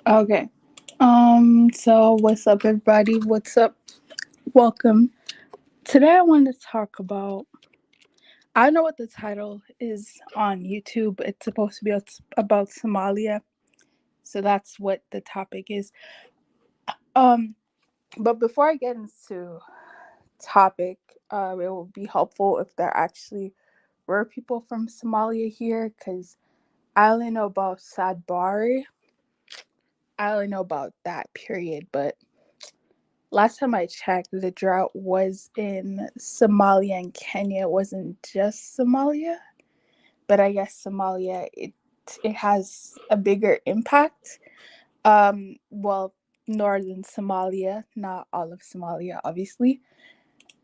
Okay. So what's up, everybody? What's up? Welcome. Today I wanted to talk about. I know what the title is on YouTube. It's supposed to be about Somalia, so that's what the topic is. Um, but before I get into topic, it would be helpful if there actually were people from Somalia here, because I only know about Sadbari. I only know about that period, but last time I checked, the drought was in Somalia and Kenya. It wasn't just Somalia, but I guess Somalia it has a bigger impact. Well, northern Somalia, not all of Somalia, obviously.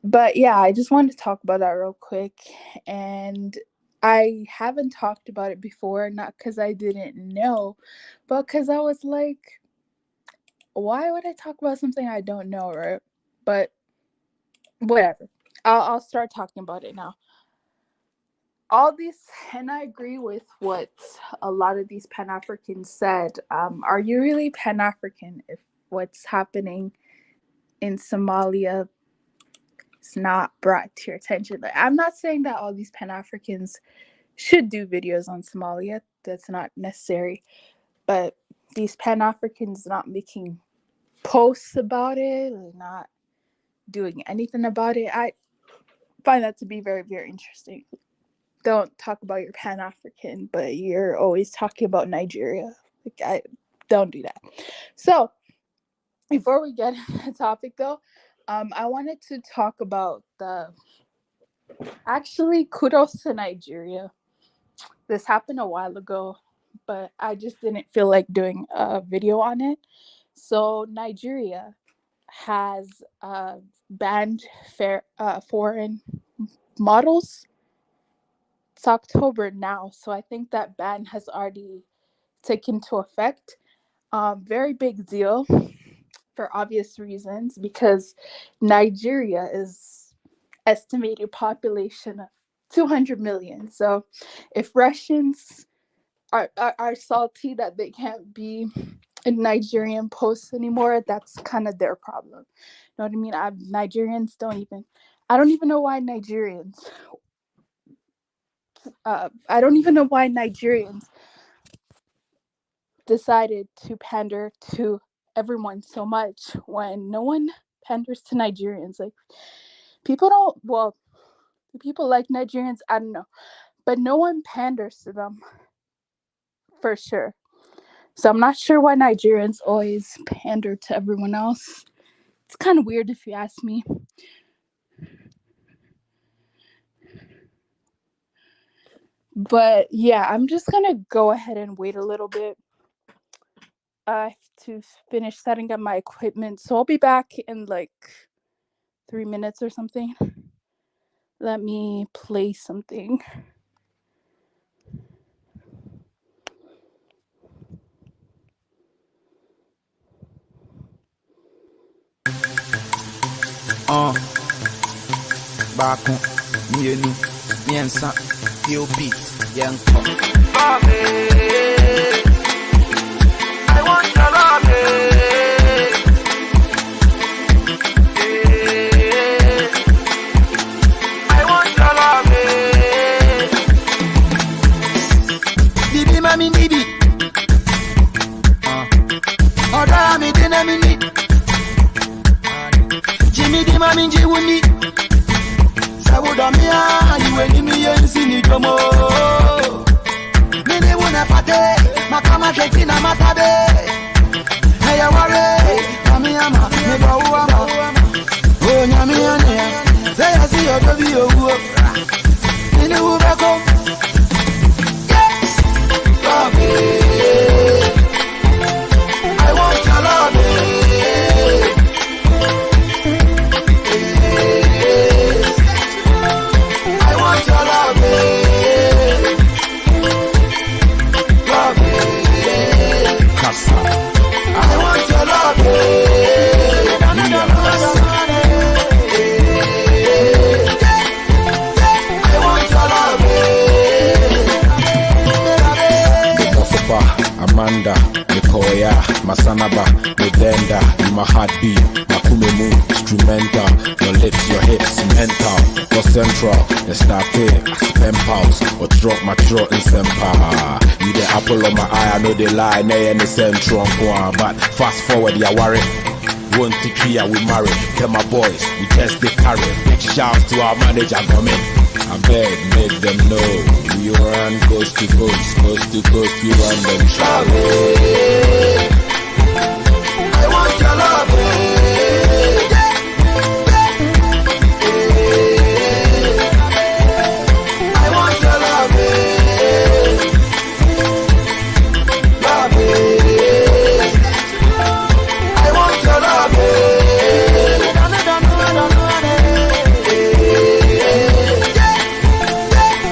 But yeah, I just wanted to talk about that real quick, and I haven't talked about it before, not because I didn't know, but because I was like, why would I talk about something I don't know, right? But whatever. I'll start talking about it now. All these, and I agree with what a lot of these Pan Africans said. Are you really Pan African if what's happening in Somalia is not brought to your attention? Like, I'm not saying that all these Pan Africans should do videos on Somalia. That's not necessary. But these Pan Africans not making posts about it, not doing anything about it, I find that to be very, very interesting. Don't talk about your Pan African, but you're always talking about Nigeria. Like, I don't do that. So before we get into the topic, though, I wanted to talk about actually, kudos to Nigeria. This happened a while ago, but I just didn't feel like doing a video on it. So Nigeria has banned foreign models. It's October now, so I think that ban has already taken into effect. Very big deal for obvious reasons, because Nigeria is estimated population of 200 million. So if Russians are salty that they can't be in Nigerian posts anymore, that's kind of their problem. You know what I mean? I don't even know why Nigerians decided to pander to everyone so much when no one panders to Nigerians. Like, people like Nigerians, I don't know, but no one panders to them for sure. So I'm not sure why Nigerians always pander to everyone else. It's kind of weird if you ask me. But yeah, I'm just gonna go ahead and wait a little bit to finish setting up my equipment. So I'll be back in like 3 minutes or something. Let me play something. Baako, mmienu, mmiɛnsa, feel beat, yɛnkɔ. I want your love. I want your love. Bibi mami bibi. Oda mi dina mi ni. Jimmy di mami jiwuni. Sawudomia, you and me yensi ni jomo. Mini wuna fate, makama shetina matabe. Hey, ware, kami ama, meba uama. Oh, nyami ane, say I see your baby, oh, mini ubeko. Yes, love it. I want your love it. I want your love, I want your love. Sanaba, Medenda, you my heartbeat, Makumemu, instrumental, your lips, your hips, mental, or central, the start pen pals, or drop my throat in sempa. You the apple of my eye, I know they lie, nay, and the central, but fast forward, ya worry. One to three, we marry. Tell my boys, we just they carry. Big shouts to our manager, government. I beg, make them know. We run coast to coast, we run them shallow. I want your love. I want your love. Love. I want your love.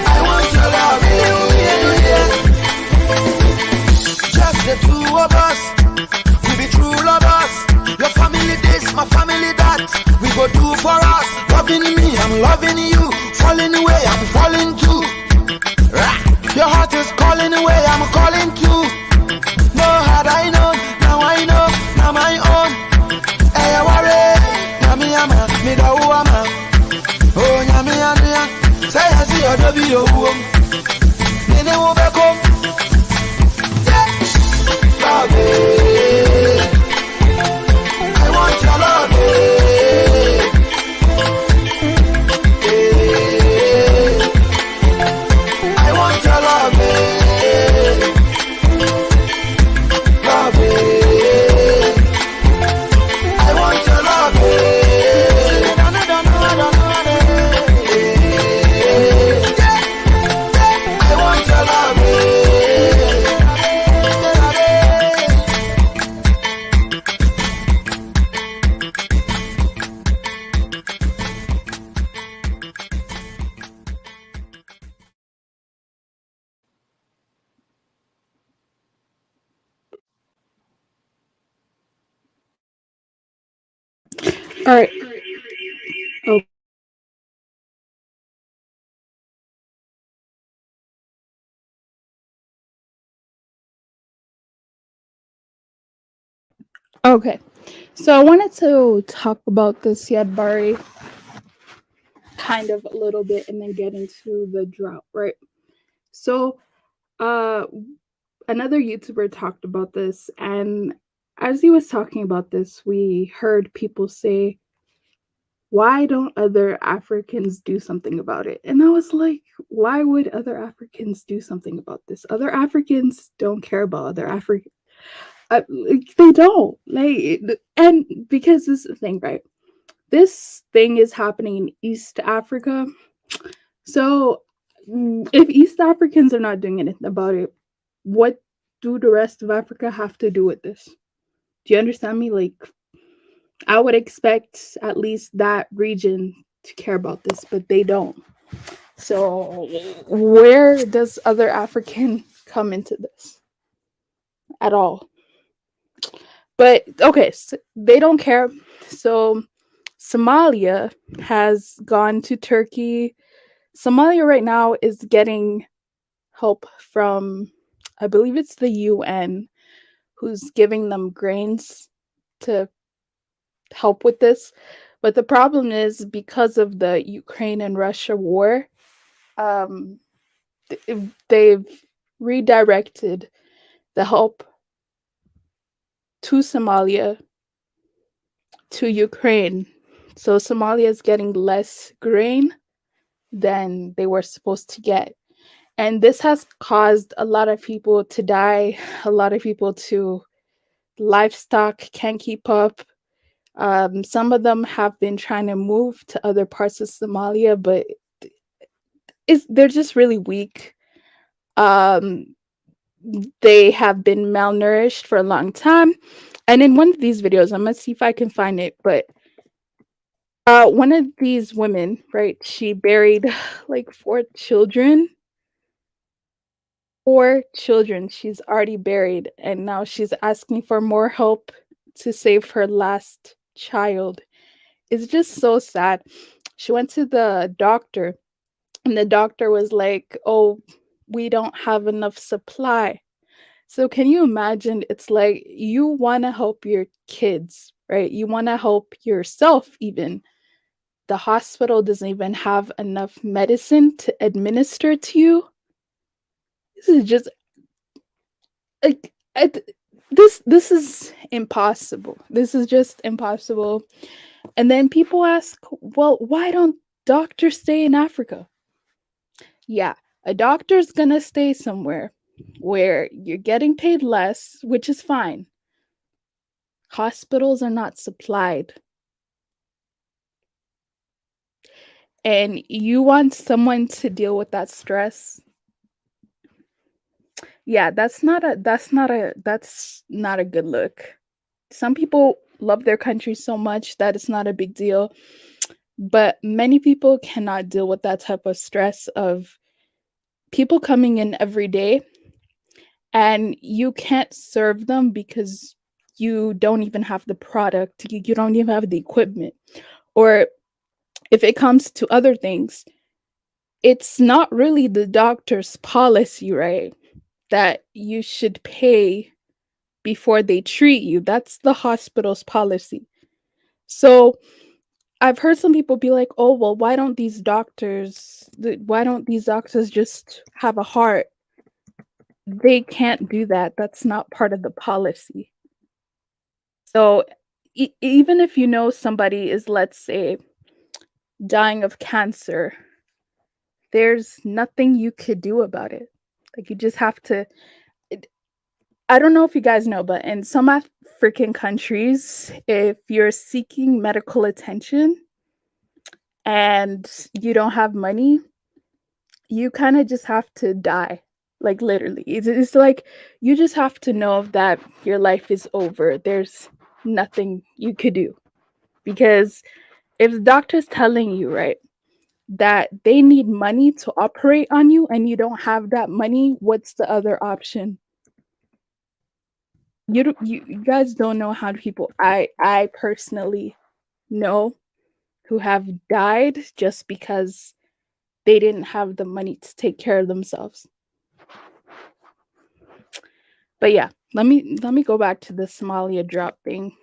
I want your love. Just the two of us. We be true lovers. Your family this, my family that. We go do for us. Loving me, I'm loving you. Falling away, I'm falling too. Your heart is calling away, I'm calling too. No had I known, now I know, now my own. Hey, I worry, Yami Yama, me da Uama. Oh, Yami Yama, say I see your W. Nene will be come. Love it. I want your love. I want your love. Love it. I want your love. I want your love. All right. Oh, okay. So I wanted to talk about the Siad kind of a little bit and then get into the drought, right? So uh another YouTuber talked about this, and as he was talking about this, we heard people say, why don't other Africans do something about it? And I was like, why would other Africans do something about this? Other Africans don't care about other Africans. Like, they don't. Like, and because this is the thing, right? This thing is happening in East Africa. So if East Africans are not doing anything about it, what do the rest of Africa have to do with this? Do you understand me? Like, I would expect at least that region to care about this, but they don't. So where does other African come into this at all? But okay, so they don't care. So Somalia has gone to Turkey. Somalia right now is getting help from, I believe it's the UN, who's giving them grains to help with this. But the problem is because of the Ukraine and Russia war, um, they've redirected the help to Somalia to Ukraine. So Somalia is getting less grain than they were supposed to get. And this has caused a lot of people to die, a lot of people to livestock can't keep up. Some of them have been trying to move to other parts of Somalia, but they're just really weak. Um, they have been malnourished for a long time. And in one of these videos, I'm gonna see if I can find it, but one of these women, right, she buried like four children she's already buried, and now she's asking for more help to save her last child. It's just so sad. She went to the doctor, and the doctor was like, oh, we don't have enough supply. So can you imagine? It's like you want to help your kids, right? You want to help yourself even. The hospital doesn't even have enough medicine to administer to you. This is just like this is impossible. This is just impossible. And then people ask, well, why don't doctors stay in Africa? Yeah, a doctor's gonna stay somewhere where you're getting paid less, which is fine. Hospitals are not supplied. And you want someone to deal with that stress. Yeah, that's not a good look. Some people love their country so much that it's not a big deal, but many people cannot deal with that type of stress of people coming in every day and you can't serve them because you don't even have the product, you don't even have the equipment. Or if it comes to other things, it's not really the doctor's policy, right? That you should pay before they treat you. That's the hospital's policy. So I've heard some people be like, "Oh, well, why don't these doctors just have a heart?" They can't do that. That's not part of the policy. So even if you know somebody is, let's say, dying of cancer, there's nothing you could do about it. Like you just have to. I don't know if you guys know, but in some African countries, if you're seeking medical attention and you don't have money, you kind of just have to die. Like literally. It's like you just have to know that your life is over. There's nothing you could do. Because if the doctor's telling you, right, that they need money to operate on you and you don't have that money, what's the other option? You guys don't know how people I personally know who have died just because they didn't have the money to take care of themselves. But yeah, let me go back to the Somalia drought thing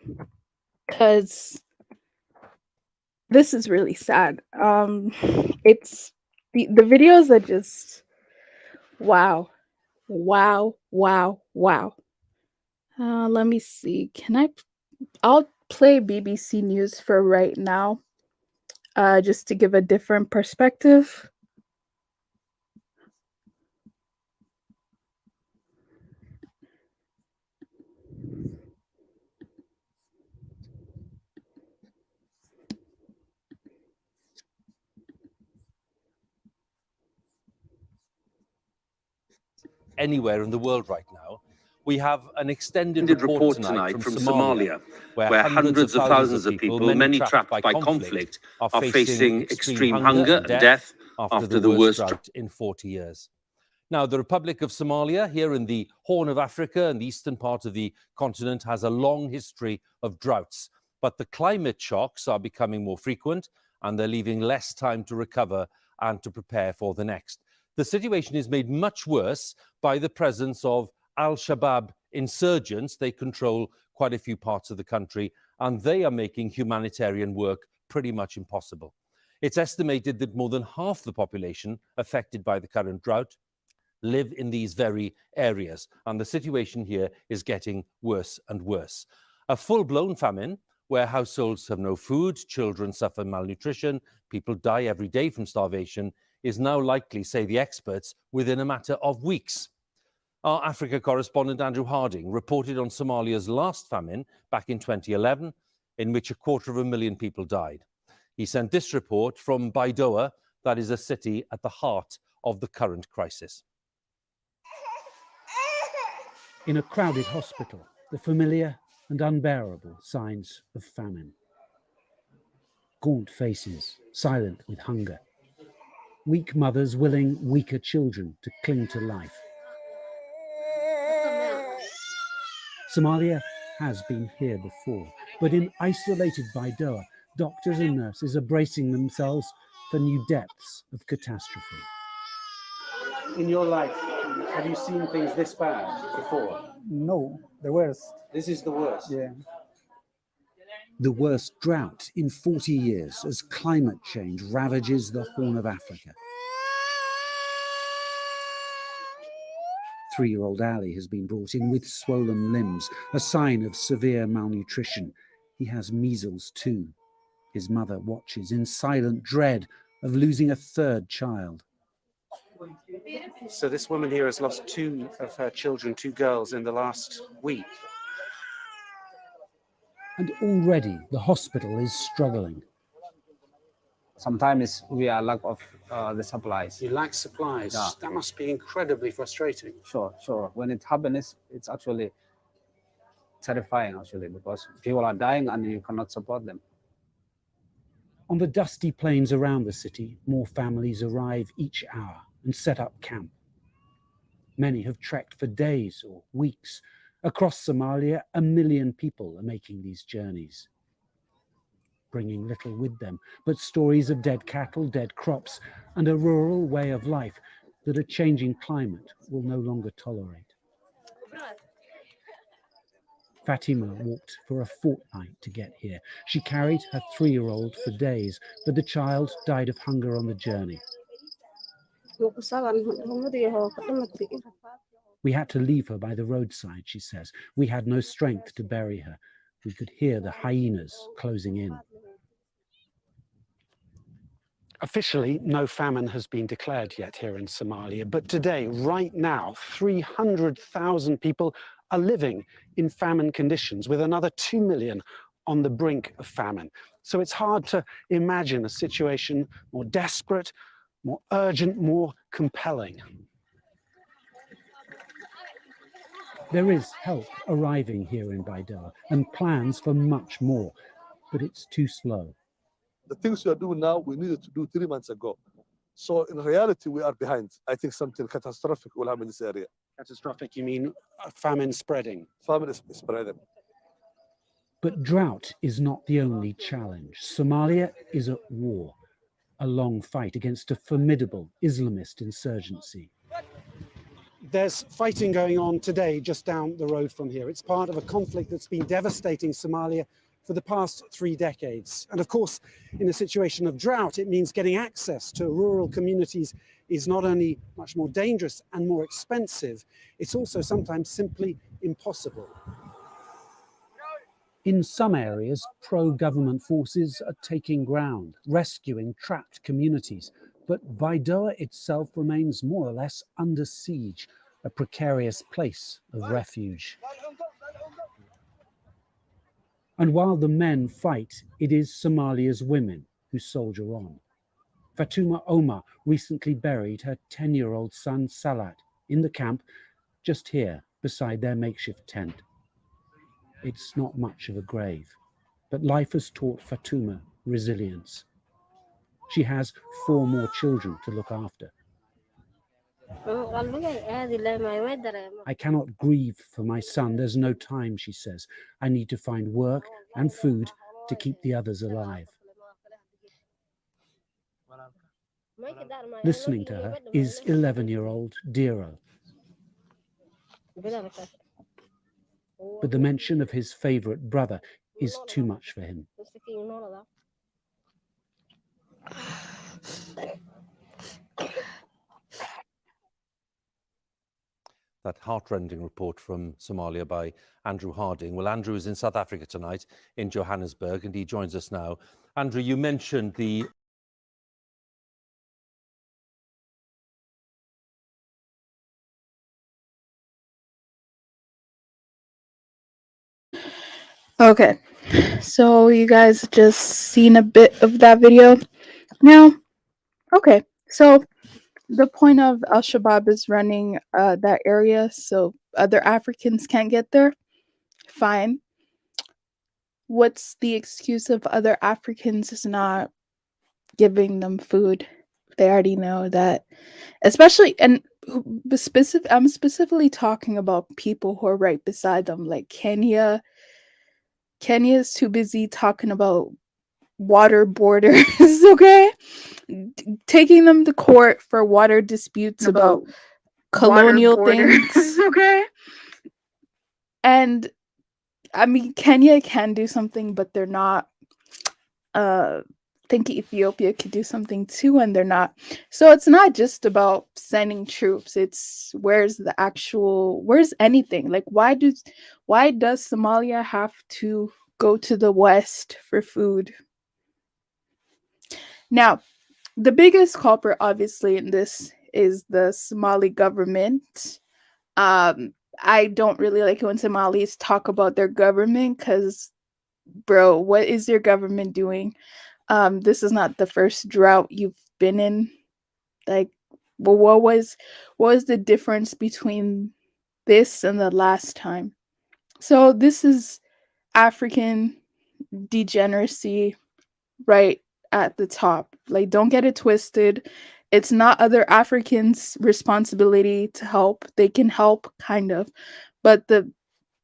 cuz this is really sad. It's the videos are just wow. Wow, wow, wow. Let me see. I'll play BBC News for right now, just to give a different perspective. Anywhere in the world right now. We have an extended report tonight from Somalia, where hundreds of thousands of people, many trapped by conflict, are facing extreme hunger and death after the worst drought in 40 years. Now, the Republic of Somalia, here in the Horn of Africa and the eastern part of the continent, has a long history of droughts. But the climate shocks are becoming more frequent and they're leaving less time to recover and to prepare for the next. The situation is made much worse by the presence of Al-Shabaab insurgents. They control quite a few parts of the country and they are making humanitarian work pretty much impossible. It's estimated that more than half the population affected by the current drought live in these very areas. And the situation here is getting worse and worse. A full-blown famine where households have no food, children suffer malnutrition, people die every day from starvation, is now likely, say the experts, within a matter of weeks. Our Africa correspondent Andrew Harding reported on Somalia's last famine back in 2011, in which 250,000 people died. He sent this report from Baidoa, that is a city at the heart of the current crisis. In a crowded hospital, the familiar and unbearable signs of famine. Gaunt faces, silent with hunger. Weak mothers willing weaker children to cling to life. Somalia has been here before, but in isolated Baidoa, doctors and nurses are bracing themselves for new depths of catastrophe. In your life, Have you seen things this bad before? No, the worst. This is the worst. Yeah. The worst drought in 40 years as climate change ravages the Horn of Africa. 3-year-old Ali has been brought in with swollen limbs, a sign of severe malnutrition. He has measles too. His mother watches in silent dread of losing a third child. So this woman here has lost 2 of her children, 2 girls, in the last week. And already the hospital is struggling. Sometimes we are lack of the supplies. You lack supplies. Yeah. That must be incredibly frustrating. Sure. When it happens, it's actually terrifying, actually, because people are dying and you cannot support them. On the dusty plains around the city, more families arrive each hour and set up camp. Many have trekked for days or weeks. Across Somalia, 1 million people are making these journeys, bringing little with them but stories of dead cattle, dead crops, and a rural way of life that a changing climate will no longer tolerate. Fatima walked for a fortnight to get here. She carried her 3-year-old for days, but the child died of hunger on the journey. We had to leave her by the roadside, she says. We had no strength to bury her. We could hear the hyenas closing in. Officially, no famine has been declared yet here in Somalia, but today, right now, 300,000 people are living in famine conditions, with another 2 million on the brink of famine. So it's hard to imagine a situation more desperate, more urgent, more compelling. There is help arriving here in Baidoa and plans for much more, but it's too slow. The things we are doing now, we needed to do 3 months ago. So in reality, we are behind. I think something catastrophic will happen in this area. Catastrophic, you mean famine spreading? Famine is spreading. But drought is not the only challenge. Somalia is at war, a long fight against a formidable Islamist insurgency. There's fighting going on today just down the road from here. It's part of a conflict that's been devastating Somalia for the past 3 decades. And of course, in a situation of drought, it means getting access to rural communities is not only much more dangerous and more expensive, it's also sometimes simply impossible. In some areas, pro-government forces are taking ground, rescuing trapped communities. But Baidoa itself remains more or less under siege, a precarious place of refuge. And while the men fight, it is Somalia's women who soldier on. Fatuma Omar recently buried her 10-year-old son Salat in the camp just here beside their makeshift tent. It's not much of a grave, but life has taught Fatuma resilience. She has 4 more children to look after. I cannot grieve for my son. There's no time, she says. I need to find work and food to keep the others alive. Listening to her is 11-year-old Diro. But the mention of his favorite brother is too much for him. That heartrending report from Somalia by Andrew Harding. Well, Andrew is in South Africa tonight, in Johannesburg, and he joins us now. Andrew, you mentioned the... Okay, so you guys just seen a bit of that video. Now, okay, so the point of Al-Shabaab is running that area so other Africans can't get there. Fine. What's the excuse of other Africans is not giving them food? They already know that, especially, and I'm specifically talking about people who are right beside them, like Kenya. Kenya's too busy talking about water borders, okay? Taking them to court for water disputes about colonial things. Okay. And I mean, Kenya can do something, but they're not. I think Ethiopia could do something too, and they're not. So it's not just about sending troops. It's where's anything? Like why does Somalia have to go to the West for food? Now, the biggest culprit, obviously, in this is the Somali government. I don't really like it when Somalis talk about their government because, bro, what is your government doing? This is not the first drought you've been in. Like, well, what was the difference between this and the last time? So this is African degeneracy right at the top. Like, don't get it twisted. It's not other Africans' responsibility to help. They can help, kind of, but the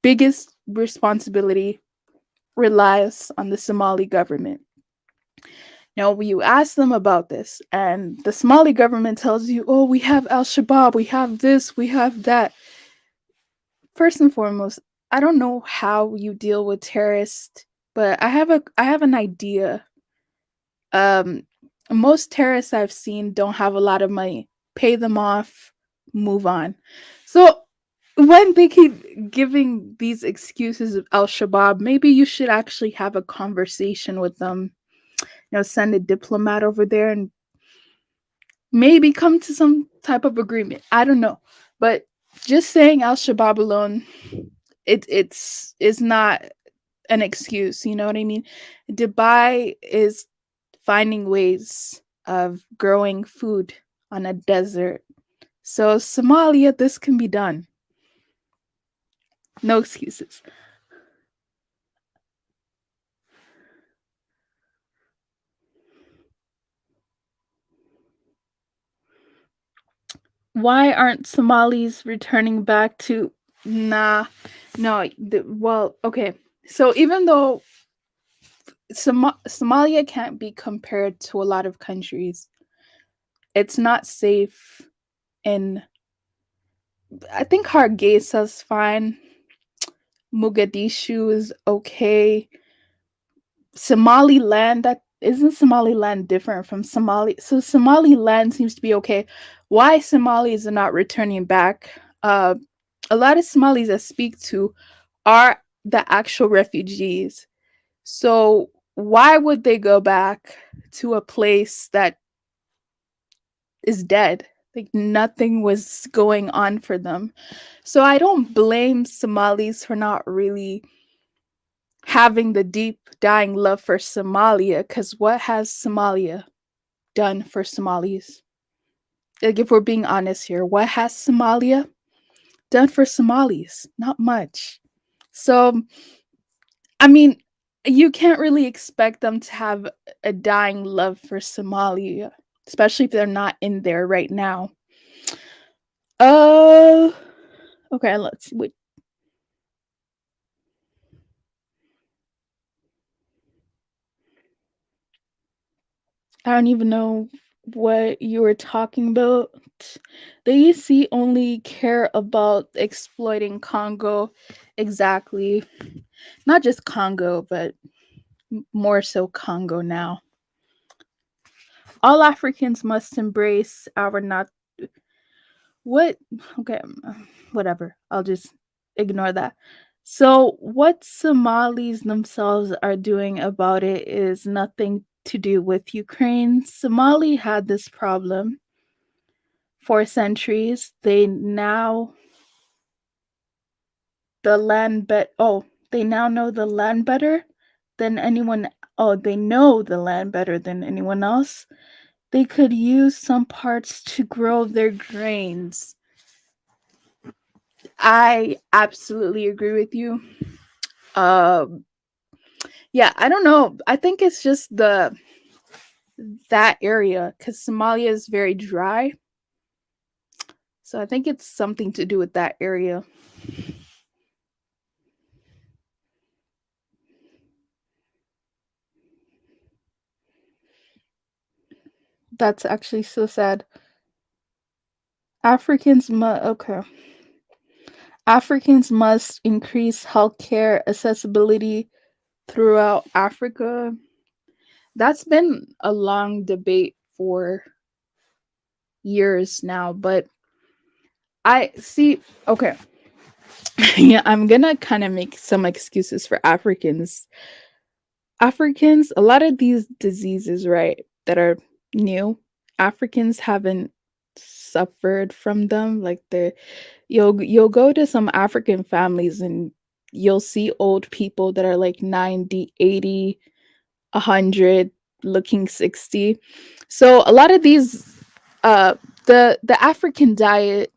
biggest responsibility relies on the Somali government. Now, you ask them about this, and the Somali government tells you, oh, we have Al Shabaab, we have this, we have that. First and foremost, I don't know how you deal with terrorists, but I have an idea. Um, Most terrorists I've seen don't have a lot of money. Pay them off, move on. So when they keep giving these excuses of Al Shabaab, maybe you should actually have a conversation with them. Send a diplomat over there and maybe come to some type of agreement. I don't know, but just saying Al Shabaab alone, it's not an excuse. You know what I mean? Dubai is finding ways of growing food on a desert. So Somalia, this can be done. No excuses. Why aren't Somalis returning back to nah no well okay, so even though Somalia can't be compared to a lot of countries, it's not safe. In I think Hargeisa's fine, Mogadishu is okay. Somaliland, that isn't Somaliland different from Somali? So Somaliland seems to be okay. Why Somalis are not returning back? A lot of Somalis I speak to are the actual refugees. So why would they go back to a place that is dead? Like nothing was going on for them. So I don't blame Somalis for not really having the deep dying love for Somalia, because what has Somalia done for Somalis? Like, if we're being honest here, what has Somalia done for Somalis? Not much. So, I mean, you can't really expect them to have a dying love for Somalia, especially if they're not in there right now. Uh, okay, let's see. Wait. I don't even know what you were talking about. The EC only care about exploiting Congo. Exactly. Not just Congo, but more so Congo now. All Africans must embrace our not. What? Okay, whatever. I'll just ignore that. So, what Somalis themselves are doing about it is nothing to do with Ukraine. Somali had this problem for centuries. The land bet oh, they now know the land better than anyone. Oh, they know the land better than anyone else. They could use some parts to grow their grains. I absolutely agree with you. Um, yeah, I don't know. I think it's just that area because Somalia is very dry. So I think it's something to do with that area. That's actually so sad. Okay. Africans must increase healthcare accessibility throughout Africa. That's been a long debate for years now, but I see. Okay. Yeah, I'm gonna kind of make some excuses for Africans. Africans, a lot of these diseases, right, that are new, Africans haven't suffered from them. Like you'll go to some African families and you'll see old people that are like 90, 80, 100, looking 60. So a lot of these the African diet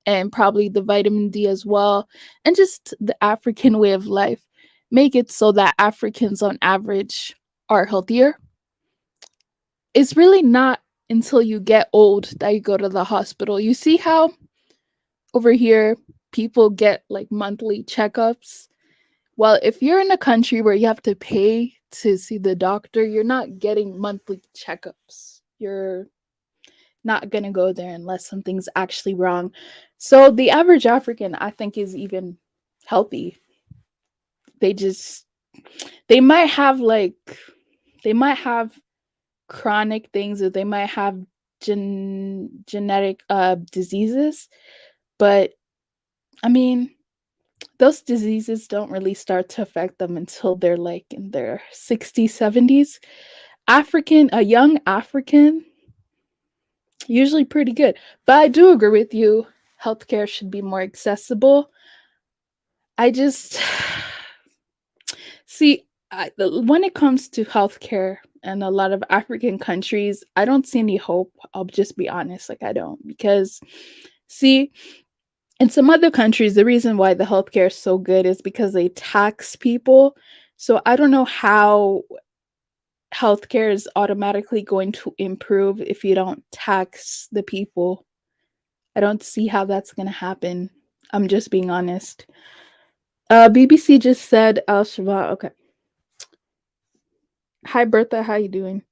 and probably the vitamin D as well, and just the African way of life make it so that Africans on average are healthier. It's really not until you get old that you go to the hospital. You see how over here people get like monthly checkups? Well, if you're in a country where you have to pay to see the doctor, you're not getting monthly checkups. You're not going to go there unless something's actually wrong. So the average African, I think, is even healthy. They just, they might have like, they might have chronic things or they might have genetic diseases. But I mean, those diseases don't really start to affect them until they're like in their 60s, 70s. A young African, usually pretty good. But I do agree with you. Healthcare should be more accessible. I just see when it comes to healthcare in a lot of African countries, I don't see any hope. I'll just be honest, like I don't, because see, in some other countries, the reason why the healthcare is so good is because they tax people. So I don't know how healthcare is automatically going to improve if you don't tax the people. I don't see how that's going to happen. I'm just being honest. BBC just said Al Shabaab. Okay. Hi Bertha, how you doing?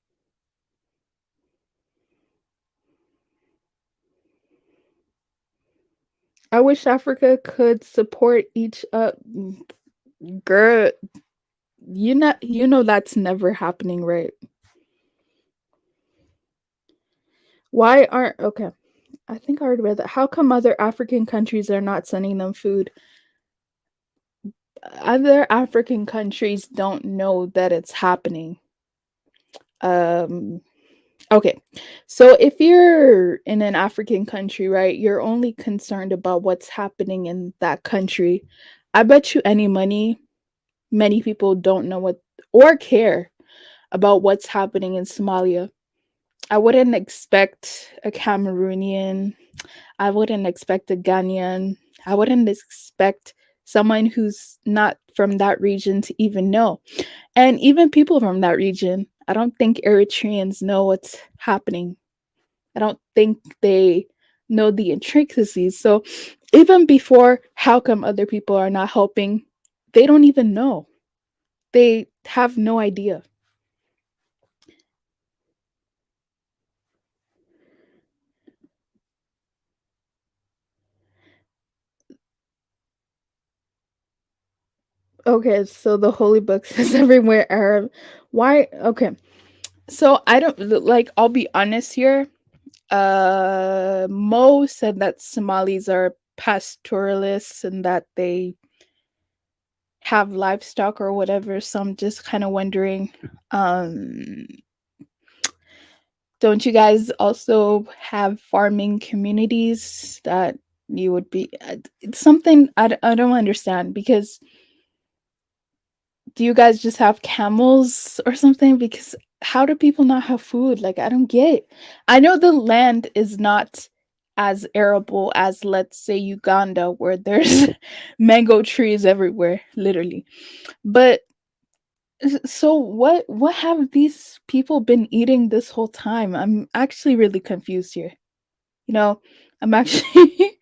I wish Africa could support each girl. You know that's never happening, right? Why aren't okay? I think I already read that. How come other African countries are not sending them food? Other African countries don't know that it's happening. Um okay. So if you're in an African country, right, you're only concerned about what's happening in that country. I bet you any money many people don't know what or care about what's happening in Somalia. I wouldn't expect a Cameroonian, I wouldn't expect a Ghanaian, I wouldn't expect someone who's not from that region to even know. And even people from that region, I don't think Eritreans know what's happening. I don't think they know the intricacies. So even before, how come other people are not helping? They don't even know. They have no idea. Okay, so the holy books is everywhere Arab. Why? Okay. So I don't like I'll be honest here. Mo said that Somalis are pastoralists and that they have livestock or whatever. So I'm just kind of wondering, um don't you guys also have farming communities that you would be it's something I don't understand because do you guys just have camels or something? Because how do people not have food? Like, I don't get it. I know the land is not as arable as, let's say, Uganda, where there's mango trees everywhere, literally. But so what have these people been eating this whole time? I'm actually really confused here. You know, I'm actually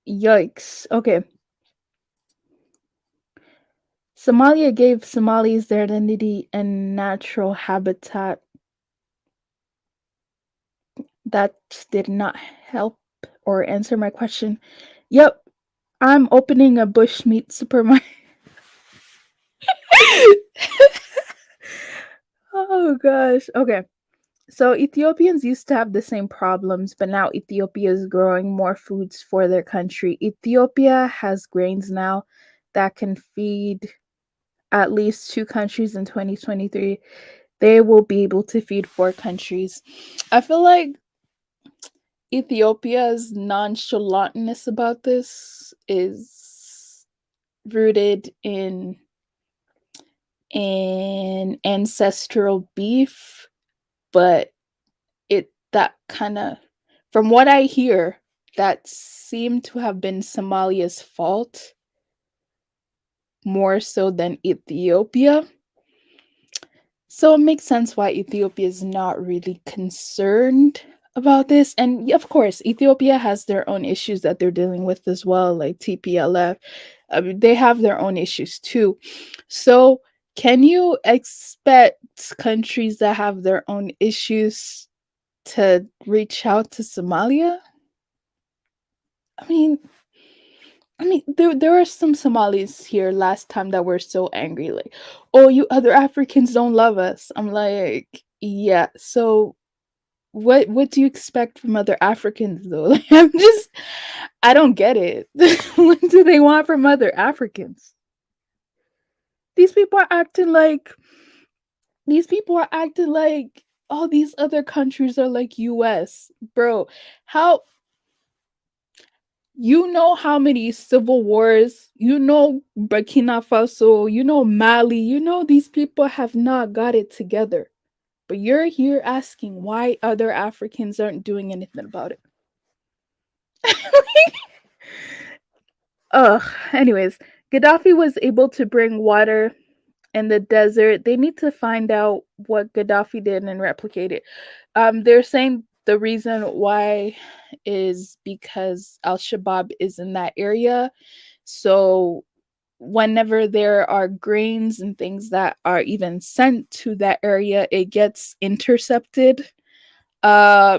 Yikes. Okay. Somalia gave Somalis their identity and natural habitat. That did not help or answer my question. Yep, I'm opening a bushmeat supermarket. Oh gosh. Okay. So Ethiopians used to have the same problems, but now Ethiopia is growing more foods for their country. Ethiopia has grains now that can feed at least two countries in 2023. They will be able to feed four countries. I feel like Ethiopia's nonchalantness about this is rooted in ancestral beef, but it that kind of, from what I hear, that seemed to have been Somalia's fault more so than Ethiopia. So it makes sense why Ethiopia is not really concerned about this. And of course, Ethiopia has their own issues that they're dealing with as well, like TPLF. I mean, they have their own issues too. So, can you expect countries that have their own issues to reach out to Somalia? I mean, there are some Somalis here last time that were so angry, like, "Oh, you other Africans don't love us." I'm like, yeah. So what do you expect from other Africans though? Like, I don't get it. What do they want from other Africans? These people are acting like these people are acting like all these other countries are like US, bro. How You know how many civil wars, Burkina Faso, Mali, these people have not got it together. But you're here asking why other Africans aren't doing anything about it. Ugh. Anyways, Gaddafi was able to bring water in the desert. They need to find out what Gaddafi did and replicate it. They're saying the reason why is because Al Shabaab is in that area. So whenever there are grains and things that are even sent to that area, it gets intercepted. Uh,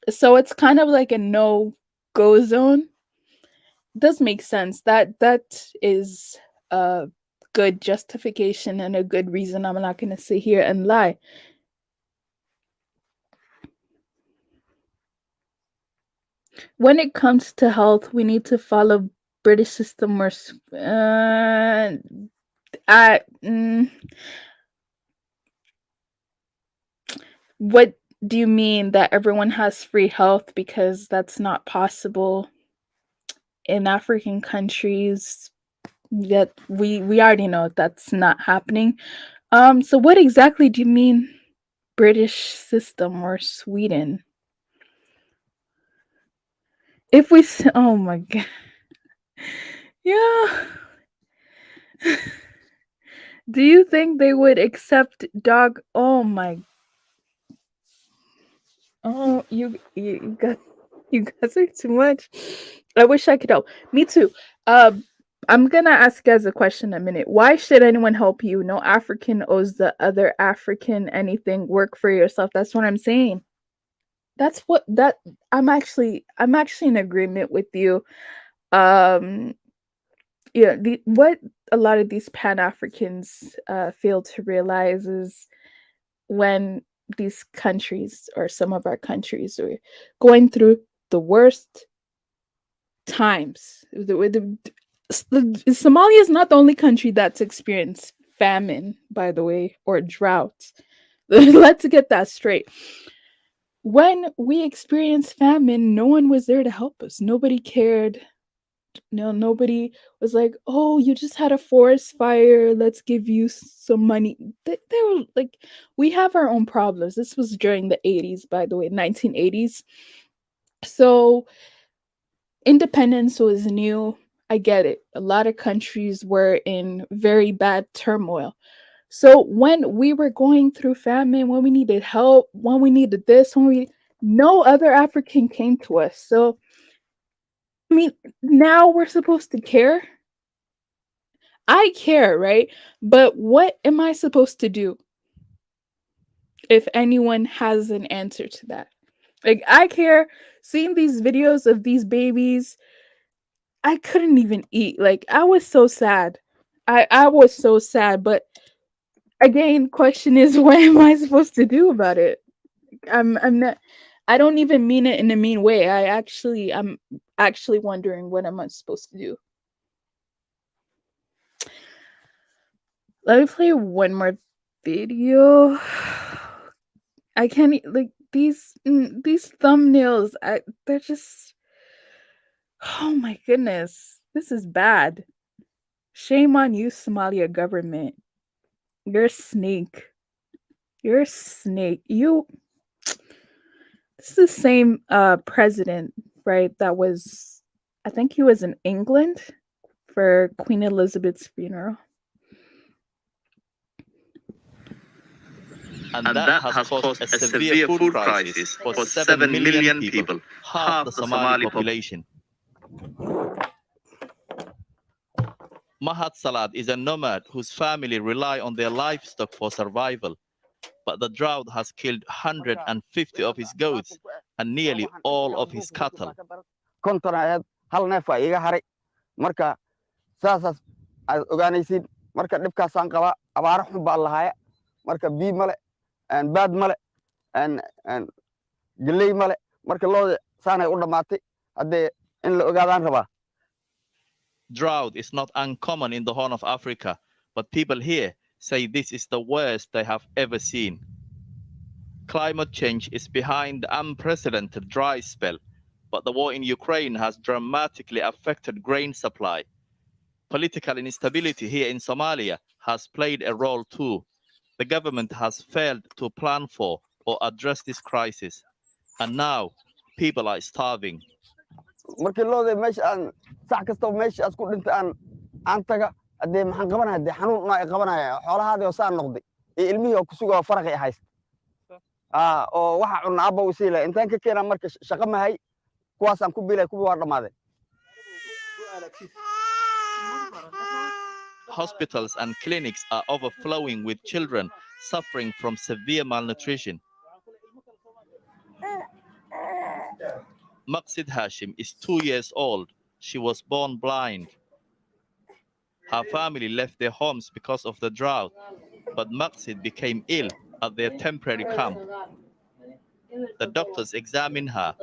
so it's kind of like a no go zone. Does make sense. That is a good justification and a good reason. I'm not going to sit here and lie. When it comes to health, we need to follow British system or I what do you mean that everyone has free health? Because that's not possible in African countries. That we already know that's not happening. So what exactly do you mean British system or Sweden? If oh my god. Yeah. Do you think they would accept dog? Oh my. Oh, you got you guys are too much. I wish I could help. Me too. Um, I'm gonna ask you guys a question in a minute. Why should anyone help you? No African owes the other African anything. Work for yourself. That's what I'm saying. That's what that I'm actually in agreement with you. Um, yeah, what a lot of these Pan Africans fail to realize is when these countries or some of our countries are going through the worst times. Somalia is not the only country that's experienced famine, by the way, or drought. Let's get that straight. When we experienced famine, no one was there to help us. Nobody cared. No, nobody was like, "Oh, you just had a forest fire. Let's give you some money." They were like, "We have our own problems." This was during the 80s, by the way, 1980s. So independence was new. I get it. A lot of countries were in very bad turmoil. So when we were going through famine, when we needed help, when we needed this, no other African came to us. So I mean, now we're supposed to care. I care, right? But what am I supposed to do if anyone has an answer to that? Like, I care. Seeing these videos of these babies, I couldn't even eat. Like, I was so sad. I was so sad. But again, question is, what am I supposed to do about it? I'm not. I don't even mean it in a mean way. I'm actually wondering what am I supposed to do. Let me play one more video. I can't like these thumbnails. They're just. Oh my goodness, this is bad. Shame on you, Somalia government. You're a snake. You're a snake. You. This is the same president, right? That was, I think he was in England for Queen Elizabeth's funeral. And that has caused a severe food crisis for 7 million people, half the Somali population. Mahad Salad is a nomad whose family rely on their livestock for survival. But the drought has killed 150 of his goats and nearly all of his cattle. konton ahayd hal neef waa iga haray marka saasaas aad ogaanaysid marka dhibkaasaan qabaa abaaro xun baa lahaya marka bii male baad male galley male marka looda saanay u dhammaatay haddee in la ogaadaan rabaa. Drought is not uncommon in the Horn of Africa, but people here say this is the worst they have ever seen. Climate change is behind the unprecedented dry spell, but the war in Ukraine has dramatically affected grain supply. Political instability here in Somalia has played a role too. The government has failed to plan for or address this crisis, and now people are starving. markii looda meesha aan sac kastaba meeshaas ku dhintay aan taga haddee maxaan qabanaya dee xanuun ay qabanaya xoolahaadii oo saan noqday iyo ilmihii oo ku sugoo faraqi haysta oo waxa cunna abba u siila intaan ka keenaa marka shaqo mahay kuwaasaan ku biilay kuwii waa dhammaaday. Hospitals and clinics are overflowing with children suffering from severe malnutrition. Maqsid Hashim is 2 years old. She was born blind. Her family left their homes because of the drought, but Maqsid became ill at their temporary camp. The doctors examined her.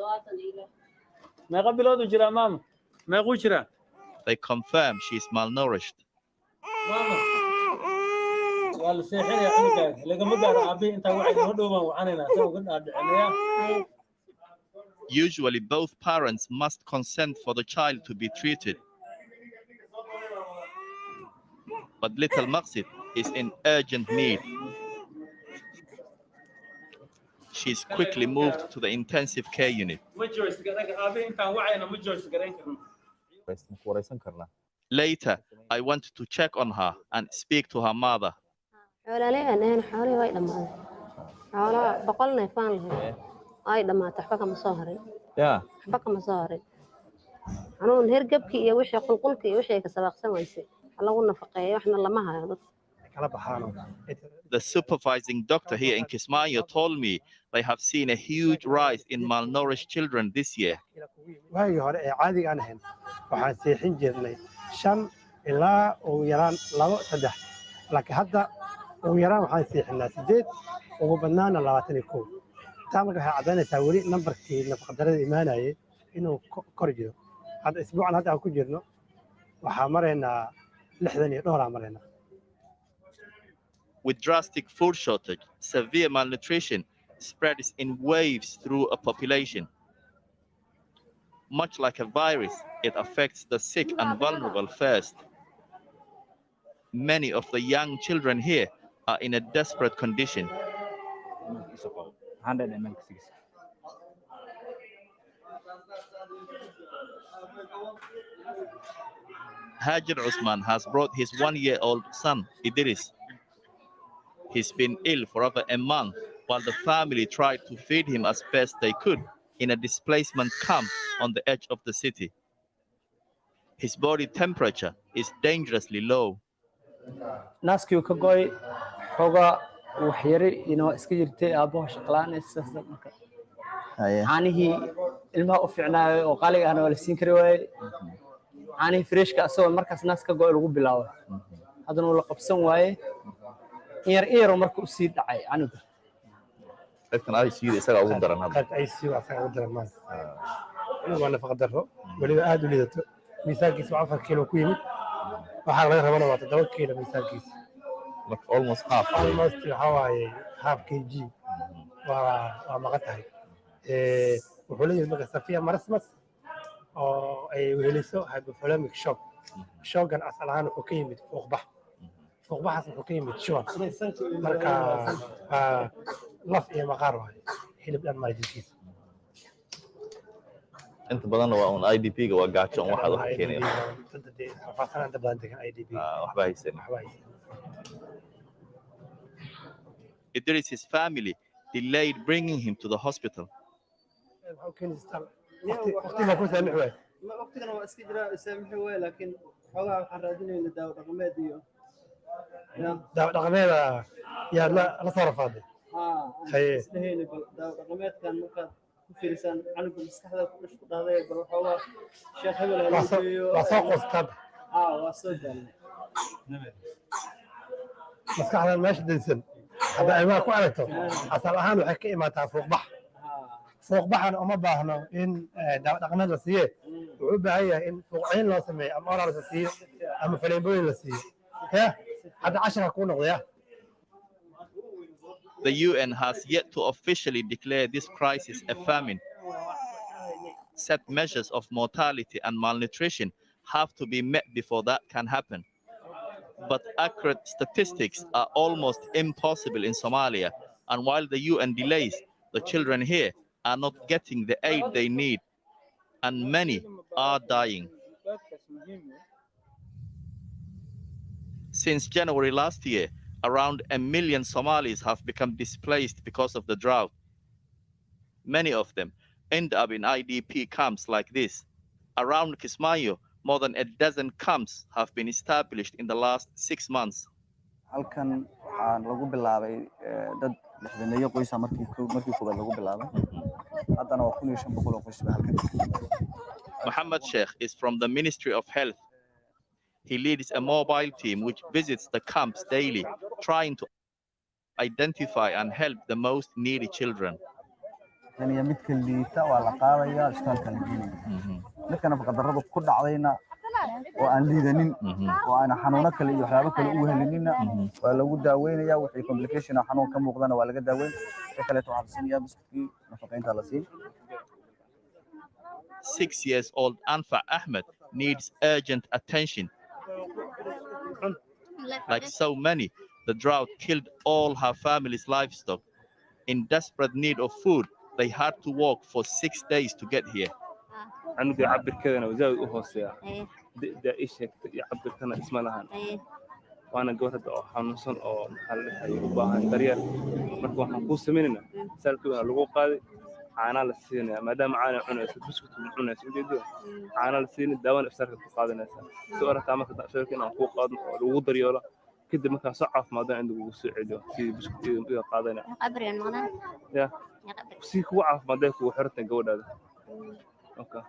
They confirmed she is malnourished. Usually, both parents must consent for the child to be treated. But little Maqsid is in urgent need. She is quickly moved to the intensive care unit. Later, I went to check on her and speak to her mother. Yeah. The supervising doctor here in Kismaayo told me they have seen a huge rise in malnourished children this year. waagii hore ee caadiga aan ahayn waxaan seexin jirnay 5 ilaa ugu yaraan 2-3 laakiin hadda ugu yaraan waxaan seexinaa 8 ugu badnaana 21 taa marka waxay caddaynaysaa weli nambarkii nafaqadarrada imaanayay inuu kor jiro hadda isbuucan hadda aan ku jirno waxaa maraynaa 60 iyo dhowr aan maraynaa. With drastic food shortage, severe malnutrition spreads in waves through a population. Much like a virus, it affects the sick and vulnerable first. Many of the young children here are in a desperate condition. Hajar Usman has brought his 1-year-old son, Idris. He's been ill for over a month, while the family tried to feed him as best they could in a displacement camp on the edge of the city. His body temperature is dangerously low. naaskii uu ka go'ay xoogaa wax yari iska jirtay aabbaha shaqlaan marka caanihii ilmaha u fiicnaayo oo qaaliga ahna waa la siin kari waaye caanihii freshka asagoo markaas naas ka go'ay lagu bilaabay haddana uu la qabsan waaye in yaroo marka u sii dhacay canuga dadkan ICU isaga ugu daran hadda ICU asaga ugu daran maanta waa nafaqa darro weliba aad u liidato miisaankiisa waa 4 kiilo ku yimid waxaa laga rabana waa 7 kiilo miisaankiisa almost half waxa waaye half kg waa maqan tahay wuxuu leeyahay marka safiya marasmas oo ay weheliso hypothalamic shock shockan asal ahaan wuxuu ka yimid fuuqbaxaas wuxuu ka yimid shuban marka laf iyo maqaar waaye hilib dhan maa jirkiisa inta badanna waa un IDP-ga waa gaajo on waxaad wax keenaya faafanaanta badan degan IDP waxba haysan Idris his family delayed bringing him to the hospital. waqtigana waa iska jira saamixi way laakiin xogaa waxaan raadinayna daawo dhaqameed iyo daawo dhaqameeda yaa la soo rafaaday isdhahayna bal daawo dhaqameedkan markaad ku fiirisaan canuga maskaxda ku dhahday bal xogaa sheekh hebel waa soo qoostad waa soo daalnay maskaxdan meesha daysan hadda ilmaha ku aragto asal ahaan waxay ka imaataa fuuqbaxan uma baahno in daawo dhaqameed la siiye wuxuu u baahan yahay in fuuqcayn loo sameeyo ama oral la siiyo ama faleembooyin la siiyo hadda cashirka kuu noqdaya The UN has yet to officially declare this crisis a famine. Set measures of mortality and malnutrition have to be met before that can happen. But accurate statistics are almost impossible in Somalia, and while the UN delays, the children here are not getting the aid they need, and many are dying. Since January last year, around 1 million Somalis have become displaced because of the drought. Many of them end up in IDP camps like this. Around Kismayo, more than a dozen camps have been established in the last 6 months. halkan waxaa lagu bilaabay dad lixdaneeyo qoysa markii koobaad lagu bilaabay haddana waa 1500 oo qoys halkan Mohammed Sheikh is from the Ministry of Health. He leads a mobile team which visits the camps daily, trying to identify and help the most needy children. يعني midka liita waa la qaadaya isbitaalka la geeyo midka nafaqa darrada ku dhacdayna oo aan liidanin oo aan xanuuno kale iyo waxyaabo kale u helinina waa lagu daaweynaya wixii complication xanuun ka muuqdana waa laga daaweyn kale waxaa siinaya biskii nafaqeynta la siin 6 years old Anfa Ahmed needs urgent attention. Like so many, the drought killed all her family's livestock. In desperate need of food, they had to walk for 6 days to get here. عنده يعبر كذا وزاوي وهوسيا ده إيش يعبر كنا اسمه لهان وأنا قلت أو حنوصل أو محل يبغى دريال مركو حنقوس مننا سالكوا لقوا قاضي عنا للسين ما دام عنا عناس بسكت عناس يجدوا عنا للسين الدوان إفسار قاضي ناس سؤال تامك تأثير كنا نقوا قاضي لقوا درياله كده مكان صعف ما ده عنده وسعده في بسكت قاضينا قبري المغنى يا سيك وعف ما ده وحرتنا جود هذا okay.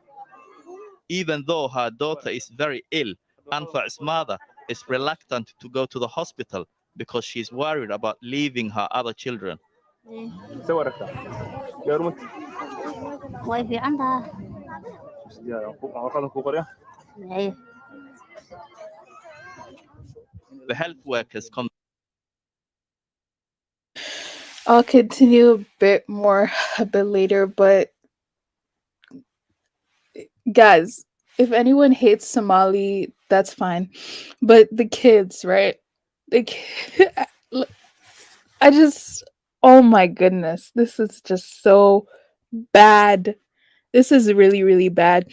Even though her daughter is very ill, Anfa's mother is reluctant to go to the hospital because she's worried about leaving her other children. The health workers I'll continue a bit more a bit later, but guys, if anyone hates Somali, that's fine. But the kids, right? I just, oh my goodness, this is just so bad. This is really, really bad.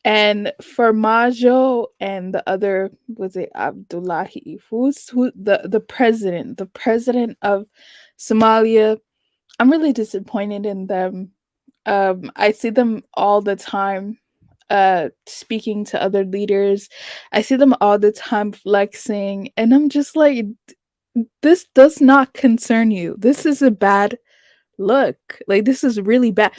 And for Majo and the other, was it Abdullahi? Who the president of Somalia? I'm really disappointed in them. I see them all the time speaking to other leaders. I see them all the time flexing, and I'm just like, this does not concern you. This is a bad look. Like, this is really bad.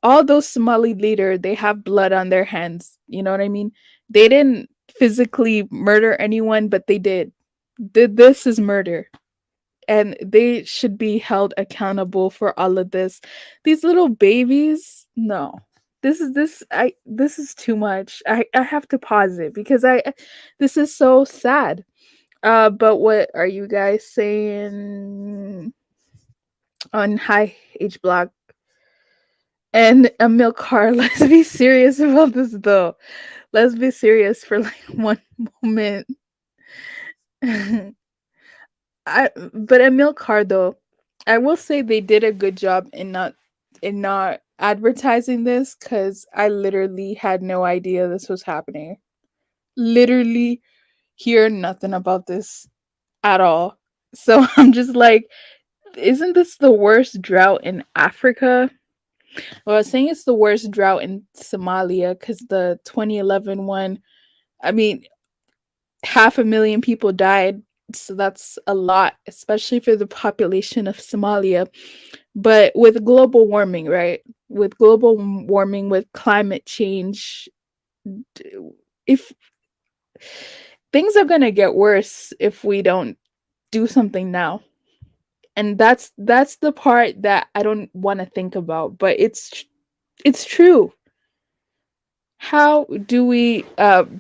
All those Somali leader, they have blood on their hands. You know what I mean? They didn't physically murder anyone, but they did. This is murder. And they should be held accountable for all of this. These little babies, no. This is too much. I have to pause it because I this is so sad. But what are you guys saying on High H Block? And Emil Carr, let's be serious about this though. Let's be serious for like one moment. But Emil Carr though, I will say they did a good job in not advertising this because I literally had no idea this was happening. Literally hear nothing about this at all. So I'm just like, isn't this the worst drought in Africa? Well, I was saying it's the worst drought in Somalia because the 2011 one, I mean, 500,000 people died. So that's a lot, especially for the population of Somalia. But with global warming, right? With global warming, with climate change, if things are going to get worse if we don't do something now. And that's the part that I don't want to think about, but it's true. How do we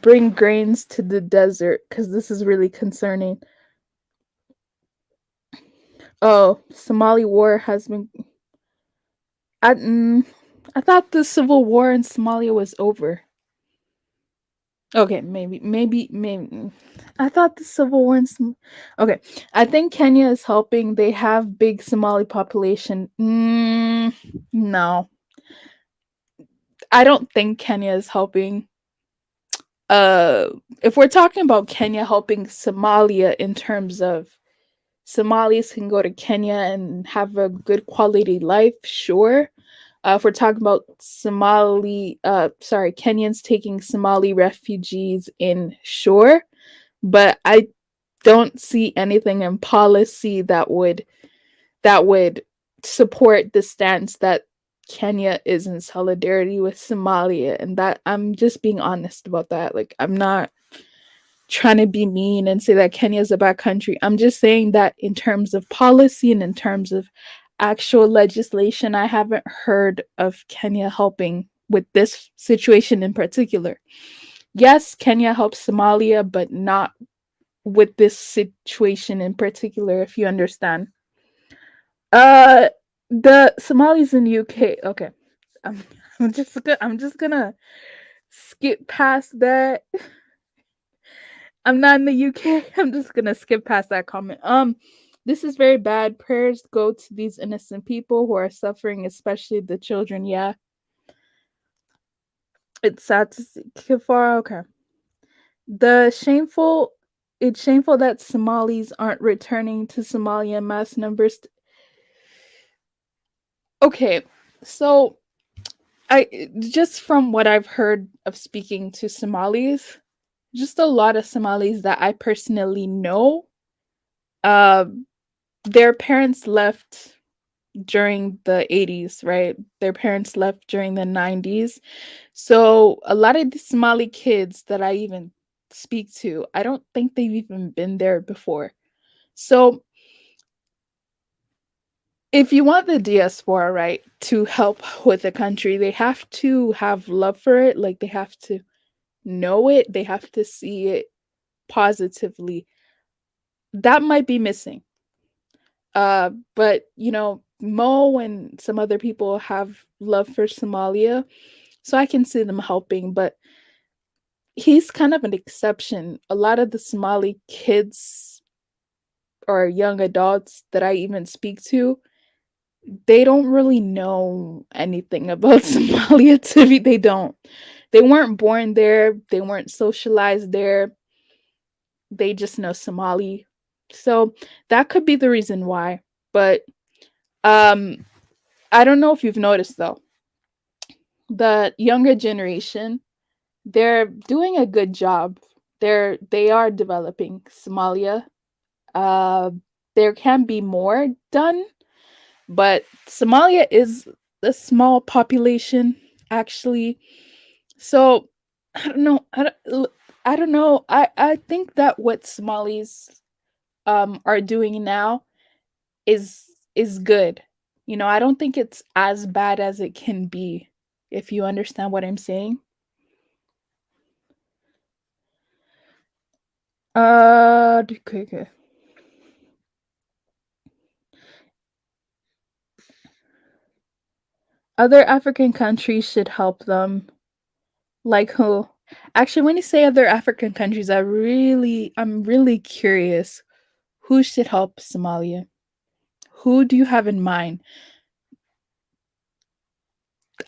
bring grains to the desert? Because this is really concerning. Oh, Somali war has been. I, I thought the civil war in Somalia was over. Okay, maybe. I thought the civil war in okay. I think Kenya is helping. They have big Somali population. No, I don't think Kenya is helping. If we're talking about Kenya helping Somalia in terms of Somalis can go to Kenya and have a good quality life, sure. If we're talking about Kenyans taking Somali refugees in, sure. But I don't see anything in policy that would support the stance that Kenya is in solidarity with Somalia, and that I'm just being honest about that. Like, I'm not trying to be mean and say that Kenya is a bad country. I'm just saying that in terms of policy and in terms of actual legislation, I haven't heard of Kenya helping with this situation in particular. Yes, Kenya helps Somalia, but not with this situation in particular, if you understand. Uh the Somalis in UK. Okay. I'm, I'm just gonna skip past that. I'm not in the UK. I'm just gonna skip past that comment. This is very bad. Prayers go to these innocent people who are suffering, especially the children. Yeah. It's sad to see Kafar. Okay. The shameful it's shameful that Somalis aren't returning to Somalia in mass numbers. Okay, so I just from what I've heard of speaking to Somalis, just a lot of Somalis that I personally know, uh, their parents left during the 80s, right? Their parents left during the 90s. So a lot of the Somali kids that I even speak to, I don't think they've even been there before. So if you want the diaspora, right, to help with the country, they have to have love for it. Like, they have to know it, they have to see it positively. That might be missing. But Mo and some other people have love for Somalia, so I can see them helping, but he's kind of an exception. A lot of the Somali kids or young adults that I even speak to, they don't really know anything about Somalia to be. They don't. They weren't born there, they weren't socialized there. They just know Somali. So that could be the reason why. But I don't know if you've noticed though. the younger generation, they're doing a good job. They are developing Somalia. Uh, there can be more done, but Somalia is a small population, actually. So I don't know. I don't know. I think that what Somalis are doing now is is good. You know, I don't think it's as bad as it can be, if you understand what I'm saying. Okay. Other African countries should help them. Like who? Actually, when you say other African countries, I'm really curious. Who should help Somalia? Who do you have in mind?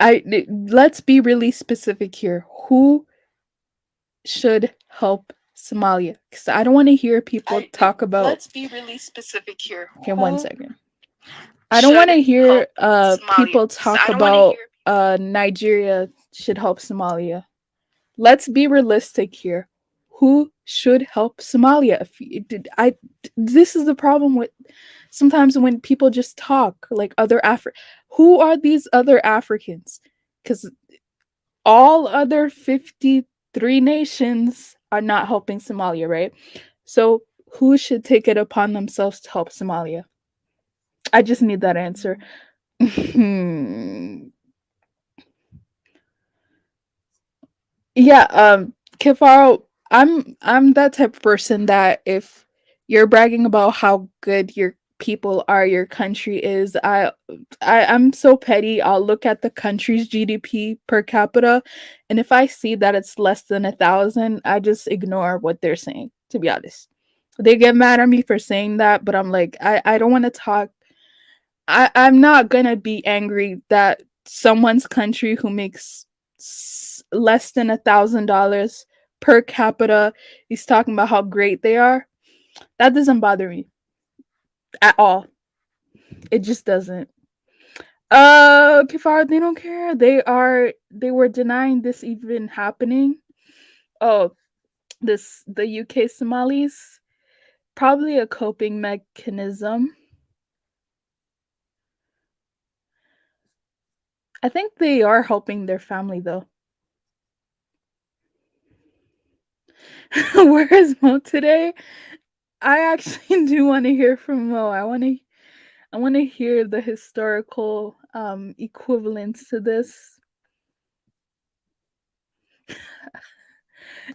Let's be really specific here. Who should help Somalia? Because I don't want to hear people talk about. Let's be really specific here. Okay, 1 second. I don't want to hear people talk about Nigeria should help Somalia. Let's be realistic here. Who should help Somalia? This is the problem with sometimes when people just talk like other who are these other Africans? Because all other 53 nations are not helping Somalia, right? So who should take it upon themselves to help Somalia? I just need that answer. Yeah, Kifaro, I'm that type of person that if you're bragging about how good your people are, your country is, I'm so petty. I'll look at the country's GDP per capita, and if I see that it's less than 1,000, I just ignore what they're saying, to be honest. They get mad at me for saying that, but I'm like, I don't want to talk. I'm not gonna be angry that someone's country who makes less than $1,000 per capita is talking about how great they are. That doesn't bother me at all. It just doesn't. Kifar, they don't care. They were denying this even happening. Oh, the UK Somalis, probably a coping mechanism. I think they are helping their family though. Where is Mo today? I actually do want to hear from Mo. I want to hear the historical equivalence to this.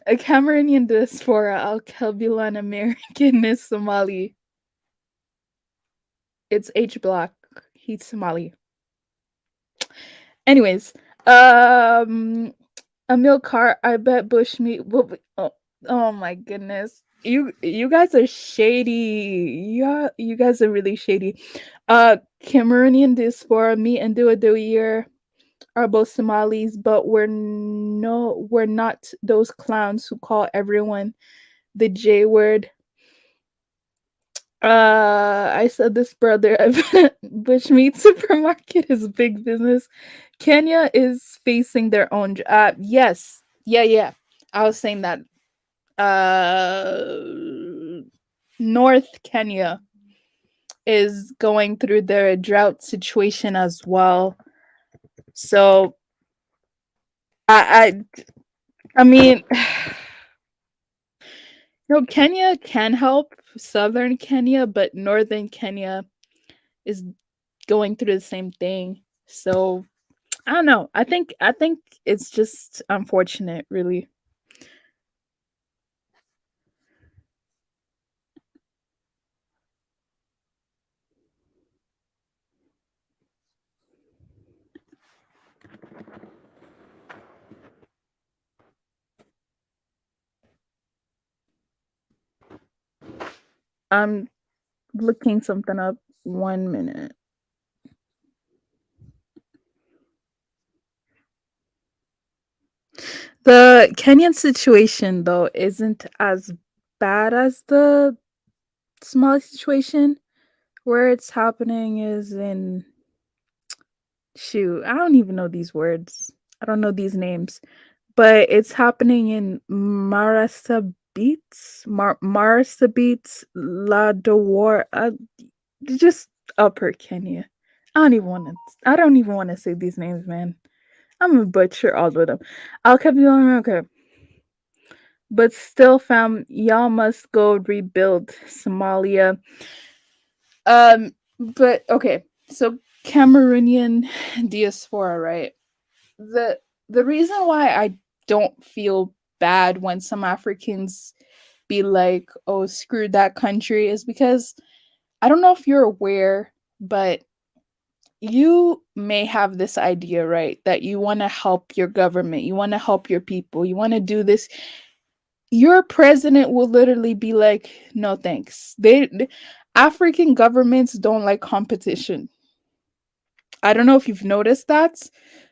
A Cameroonian diaspora, Al Kabilan American is Somali. It's H Block. He's Somali. Anyways, Emil Carr, I bet Bushmeat will be. Oh my goodness. You guys are shady. Yeah, you guys are really shady. Cameroonian diaspora, me and Duadoyer are both Somalis, but we're not those clowns who call everyone the J word. I said this brother Bushmeat supermarket is big business. Kenya is facing their own yes. Yeah. I was saying that North Kenya is going through their drought situation as well. So I mean no, Kenya can help southern Kenya, but northern Kenya is going through the same thing. So I don't know. I think it's just unfortunate, really. I'm looking something up. 1 minute. The Kenyan situation though isn't as bad as the Somali situation. Where it's happening is in shoot, I don't even know these words. I don't know these names, but it's happening in Marsabit, Ladawar, just Upper Kenya. I don't even want to. I don't even want to say these names, man. I'm a butcher all of them. I'll keep going. Okay, but still, fam, y'all must go rebuild Somalia. But okay, so Cameroonian diaspora, right? The the reason why I don't feel bad when some Africans be like, "Oh, screw that country," is because I don't know if you're aware, but you may have this idea, right? That you want to help your government, you want to help your people, you want to do this. Your president will literally be like, "No, thanks." African governments don't like competition. I don't know if you've noticed that.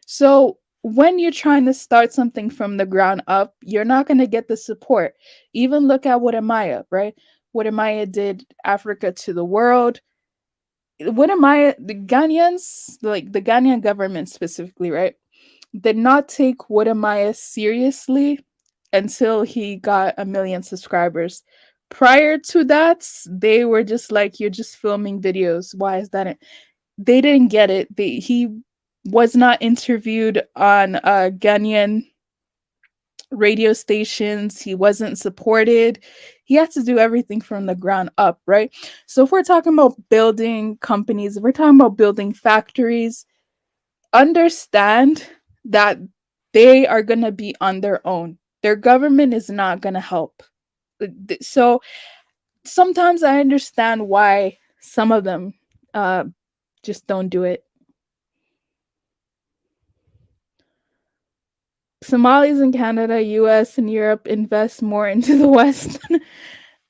So when you're trying to start something from the ground up, you're not going to get the support. Even look at what Amaya, right? What Amaya did Africa to the world. What Amaya, the Ghanaians, like the Ghanaian government specifically, right, did not take Amaya seriously until he got 1 million subscribers. Prior to that, they were just like, "You're just filming videos. Why is that?" They didn't get it. He was not interviewed on Ghanaian radio stations. He wasn't supported. He had to do everything from the ground up, right? So if we're talking about building companies, if we're talking about building factories, understand that they are going to be on their own. Their government is not going to help. So sometimes I understand why some of them just don't do it. Somalis in Canada, US, and Europe invest more into the West.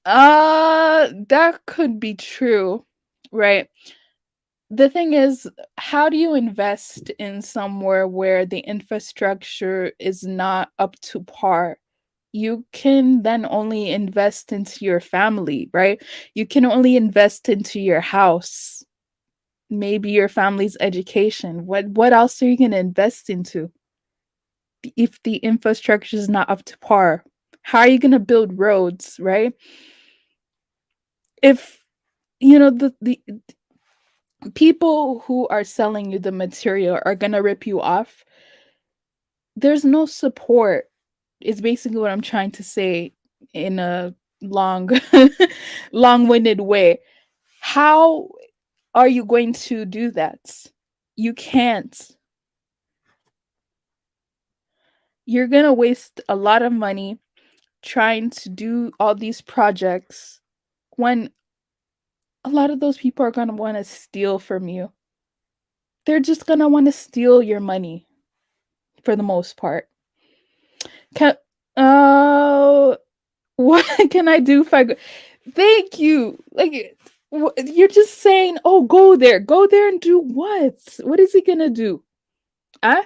That could be true, right? The thing is, how do you invest in somewhere where the infrastructure is not up to par? You can then only invest into your family, right? You can only invest into your house, maybe your family's education. What else are you going to invest into if the infrastructure is not up to par? How are you going to build roads, right? If the people who are selling you the material are going to rip you off, there's no support, is basically what I'm trying to say in a long long-winded way. How are you going to do that? You can't. You're going to waste a lot of money trying to do all these projects when a lot of those people are going to want to steal from you. They're just going to want to steal your money for the most part. Can uh what can I do if I go? Thank you. Like you're just saying, "Oh, go there. Go there and do what? What is he going to do?" Huh?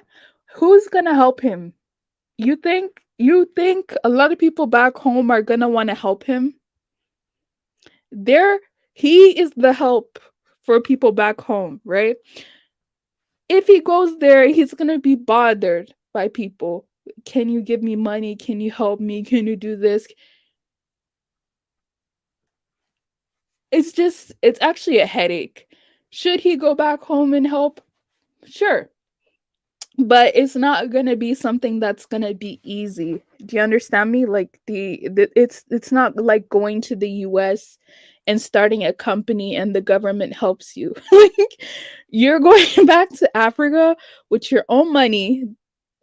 Who's going to help him? You think a lot of people back home are going to want to help him? There he is the help for people back home, right? If he goes there, he's going to be bothered by people. Can you give me money? Can you help me? Can you do this? It's actually a headache. Should he go back home and help? Sure. But it's not gonna be something that's gonna be easy. Do you understand me? Like it's not like going to the US and starting a company and the government helps you. Like you're going back to Africa with your own money,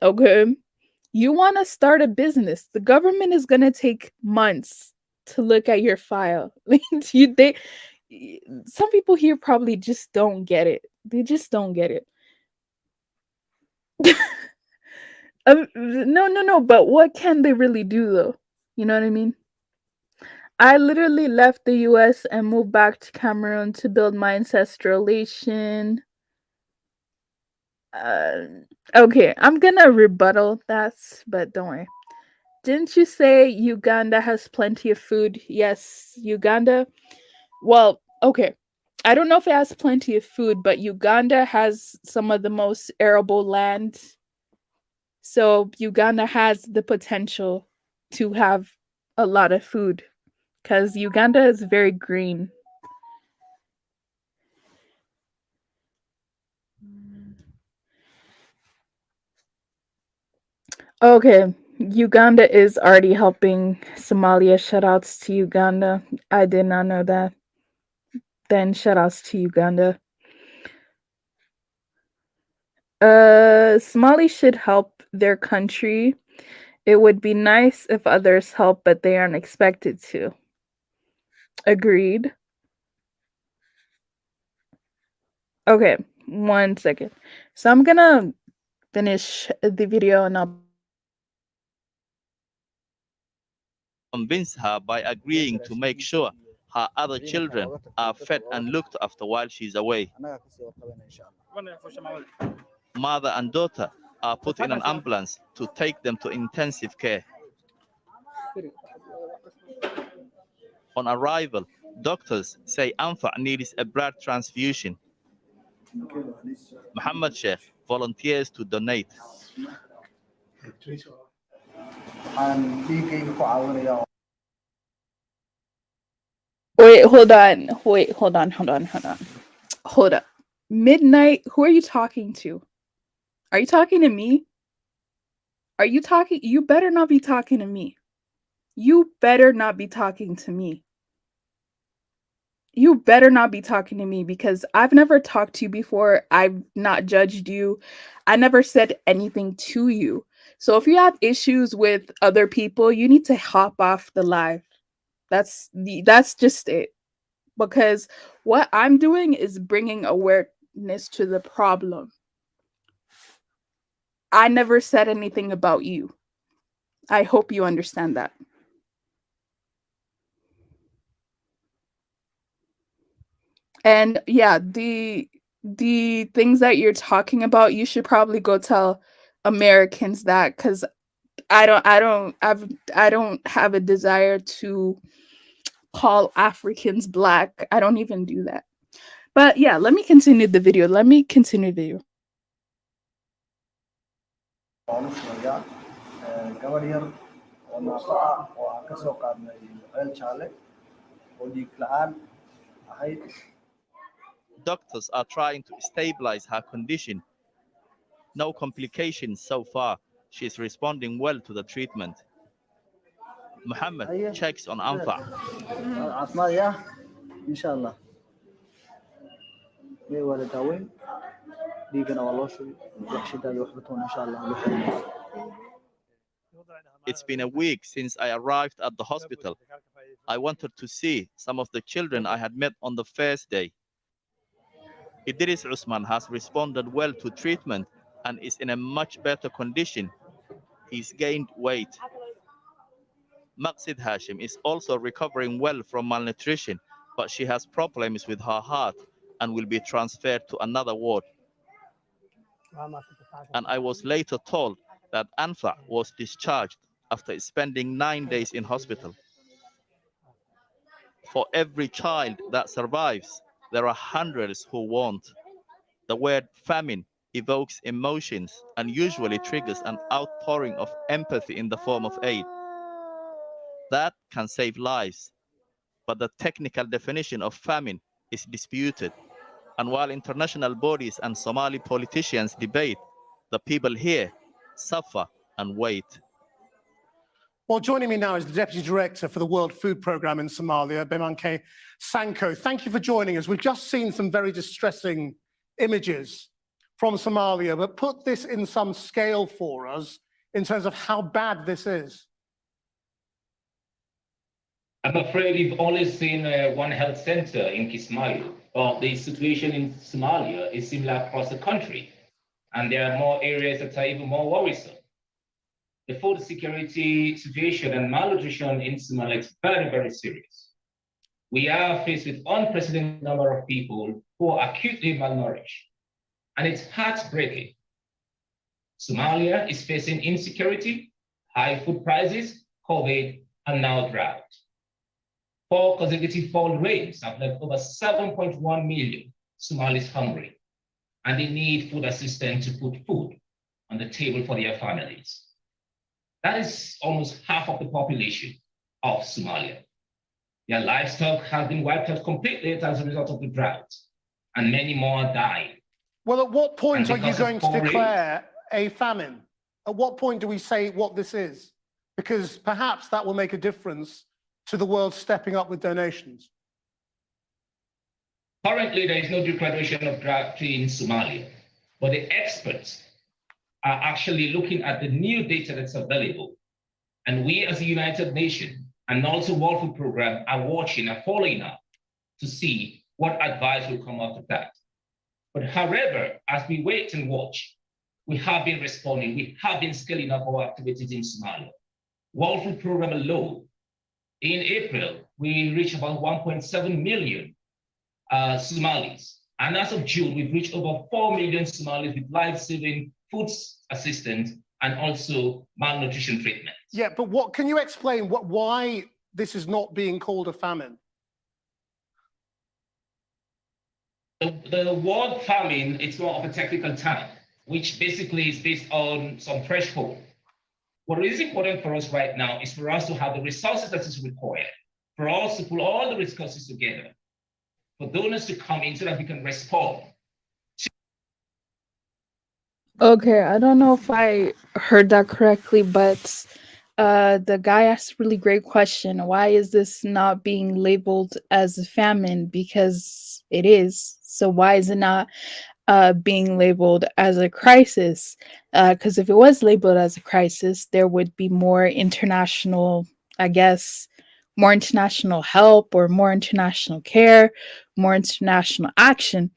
okay? You want to start a business. The government is going to take months to look at your file. Like some people here probably just don't get it. They just don't get it. No, no, no. But what can they really do though? You know what I mean? I literally left the US and moved back to Cameroon to build my ancestral relation. Uh, okay, I'm gonna rebuttal that, but don't worry. Didn't you say Uganda has plenty of food? Yes, Uganda. Well, okay. I don't know if it has plenty of food, but Uganda has some of the most arable land So Uganda has the potential to have a lot of food because Uganda is very green. Okay, Uganda is already helping Somalia. Shoutouts to Uganda. I did not know that. Then shoutouts to Uganda. Somali should help their country. It would be nice if others help, but they aren't expected to. Agreed. Okay, 1 second. So I'm gonna finish the video and I'll convince her by agreeing to make sure her other children are fed and looked after while she's away. Mother and daughter are put in an ambulance to take them to intensive care. On arrival, doctors say Anfa needs a blood transfusion. Muhammad Sheikh volunteers to donate. wait, hold on. Wait, hold on. Hold up. Midnight, who are you talking to? Are you talking to me? Are you talking? You better not be talking to me. You better not be talking to me. You better not be talking to me because I've never talked to you before. I've not judged you. I never said anything to you. So if you have issues with other people, you need to hop off the live. That's just it. Because what I'm doing is bringing awareness to the problem. I never said anything about you. I hope you understand that. And yeah, the things that you're talking about, you should probably go tell Americans that cuz I don't have a desire to call Africans black. I don't even do that. But yeah, let me continue the video. gabadh yar oo naafo ah oo aan ka soo qaadnay ceel jaale oo dhiig la'aan ahayd. Doctors are trying to stabilize her condition. No complications so far. She's responding well to the treatment. Muhammad checks on Anfa. caafimaad yaa insha allah may waa la daaweyn dhiigana waa loo shubay waxshidaada waxba toon insha allah loo xiriyo. It's been a week since I arrived at the hospital. I wanted to see some of the children I had met on the first day. Idris Usman has responded well to treatment and is in a much better condition. He's gained weight. Maqsid Hashim is also recovering well from malnutrition, but she has problems with her heart and will be transferred to another ward. And I was later told that Anfa was discharged after spending 9 days in hospital. For every child that survives, there are hundreds who won't. The word famine evokes emotions and usually triggers an outpouring of empathy in the form of aid. That can save lives, but the technical definition of famine is disputed. And while international bodies and Somali politicians debate, the people here suffer and wait. Well, joining me now is the Deputy Director for the World Food Programme in Somalia, Bemanke Sanko. Thank you for joining us. We've just seen some very distressing images from Somalia, but put this in some scale for us in terms of how bad this is. I'm afraid we've only seen one health center in Kismayo, but the situation in Somalia is similar across the country, and there are more areas that are even more worrisome. The food security situation and malnutrition in Somalia is very, very serious. We are faced with unprecedented number of people who are acutely malnourished, and it's heartbreaking. Somalia is facing insecurity, high food prices, COVID, and now drought. 4 consecutive fall rains have left over 7.1 million Somalis hungry, and they need food assistance to put food on on the table for their families. That is almost half of the population of Somalia. Their livestock has been wiped out completely as a result of the drought, and many more are dying. Well, at what point are you going to declare a famine? At what point do we say what this is? Because perhaps that will make a difference to the world stepping up with donations. Currently, there is no declaration of drought in Somalia, but the experts are actually looking at the new data that's available. And we as the United Nations and also World Food Program are watching and following up to see what advice will come out of that. But however, as we wait and watch, we have been responding, we have been scaling up our activities in Somalia. World Food Program alone, in April, we reached about 1.7 million Somalis. And as of June, we've reached over 4 million Somalis with life-saving food assistance and also malnutrition treatment. Yeah, but what can you explain why this is not being called a famine? The word famine, it's more of a technical term, which basically is based on some threshold. What is important for us right now is for us to have the resources that is required, for us to pull all the resources together, for donors to come in so that we can respond. Okay, I don't know if I heard that correctly, but the guy asked a really great question. Why is this not being labeled as a famine? Because it is. So why is it not being labeled as a crisis? Because if it was labeled as a crisis, there would be more international, I guess, more international help or more international care, more international action.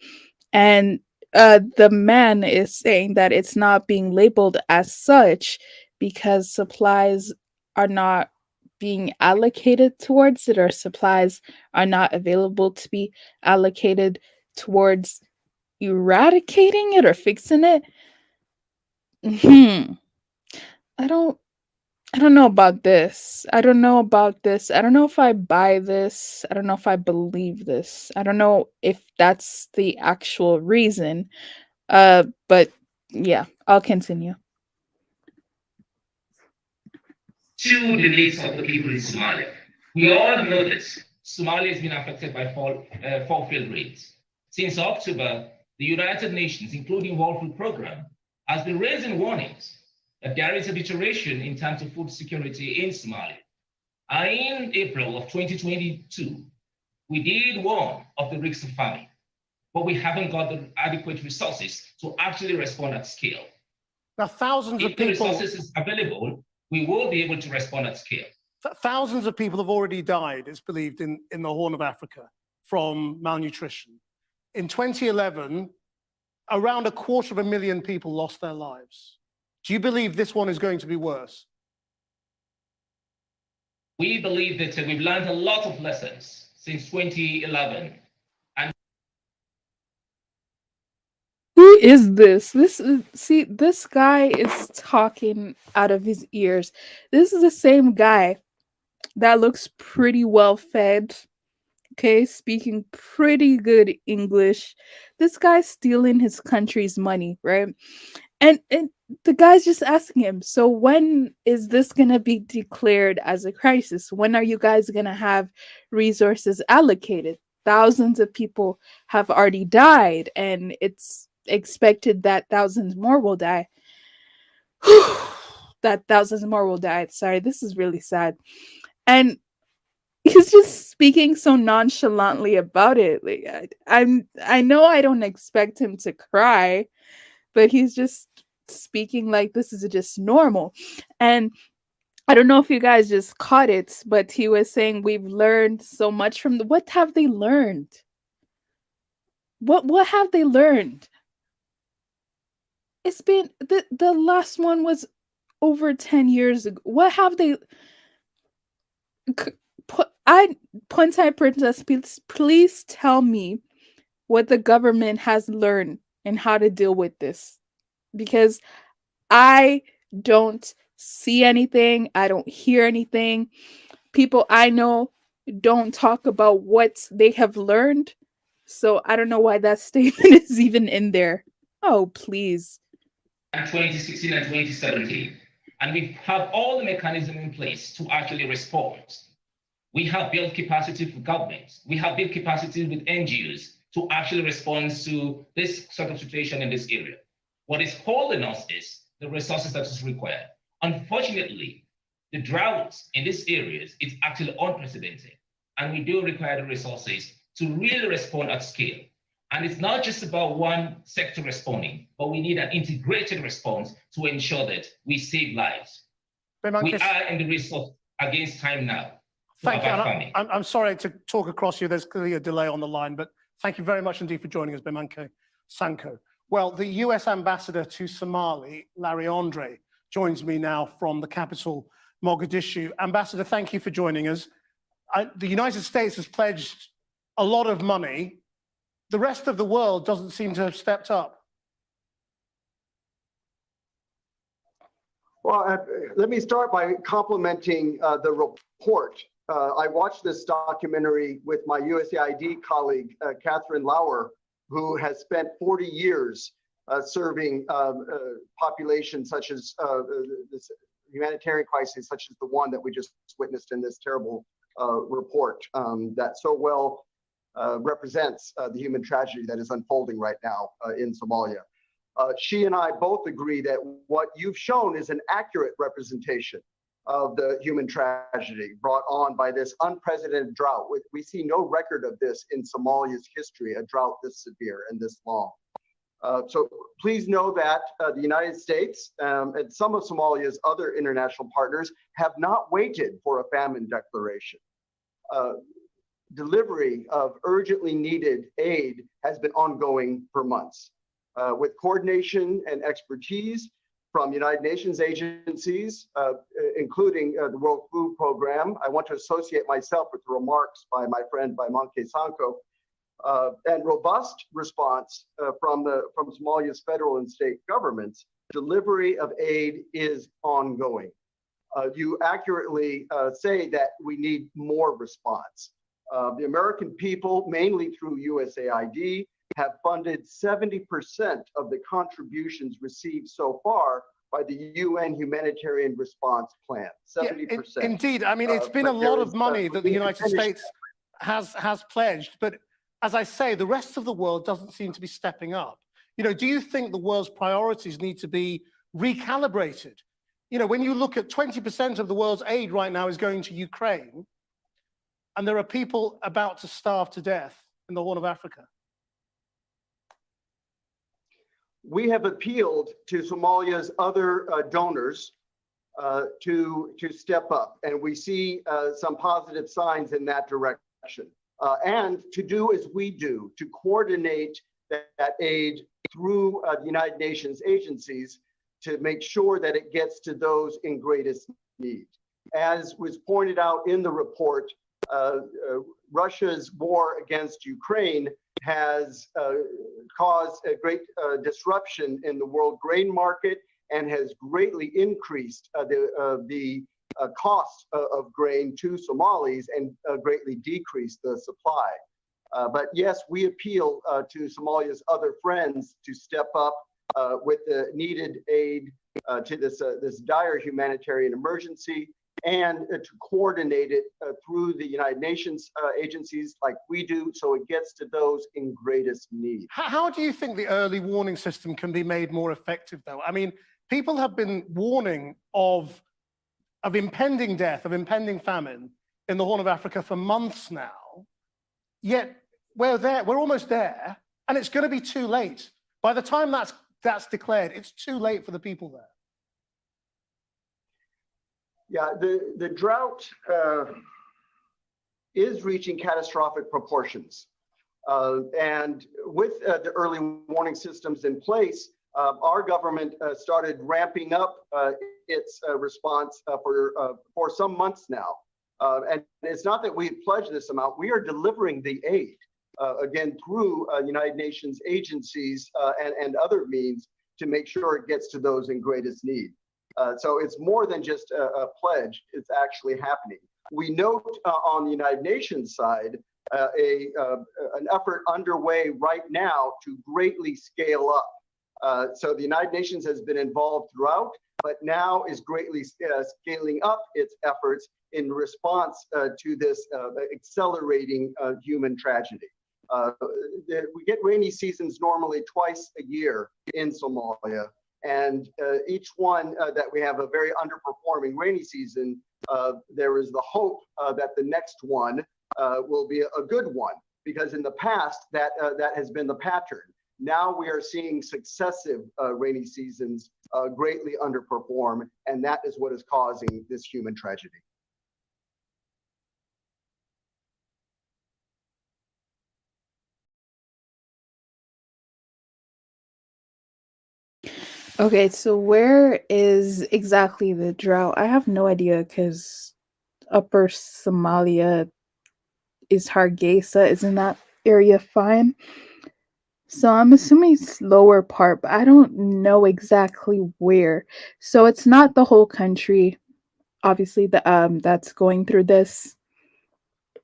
And the man is saying that it's not being labeled as such because supplies are not being allocated towards it, or supplies are not available to be allocated towards eradicating it or fixing it. I don't know about this. I don't know about this. I don't know if I buy this. I don't know if I believe this. I don't know if that's the actual reason. But yeah, I'll continue. To the needs of the people in Somalia. We all know this. Somalia has been affected by fall field rates. Since October, the United Nations, including World Food Program, has been raising warnings that there is a deterioration in terms of food security in Somalia. And in April of 2022, we did warn of the risks of famine, but we haven't got the adequate resources to actually respond at scale. Now, thousands of people. If the people, resources is available, we will be able to respond at scale. Thousands of people have already died, it's believed, in the Horn of Africa from malnutrition. In 2011, around 250,000 people lost their lives. Do you believe this one is going to be worse? We believe that we've learned a lot of lessons since 2011. Who is this? This guy is talking out of his ears. This is the same guy that looks pretty well fed. Okay, speaking pretty good English. This guy's stealing his country's money, right? And the guy's just asking him, so when is this going to be declared as a crisis? When are you guys going to have resources allocated? Thousands of people have already died, and it's expected that thousands more will die. That thousands more will die. Sorry, this is really sad. And he's just speaking so nonchalantly about it. Like, I know I don't expect him to cry, but he's just speaking like this is just normal. And I don't know if you guys just caught it, but he was saying we've learned so much from what have they learned? What have they learned? It's been the last one was over 10 years ago. What have they Pontai Princess, please tell me what the government has learned and how to deal with this, because I don't see anything. I don't hear anything. People I know don't talk about what they have learned. So I don't know why that statement is even in there. Oh, please. and 2016 and 2017. And we have all the mechanisms in place to actually respond. We have built capacity for governments. We have built capacity with NGOs to actually respond to this sort of situation in this area. What is holding us is the resources that is required. Unfortunately, the drought in these areas is actually unprecedented, and we do require the resources to really respond at scale. And it's not just about one sector responding, but we need an integrated response to ensure that we save lives. We are in the race against time now. Thank you. I'm sorry to talk across you. There's clearly a delay on the line, but thank you very much indeed for joining us, Bimanke Sanko. Well, the US ambassador to Somali, Larry Andre, joins me now from the capital, Mogadishu. Ambassador, thank you for joining us. The United States has pledged a lot of money. The rest of the world doesn't seem to have stepped up. Well, let me start by complimenting the report. I watched this documentary with my USAID colleague, Catherine Lauer, who has spent 40 years serving populations such as this humanitarian crisis, such as the one that we just witnessed in this terrible report that so well represents the human tragedy that is unfolding right now in Somalia. She and I both agree that what you've shown is an accurate representation of the human tragedy brought on by this unprecedented drought. We see no record of this in Somalia's history, a drought this severe and this long. So please know that the United States and some of Somalia's other international partners have not waited for a famine declaration. Delivery of urgently needed aid has been ongoing for months. With coordination and expertise from United Nations agencies, including the World Food Program, I want to associate myself with the remarks by my friend Bimanke Sanko, and robust response from Somalia's federal and state governments. Delivery of aid is ongoing. You accurately say that we need more response. The American people, mainly through USAID, have funded 70% of the contributions received so far by the UN Humanitarian Response Plan. 70%. Yeah, indeed, I mean, it's been a lot of money that the United States has pledged, but as I say, the rest of the world doesn't seem to be stepping up. You know, do you think the world's priorities need to be recalibrated? You know, when you look at 20% of the world's aid right now is going to Ukraine, and there are people about to starve to death in the Horn of Africa. We have appealed to Somalia's other donors to step up, and we see some positive signs in that direction. And to do as we do, to coordinate that aid through the United Nations agencies to make sure that it gets to those in greatest need. As was pointed out in the report, Russia's war against Ukraine has caused a great disruption in the world grain market and has greatly increased the cost of grain to Somalis and greatly decreased the supply. But yes, we appeal to Somalia's other friends to step up with the needed aid to this dire humanitarian emergency, and to coordinate it through the United Nations agencies like we do, so it gets to those in greatest need. How do you think the early warning system can be made more effective, though? I mean, people have been warning of impending death, of impending famine in the Horn of Africa for months now, yet we're almost there, and it's going to be too late. By the time that's declared, it's too late for the people there. Yeah, the drought is reaching catastrophic proportions. And with the early warning systems in place, our government started ramping up its response for some months now. And it's not that we pledged this amount, we are delivering the aid, again, through United Nations agencies and other means to make sure it gets to those in greatest need. So it's more than just a pledge, it's actually happening. We note on the United Nations side an effort underway right now to greatly scale up So the United Nations has been involved throughout, but now is greatly scaling up its efforts in response to this accelerating human tragedy. We get rainy seasons normally twice a year in Somalia, and each one that we have a very underperforming rainy season, there is the hope that the next one will be a good one, because in the past that has been the pattern. Now we are seeing successive rainy seasons greatly underperform, and that is what is causing this human tragedy. Okay, so where is exactly the drought? I have no idea because Upper Somalia is Hargeisa. Isn't that area fine? So I'm assuming it's lower part, but I don't know exactly where. So it's not the whole country, obviously, that's going through this.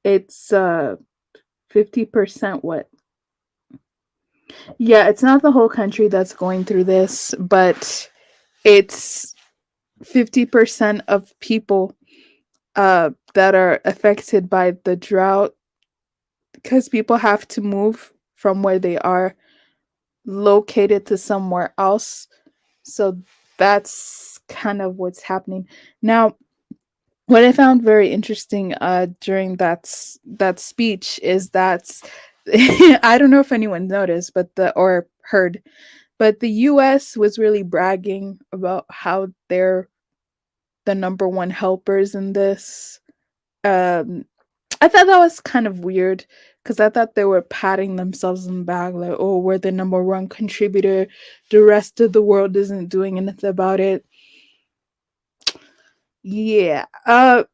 It's 50% what? Yeah, it's not the whole country that's going through this, but it's 50% of people that are affected by the drought, because people have to move from where they are located to somewhere else. So that's kind of what's happening. Now, what I found very interesting during that speech is that I don't know if anyone noticed, but or heard, but the US was really bragging about how they're the number one helpers in this. I thought that was kind of weird because I thought they were patting themselves on the back, like, oh, we're the number one contributor. The rest of the world isn't doing anything about it. Yeah.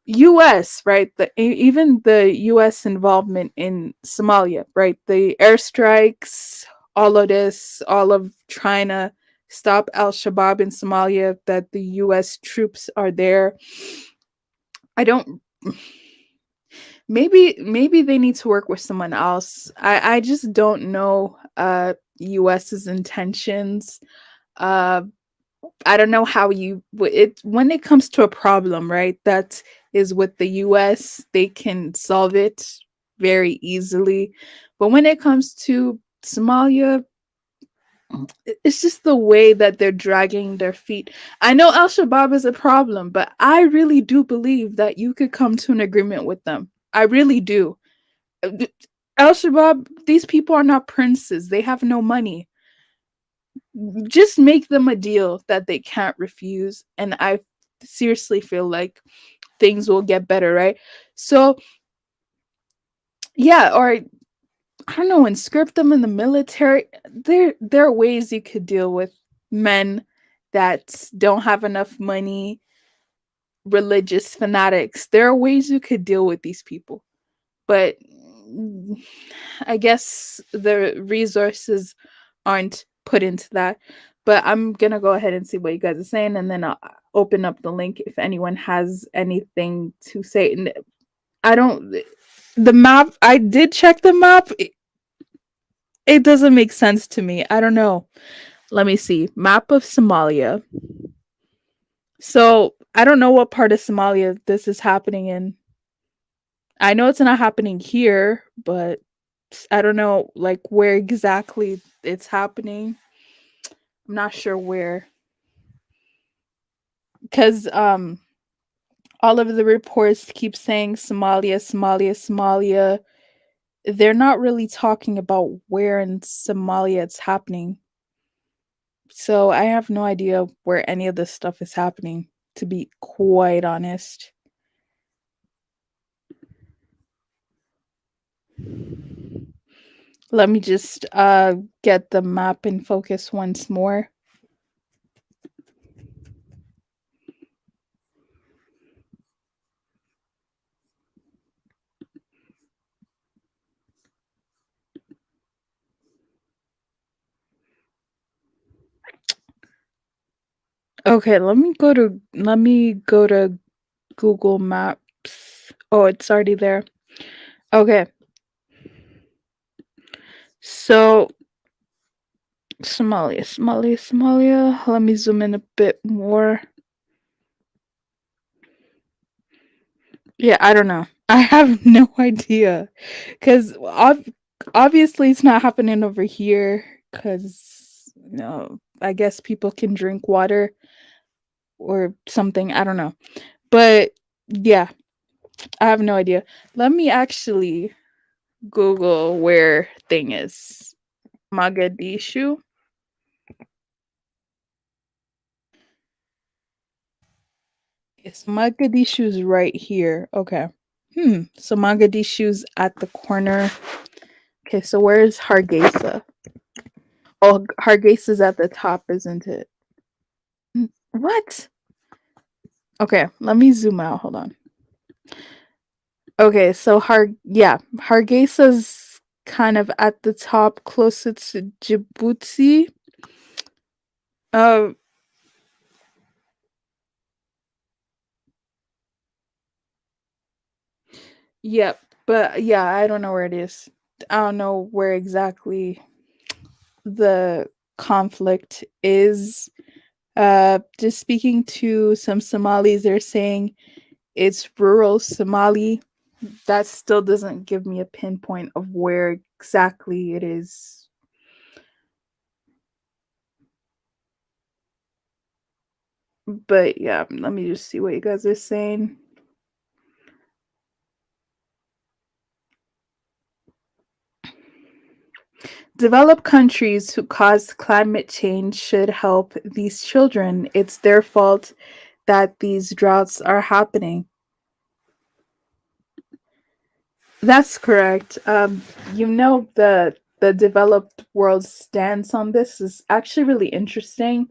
US, right? Even the US involvement in Somalia, right? The airstrikes, all of this, all of trying to stop Al-Shabaab in Somalia, that the US troops are there. I don't maybe they need to work with someone else. I just don't know US's intentions. Uh I don't know how it when it comes to a problem, right? That is with the US, they can solve it very easily. But when it comes to Somalia, it's just the way that they're dragging their feet. I know Al Shabaab is a problem, but I really do believe that you could come to an agreement with them. I really do. Al Shabaab, these people are not princes. They have no money. Just make them a deal that they can't refuse. And I seriously feel like things will get better, right? So, yeah, or I don't know, inscript them in the military. There are ways you could deal with men that don't have enough money, religious fanatics. There are ways you could deal with these people. But I guess the resources aren't put into that. But I'm gonna go ahead and see what you guys are saying, and then I'll open up the link if anyone has anything to say. And I don't. The map. I did check the map. It doesn't make sense to me. I don't know. Let me see. Map of Somalia. So I don't know what part of Somalia this is happening in. I know it's not happening here, but I don't know like where exactly it's happening. I'm not sure where. Cuz all of the reports keep saying Somalia, Somalia, Somalia. They're not really talking about where in Somalia it's happening. So I have no idea where any of this stuff is happening, to be quite honest. Let me just get the map in focus once more. Okay, let me go to Google Maps. Oh, it's already there. Okay. So Somalia. Let me zoom in a bit more. Yeah, I don't know. I have no idea. Because obviously it's not happening over here. Because, I guess people can drink water or something. I don't know. But yeah, I have no idea. Let me actually Google where thing is. Mogadishu. Yes, Mogadishu's right here. Okay. So Mogadishu's at the corner. Okay, so where's Hargeisa? Oh, Hargeisa's at the top, isn't it? What? Okay, let me zoom out. Hold on. Okay, so Hargeisa's kind of at the top, closer to Djibouti. Uh, yep, but yeah, I don't know where it is. I don't know where exactly the conflict is. Just speaking to some Somalis, they're saying it's rural Somali. That still doesn't give me a pinpoint of where exactly it is. But yeah, let me just see what you guys are saying. Developed countries who cause climate change should help these children. It's their fault that these droughts are happening. That's correct. The developed world's stance on this is actually really interesting.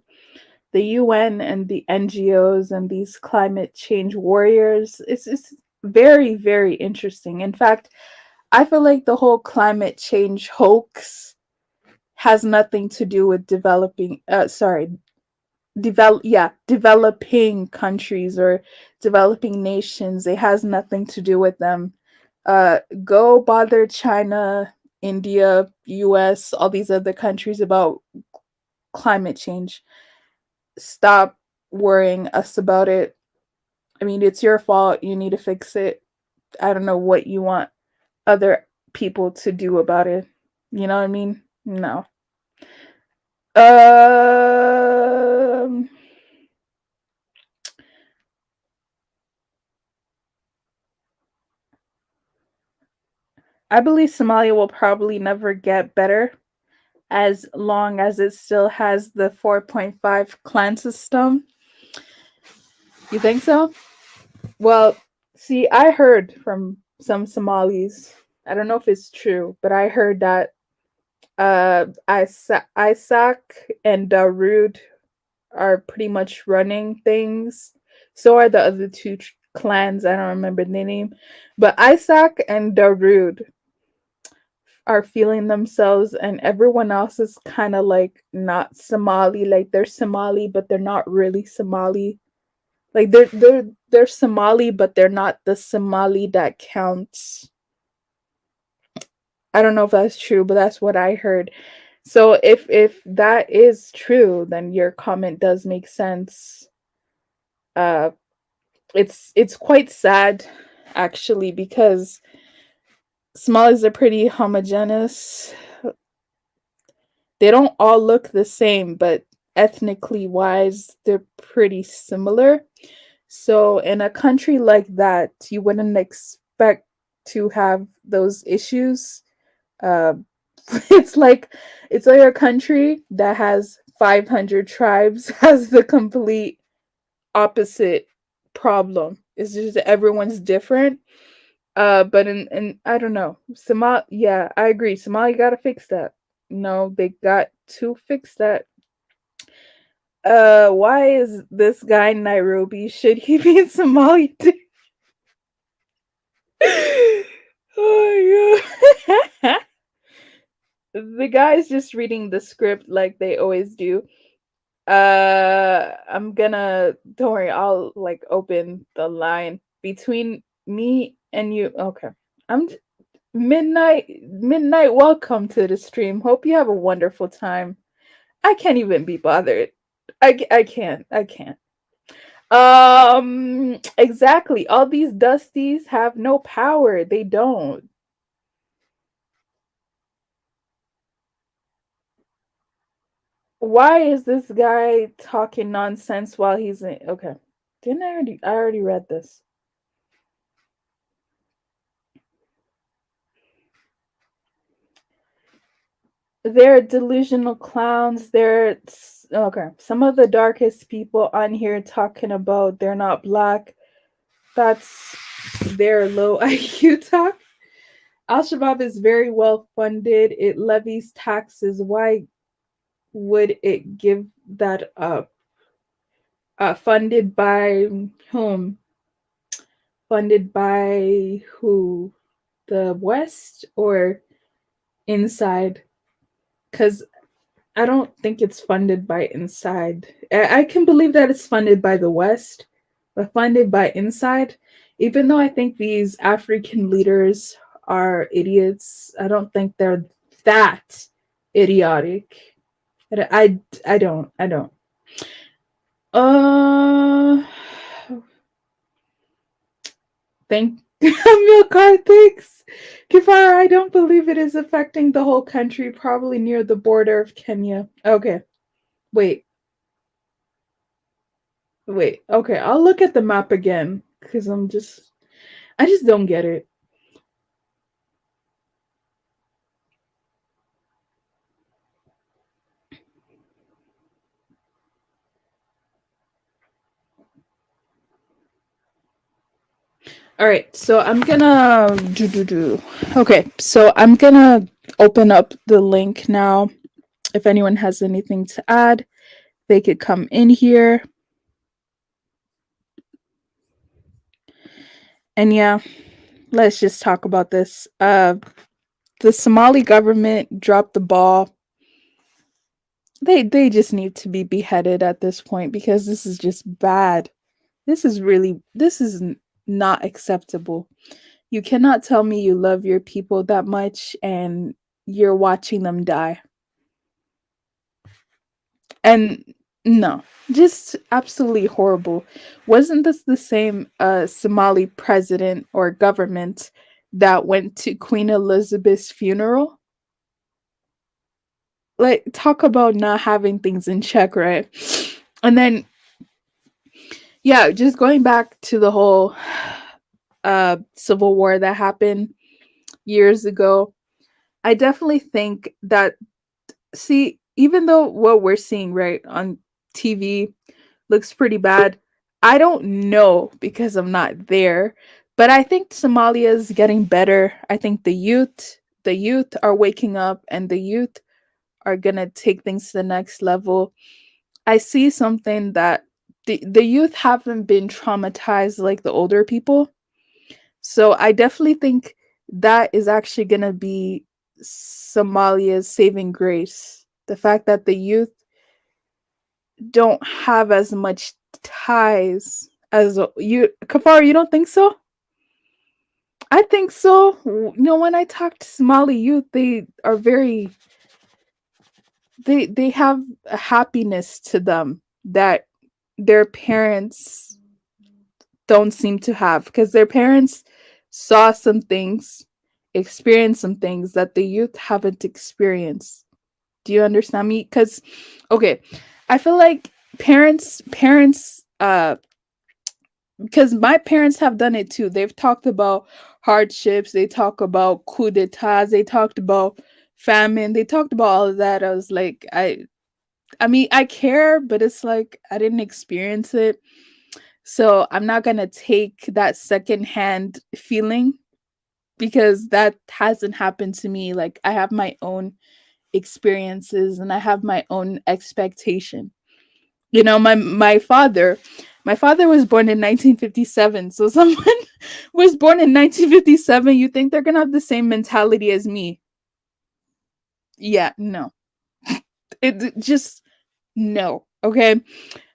The UN and the NGOs and these climate change warriors, it's very, very interesting. In fact, I feel like the whole climate change hoax has nothing to do with developing countries or developing nations. It has nothing to do with them. Go bother China, India, US, all these other countries about climate change. Stop worrying us about it. I mean, it's your fault. You need to fix it. I don't know what you want other people to do about it. You know what I mean? No. Um I believe Somalia will probably never get better as long as it still has the 4.5 clan system. You think so? Well, see, I heard from some Somalis. I don't know if it's true, but I heard that Isaac and Darude are pretty much running things. So are the other two clans. I don't remember the name, but Isaac and Darude are feeling themselves, and everyone else is kind of like not Somali. Like they're Somali, but they're not really Somali. Like they're Somali, but they're not the Somali that counts. I don't know if that's true, but that's what I heard. So if that is true, then your comment does make sense. Uh, it's quite sad, actually, because Somalis are pretty homogeneous. They don't all look the same, but ethnically wise, they're pretty similar. So in a country like that, you wouldn't expect to have those issues. Uh, it's like a country that has 500 tribes has the complete opposite problem. It's just that everyone's different. But in I don't know. Yeah, I agree. Somalia gotta fix that. No, they got to fix that. Why is this guy in Nairobi? Should he be in Somalia too? Oh yeah. The guy's just reading the script like they always do. I'm gonna don't worry, I'll like open the line between me and you. Okay. I'm midnight, welcome to the stream. Hope you have a wonderful time. I can't even be bothered. I can't. Exactly. All these dusties have no power. They don't. Why is this guy talking nonsense while he's in? Okay. Didn't I already read this. They're delusional clowns. They're okay. Some of the darkest people on here talking about they're not black. That's their low IQ talk. Al Shabaab is very well funded. It levies taxes. Why would it give that up? Funded by whom? Funded by who? The West or inside? Because I don't think it's funded by inside. I can believe that it's funded by the West, but funded by inside, even though I think these African leaders are idiots, I don't think they're that idiotic. I don't. Uh, thank Milcar, thanks. Kifara, I don't believe it is affecting the whole country, probably near the border of Kenya. Okay. Wait. Okay, I'll look at the map again because I just don't get it. All right, so I'm gonna do. Okay, so I'm gonna open up the link now. If anyone has anything to add, they could come in here. And yeah, let's just talk about this. The Somali government dropped the ball. They just need to be beheaded at this point because this is just bad. This is not acceptable. You cannot tell me you love your people that much and you're watching them die. And no, just absolutely horrible. Wasn't this the same Somali president or government that went to Queen Elizabeth's funeral? Like, talk about not having things in check, right? And then, yeah, just going back to the whole civil war that happened years ago, I definitely think that, see, even though what we're seeing right on TV looks pretty bad, I don't know because I'm not there, but I think Somalia is getting better. I think the youth are waking up and the youth are going to take things to the next level. I see something that the youth haven't been traumatized like the older people. So I definitely think that is actually going to be Somalia's saving grace. The fact that the youth don't have as much ties as you. Kafar, you don't think so? I think so. When I talk to Somali youth, they are very they have a happiness to them that their parents don't seem to have, because their parents saw some things, experienced some things that the youth haven't experienced. Do you understand me? Because okay, I feel like parents because my parents have done it too. They've talked about hardships, they talk about coup d'etats, they talked about famine, they talked about all of that. I was like, I mean, I care, but it's like I didn't experience it. So I'm not gonna take that secondhand feeling because that hasn't happened to me. Like, I have my own experiences and I have my own expectation. My father was born in 1957. So someone was born in 1957, you think they're gonna have the same mentality as me? Yeah, no. It just no. Okay.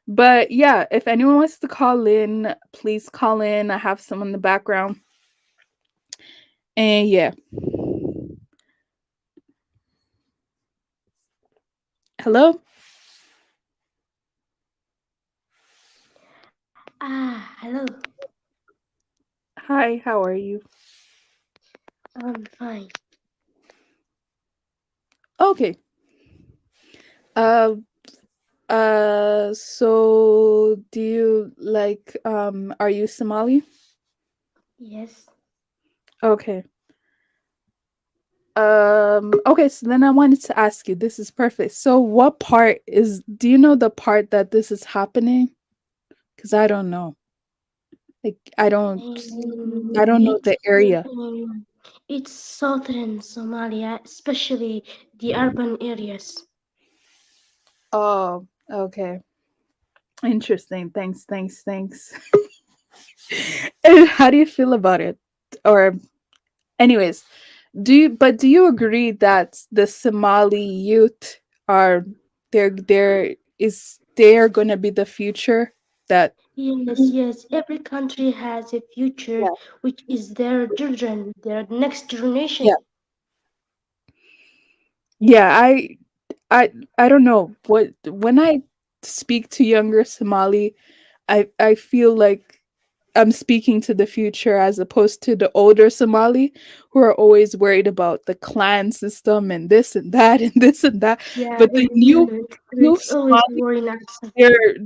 But yeah, if anyone wants to call in, please call in. I have some in the background. And yeah. Hello? Hello. Hi, how are you? I'm fine. Okay. Uh so do you like are you Somali? Yes. Okay. Okay, so then I wanted to ask you, this is perfect. So what part is do you know the part that this is happening? Cuz I don't know. Like I don't know the area. It's southern Somalia, especially the urban areas. Oh, okay. Interesting. Thanks. And how do you feel about it? Or anyways, do you agree that the Somali youth are they're gonna be the future that Yes. Every country has a future, yeah which is their children, their next yeah generation. yeah I don't know what when I speak to younger Somali I feel like I'm speaking to the future as opposed to the older Somali who are always worried about the clan system and this and that and this and that. Yeah, But the new it's always Somali, worrying us.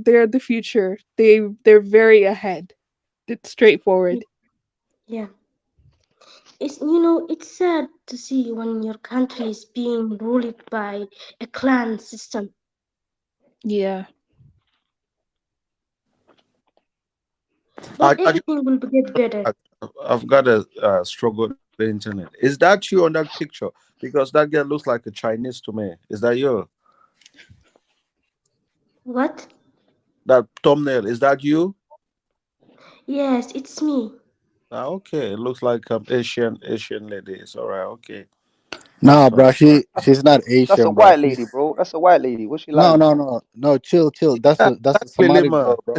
they're the future. They're very ahead. It's straightforward. Yeah. It's sad to see when your country is being ruled by a clan system. Yeah. But everything will get better. I've got a struggle with the internet. Is that you on that picture? Because that girl looks like a Chinese to me. Is that you? What? That thumbnail, is that you? Yes, it's me. Okay. It looks like Asian lady. It's all right. Okay. Nah, So bro, she's not That's a Asian, bro. white lady, bro. That's a white lady. What's she No, like? no, no, no. Chill. That's a exactly, Somali Lima. girl, bro.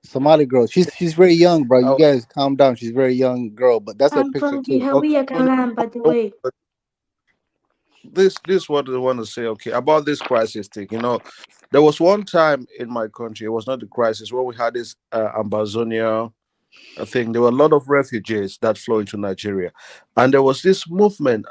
Somali girl. She's very young, bro. You Oh, guys calm down. She's very young girl, but that's her I'm picture from the too. okay. Hawiya No, clan, by the don't way. this what I want to say. Okay, about this crisis thing. There was one time in my country. It was not the crisis where we had this Ambazonia. I think there were a lot of refugees that flow into Nigeria. And there was this movement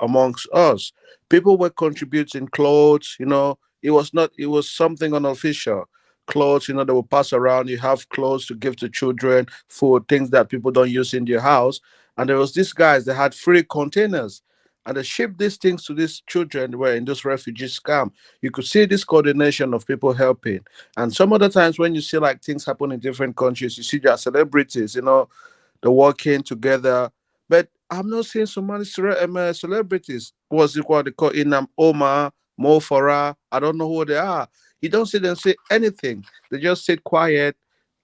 amongst us. People were contributing clothes, it was something unofficial. Clothes, they will pass around. You have clothes to give to children, food, things that people don't use in their house. And there was these guys that had free containers. And they shipped these things to these children who were in this refugee scam. You could see this coordination of people helping. And some other times when you see like things happen in different countries, you see their celebrities, they're working together. But I'm not seeing so many celebrities. What's it called? They call Inam Omar, Mo Farah. I don't know who they are. You don't see them say anything. They just sit quiet.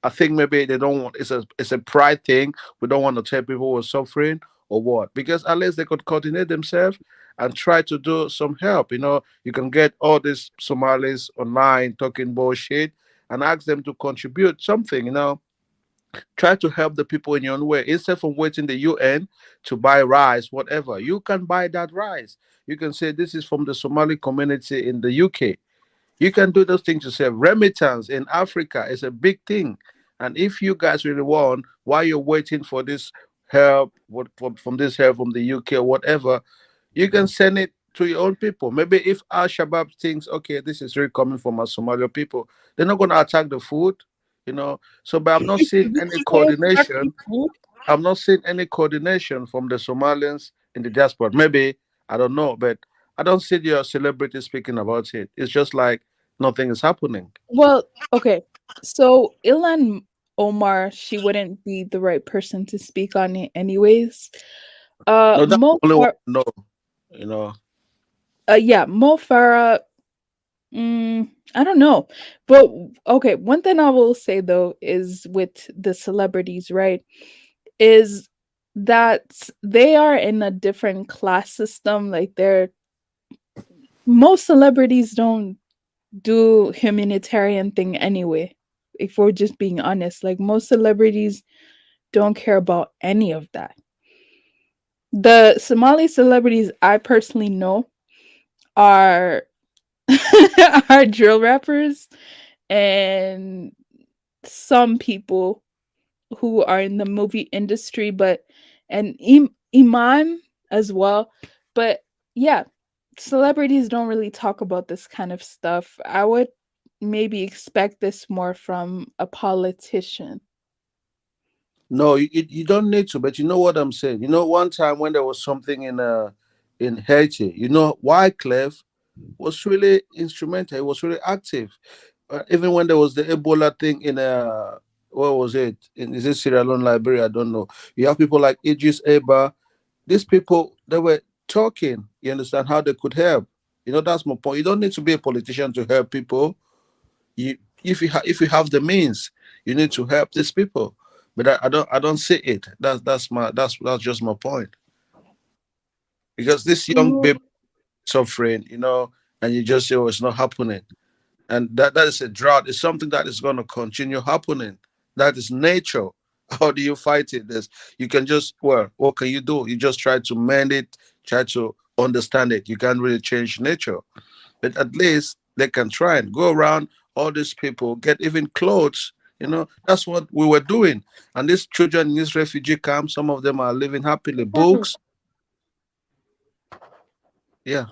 I think maybe they don't want it's a pride thing. We don't want to tell people who are suffering or what. Because at least they could coordinate themselves and try to do some help. You can get all these Somalis online talking bullshit and ask them to contribute something. Try to help the people in your own way instead of waiting the UN to buy rice, whatever. You can buy that rice. You can say this is from the Somali community in the UK. You can do those things yourself. Remittance in Africa is a big thing. And if you guys really want, while you're waiting for this help, from this help from the UK or whatever, you can send it to your own people. Maybe if Al Shabaab thinks, okay, this is really coming from our Somali people, they're not going to attack the food. So, but I'm not seeing Did any you say exactly coordination. food? I'm not seeing any coordination from the Somalians in the diaspora. Maybe I don't know, but I don't see your celebrity speaking about it. It's just like nothing is happening. Well, okay. So Ilan Omar, she wouldn't be the right person to speak on it anyways. No, that's Mo the only one Far- I know. You know, yeah, Mo Farah. I don't know. But okay, one thing I will say though is with the celebrities, right? Is that they are in a different class system. Like most celebrities don't do humanitarian thing anyway. If we're just being honest, like most celebrities don't care about any of that. The Somali celebrities I personally know are are drill rappers and some people who are in the movie industry, but and Iman as well. But yeah, celebrities don't really talk about this kind of stuff. I would maybe expect this more from a politician. No, you don't need to, but you know what I'm saying. You know, one time when there was something in Haiti, you know, Wyclef was really instrumental. He was really active. Even when there was the Ebola thing in what was it? Is it Sierra Leone, Liberia? I don't know. You have people like Idris Eba. These people, they were talking. You understand how they could help. You know, that's my point. You don't need to be a politician to help people. You, if you have the means, you need to help these people. But I don't see it. That's just my point. Because this You young know, baby suffering, you know, and you just say, oh, it's not happening. And that is a drought. It's something that is going to continue happening. That is nature. How do you fight it? You can just, well, what can you do? You just try to mend it, try to understand it. You can't really change nature, but at least they can try and go around all these people, get even clothes. You know, that's what we were doing. And these children in these refugee camps, some of them are living happily. exactly. Books, yeah.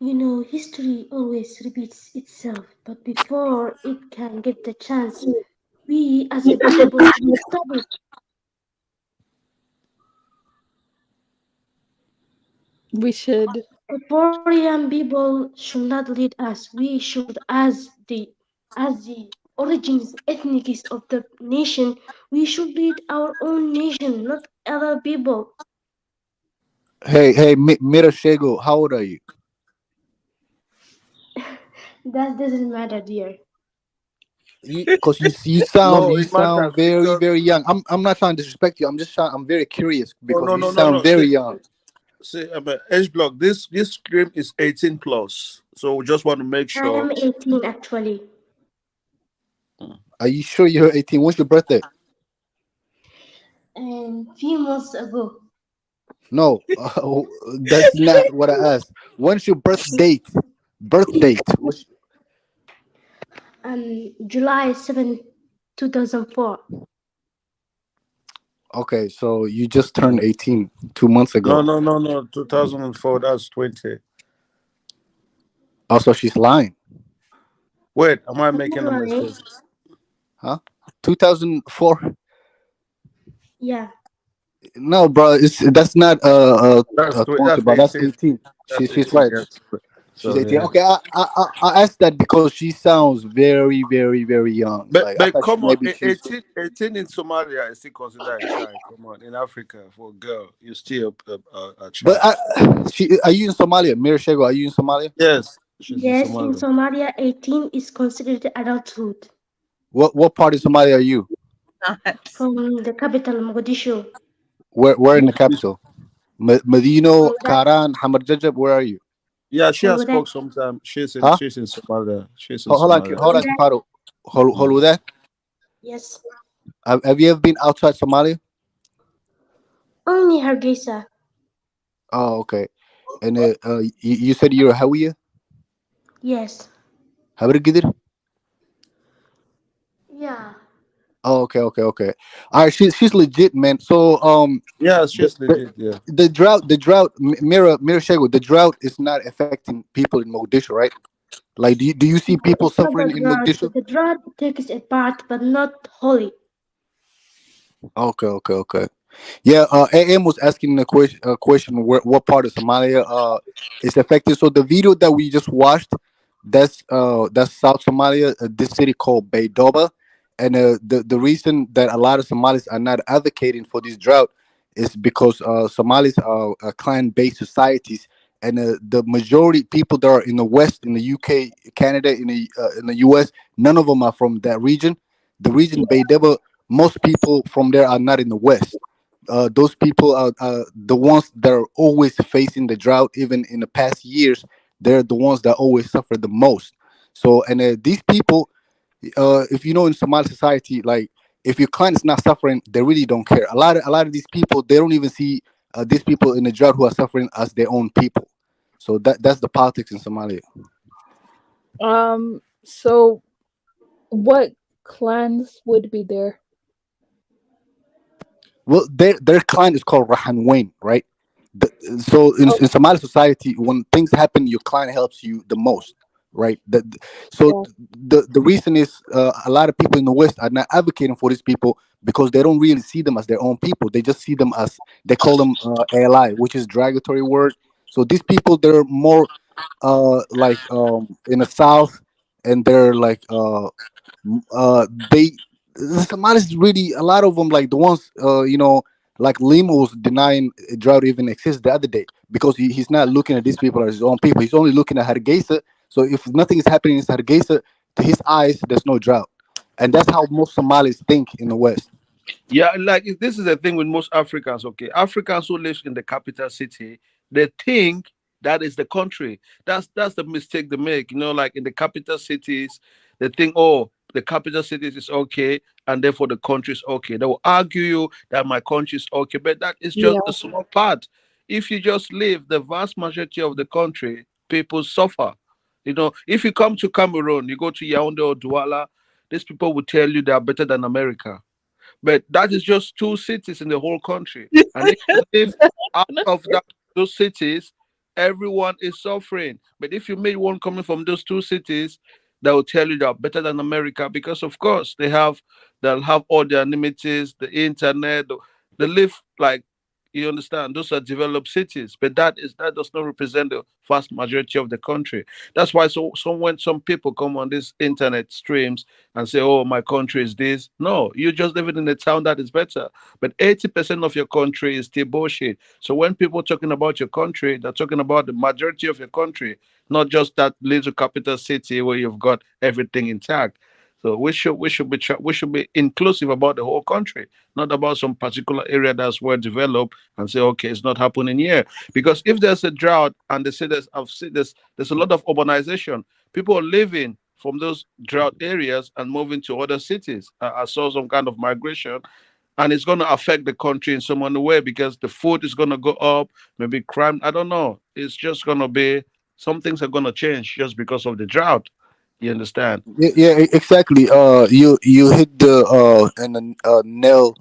You know, history always repeats itself, but before it can get the chance, we as a people should stop it. We should. The foreign people should not lead us. We should, as the origins, ethnics of the nation, we should lead our own nation, not other people. Hey, Mirashego, how old are you? That doesn't matter, dear. Because you No, you it matters sound very because very young. I'm not trying to disrespect you. I'm just trying. I'm very curious no, because no, you no, no, sound no. very young. See, I mean, H block. This stream is 18 plus, so we just want to make I sure. am 18 actually. Are you sure you're 18? When's your birthday? And few months ago, No, that's not what I asked. When's your birth date? Birth date. July 7, 2004. Okay, so you just turned 18 2 months No, ago. no, no, no. 2004. That's 20. Also, she's lying. Wait, am I I'm making not a lying. mistake? Huh? 2004? Yeah. No, bro. That's not That's 20, bro. That's 18. 18. That's She's 18. right. Yes. She's So 18. yeah. Okay, I asked that because she sounds very, very, very young. But Like I but thought come on, maybe she's. 18 in Somalia is still considered a child. Come on, in Africa for a girl, you're still a But child. are you in Somalia? Mirashego, are you in Somalia? Yes, she's in Yes, in Somalia. Somalia, 18 is considered adulthood. What part of Somalia are you? From the capital, Mogadishu. Where in the capital? Medino, Holwadac. Karan, Hamar Jajab. Where are you? Yeah, she has Holwadac. spoke sometime. Huh? She's in Somalia. She's in Hold on, Somalia. hold on, Holwadac. Kifaro. Mm. Holwadac. Yes. Have you ever been outside Somalia? Only Hargeisa. Oh, okay. And you said you're a Hawiya? Yes. Habar Gidir? Yeah. Oh, okay. All right, she's legit, man. So Yeah, the she's the, legit. Yeah. the drought, Mira Shego, the drought is not affecting people in Mogadishu, right? Like, do you see No, people it's not suffering the in drought. Mogadishu? The drought takes a part, but not wholly. Okay. Yeah, AM was asking a question what part of Somalia is affected. So the video that we just watched, that's South Somalia, this city called Baydoba, and the reason that a lot of Somalis are not advocating for this drought is because Somalis are clan-based societies, and the majority people that are in the West, in the UK, Canada, in the US, none of them are from that region. The region Baydoba, most people from there are not in the West. Those people are the ones that are always facing the drought. Even in the past years, they're the ones that always suffer the most. So, and these people, if you know, in Somali society, like if your client is not suffering, they really don't care. A lot of these people, they don't even see these people in the drought who are suffering as their own people. So that's the politics in Somalia. So What clans would be there? Well, their clan is called Rahanwain, right? So Oh, in Somali society, when things happen, your clan helps you the most, right? So yeah. the reason is a lot of people in the West are not advocating for these people because they don't really see them as their own people. They just see them as they call them ALI, which is derogatory word. So these people, they're more like in the South, and they're like they the Somalis really a lot of them like the ones like Lima was denying drought even exists the other day because he's not looking at these people as his own people. He's only looking at Hargeisa. So if nothing is happening in Hargeisa, to his eyes, there's no drought, and that's how most Somalis think in the West. Yeah, like this is the thing with most Africans. Okay, Africans who live in the capital city, they think that is the country. That's the mistake they make. Like in the capital cities, they think, oh, the capital cities is okay, and therefore the country is okay. They will argue you that my country is okay, but that is just Yeah. a small part. If you just leave the vast majority of the country, people suffer. If you come to Cameroon, you go to Yaoundé or Douala, these people will tell you they are better than America, but that is just two cities in the whole country. And if you live out of those cities, everyone is suffering. But if you meet one coming from those two cities, they will tell you they're better than America because, of course, they'll have all the amenities, the internet. They live like, you understand, those are developed cities, but that does not represent the vast majority of the country. That's why when some people come on these internet streams and say, "Oh, my country is this," no, you just living in a town that is better. But 80% of your country is still bullshit. So when people talking about your country, they're talking about the majority of your country, not just that little capital city where you've got everything intact. So we should be inclusive about the whole country, not about some particular area that's well developed and say, okay, it's not happening here. Because if there's a drought and they say there's a lot of urbanization, people are living from those drought areas and moving to other cities. I saw some kind of migration, and it's going to affect the country in some other way because the food is going to go up, maybe crime. I don't know. It's just going to be some things are going to change just because of the drought. You understand? Exactly. You hit the and the nail,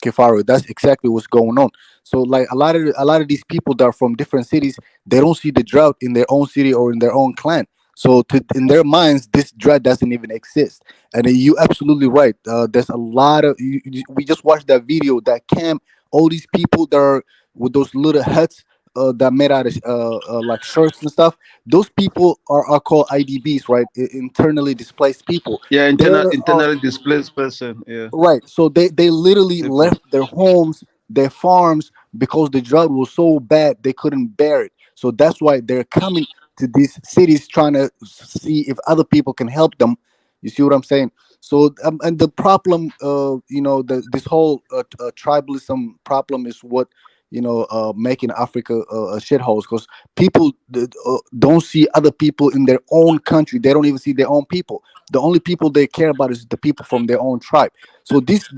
Kifaru. That's exactly what's going on. So like a lot of these people that are from different cities, they don't see the drought in their own city or in their own clan. So in their minds, this drought doesn't even exist. And you absolutely right. There's a lot of we just watched that video that camp all these people that are with those little huts that made out of like shirts and stuff. Those people are called IDBs, right? Internally displaced people. Yeah, They're internally displaced person. Yeah. right. So they literally People. left their homes, their farms because the drought was so bad they couldn't bear it. So that's why they're coming to these cities trying to see if other people can help them. You see what I'm saying? So and the problem, this whole tribalism problem is what making Africa a shithole because people don't see other people in their own country. They don't even see their own people. The only people they care about is the people from their own tribe. So these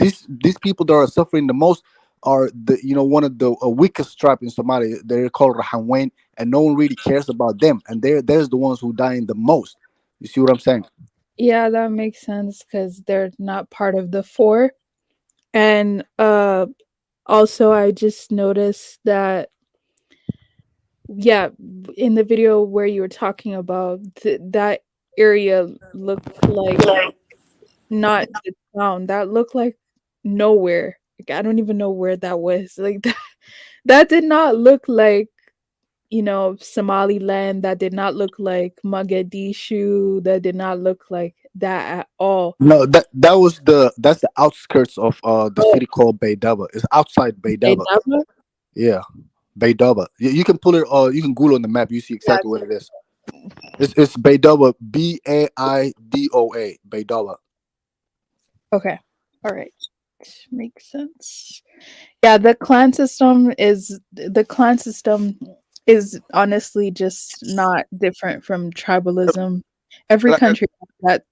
people that are suffering the most are the one of the weakest tribe in Somalia. They're called Rahanwain, and no one really cares about them. And there's the ones who dying the most. You see what I'm saying? Yeah, that makes sense because they're not part of the four. And also I just noticed that, yeah, in the video where you were talking about that area looked like not the town. That looked like nowhere. Like, I don't even know where that was. Like that did not look like, Somaliland. That did not look like Mogadishu. That did not look like that at all. No, that's the outskirts of the Oh, city called Baydaba. It's outside Baydaba. Baydaba? Yeah, Baydaba. You can pull it. You can Google on the map. You see Yeah. exactly what it is. It's Baydaba. Baidoa. Baydaba. Okay. All right. Makes sense. Yeah, the clan system is honestly just not different from tribalism. Every Like, country has that,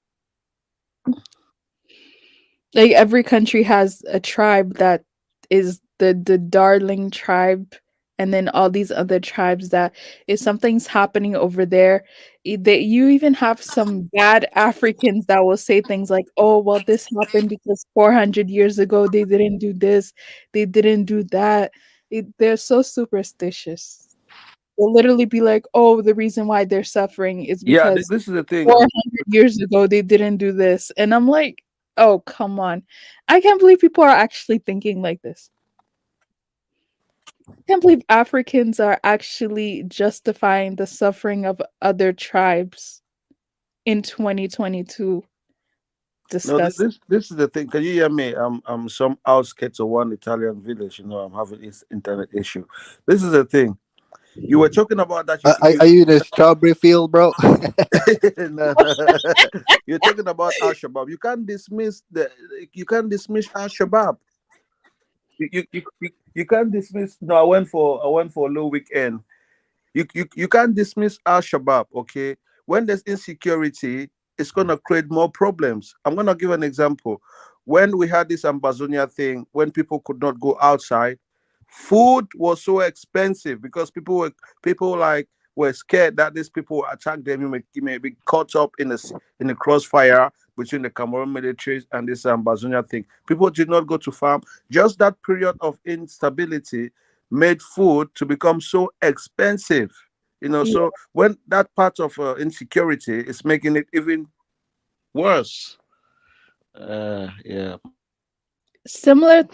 like every country has a tribe that is the darling tribe and then all these other tribes that if something's happening over there, that you even have some bad Africans that will say things like, "Oh, well, this happened because 400 years ago they didn't do this, they didn't do that." They're so superstitious. They'll literally be like, "Oh, the reason why they're suffering is Yeah, because this is the thing. 400 years ago they didn't do this," and I'm like, "Oh, come on! I can't believe people are actually thinking like this." Can't believe Africans are actually justifying the suffering of other tribes in 2022. No, Disgusting. this is the thing. Can you hear me? I'm some outskirts of one Italian village. You know, I'm having this internet issue. This is the thing. You were talking about that. Are you in a strawberry field, bro? No, no. You're talking about Al Shabaab. You can't dismiss Al Shabaab. You can't dismiss. No, I went for a low weekend. You can't dismiss Al Shabaab. Okay, when there's insecurity, it's gonna create more problems. I'm gonna give an example. When we had this Ambazonia thing, when people could not go outside, food was so expensive because people like were scared that these people will attack them. You may be caught up in the crossfire between the Cameroon militaries and this Ambazonia thing. People did not go to farm. Just that period of instability made food to become so expensive. You know, Yeah. so when that part of insecurity is making it even worse. Yeah. Similar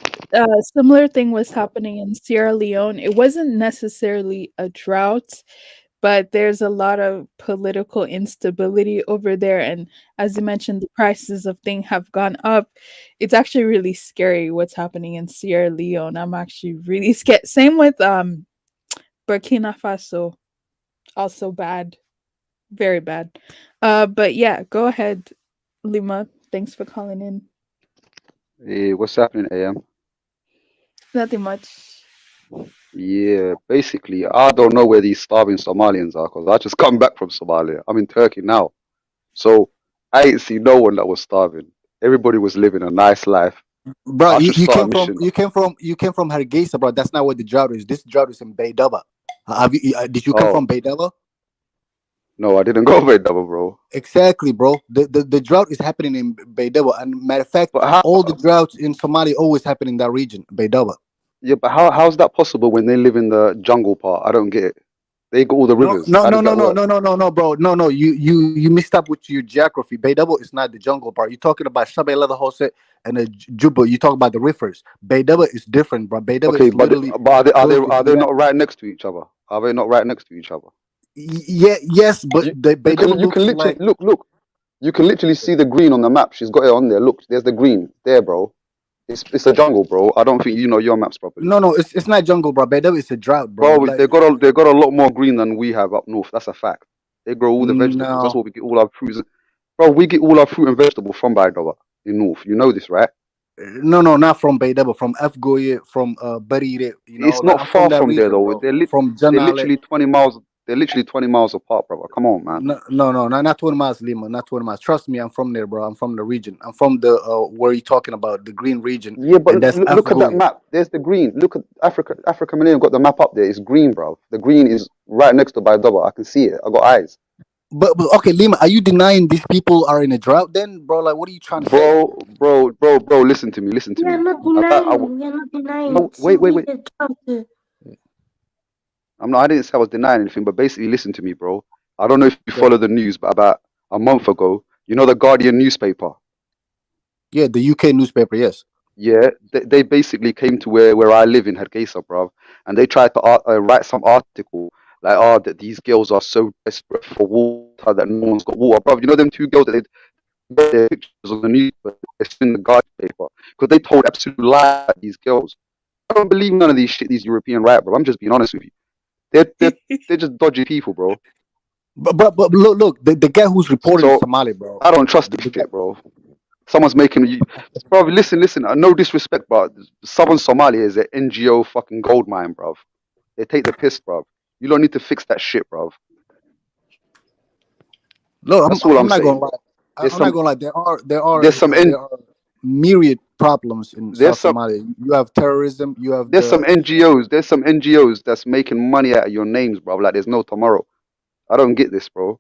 similar thing was happening in Sierra Leone. It wasn't necessarily a drought, but there's a lot of political instability over there, and as you mentioned, the prices of things have gone up. It's actually really scary what's happening in Sierra Leone. I'm actually really scared. Same with Burkina Faso. Also bad. Very bad. But yeah, go ahead, Lima. Thanks for calling in. Hey, what's happening, AM? Nothing much. Yeah, basically, I don't know where these starving Somalians are because I just come back from Somalia. I'm in Turkey now. So I ain't seen no one that was starving. Everybody was living a nice life. Bro, I you, should you start a came from mission. Hargeisa, bro. That's not where the drought is. This drought is in Baydava. Did you come Oh, from Baydava? no, I didn't go very double, bro. Exactly, bro. The drought is happening in Baydava, and matter of fact, But how, all the droughts in Somalia always happen in that region, Baydava. yeah, but how's that possible when they live in the jungle part? I don't get it. They got all the No, rivers. no, How no, does no, that no, work? no, no, no, no, bro. No. You mixed up with your geography. Baydava is not the jungle part. You're talking about Shabelle Hosset and Juba. You talk about the rivers. Baydava is different, bro. Baydava Okay, is literally but are they are they close to are they Sudan. not right next to each other? Are they not right next to each other? Yeah, yes, but the You Baydava can looks literally like look. You can literally see the green on the map. She's got it on there. Look, there's the green there, bro. It's a jungle, bro. I don't think you know your maps properly, no. It's not jungle, bro. Baydava is a drought, bro. bro. Like They got a lot more green than we have up north. That's a fact. They grow all the vegetables. That's no, what we get all our fruits. Bro, we get all our fruit and vegetable from Baidoa in north. You know this, right? no, not from Baydava. From Afgoye, from Barire. You know, It's like not I'm from far that from there region, though. bro. From They're Janale. literally 20 miles. They're literally 20 miles apart, brother. Come on, man. No, not 20 miles, Lima, not 20 miles. Trust me, I'm from there, bro. I'm from the region. I'm from the where you talking about, the green region, Yeah, but and that's look at that Afgoye. map. There's the green. Look at Africa. Africa Millennium got the map up there. It's green, bro. The green is right next to Baidoa. I can see it. I got eyes. But okay, Lima, are you denying these people are in a drought then, bro? Like, what are you trying to say? Bro. Listen to me. Listen to We are me. not I, I, denying. We are not denying. no, It's wait. indeed a drought. I didn't say I was denying anything, but basically, listen to me, bro. I don't know if you Go ahead. follow the news, but about a month ago, you know the Guardian newspaper. Yeah, the UK newspaper, yes. Yeah, they basically came to where I live in Hargeisa, bro, and they tried to write some article like, oh, that these girls are so desperate for water that no one's got water, bro. You know them two girls that they got their pictures on the newspaper, it's in the Guardian paper, because they told absolute lies about these girls. I don't believe none of these shit these European right, bro. I'm just being honest with you. They're just dodgy people, bro. But look, the guy who's reporting is So Somali, bro. I don't trust The this guy, shit, bro. Someone's making you, bro. Listen. No disrespect, but Southern Somalia is an NGO fucking gold mine, bro. They take the piss, bro. You don't need to fix that shit, bro. look, That's all I'm I'm not gonna saying, lie. bro. There's I'm not some, gonna lie. There are there's some, there are. myriad problems in There's South some Somalia. You have terrorism. You have there's some the NGOs. There's some NGOs that's making money out of your names, bro. Like there's no tomorrow. I don't get this, bro.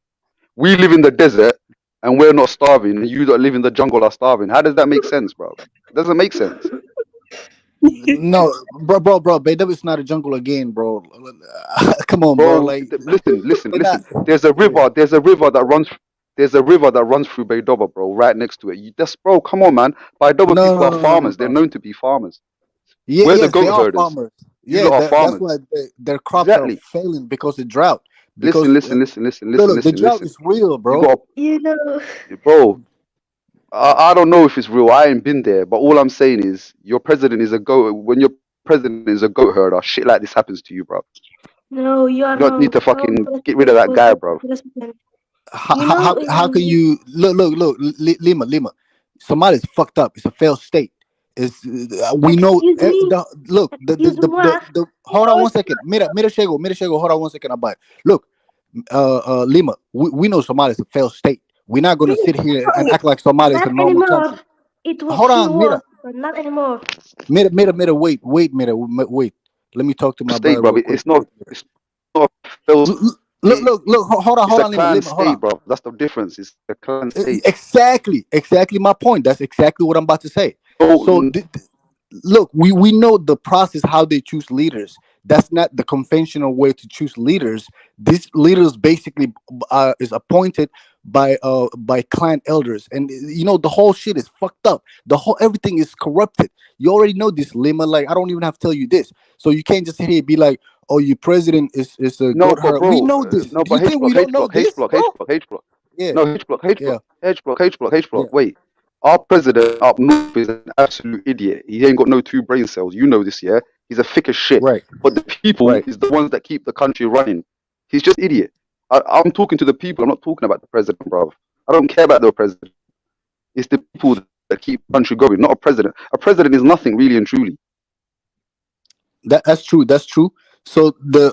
We live in the desert and we're not starving, and you that live in the jungle are starving. How does that make sense, bro? It doesn't make sense. no, bro. Beidab is not a jungle again, bro. Come on, bro. Bro, Like listen. they're not. There's a Yeah. river. There's a river that runs. There's a river that runs through Baydoba, bro. Right next to it. Bro. Come on, man. Baydoba No, people no, are no, no, no, farmers. They're no. known to be farmers. Yeah, We're the yes, they goat are herders. farmers. You Yeah, lot are that's farmers. why their crops are Exactly. failing because of drought. Listen, Because listen, listen, listen, look, listen, look, the listen, drought listen. is real, You bro. got, You know, bro. I don't know if it's real. I ain't been there, but all I'm saying is your president is a goat. When your president is a goat herder, shit like this happens to you, bro. no, you are You don't need wrong. to Our fucking get rid of president that was guy, the bro. president. How, You know, how can you look Lima Somalia is fucked up. It's a failed state. It's we know excuse me, excuse what? the hold on one second. Mira Shego, hold on one second about look Lima, we know Somalia is a failed state. We're not gonna sit here and act like Somalia is a Not normal anymore. country. It Hold she on, was, but not anymore. wait. Let me talk to my State, brother bro. real quick. It's not. It's not a failed Look, It's hold a on, clan Lima, hold on. state, bro. That's the difference. It's a clan state. Exactly my point. That's exactly what I'm about to say. No, So look, we know the process how they choose leaders. That's not the conventional way to choose leaders. These leaders basically is appointed by clan elders, and you know the whole shit is fucked up. The whole everything is corrupted. You already know this, Lima. Like I don't even have to tell you this. So you can't just sit here and be like, "Oh, your president is a no, good but her." We bro, know this. no, Do you but H think we block, don't H know block, H this, block, bro? H block, H block. Yeah, No, H block, H yeah, block, H block, H block, H yeah. block. Wait, our president up north is an absolute idiot. He ain't got no two brain cells. You know this, yeah? He's a thick as shit. Right, But the people right. is the ones that keep the country running. He's just idiot. I'm talking to the people. I'm not talking about the president, bro. I don't care about the president. It's the people that keep the country going, not a president. A president is nothing, really and truly. That's true. That's true. So the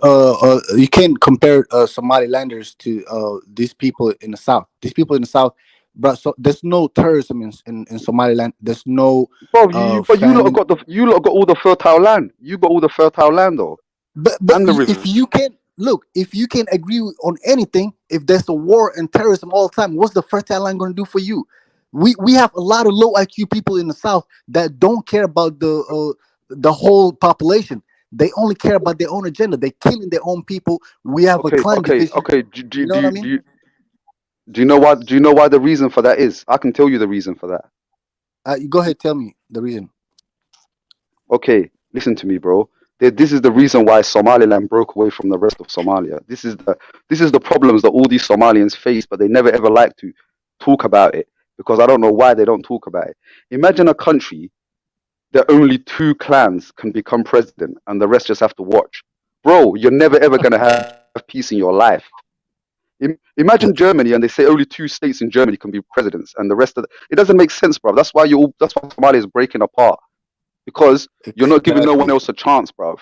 you can't compare Somalilanders to these people in the south. These people in the south, but so there's no terrorism in Somaliland. There's no Bro, but famine. you lot got all the fertile land. You got all the fertile land though, But and the if rivers. you can look, if you can agree on anything, if there's a war and terrorism all the time, what's the fertile land going to do for you? We have a lot of low IQ people in the south that don't care about the whole population. They only care about their own agenda. They're killing their own people. We have a clan division. Okay. You know what I mean? Do you know why? Do you know why the reason for that is? I can tell you the reason for that. You go ahead, tell me the reason. Okay, listen to me, bro. This is the reason why Somaliland broke away from the rest of Somalia. This is the problems that all these Somalians face, but they never ever like to talk about it because I don't know why they don't talk about it. Imagine a country that only two clans can become president and the rest just have to watch. Bro, you're never ever gonna have peace in your life. Imagine Germany and they say only two states in Germany can be presidents and the rest of it doesn't make sense, bro. That's why Somalia is breaking apart because you're not giving no one Exactly. else a chance, bro.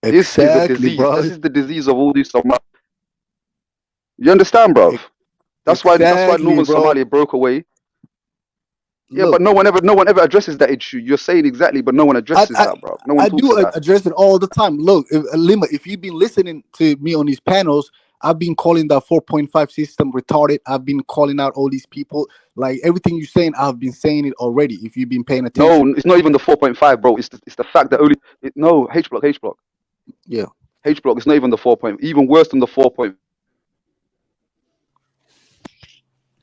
This is a Exactly, disease. bro. This is the disease of all these Somali. You understand, bro? That's why Exactly, Northern bro. Somalia broke away. Yeah, but Look, no one ever addresses that issue. You're saying exactly, but no one addresses that, bro. No one I talks do about it. address it all the time. Look, Lima, if you've been listening to me on these panels, I've been calling that 4.5 system retarded. I've been calling out all these people. Like everything you're saying, I've been saying it already. If you've been paying No, attention. it's not even the 4.5, bro. It's the fact that no H block. Yeah. H block. It's not even the 4. Even worse than the 4.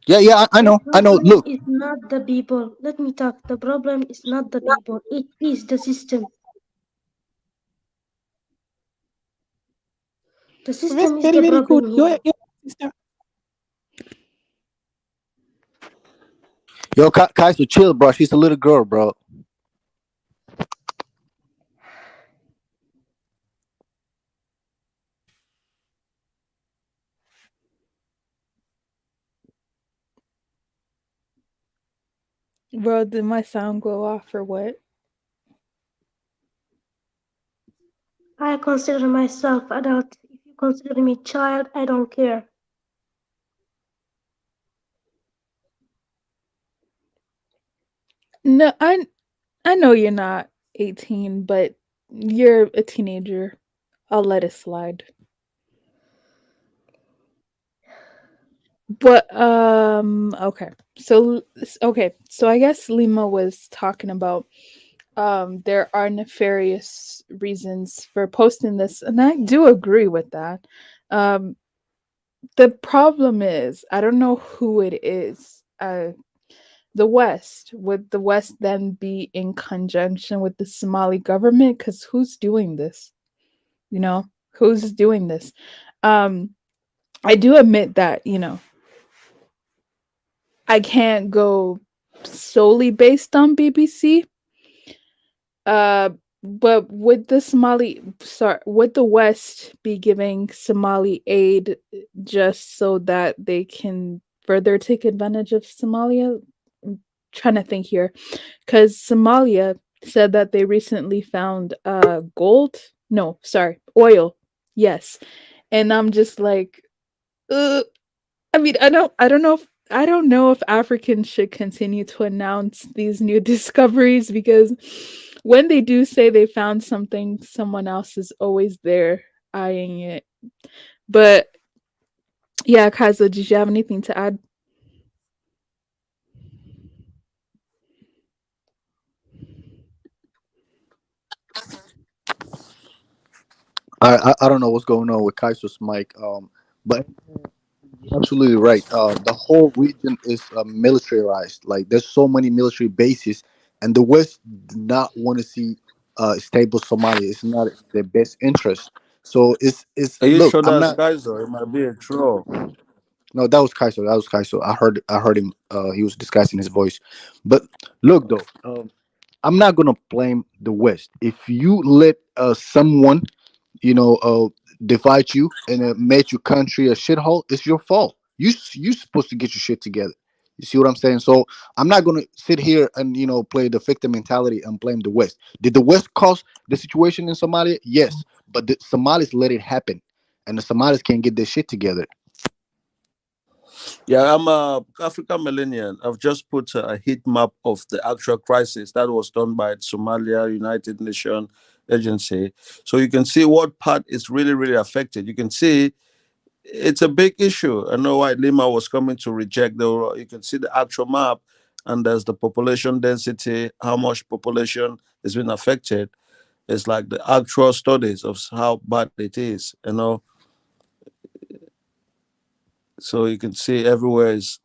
Yeah, I The know. problem Look, is not the people. Let me talk. The problem is not the people. It is the system. The system is Very, the very good. problem here. Sister. yo, Kaiser, chill, bro. She's a little girl, bro. Bro, did my sound go off or what? I consider myself adult. If you consider me child, I don't care. No, I know you're not 18, but you're a teenager. I'll let it slide. But okay. So I guess Lima was talking about there are nefarious reasons for posting this, and I do agree with that. Um the problem is I don't know who it is. The West, would the West then be in conjunction with the Somali government? Because who's doing this? You know, who's doing this? Um, I do admit that, I can't go solely based on BBC. Uh, but would the West be giving Somali aid just so that they can further take advantage of Somalia? I'm trying to think here, because Somalia said that they recently found gold. No, sorry, oil. Yes, and I'm just like, uh, I mean, I don't know if Africans should continue to announce these new discoveries, because when they do say they found something, someone else is always there eyeing it. But yeah, Kaza, did you have anything to add? I don't know what's going on with Kaiser's mic. But you're absolutely right. The whole region is militarized. Like there's so many military bases, and the West do not want to see stable Somalia. It's not their best interest. So it's Are you look. sure I'm that's not. Kaiser? It might be a troll. No, that was Kaiser. That was Kaiser. I heard him. He was disguising his voice. But look though. I'm not gonna blame the West. If you let someone, you know, divide you and make your country a shithole, it's your fault. You supposed to get your shit together. You see what I'm saying? So I'm not gonna sit here and play the victim mentality and blame the West. Did the West cause the situation in Somalia? Yes, but the Somalis let it happen, and the Somalis can't get their shit together. Yeah, I'm a African millennial. I've just put a heat map of the actual crisis that was done by Somalia United Nation Agency, so you can see what part is really really affected. You can see it's a big issue. I know why Lima was coming to reject the. You can see the actual map, and there's the population density, how much population has been affected. It's like the actual studies of how bad it is. So you can see everywhere is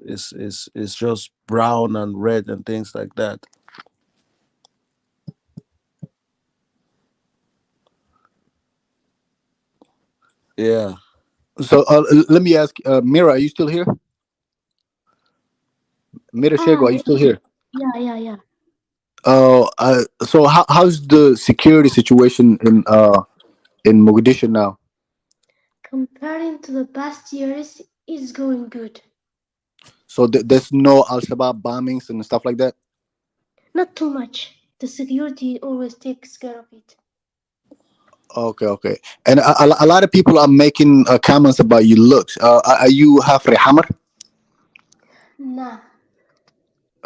just brown and red and things like that. Yeah. So let me ask, Mira, are you still here? Mira Shego, are you still here? Yeah. So how's the security situation in Mogadishu now? Comparing to the past years, it's going good. So there's no Al Shabaab bombings and stuff like that. Not too much. The security always takes care of it. Okay. And a lot of people are making comments about your looks. Are you half Hammer? Nah.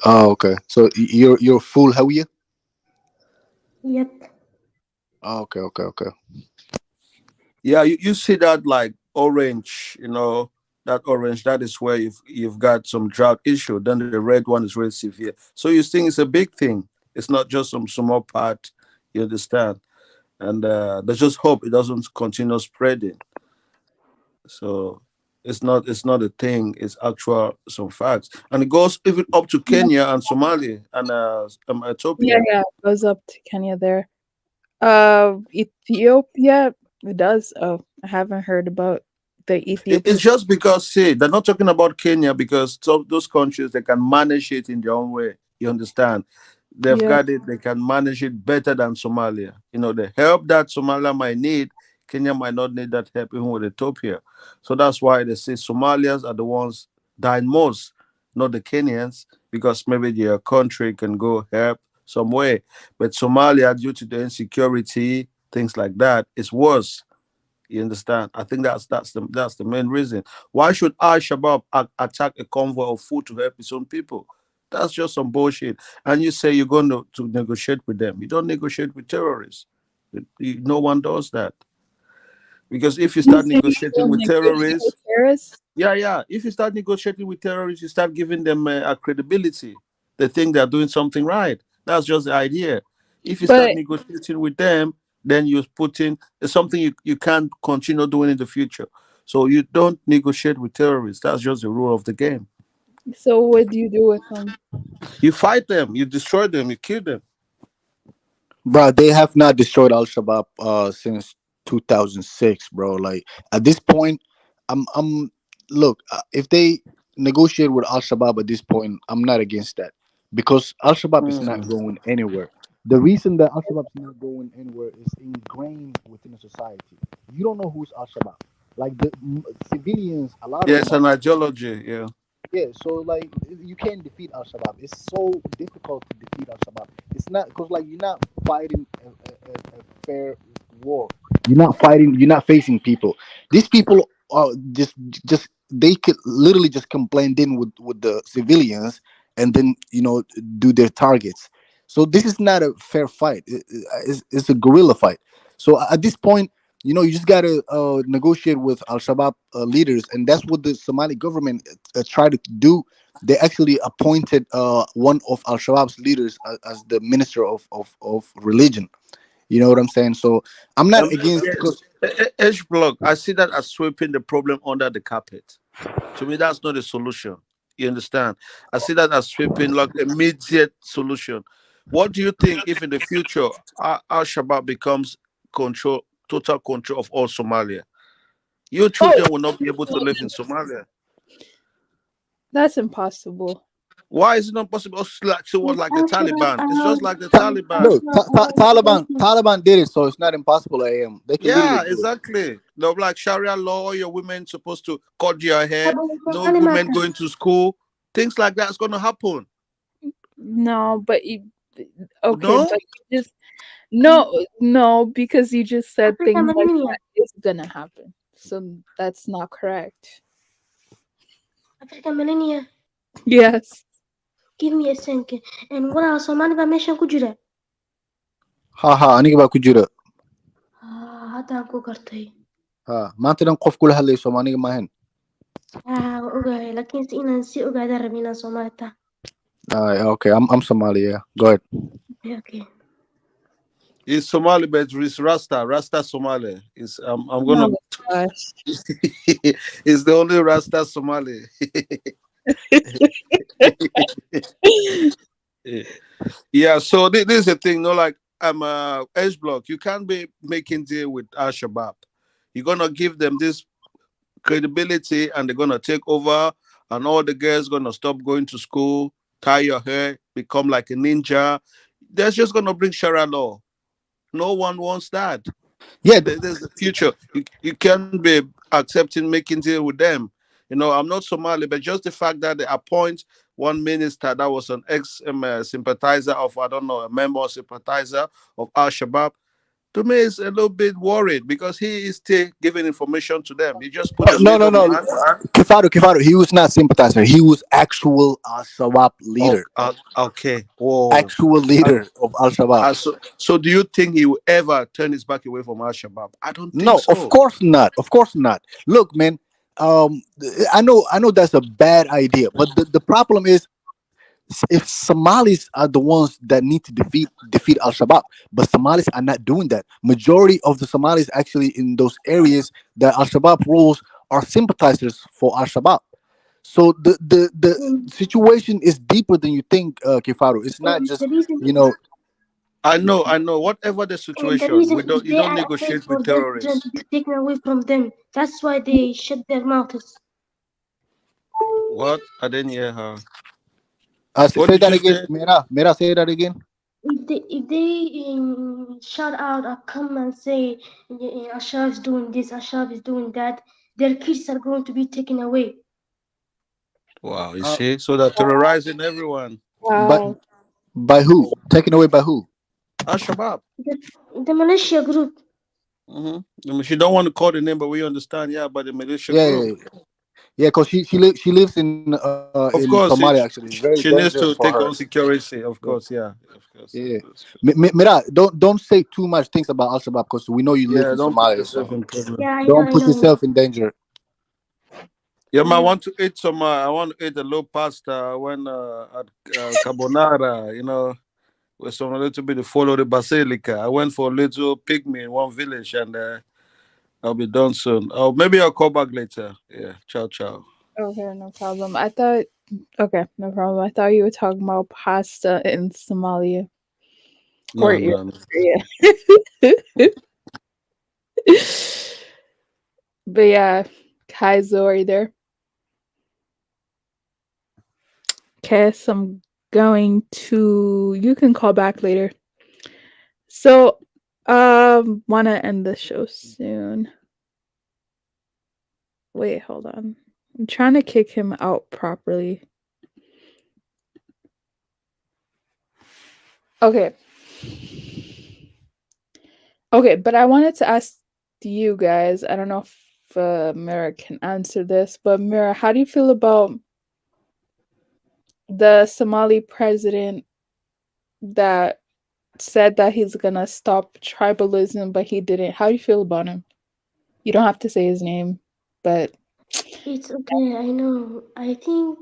Oh, okay. So you're full Hawiya? Yep. Okay. Yeah, you see that like orange, that orange, that is where you've got some drought issue. Then the red one is really severe. So you think it's a big thing. It's not just some small part, you understand? And there's just hope it doesn't continue spreading. So it's not a thing, it's actual some facts. And it goes even up to Kenya and Somalia and Yeah, Ethiopia. yeah, it goes up to Kenya there. Ethiopia, it does. Oh, I haven't heard about the It's Ethiopian. just because, see, they're not talking about Kenya because those countries they can manage it in their own way. You understand? They've Yeah. got it. They can manage it better than Somalia. The help that Somalia might need, Kenya might not need that help even with Ethiopia. So that's why they say Somalians are the ones dying most, not the Kenyans, because maybe their country can go help some way. But Somalia, due to the insecurity, things like that, is worse. You understand? I think that's the main reason. Why should Al Shabaab attack a convoy of food to help its own people? That's just some bullshit. And you say you're going to negotiate with them. You don't negotiate with terrorists. No one does that. Because if you You start say you negotiating don't with negotiate with terrorists, terrorists? yeah. If you start negotiating with terrorists, you start giving them a credibility. They think they're doing something right. That's just the idea. If you start But negotiating with them, then you're putting something you can't continue doing in the future. So you don't negotiate with terrorists. That's just the rule of the game. so what do you do with them? You fight them, you destroy them, you kill them. Bro, they have not destroyed Al Shabaab since 2006, bro. Like at this point, I'm look, if they negotiate with Al Shabaab at this point, I'm not against that because Al Shabaab is not Mm. going anywhere. The reason that Al Shabaab is not going anywhere is ingrained within the society. You don't know who's Al Shabaab. Like the civilians, a lot of Yeah, them it's are. an ideology. Yeah. Yeah, so like you can't defeat Al Shabaab. It's so difficult to defeat Al Shabaab. It's not because like you're not fighting a fair war. You're not fighting. You're not facing people. These people are just they could literally just blend in with the civilians and then do their targets. So this is not a fair fight. It's a guerrilla fight. So at this point, you just gotta negotiate with Al Shabaab leaders, and that's what the Somali government tried to do. They actually appointed one of Al Shabaab's leaders as the minister of religion. You know what I'm saying? So I'm not against Yes. because H block. I see that as sweeping the problem under the carpet. To me, that's not a solution. You understand? I see that as sweeping like immediate solution. What do you think if in the future Al Shabaab becomes total control of all Somalia? Your Oh, children will not be able to live in Somalia. that's impossible. Why is it not possible? It's like so what, like the Al Shabaab Taliban? It's just like the Al Taliban. look, Shabaab Taliban did it, so it's not impossible. AM they can literally Yeah, do it. exactly. No, like Sharia law, your women supposed to cut your hair, Abu no women Kalimata. going to school. Things like that's gonna happen. No, but okay, No? but you just no, because you just said Afrika things like Maliniya. that is gonna happen. So that's not correct. Afrika Maliniya. Yes. Give me a second. And what else? Somali baa meeshan ku jira. Ha aniga baa ku jira. Haddaan ku gartay. Maanta dhan qof kula hadlayso ma aniga maahan. Waa ogahay laakiinse inaan sii ogaadaan rabin inaan Soomaali tahay. Okay, I'm Somali. Yeah, go ahead. Okay. It's Somali, but it's Rasta Somali. It's I'm Oh gonna my gosh. it's the only Rasta Somali. Yeah, so this is the thing, like I'm H block. You can't be making deal with Al Shabaab. You're gonna give them this credibility and they're gonna take over, and all the girls gonna stop going to school, tie your hair, become like a ninja. That's just gonna bring Sharia law. No one wants that. Yeah, There's the future. You can't be accepting making deal with them. I'm not Somali, but just the fact that they appoint one minister that was an ex sympathizer of, I don't know, a member or sympathizer of Al Shabaab, to me is a little bit worried because he is still giving information to them. He just put a No, no, no. middleman. Kifaru. He was not sympathizer. He was actual Al Shabaab leader. Okay. Whoa. Actual leader of Al Shabaab. So do you think he will ever turn his back away from Al Shabaab? I don't think No, of so. course not. Of course not. Look, man. I know that's a bad idea, but the problem is if Somalis are the ones that need to defeat Al Shabaab, but Somalis are not doing that. Majority of the Somalis actually in those areas that Al Shabaab rules are sympathizers for Al Shabaab. So the situation is deeper than you think, Kifaru. It's not just The reason I know. Whatever the and the situation, reason is you they don't are afraid negotiate for with their children terrorists. to be taken away from them. That's why they shut their mouths. What? I didn't hear her. What Say did that you again. say? Mera, say that again. If they shout out or come and say Ashraf is doing this, Ashraf is doing that, their kids are going to be taken away. Wow, you see? So they're terrorizing everyone. But Wow. by who? Taken away by who? Al Shabaab. The militia group. She don't want to call the name, but we understand. Yeah, but the militia Yeah, group. yeah, yeah. Yeah, because she lives in Of course, Somalia. Actually, it's very she needs dangerous to for take her. on security. Of Yeah, course, yeah, of course. yeah. Mira, don't say too much things about Al Shabaab because we know you live Yeah, in don't put Somalia. yourself So in problem. Yeah, don't I put know, I know. yourself in danger. Yeah, man, I Yeah. want to eat some. I want to eat a low pasta when at carbonara. With some a little bit of follow the basilica. I went for a little pygmy in one village, and I'll be done soon. Oh, maybe I'll call back later. Yeah, ciao, ciao. Okay, no problem. Okay, no problem. I thought you were talking about pasta in Somalia or No, no, no. Eritrea. But yeah, Kaizo, are you there? Cass, I'm going to. You can call back later. So, wanna end the show soon. Wait, hold on. I'm trying to kick him out properly. Okay. Okay, but I wanted to ask you guys. I don't know if Mira can answer this, but Mira, how do you feel about the Somali president that said that he's gonna stop tribalism, but he didn't? How do you feel about him? You don't have to say his name, but It's okay, I know. I think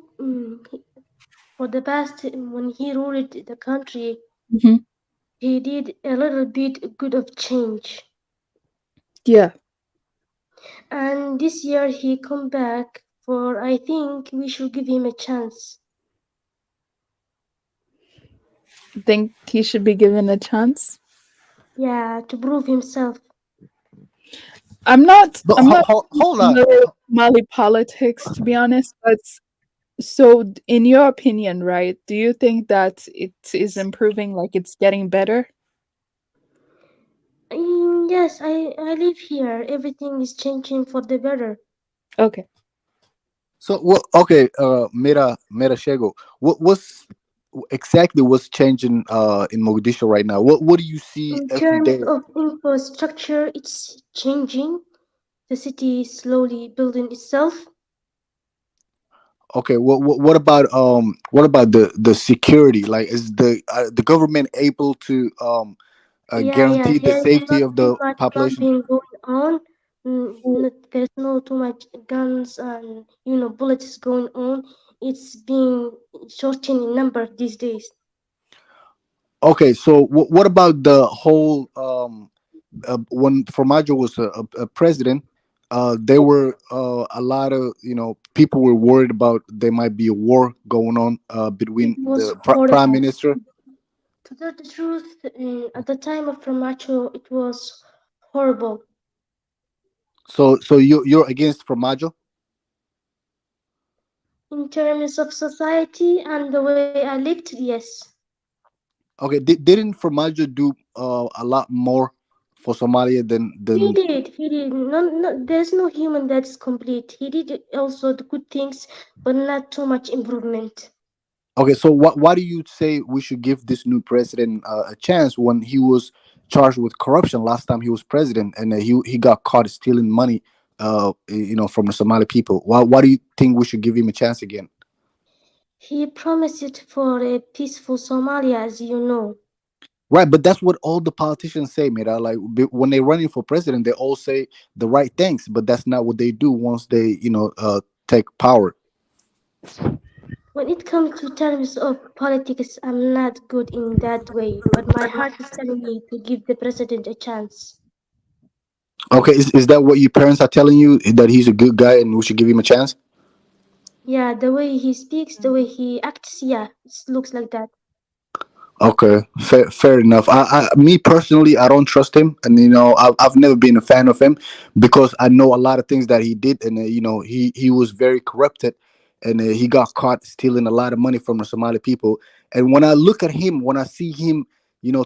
for the past, when he ruled the country, Mhm. he did a little bit good of change. Yeah. And this year he come back for, I think we should give him a chance. Think he should be given a chance? Yeah, to prove himself. I'm not But I'm not hold on. familiar with Mali politics, to be honest, but so in your opinion, right, do you think that it is improving, like it's getting better? Yes, I live here. Everything is changing for the better. Okay. So what? Okay, Mira Shego. What's changing in Mogadishu right now? What do you see In every terms day? of infrastructure, it's changing. The city is slowly building itself. Okay, what about the security? Like, is the government able to Yeah, guarantee the there's safety not of too the much population? bombing going on. There's no too much guns and bullets going on. It's being shortened in number these days. Okay, so what about the whole when Formaggio was a president? There were a lot of people were worried about there might be a war going on It between was the prime horrible. minister. To tell the truth, at the time of Ramacho, it was horrible. So you're against Formaggio? In terms of society and the way I lived, yes. Okay, didn't Formaggio do a lot more for Somalia He than? did, he did. There's no human that's complete. He did also the good things, but not too much improvement. Okay, so why do you say we should give this new president a chance when he was charged with corruption last time he was president and he got caught stealing money from the Somali people? Why do you think we should give him a chance again? He promised it for a peaceful Somalia, as you know. Right, but that's what all the politicians say, Mira. Like when they're running for president, they all say the right things, but that's not what they do once they take power. When it comes to terms of politics, I'm not good in that way, but my heart is telling me to give the president a chance. Okay, is that what your parents are telling you, that he's a good guy and we should give him a chance? Yeah, the way he speaks, the way he acts, yeah, it looks like that. Okay, fair enough. Me personally, I don't trust him, and I've never been a fan of him because I know a lot of things that he did, and he was very corrupted, and he got caught stealing a lot of money from the Somali people. And when I look at him, when I see him,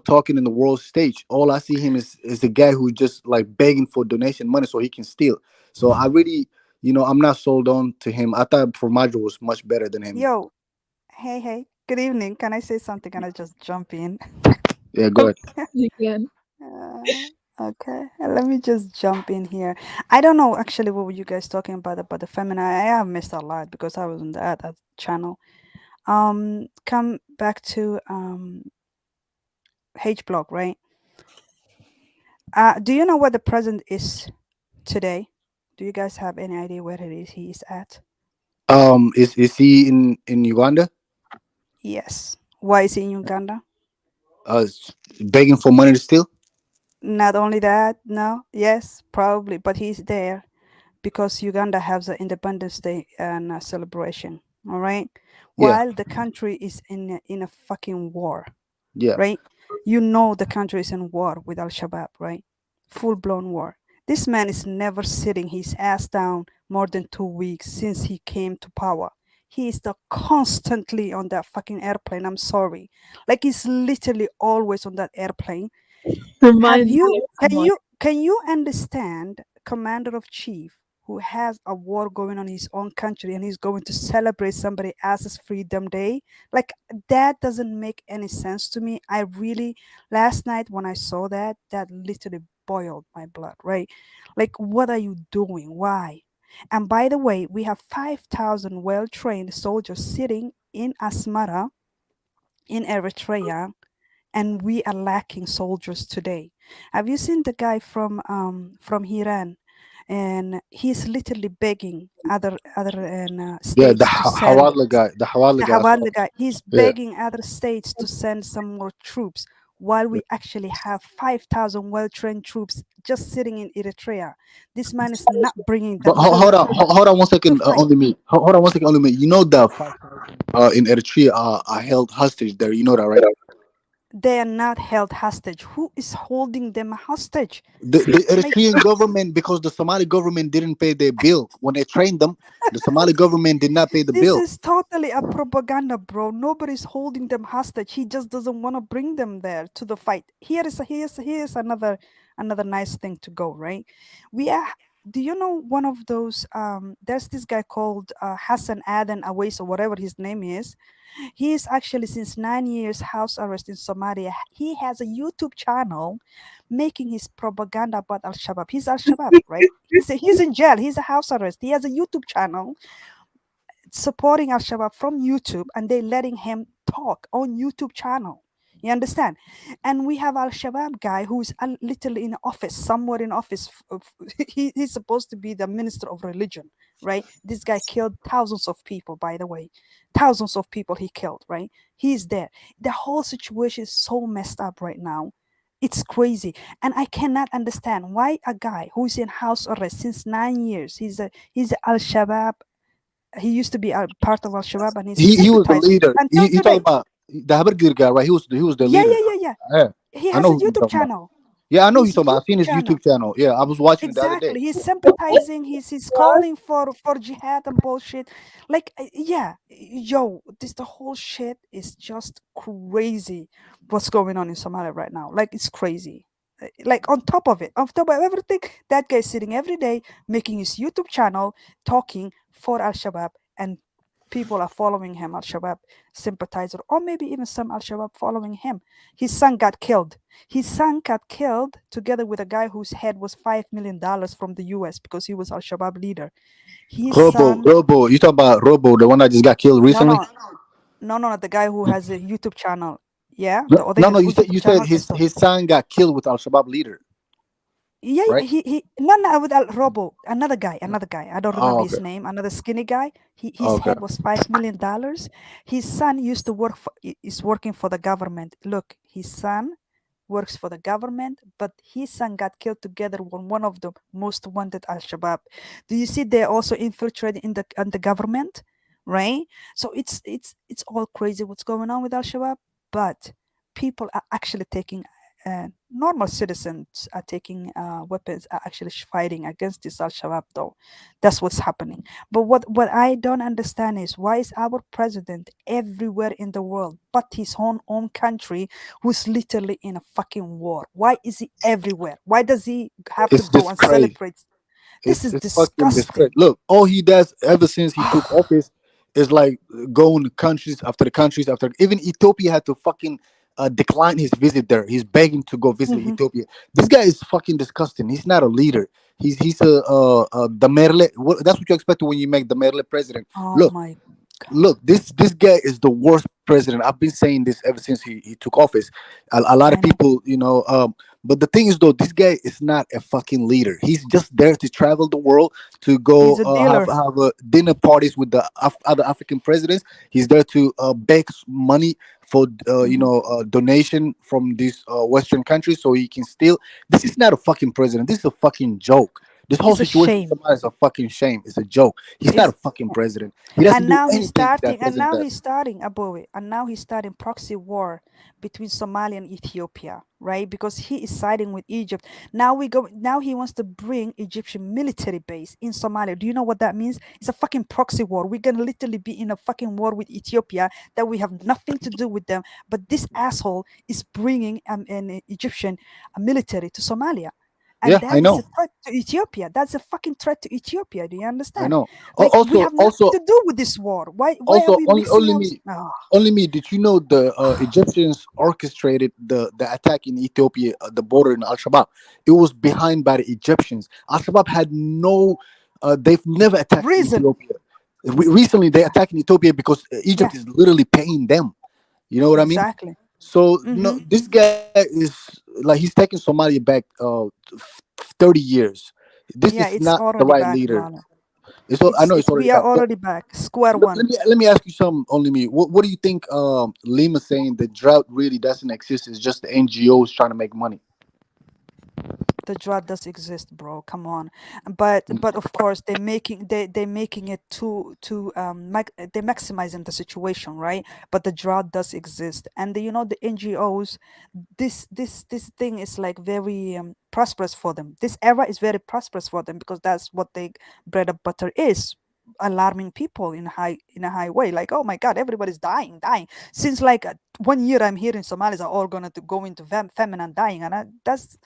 talking in the world stage, all I see him is a guy who's just like begging for donation money so he can steal. So I really, I'm not sold on to him. I thought Formaggio was much better than him. Yo, hey, good evening. Can I say something? Can I just jump in? Yeah, go ahead. You can. Okay, let me just jump in here. I don't know actually what were you guys talking about the feminine. I have missed a lot because I was on that channel. Come back to H block, right? Do you know where the president is today? Do you guys have any idea where it is he is at? Is he in Uganda? Yes. Why is he in Uganda? Begging for money to steal? Not only that, no, yes, probably, but he's there because Uganda has an Independence Day and a celebration. All right, Yeah. while the country is in a fucking war, Yeah. right? You know the country is in war with Al Shabaab, right? Full blown war. This man is never sitting his ass down more than 2 weeks since he came to power. He is the constantly on that fucking airplane. I'm sorry, like he's literally always on that airplane. Have Reminds me you of can someone. you understand commander of chief who has a war going on in his own country and he's going to celebrate somebody else's freedom day? Like that doesn't make any sense to me. I really last night when I saw that, that literally boiled my blood, right? Like what are you doing? Why? And by the way, we have 5,000 well-trained soldiers sitting in Asmara in Eritrea and we are lacking soldiers today. Have you seen the guy from Iran? And he's literally begging other Yeah, the states to send The Hawala the guy. Hawala guy. He's Yeah. begging other states to send some more troops, while we actually have 5,000 well-trained troops just sitting in Eritrea. This man is not bringing But them hold on one to second, fight. only me. Hold on one second, only me. You know the 5,000 in Eritrea are held hostage there. You know that, right? They are not held hostage. Who is holding them hostage? The Like, Eritrean government, because the Somali government didn't pay their bill when they trained them. The Somali government did not pay the this bill. Is totally a propaganda, bro. Nobody's holding them hostage. He just doesn't want to bring them there to the fight. Here's another nice thing to go, right? We are. Do you know one of those? There's this guy called Hassan Aden Awais or whatever his name is. He is actually since 9 years house arrest in Somalia. He has a YouTube channel making his propaganda about Al Shabaab. He's Al Shabaab, right? He's in jail. He's a house arrest. He has a YouTube channel supporting Al Shabaab from YouTube, and they letting him talk on YouTube channel. You understand? And we have Al Shabaab guy who's literally in office, somewhere in office. He's supposed to be the minister of religion, right? This guy killed thousands of people, by the way. Thousands of people he killed, right? He's there. The whole situation is so messed up right now. It's crazy. And I cannot understand why a guy who's in house arrest since 9 years, he's a Al Shabaab, he used to be a part of Al Shabaab and he's He was the sympathizing leader. until You talking today. about the Habergir guy, right? He was the yeah, leader. yeah, yeah, yeah. Yeah, He I has know a who you YouTube talking about. channel. Yeah, I know who you His talking about. I've seen YouTube his channel. YouTube channel. Yeah, I was watching it the other day. Exactly. He's sympathizing. He's calling for jihad and bullshit. Like, yeah, yo, this the whole shit is just crazy. What's going on in Somalia right now? Like, it's crazy. Like on top of everything, that guy's sitting every day making his YouTube channel, talking for Al Shabaab, and people are following him, Al Shabaab sympathizer, or maybe even some Al Shabaab following him. His son got killed. His son got killed together with a guy whose head was $5 million from the US because he was Al Shabaab leader. His son, Robo. You talking about Robo, the one that just got killed no, recently? no, the guy who has a YouTube channel. Yeah, No, the other no, no. You YouTube said channel his son got killed with Al Shabaab leader, Yeah, right? he no with Al Robo, another guy. I don't Oh, remember okay. his name. Another skinny guy. His Okay. head was $5 million. His son used to is working for the government. Look, his son works for the government, but his son got killed together with one of the most wanted Al Shabaab. Do you see they're also infiltrated in the government, right? So it's all crazy what's going on with Al Shabaab, but people are actually taking normal citizens are taking weapons, are actually fighting against this Al Shabaab, though. That's what's happening. But what I don't understand is why is our president everywhere in the world but his own country, who's literally in a fucking war? Why is he everywhere? Why does he have to It's go and disgrace. celebrate? This is It's fucking disgrace. disgusting. Look, all he does ever since he took office is like going countries after countries after. Even Ethiopia had to fucking declined his visit there. He's begging to go visit Ethiopia. This guy is fucking disgusting. He's not a leader. He's a Damerle. That's what you expect when you make Damerle president. Oh Look, my. look, this guy is the worst president. I've been saying this ever since he took office. A lot I of know. people, but the thing is though, this guy is not a fucking leader. He's just there to travel the world, to go He's a have dealer. dinner parties with the other African presidents. He's there to beg money for donation from these Western countries so he can steal. This is not a fucking president. This is a fucking joke. This whole It's a situation shame. is a fucking shame. It's a joke. He's not It's a fucking president. He doesn't and do now he's anything that starting president does. Abowe, and now he's starting proxy war between Somalia and Ethiopia, right? Because he is siding with Egypt. Now he wants to bring Egyptian military base in Somalia. Do you know what that means? It's a fucking proxy war. We're gonna literally be in a fucking war with Ethiopia that we have nothing to do with them, but this asshole is bringing an Egyptian military to Somalia. And Yeah, I that is a know. threat to Ethiopia. That's a fucking threat to Ethiopia. Do you I understand? know. Like we Also, have nothing to do with this war. Why are we mixing only up? me, Oh, did you know the Egyptians orchestrated the attack in Ethiopia, the border in Al Shabaab? It was behind by the Egyptians. Al Shabaab had no, they've never attacked reason. Ethiopia. Recently, they attacked in Ethiopia because Yeah, Egypt is literally paying them. You know what I mean? exactly. So no, Mm-hmm. this guy is like he's taking Somalia back 30 years. This Yeah, is it's not the already right back, leader. brother. I know it's It's already we are back. But already back. Square one. let me ask you something. Only me. What do you think? Lima saying the drought really doesn't exist. It's just the NGOs trying to make money. The drought does exist, bro. Come on, but of course they're making it they're maximizing the situation, right? But the drought does exist, and the NGOs, this thing is like very prosperous for them. This era is very prosperous for them because that's what they bread and butter is. Alarming people in a high way, like, oh my god, everybody's dying since like 1 year. I'm hearing Somalis are all gonna to go into famine and dying, and that's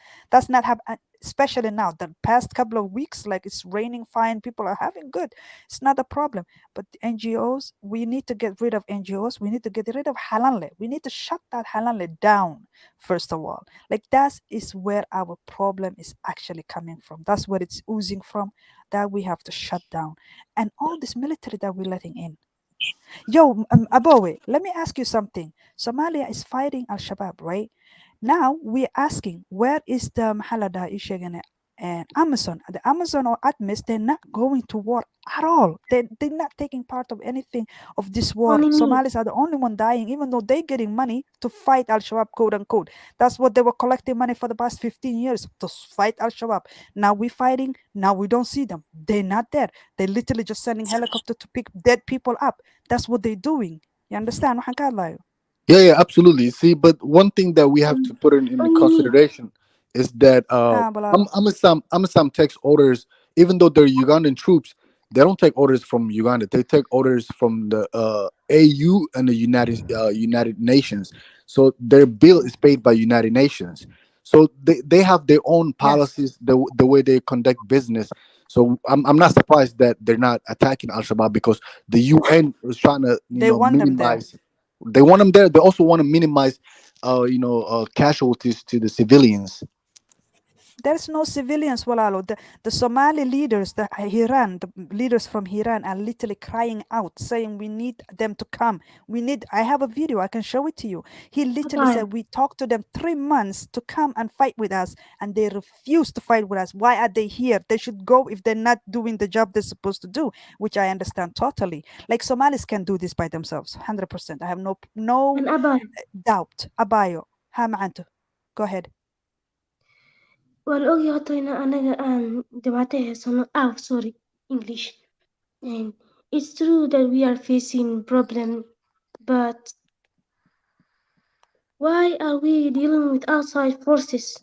not happen. Especially now, the past couple of weeks, like it's raining fine, people are having good. It's not a problem. But the NGOs, we need to get rid of NGOs. We need to get rid of Halanle. We need to shut that Halanle down first of all. Like that is where our problem is actually coming from. That's where it's oozing from. That we have to shut down, and all this military that we're letting in. Yo, Abowe, let me ask you something. Somalia is fighting Al Shabaab, right? Now we're asking, where is the Mahalada Ishegane and Amazon? The Amazon or ATMIS, they're not going to war at all. They're not taking part of anything of this war. Only me. Somalis are the only one dying, even though they're getting money to fight Al Shabaab, quote unquote. That's what they were collecting money for the past 15 years to fight Al Shabaab. Now we're fighting. Now we don't see them. They're not there. They're literally just sending helicopter to pick dead people up. That's what they're doing. You understand? Waxaan ka hadlayo. Yeah, absolutely. See, but one thing that we have to put in the Only me. consideration is that Balalo. Amisam takes orders, even though they're Ugandan troops, they don't take orders from Uganda. They take orders from the AU and the United Nations. So their bill is paid by United Nations. So they have their own Yes, policies, the way they conduct business. So I'm not surprised that they're not attacking Al Shabaab because the UN is trying to they want them there. minimize. They want them there. They also want to minimize, casualties to the civilians. There's no civilians, Walalo. The Somali leaders, the leaders from Iran are literally crying out, saying we need them to come. I have a video, I can show it to you. He literally Abaya. said, we talked to them 3 months to come and fight with us, and they refuse to fight with us. Why are they here? They should go if they're not doing the job they're supposed to do, which I understand totally. Like Somalis can do this by themselves, 100%. I have no And Abaya. doubt. Abayo, ha macanto. Go ahead. Waan ogyahay horta in anaga aan dhibaato haysano. Sorry, English. And it's true that we are facing problem, but why are we dealing with outside forces?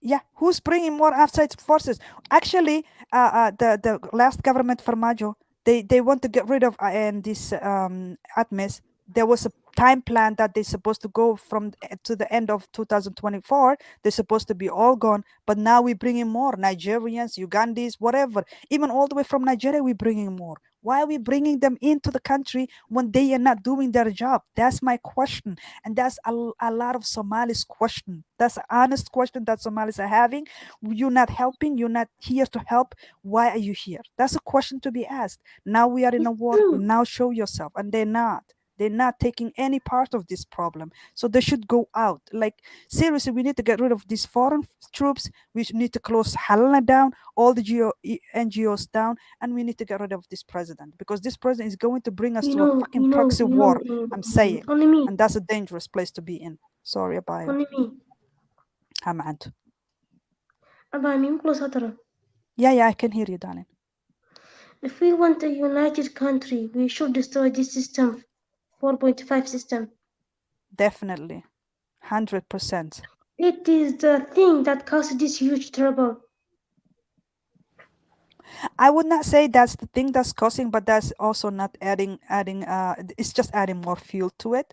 Yeah, who's bringing more outside forces? Actually, the last government Farmajo, they want to get rid of and this ATMIS there was a time plan that they're supposed to go from to the end of 2024. They're supposed to be all gone, but now we're bringing more Nigerians, Ugandans, whatever. Even all the way from Nigeria, we're bringing more. Why are we bringing them into the country when they are not doing their job? That's my question. And that's a lot of Somalis' question. That's an honest question that Somalis are having. You're not helping. You're not here to help. Why are you here? That's a question to be asked. Now we are in a war. Now show yourself. And they're not. They're not taking any part of this problem. So they should go out. Like, seriously, we need to get rid of these foreign troops. We need to close Halana down, all the NGOs down, and we need to get rid of this president, because this president is going to bring us to a fucking proxy war. I'm saying. And that's a dangerous place to be in. Sorry, Abaya. Only me. Hamad. Abaya, close atara. Yeah, I can hear you, darling. If we want a united country, we should destroy this system, 4.5 system. Definitely. 100%. It is the thing that caused this huge trouble. I would not say that's the thing that's causing, but that's also not adding it's just adding more fuel to it,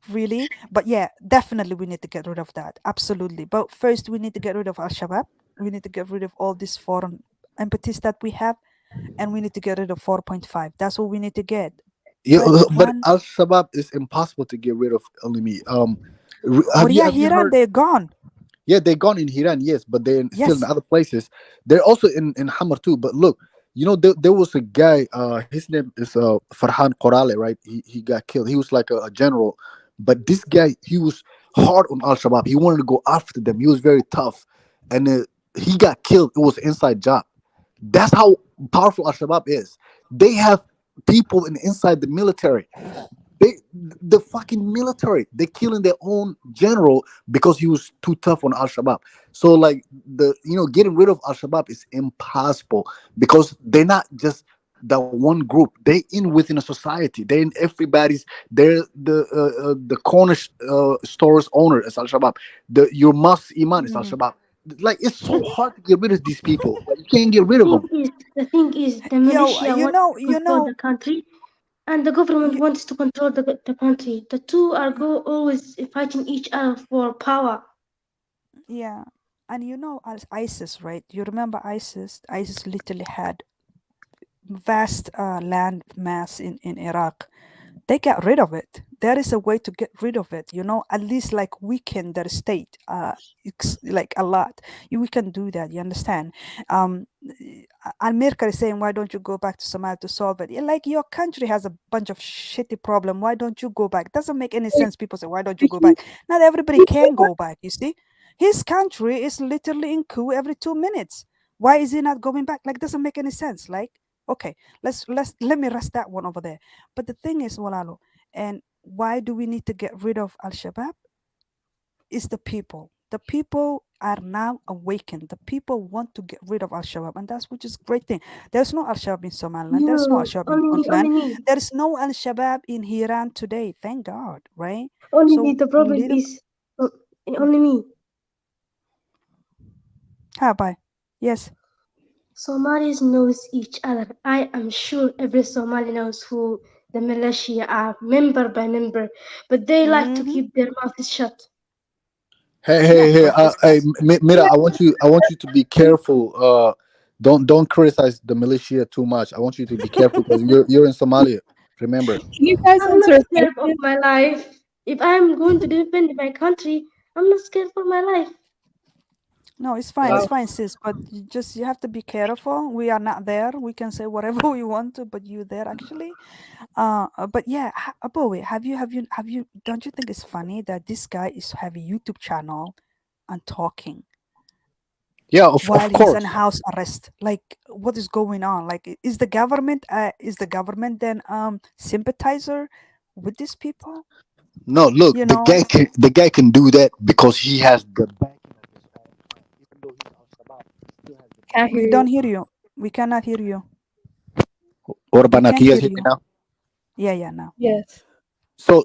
really. But yeah, definitely we need to get rid of that. Absolutely. But first we need to get rid of Al-Shabaab. We need to get rid of all these foreign entities that we have, and we need to get rid of 4.5. That's what we need to get. Yeah, but Al Shabaab is impossible to get rid of. Only me. Have you heard? They're gone. Yeah, they're gone in Iran, yes, but they're still in other places. They're also in Hamar too. But look, there was a guy. His name is Farhan Qorale, right? He got killed. He was like a general, but this guy, he was hard on Al Shabaab. He wanted to go after them. He was very tough, and he got killed. It was an inside job. That's how powerful Al Shabaab is. They have people inside the military. The fucking military, they're killing their own general because he was too tough on Al Shabaab. So like getting rid of Al Shabaab is impossible because they're not just that one group. They in within a society. They in everybody's. They're the corner stores owner is Al Shabaab. Your mosque imam is Al Shabaab. Like, it's so hard to get rid of these people. Like, you can't get rid of them. The thing is, the militia wants to control the country, and the government wants to control the country. The two are always fighting each other for power. Yeah, and as ISIS, right? You remember ISIS? ISIS literally had vast land mass in Iraq. They got rid of it. There is a way to get rid of it, at least like weaken their state, like a lot. We can do that, you understand? America is saying, why don't you go back to Somalia to solve it? Like, your country has a bunch of shitty problem. Why don't you go back? Doesn't make any sense. People say, why don't you go back? Not everybody can go back, you see? His country is literally in coup every 2 minutes. Why is he not going back? Like, doesn't make any sense. Like, okay, let me rest that one over there. But the thing is, Walalo, and why do we need to get rid of Al-Shabaab? It's the people. The people are now awakened. The people want to get rid of Al-Shabaab, and that's which is great thing. There's no Al-Shabaab in Somaliland. There's no Al-Shabaab in Puntland. There is no Al-Shabaab in Iran today. Thank God, right? The problem is only me. Bye. Yes. Somalis knows each other. I am sure every Somali knows who the militia are, member by member, but they like to keep their mouths shut. Hey, Mira, I want you to be careful. Don't criticize the militia too much. I want you to be careful because you're in Somalia. Remember. I'm not scared of my life. If I'm going to defend my country, I'm not scared for my life. No, it's fine. It's fine, sis. But you have to be careful. We are not there. We can say whatever we want to, but you're there actually. But yeah, Abowe, have you? Don't you think it's funny that this guy is have a YouTube channel and talking? Yeah, of while course. he's in house arrest. Like, what is going on? Like, is the government then sympathizer with these people? No, look, the guy can do that because he has the back. We don't hear you. We cannot hear you. What about now? Can you guys hear me now? Yeah, now. Yes. So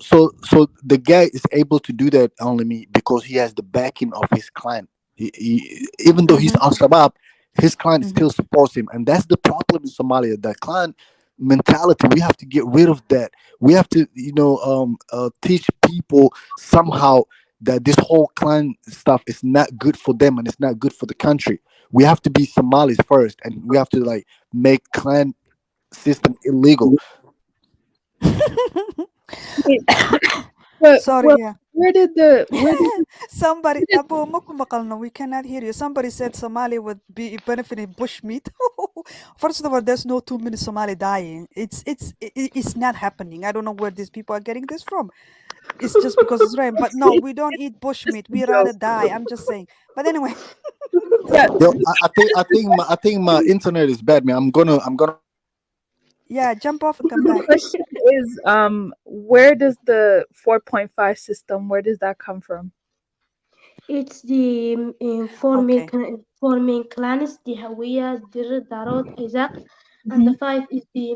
the guy is able to do that only because he has the backing of his clan. Even though he's Al Shabaab, his clan still supports him, and that's the problem in Somalia. The clan mentality. We have to get rid of that. We have to, teach people somehow that this whole clan stuff is not good for them and it's not good for the country. We have to be Somalis first, and we have to like make clan system illegal. But Sorry, well, yeah. where did Somebody, Abu Mukumakalno, we cannot hear you. Somebody said Somalia would be benefiting bushmeat. First of all, there's no 2 minutes Somali dying. It's not happening. I don't know where these people are getting this from. It's just because it's rain. But no, we don't eat bushmeat. We rather die. I'm just saying. But anyway. Yo, I think my internet is bad, man. I'm gonna. Yeah, jump off and come the back. question is, where does the 4.5 system, where does that come from? It's the Okay. four main clans: the Hawiya, Dir, Darod, Isaac, and the five is the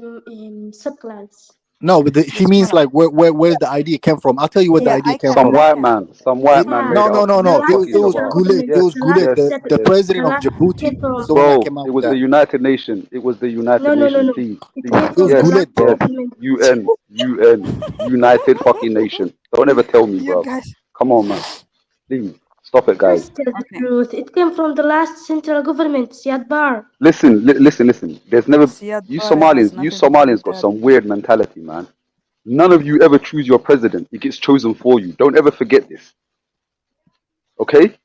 subclans. No, but she means like where's the idea came from? I'll tell you where the Yeah, idea I came can. from. Some white man made No, it no, up. no, no. The It last was Fucking central about. Gulen. It government, was the last Gulen, Yes, step, the yes. president the of last Djibouti. came from. He's the one that Bro, came out it with was that. the United Nation. It was the United Nation. No. Please, It please. came It was from Yes, the Gulen, last bro. yes. government. UN. United fucking Nation. Don't ever tell me, You bro. guys. Come on, man. Please. Stop it, guys. Let's tell the Okay. truth. It came from the last central government, Siad Bar. Listen. There's never Siad you Barre has You nothing to do Somalians with got that. some weird mentality, man. None of you ever choose your president. He gets chosen for you. Don't ever forget this. Okay?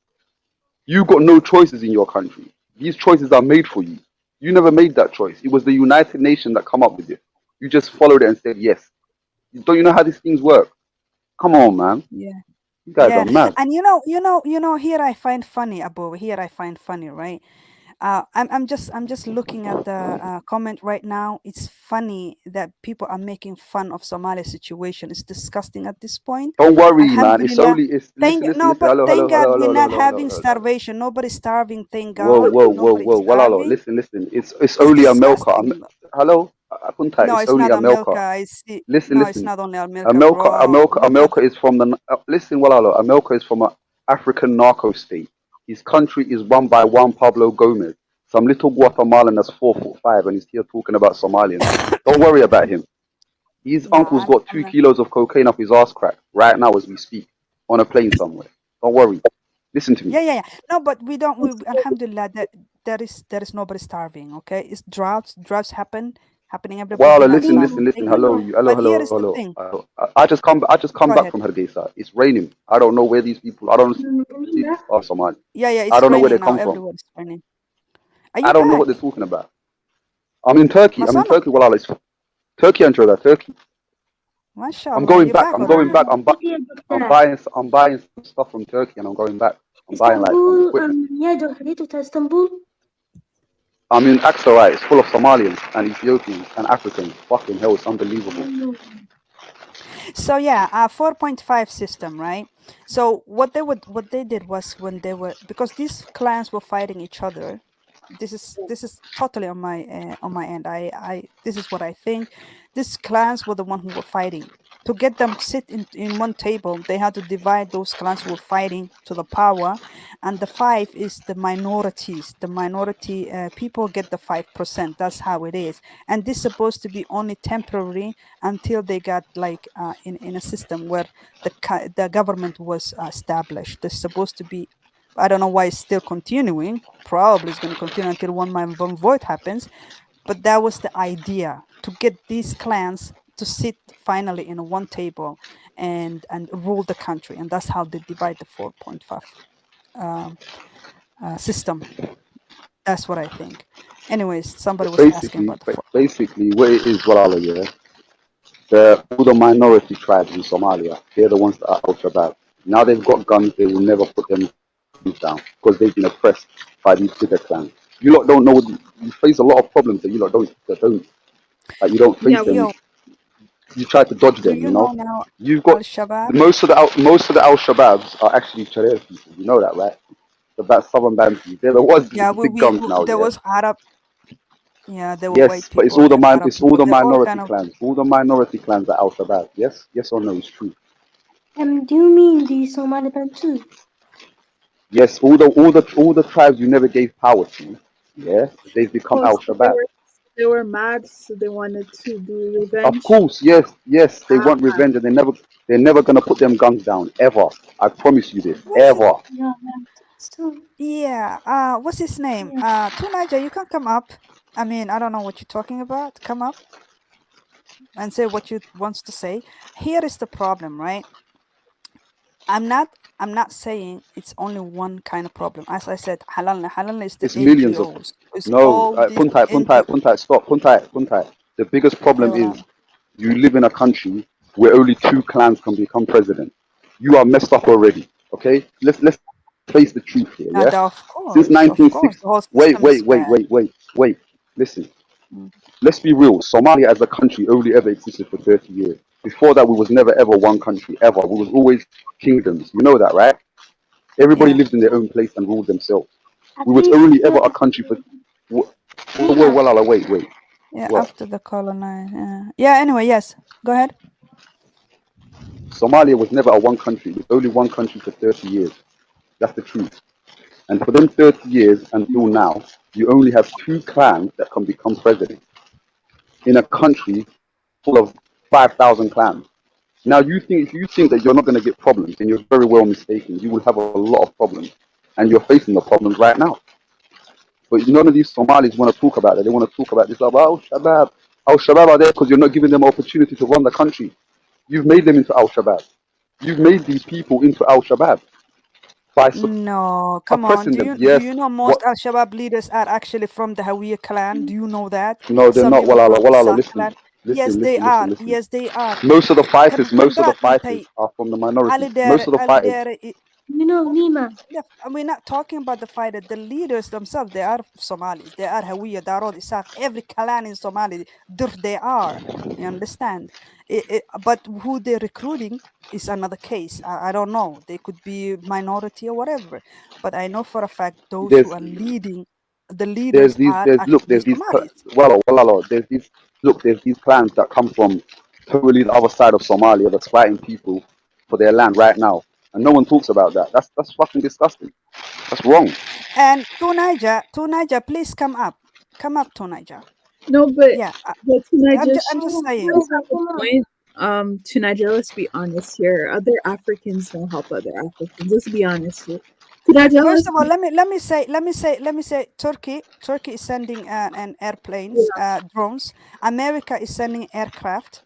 You got no choices in your country. These choices are made for you. You never made that choice. It was the United Nations that come up with it. You just followed it and said yes. Don't you know how these things work? Come on, man. Yeah. You guys are Yeah. mad. And here I find funny, Abu. Here I find funny, right? I'm just looking at the comment right now. It's funny that people are making fun of Somalia situation. It's disgusting at this point. Don't worry, man. Alhamdulillah. Listen, listen, No, listen. but Hello, thank hello, God hello, we're hello, not hello, hello, having hello, hello. starvation. Nobody's starving. Thank Whoa, God. whoa, whoa, Nobody's whoa. Well, hello, starving. listen. It's It's only Amelka. disgusting. Hello? Akunta, No, it's it's only not Amelka. America. I see. Listen, No, it's listen. not only America, bro. Look at Amelka is from the. Listen, Walalo. Amelka is from an African narco state. His country is run by Juan Pablo Gomez, some little Guatemalan that's 4'5", and he's here talking about Somalians. Don't worry about him. His no. uncle's got 2 kilos of cocaine up his ass crack right now as we speak on a plane somewhere. Don't worry. Listen to me. Yeah. No, but we don't. Alhamdulillah, that there is nobody starving. Okay, it's droughts happening everywhere. We're Well, not listen. starving. Thank God. Hello, But here is the thing. I just come Go back ahead. from Hargeisa. It's raining. I don't know where these people. I don't see these are Somali. Yeah, I it's don't know where they raining now. come from. Everywhere it's raining. Are I you don't know what they're back? talking about. I'm in Turkey. Mashallah. Well, it's Turkey, Andrea. Turkey. I'm Mashallah. going You back. back I'm already? going back. I'm buying some stuff from Turkey, and I'm going back. I'm buying like some اسطنبول equipment. يا جوهريته بتاع اسطنبول. I'm in Aksaray. It's full of Somalians and Ethiopians and Africans. Fucking hell, it's unbelievable. So yeah, 4.5 system, right? So what they did was when they were, because these clans were fighting each other. This is totally on my end. I this is what I think. These clans were the one who were fighting. To get them sit in one table, they had to divide those clans who were fighting to the power, and the five is the minorities. The minority people get the 5%. That's how it is, and this is supposed to be only temporary until they got like in a system where the government was established. There's supposed to be, I don't know why it's still continuing. Probably it's going to continue until one man one vote happens. But that was the idea, to get these clans to sit finally in one table and rule the country, and that's how they divide the 4.5 system. That's what I think. Anyways, somebody was asking about the Basically, what it is, Walala, yeah, all the minority tribes in Somalia, they're the ones that are Al Shabaab. Now they've got guns, they will never put them down because they've been oppressed by these bigger clans. You lot don't know. You face a lot of problems that you lot don't. You don't face them. You try to dodge Do them. you know now You've Al got Shabaab? most of the Al Shabaabs are actually Charer people. You know that, right? The Southern Bantu. They're the ones with Yeah, the big guns now. there Yeah. was Arab. Yeah, there were Yes, white but it's people. all the There's Arab people. They're all minority kind of. clans. All the minority clans are Al Shabaab. Yes or no? It's true. Do you mean the Somali Bantu? Yes, all the tribes you never gave power to, yeah, they've become Al Shabaab. They were mad, so they wanted to do Of revenge. course, yes, they want revenge, and they're never gonna put them guns down ever. I promise you this, What's it? ever. Yeah. What's his name? Tunaja, you can come up. I mean, I don't know what you're talking about. Come up and say what you wants to say. Here is the problem, right? I'm not saying it's only one kind of problem. As I said, Halalna is the It's millions of NGOs. It's no. all these Puntai, NGOs. Puntai, stop, Puntai. The biggest problem Hold is on. you live in a country where only two clans can become president. You are messed up already. Okay, let's face the truth here. And Yeah, since of course, 1960. the whole Wait, system is wait, wait, bad. wait, wait, wait. Listen. Mm. Let's be real. Somalia as a country only ever existed for 30 years. Before that, we was never ever one country ever. We was always kingdoms. You know that, right? Everybody Yeah. lived in their own place and ruled themselves. We was Please, only ever a country for. Wait. Yeah, What? after the colonize. Yeah. Anyway, yes. Go ahead. Somalia was never a one country. It was only one country for 30 years. That's the truth. And for them 30 years until now, you only have two clans that can become president in a country full of 5,000 clans. Now, if you think that you're not going to get problems, then you're very well mistaken. You will have a lot of problems, and you're facing the problems right now. But none of these Somalis want to talk about that. They want to talk about this about Al Shabaab. Al Shabaab are there because you're not giving them opportunity to run the country. You've made them into Al Shabaab. You've made these people into Al Shabaab by No, come on. oppressing Do them. you Yes. know most What? Al Shabaab leaders are actually from the Hawiya clan? Do you know that? No, they're Some not. even from Walala. Isaac Listen, clan. Yes, they listen. are. Yes, they are. Most of the fighters, Kandrat are from the minorities. Ali Most Dere, of the Ali fighters. Dere. You know, Nima. We're not talking about the fighter. The leaders themselves, they are Somalis. They are Hawiya, Darod, Isaac. Every clan in Somali, they are. You understand? But who they're recruiting is another case. I don't know. They could be minority or whatever. But I know for a fact those who There's are leading, the there's leaders these are there's look actually there's these Somalis. there's these clans that come from totally the other side of Somalia that's fighting people for their land right now, and no one talks about that. That's fucking disgusting. That's wrong. And Tunaja, please come up. Come up, Tunaja. No, but Yeah, I'm I'm just just saying. the point. To Nigeria, let's be honest here. Other Africans don't help other Africans. Let's be honest here. To Nigeria, First let's of all, be let me say, Turkey is sending an airplanes, drones. America is sending aircraft.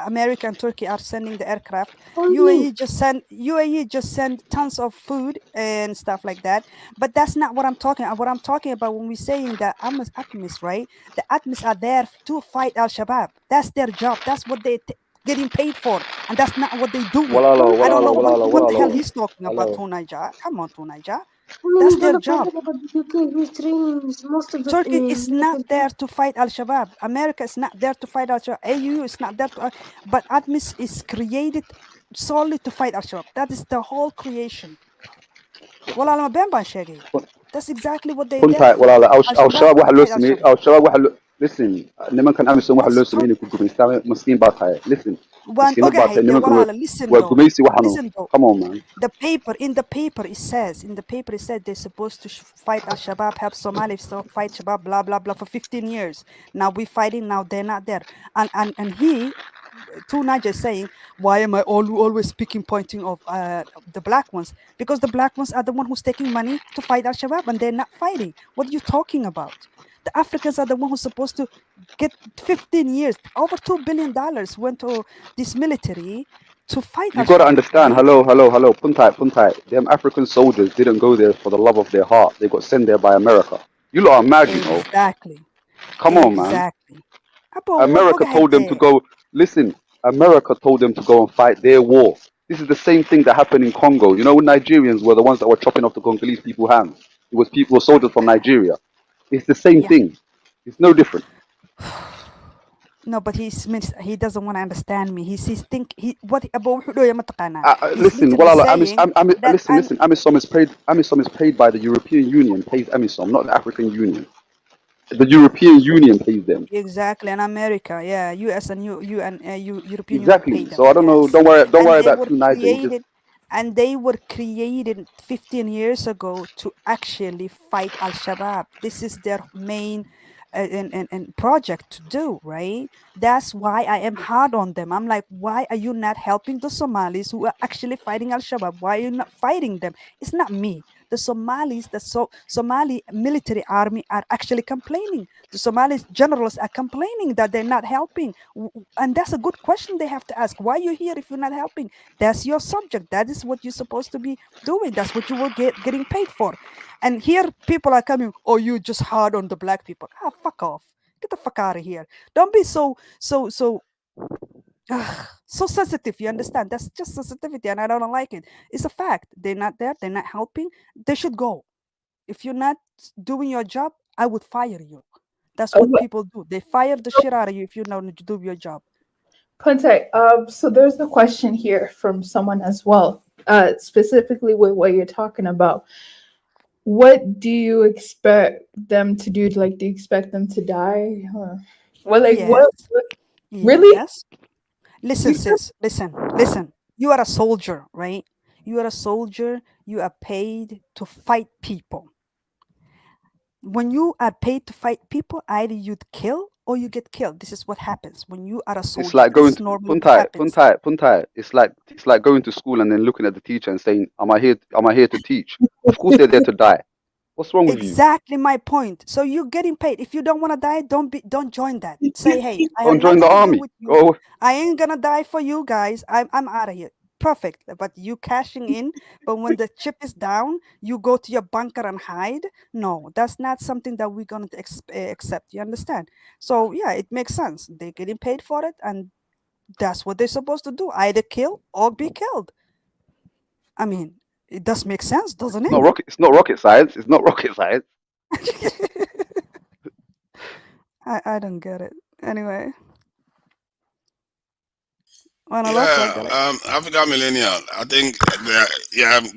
America and Turkey are sending the aircraft. UAE just send tons of food and stuff like that. But that's not what I'm talking. What I'm talking about when we're saying that ATMIS, right? The ATMIS are there to fight Al Shabaab. That's their job. That's what they getting paid for, and that's not what they doing. I don't know what the hell he's talking about, Hello. Tunaja. Come on, Tunaja. When That's you their talk job. about the UK, who's training most of the Turkey is not military. there to fight Al Shabaab. America is not there to fight Al Shabaab. AU is not there to. But ATMIS is created solely to fight Al Shabaab. That is the whole creation. Wala lama been baan sheegay. That's exactly what they're there Kuntai for. walaala Al Al Shabaab Shabaab to waxa loo fight Al sameeyay Shabaab. Al Shabaab waxa loo listen nimankan Amisom waxa loo sameeyay inay ku gumaystaan maskiin baa tahay listen Waan maskiinad baa ogahay tahay dee nimankan walaala listen waa though. gumaysi waxanu Listen though. come on man. In the paper it said they're supposed to fight Al Shabaab, help Somalis fight Shabaab, blah blah blah for 15 years. Now we're fighting. Now they're not there. And he, Tunaja is saying, why am I always pointing of the black ones? Because the black ones are the one who's taking money to fight Al Shabaab, and they're not fighting. What are you talking about? The Africans are the one who's supposed to get 15 years, over $2 billion went to this military to fight You Al got to Shabaab, understand, right? hello, Puntai. Them African soldiers didn't go there for the love of their heart. They got sent there by America. You lot are mad, you know. Exactly. Come on, man. Exactly. Abo, wan America ogahay told them to dee. go. Listen, America told them to go and fight their war. This is the same thing that happened in Congo. You know, when Nigerians were the ones that were chopping off the Congolese people's hands. It was people, soldiers from Nigeria. It's the same Yeah. thing. It's no different. No, but he doesn't want to understand me. He's think he what abo wuxuu dhahaya mataqaanaa. He's Listen, literally saying that listen. Amisom is paid by the European Union. Pays Amisom, not the African Union. The European Union pays them. exactly in America, yeah, US and European Union pay Exactly. them, So I don't know. yes, Don't and worry they about were Two Niger. He just created, and they were created 15 years ago to actually fight Al Shabaab. This is their main and project to do, right? That's why I am hard on them. I'm like, why are you not helping the Somalis who are actually fighting Al-Shabaab? Why are you not fighting them? It's not me. The Somalis, Somali military army are actually complaining. The Somali generals are complaining that they're not helping. And that's a good question they have to ask. Why are you here if you're not helping? That's your subject. That is what you're supposed to be doing. That's what you were getting paid for. And here people are coming, oh, you just hard on the black people. Ah, fuck off. Get the fuck out of here. Don't be so so sensitive. You understand? That's just sensitivity, and I don't like it. It's a fact. They're not there. They're not helping. They should go. If you're not doing your job, I would fire you. That's what people do. They fire the shit out of you if you don't do your job. Ponte, so there's a question here from someone as well, specifically with what you're talking about. What do you expect them to do? Like, do you expect them to die? Or, well, like, Yes. really? Yes. Listen, sis. Listen. You are a soldier, right? You are a soldier. You are paid to fight people. When you are paid to fight people, either you kill or you get killed. This is what happens when you are a soldier. It's like This going is to normally what Puntai, happens. Puntai. It's like going to school and then looking at the teacher and saying, "Am I here to teach?" Of course, they're there to die. What's wrong with you? Exactly my point. So you're getting paid. If you don't want to die, don't join that. Say, hey, I have Don't join nothing the to do army. with you. Go. I ain't gonna die for you guys. I'm out of here. Perfect. But you cashing in, but when the chip is down, you go to your bunker and hide. No, that's not something that we're gonna accept. You understand? So yeah, it makes sense. They're getting paid for it, and that's what they're supposed to do: either kill or be killed. I mean, it does make sense, doesn't it? It's not rocket science. It's not rocket science. I don't get it. Anyway. Africa Millennial. I think,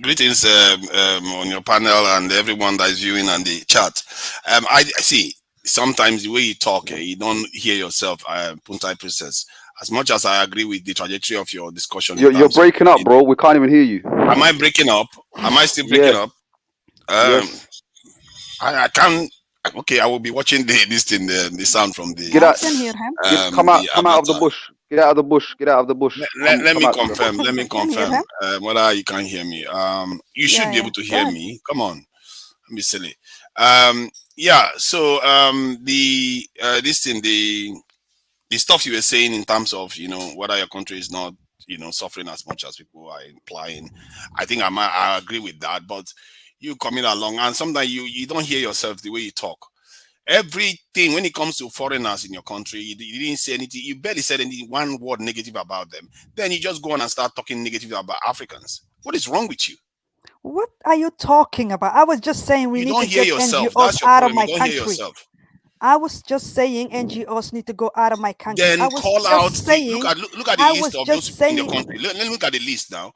greetings on your panel and everyone that is viewing on the chat. I see sometimes the way you talk, you don't hear yourself, Puntai Princess. As much as I agree with the trajectory of your discussion, You're breaking up, bro. We can't even hear you. Am I breaking up? Am I still breaking up? Yes. I can't. Okay, I will be watching the sound from the. Get out. I can hear him. Come out of the bush. Get out of the bush. Get out of the bush. Let me confirm. Let me confirm whether you can hear me. You should be able to hear me. Come on, don't be silly. So the stuff you were saying in terms of whether your country is not suffering as much as people are implying, I think I agree with that. But you coming along and sometimes you don't hear yourself the way you talk. Everything when it comes to foreigners in your country, you didn't say anything. You barely said anything, one word negative about them. Then you just go on and start talking negative about Africans. What is wrong with you? What are you talking about? I was just saying we need to get yourself. NGOs That's your out of problem. my You don't country. hear yourself. I was just saying NGOs need to go out of my country. Then I was call just out saying, look at the list of those people in your country. Let me look at the list now.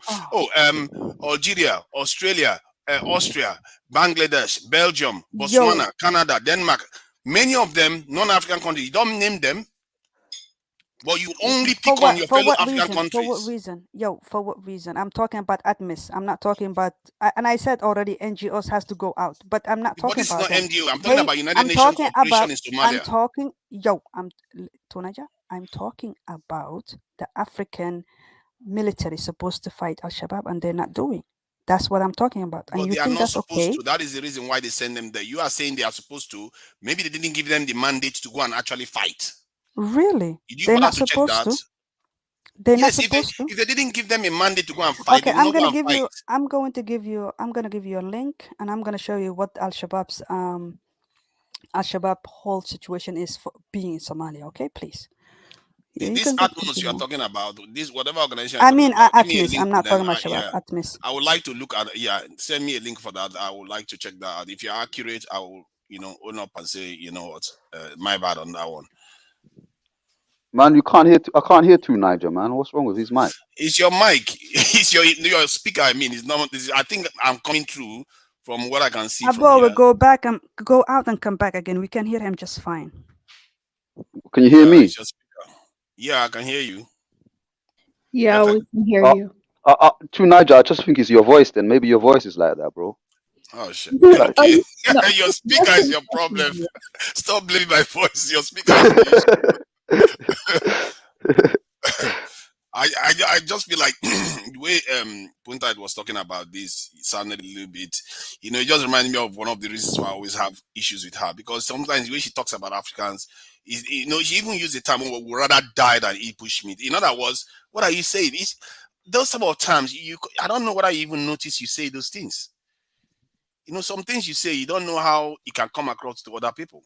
Algeria, Australia, Austria, Bangladesh, Belgium, Botswana, Canada, Denmark. Many of them non-African countries. You don't name them, but you only pick on your fellow African countries. For what reason? For what reason? I'm talking about ATMIS. I'm not talking about, and I said already NGOs has to go out, but I'm not talking about them. But this is not NGO. I'm talking about United Nations operation in Somalia. Tunaja, I'm talking about the African military supposed to fight Al-Shabaab and they're not doing. That's what I'm talking about. And but you they are think not that's supposed okay? to. That is the reason why they send them there. You are saying they are supposed to. Maybe they didn't give them the mandate to go and actually fight. Really? They're not supposed to? They're not yes, supposed to? if they didn't give them a mandate to go and fight, Okay, they will not go and fight. I'm going to give you a link and I'm going to show you what Al-Shabaab's Al-Shabaab whole situation is for being in Somalia. Okay, please. This Atmos you are talking about, this whatever organization. I mean, ATMIS. I'm not talking about Shabaab. ATMIS. I would like to look at. Send me a link for that. I would like to check that out. If you're accurate, I will, own up and say, you know what, my bad on that one. Man, I can't hear too, Niger. Man, what's wrong with his mic? It's your mic. It's your speaker. I mean, it's not. I think I'm coming through from what I can see. Abo will go back and go out and come back again. We can hear him just fine. Can you hear me? Yeah, I can hear you. Yeah, we can hear you. To Niger, I just think it's your voice then. Maybe your voice is like that, bro. Oh shit. Dude, Okay. no, Your speaker that's is an your problem. issue. Stop blaming my voice. Your speaker is the issue. I just feel like the way Punta was talking about this, it sounded a little bit, it just reminded me of one of the reasons why I always have issues with her, because sometimes the way she talks about Africans is, she even used the term, "we would rather die than eat bushmeat." In other words, what are you saying? It's those type of times I don't know what I even notice you say those things. Some things you say, you don't know how it can come across to other people.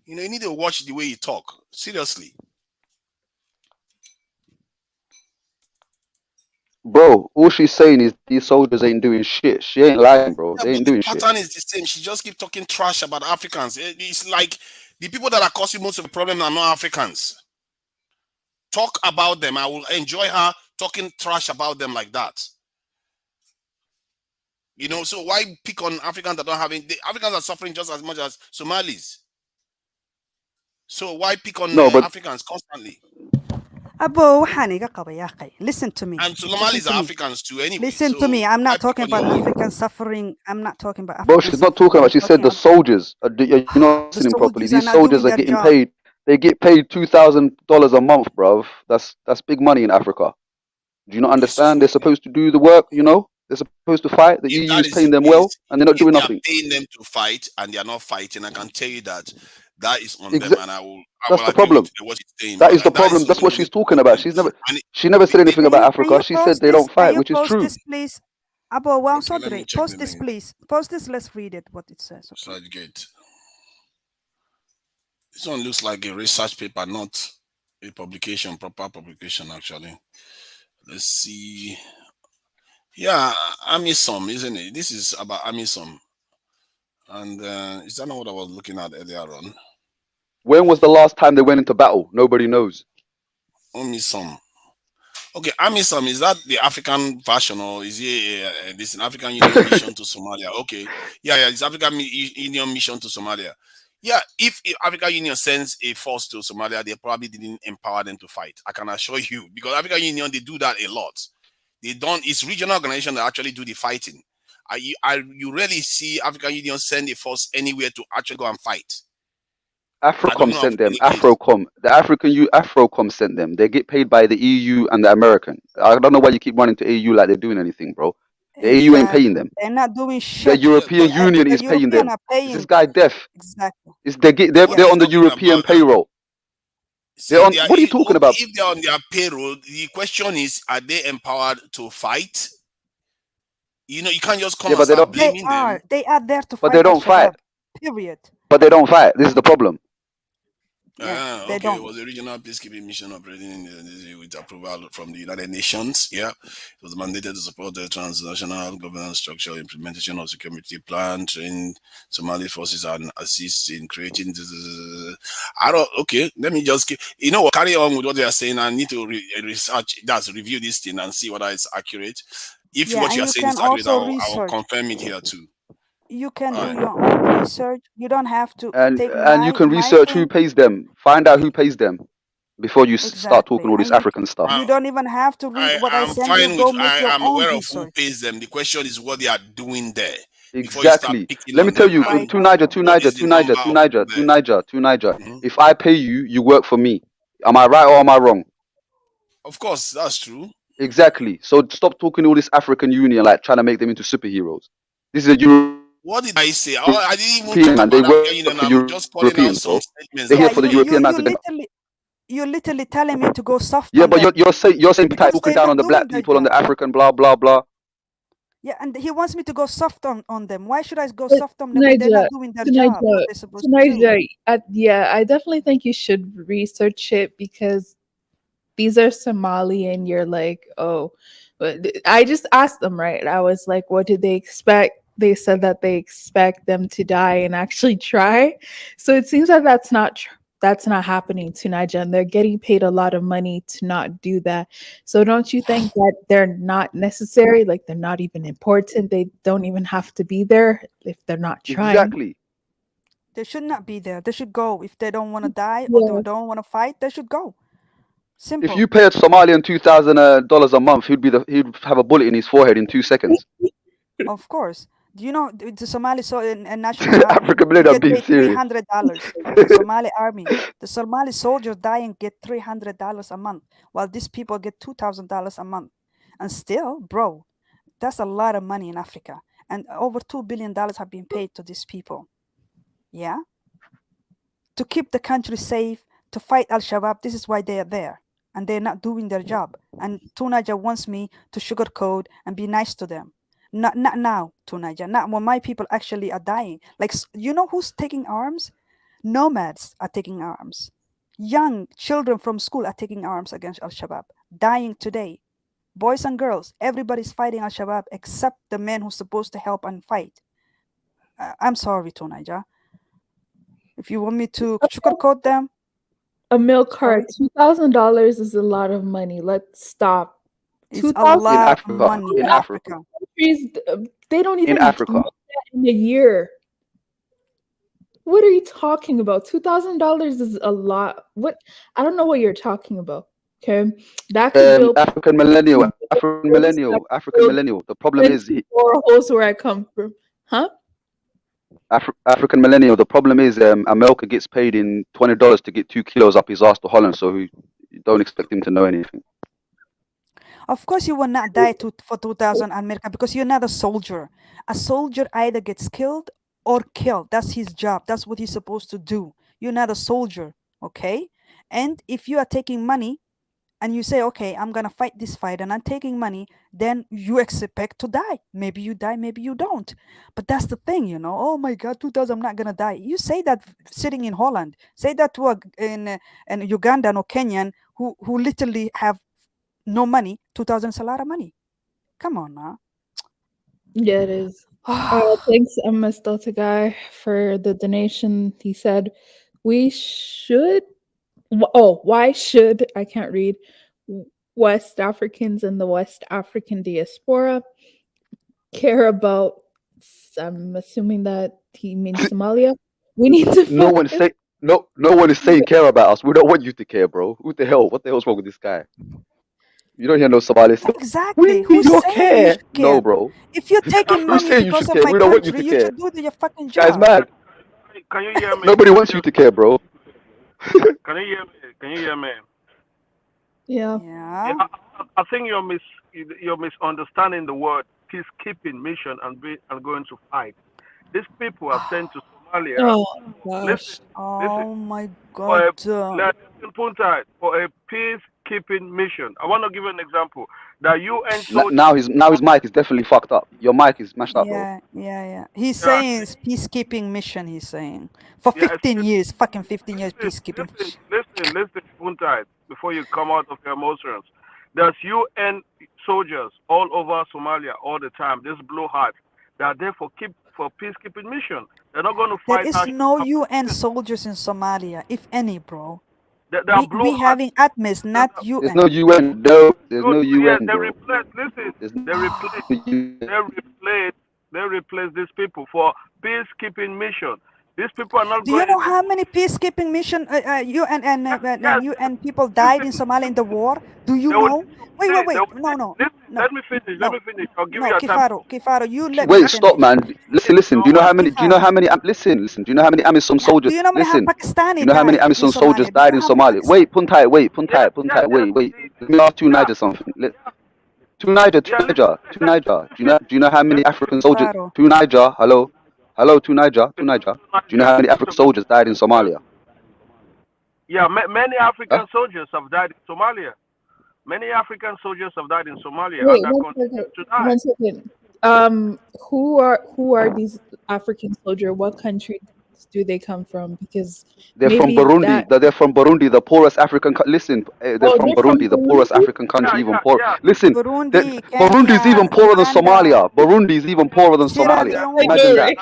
You need to watch the way you talk. Seriously. Bro, all she's saying is these soldiers ain't doing shit. She ain't lying, bro. Yeah, They but ain't the doing shit. pattern is the same. She just keep talking trash about Africans. It's like the people that are causing most of the problem are not Africans. Talk about them. I will enjoy her talking trash about them like that. So why pick on Africans that don't have any? The Africans are suffering just as much as Somalis. So why pick on No, but Africans constantly? Abo, waxaan iga qaba yaa akhay. Listen to me. And Listen Somalis to are me. Africans too anyway. Listen to So me. I'm why not pick talking on your about own? African suffering. I'm not talking about bro, African she's not suffering. talking about. I'm She said talking the about soldiers. You're not the listening properly. soldiers are These not soldiers doing are their getting job. paid. They get paid $2,000 a month, bruv. That's big money in Africa. Do you not It's understand? true. They're supposed to do the work. They're supposed to fight. The If EU that is is the paying them case, well, and they're not if doing they are nothing. paying them to fight and they are not fighting, I can tell you that that is on them, Exa- and I that's will the agree with problem. what she's saying, That because is the that is problem. the That's what only she's talking about. problem. She And never said anything about Can Africa. you She said post they this? don't Can fight, you which is post true. this, please? Abo, wow, okay, let me check post the this, link. please. Post this. Let's read it. What it says. Okay. Gate. This one looks like a research paper, not a publication, proper publication actually. Let's see. Yeah, Amisom, isn't it? This is about Amisom. And is that not what I was looking at earlier on? When was the last time they went into battle? Nobody knows. Amisom. Okay, AMISOM, is that the African version, or is it this an African Union mission to Somalia? Okay, yeah, it's African Union mission to Somalia. Yeah, if African Union sends a force to Somalia, they probably didn't empower them to fight. I can assure you, because African Union, they do that a lot. They don't. It's regional organization that actually do the fighting. You rarely see African Union send a force anywhere to actually go and fight. I don't AFROCOM know of sent them. any case. AFROCOM. The AFROCOM sent them. They get paid by the EU and the American. I don't know why you keep running to EU like they're doing anything, bro. The EU ain't paying Exactly. them. They're not doing The shit. European Union The is paying European them. are Is this paying. guy deaf? Exactly. They're What are you on the talking European about? payroll. See, They're if on. they are What are you talking okay, about? if they're on their payroll, the question is, are they empowered to fight? You can't just come Yeah, and but they start don't. They blaming them. are. They are there to But they fight don't fight. Al-Shabaab. Period. But they don't fight. This is the problem. Yeah, they Okay, it don't. was a regional peacekeeping mission operating with approval from the United Nations. Yeah, it was mandated to support the transnational governance structure, implementation of security plan, train Somali forces, and assist in creating. I don't. Okay, let me just keep. What? Carry on with what they are saying. I need to research. That's review this thing and see whether it's accurate. If Yeah, what and you are you saying can is accurate, also I will research. confirm it here too. You can All do right. your own research. You don't have to take And you can my research who thing. pays them. Find out who pays them before you start Exactly. talking all this And African stuff. you don't even have to read what I I'm send you. fine with. Go make I your am own aware of who research. pays them. The question is what they are doing there. Before you start Exactly. picking Let me on tell them, you, Fight to on Niger, them. to what Niger, is the to number Niger, of to people Niger, to there? Niger, to Niger. Mhm. If I pay you, you work for me. Am I right or am I wrong? Of course, that's true. Exactly. So stop talking all this African Union, like trying to make them into superheroes. This is a What did I say? I didn't even European talk man. They about work African Union. for I'm just calling out Europeans, some bro. statements They're that here Yeah, were for the made. European man to. you're literally telling me to go soft Yeah, on but them you're saying because talking they're down on not the doing black their people, on job. the African, blah blah blah. Yeah, and he wants me to go soft on them. Why should I go But soft on them when they're not Niger, doing their to job, what Niger, they're to supposed to do? Niger, yeah, I definitely think you should research it because these are Somali and you're like, oh, but I just asked them, right? I was like, what did they expect? They said that they expect them to die and actually try. So it seems like that's not happening to Niger, and they're getting paid a lot of money to not do that. So don't you think that they're not necessary? Like they're not even important. They don't even have to be there if they're not trying. Exactly. They should not be there. They should go. If they don't want to die or they Yeah. don't want to fight, they should go. If Simple. you pay a Somalian $2,000 a month, he'd have a bullet in his forehead in 2 seconds. Of course. Do you know the Somali national army? African They millennium, I'm get being paid serious. $300. The Somali army, the Somali soldiers dying get $300 a month, while these people get $2,000 a month. And still, bro, that's a lot of money in Africa. And over $2 billion have been paid to these people. Yeah, to keep the country safe, to fight Al Shabaab. This is why they are there, and they're not doing their job. And Tunaja wants me to sugarcoat and be nice to them. Not now, Tunaja. Not when my people actually are dying. Like you know who's taking arms? Nomads are taking arms. Young children from school are taking arms against Al Shabaab, dying today. Boys and girls, everybody's fighting Al Shabaab except the men who's supposed to help and fight. I'm sorry, Tunaja. If you want me to sugarcoat them, A milk sorry. cart, $2,000 is a lot of money. Let's stop. It's a 2,000 In lot of Africa, money in in Africa, Africa. countries, they don't in even make Africa. that in a year. What are you talking about? $2,000 is a lot. What? I don't know what you're talking about. Okay, that could build. African millennial, African millennial, African millennial. The problem is 20 boreholes where I come from, huh? African millennial. The problem is America gets paid in $20 to get 2 kilos up his ass to Holland, so you don't expect him to know anything. Of course, you will not die for 2,000 America because you're not a soldier. A soldier either gets killed or killed. That's his job. That's what he's supposed to do. You're not a soldier, okay? And if you are taking money and you say, okay, I'm gonna fight this fight and I'm taking money, then you expect to die. Maybe you die, maybe you don't. But that's the thing, you know. Oh my God, 2,000, I'm not gonna die. You say that sitting in Holland. Say that to in Ugandan or Kenyan who literally have no money. 2,000 is a lot of money. Come on now. Yeah, it is. Thanks, MS Delta guy, for the donation. He said, "We should." Why should I can't read? West Africans and the West African diaspora care about. I'm assuming that he means Somalia. We need to No one is focus. say no. No one is saying care about us. We don't want you to care, bro. Who the hell? What the hell's wrong with this guy? You don't hear no Somali say, Exactly. "We need Who's your saying you care." should No, care? bro. If you're taking Who's money saying you because should of care? my We don't want you country, to you care. should do your fucking Guy's job. mad. Can you hear me? Nobody wants you to care, bro. Can you hear me? Can you hear me? Yeah. Yeah. I think you're misunderstanding the word peacekeeping mission and going to fight. These people are sent to Somalia. Oh gosh. Oh my For God. listen, Punta, for a peacekeeping mission. I want to give you an example. The UN soldiers. Now his mic is definitely fucked up. Your mic is mashed up, bro. Yeah. He's Yeah, saying it's peacekeeping mission. He's saying for yeah. 15 years, fucking 15 years peacekeeping. Listen, Punta, before you come out of your emotions. There's UN soldiers all over Somalia all the time. This blue heart. They are there for peacekeeping mission. They're not going to There fight is us. no UN soldiers in Somalia, if any, bro. They are blue We heart. having ATMIS, not There's UN. no UN. No, there's no Yeah, UN, they bro. replace. Listen, There's they replace. no UN. They replace these people for peacekeeping mission. These people are not Do you going. know how many peacekeeping mission UN and UN people died in Somalia in the war? Do you They would know? Wait. No. let me finish. Let me finish. I'll give you a time. Kifaro, you let me Wait, stop, finish. man. Listen. Do you know how many? Do you know how many? Listen. Do you know how many Amisom Yeah, do soldiers? you know how many Listen. Do Pakistani you know how many died in Amisom soldiers Somalia? Do you died know in how many Somalia? Pakistan? Wait, Puntai. Wait. Let me ask two Niger something. Two Niger. Do you know how many African soldiers? Kifaro. Two Niger. Hello. Two Niger. Do you know how many African soldiers died in Somalia? Yeah, many Huh? African soldiers have died in Somalia. Many African soldiers have died in Somalia, Wait, and that continues to die. one second. Who are these African soldier? What countries do they come from? Because They're from maybe Burundi. that. They're from Burundi, the poorest African. Listen, they're Oh, from they're from Burundi, the poorest Burundi. African country, even poor. Listen, Burundi, Burundi is Kenya, even poorer than Uganda, Somalia. Burundi is even poorer than Sierra Somalia. I Leone. Imagine know, that. right?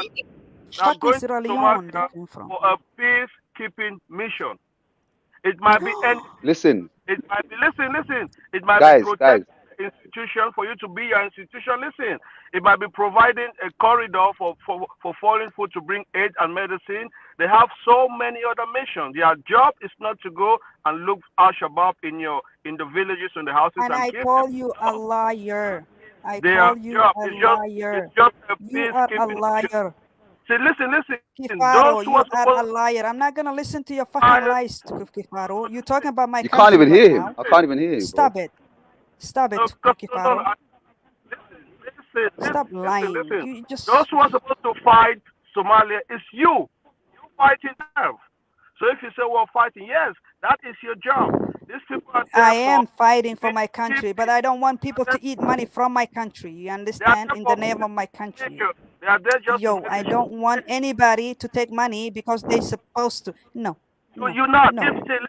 Now Fucking going to Sierra Leone they Somalia came from. for a peacekeeping mission. It might be any. Listen, It might be. Listen. It might be guys. protect institution for you to be your institution. Listen, it might be providing a corridor for foreign food to bring aid and medicine. They have so many other missions. Their job is not to go and look Al Shabaab in the villages and the houses And and I kill them. call you a liar. I Their call you job a is liar. just a You are a peacekeeping mission. liar. See, listen. Those Kifaro, who you are are a supposed liar. I'm not gonna listen to your to fucking fight, lies, Kifaro. You're talking about my You can't country even right hear him. now. I can't even hear you, bro. Stop it. Stop it, no, because Kifaro. Stop lying. listen. You Those just who are supposed to fight Somalia is you. You fighting them. So if you say we're fighting, yes, that is your job. These people are I there for am fighting for my country, but peacekeeping. I don't want people to eat money from my country. You They are understand? there In for the name of my country. nature. They are there just to Yo, I don't want anybody to take money because they supposed to. No, no, you're not. no,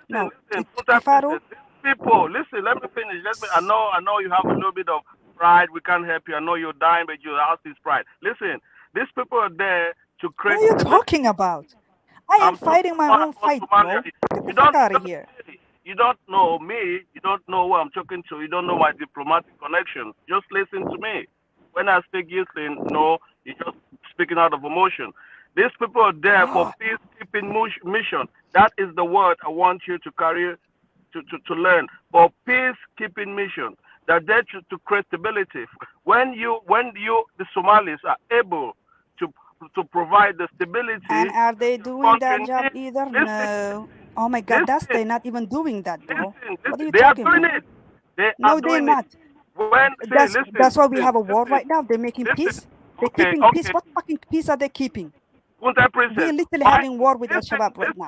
no. Listen. Sometimes Kifaro, listen. These people, listen. Let me finish. I know you have a little bit of pride. We can't help you. I know you're dying, but you have this pride. Listen. These people are there to what create are you stability. talking about? I am I'm talking fighting my own about fight, Somalia. bro. Get the You fuck don't out of let me here. say, you don't know me. You don't know who I'm talking to. You don't know my diplomatic connections. Just listen to me. When I speak, you say no. You're just speaking out of emotion. These people are there for peacekeeping mission. That is the word I want you to carry to learn. For peacekeeping mission. They're there to create stability. When the Somalis are able to provide the And stability are they doing that country job needs. either? Listen, No. Oh my God, listen, they're not even doing that, bro. What are you they are talking doing about? it. They are No, they're doing it. not. When say That's why we have a war right now. They're making listen. peace. They're Okay, keeping peace. okay. What fucking peace are they keeping? Kunta We're Princess, literally why? having war with Al Listen, Shabaab right now.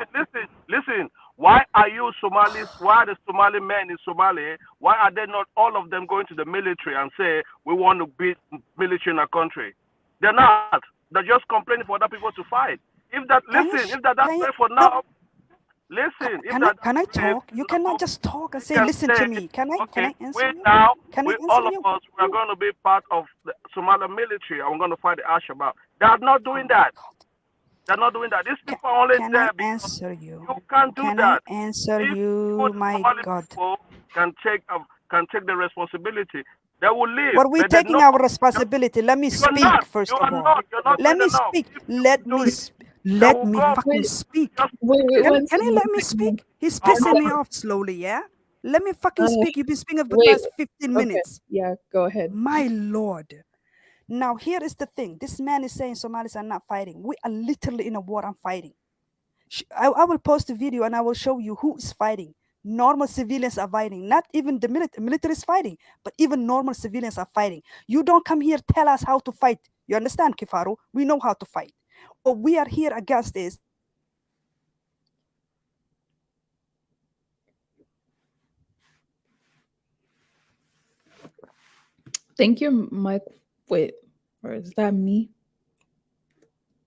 listen. Why are you Somalis? Why are the Somali men in Somalia? Why are they not all of them going to the military and say we want to beat military in our country? They're not. They're just complaining for other people to fight. If that Can you? listen, if that's Can you? right for No. now, listen. If Can I? that's Can I right talk? You cannot just talk and we say, can "Listen to say, me." Can I? Can okay, I answer we you? now, Can I we answer all of you? us, we are going to be part of the Somali military and we're going to fight the Al-Shabaab. They are not doing that. They're not doing that. These people are only Can I there because answer you? you can't do Can I that. answer If you, you? the My Somali God. people, can take the responsibility, they will leave. What we But they taking know our responsibility? Let me you're speak not. You first are of all. not. You're not Let doing me enough. speak. If you Let do me it, they let will me go. fucking speak. Wait, Can one can you second, let one me second. speak? He's I'll pissing come. me off slowly, yeah? Let me fucking Uh, speak. You've been speaking for the wait, last 15 okay, minutes. yeah, go ahead. My lord. Now here is the thing. This man is saying Somalis are not fighting. We are literally in a war and fighting. I will post a video and I will show you who is fighting. Normal civilians are fighting. Not even the military is fighting, but even normal civilians are fighting. You don't come here tell us how to fight. You understand, Kifaru? We know how to fight. What we are here against is Thank you, Mike. Wait, or is that me?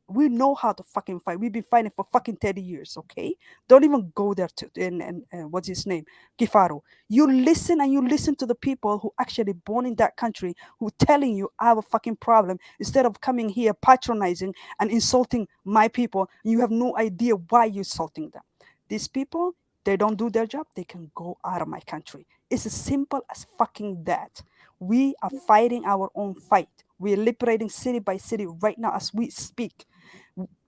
we know how to fucking fight. We've been fighting for fucking 30 years, okay? Don't even go there to and what's his name? Kifaru. You listen and you listen to the people who actually born in that country who telling you I have a fucking problem instead of coming here patronizing and insulting my people. You have no idea why you're insulting them. These people, they don't do their job, they can go out of my country. It's as simple as fucking that. We are fighting our own fight. We're liberating city by city right now as we speak.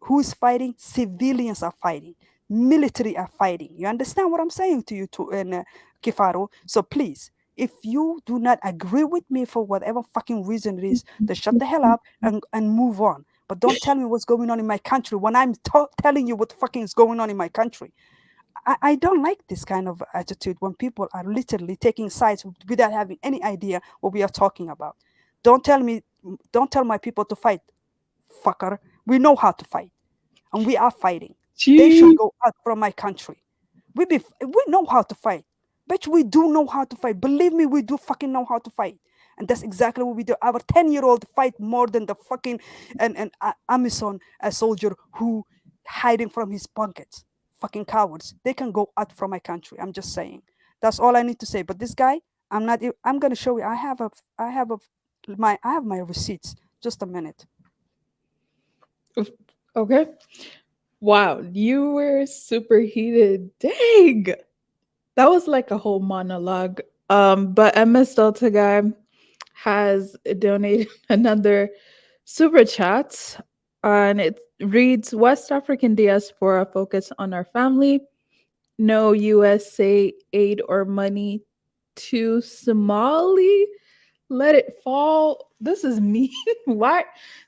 Who's fighting? Civilians are fighting. Military are fighting. You understand what I'm saying to you, to Kifaru? So please, if you do not agree with me for whatever fucking reason it is, then shut the hell up and move on. But don't tell me what's going on in my country when I'm telling you what fucking is going on in my country. I don't like this kind of attitude when people are literally taking sides without having any idea what we are talking about. Don't tell me, don't tell my people to fight, fucker. We know how to fight, and we are fighting. They should Gee. go out from my country. We know how to fight. Bet we do know how to fight. Believe me, we do fucking know how to fight. And that's exactly what we do. Our 10-year-old fight more than the fucking and Amazon a soldier who hiding from his pockets. Fucking cowards. They can go out from my country. I'm just saying. That's all I need to say. But this guy, I'm gonna show you. I have my receipts. Just a minute. Okay. Wow, you were super heated. Dang. That was like a whole monologue. But MS Delta guy has donated another super chat, and it reads West African diaspora focus on our family. No USA aid or money to Somali. Let it fall. This is me. Why?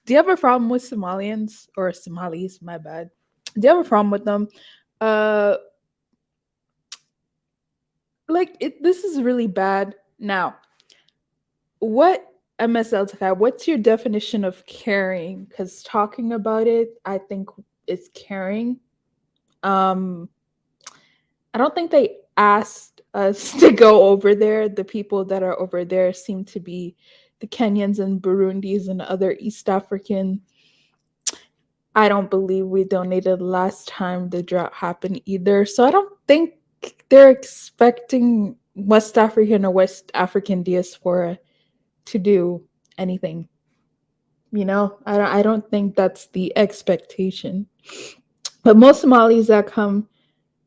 Do you have a problem with Somalians or Somalis? My bad. Do you have a problem with them? Uh, like it. This is really bad. Now, what MSL what's your definition of caring? Because talking about it, I think is caring. Um, I don't think they asked us to go over there. The people that are over there seem to be the Kenyans and Burundis and other East African. I don't believe we donated last time the drought happened either. So I don't think they're expecting West African or West African diaspora to do anything. You know, I don't think that's the expectation. But most Somalis that come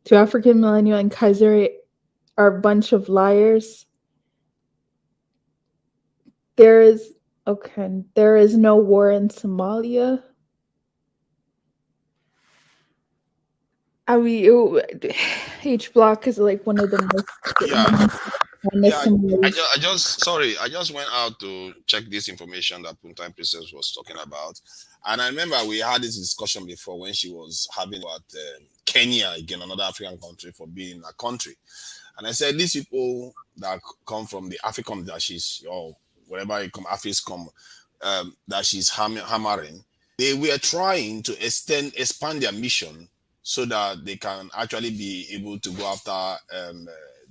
to African Millennial and Kaiser are a bunch of liars. There is there is no war in Somalia. I mean, H Block is like one of the Yeah, most Somalis. I just went out to check this information that Punta Princess was talking about. And I remember we had this discussion before when she was having about Kenya, again, another African country, for being a country. And I said, these people that come from the African that she's, or wherever it come, Africa come, that she's hammering, they were trying to expand their mission so that they can actually be able to go after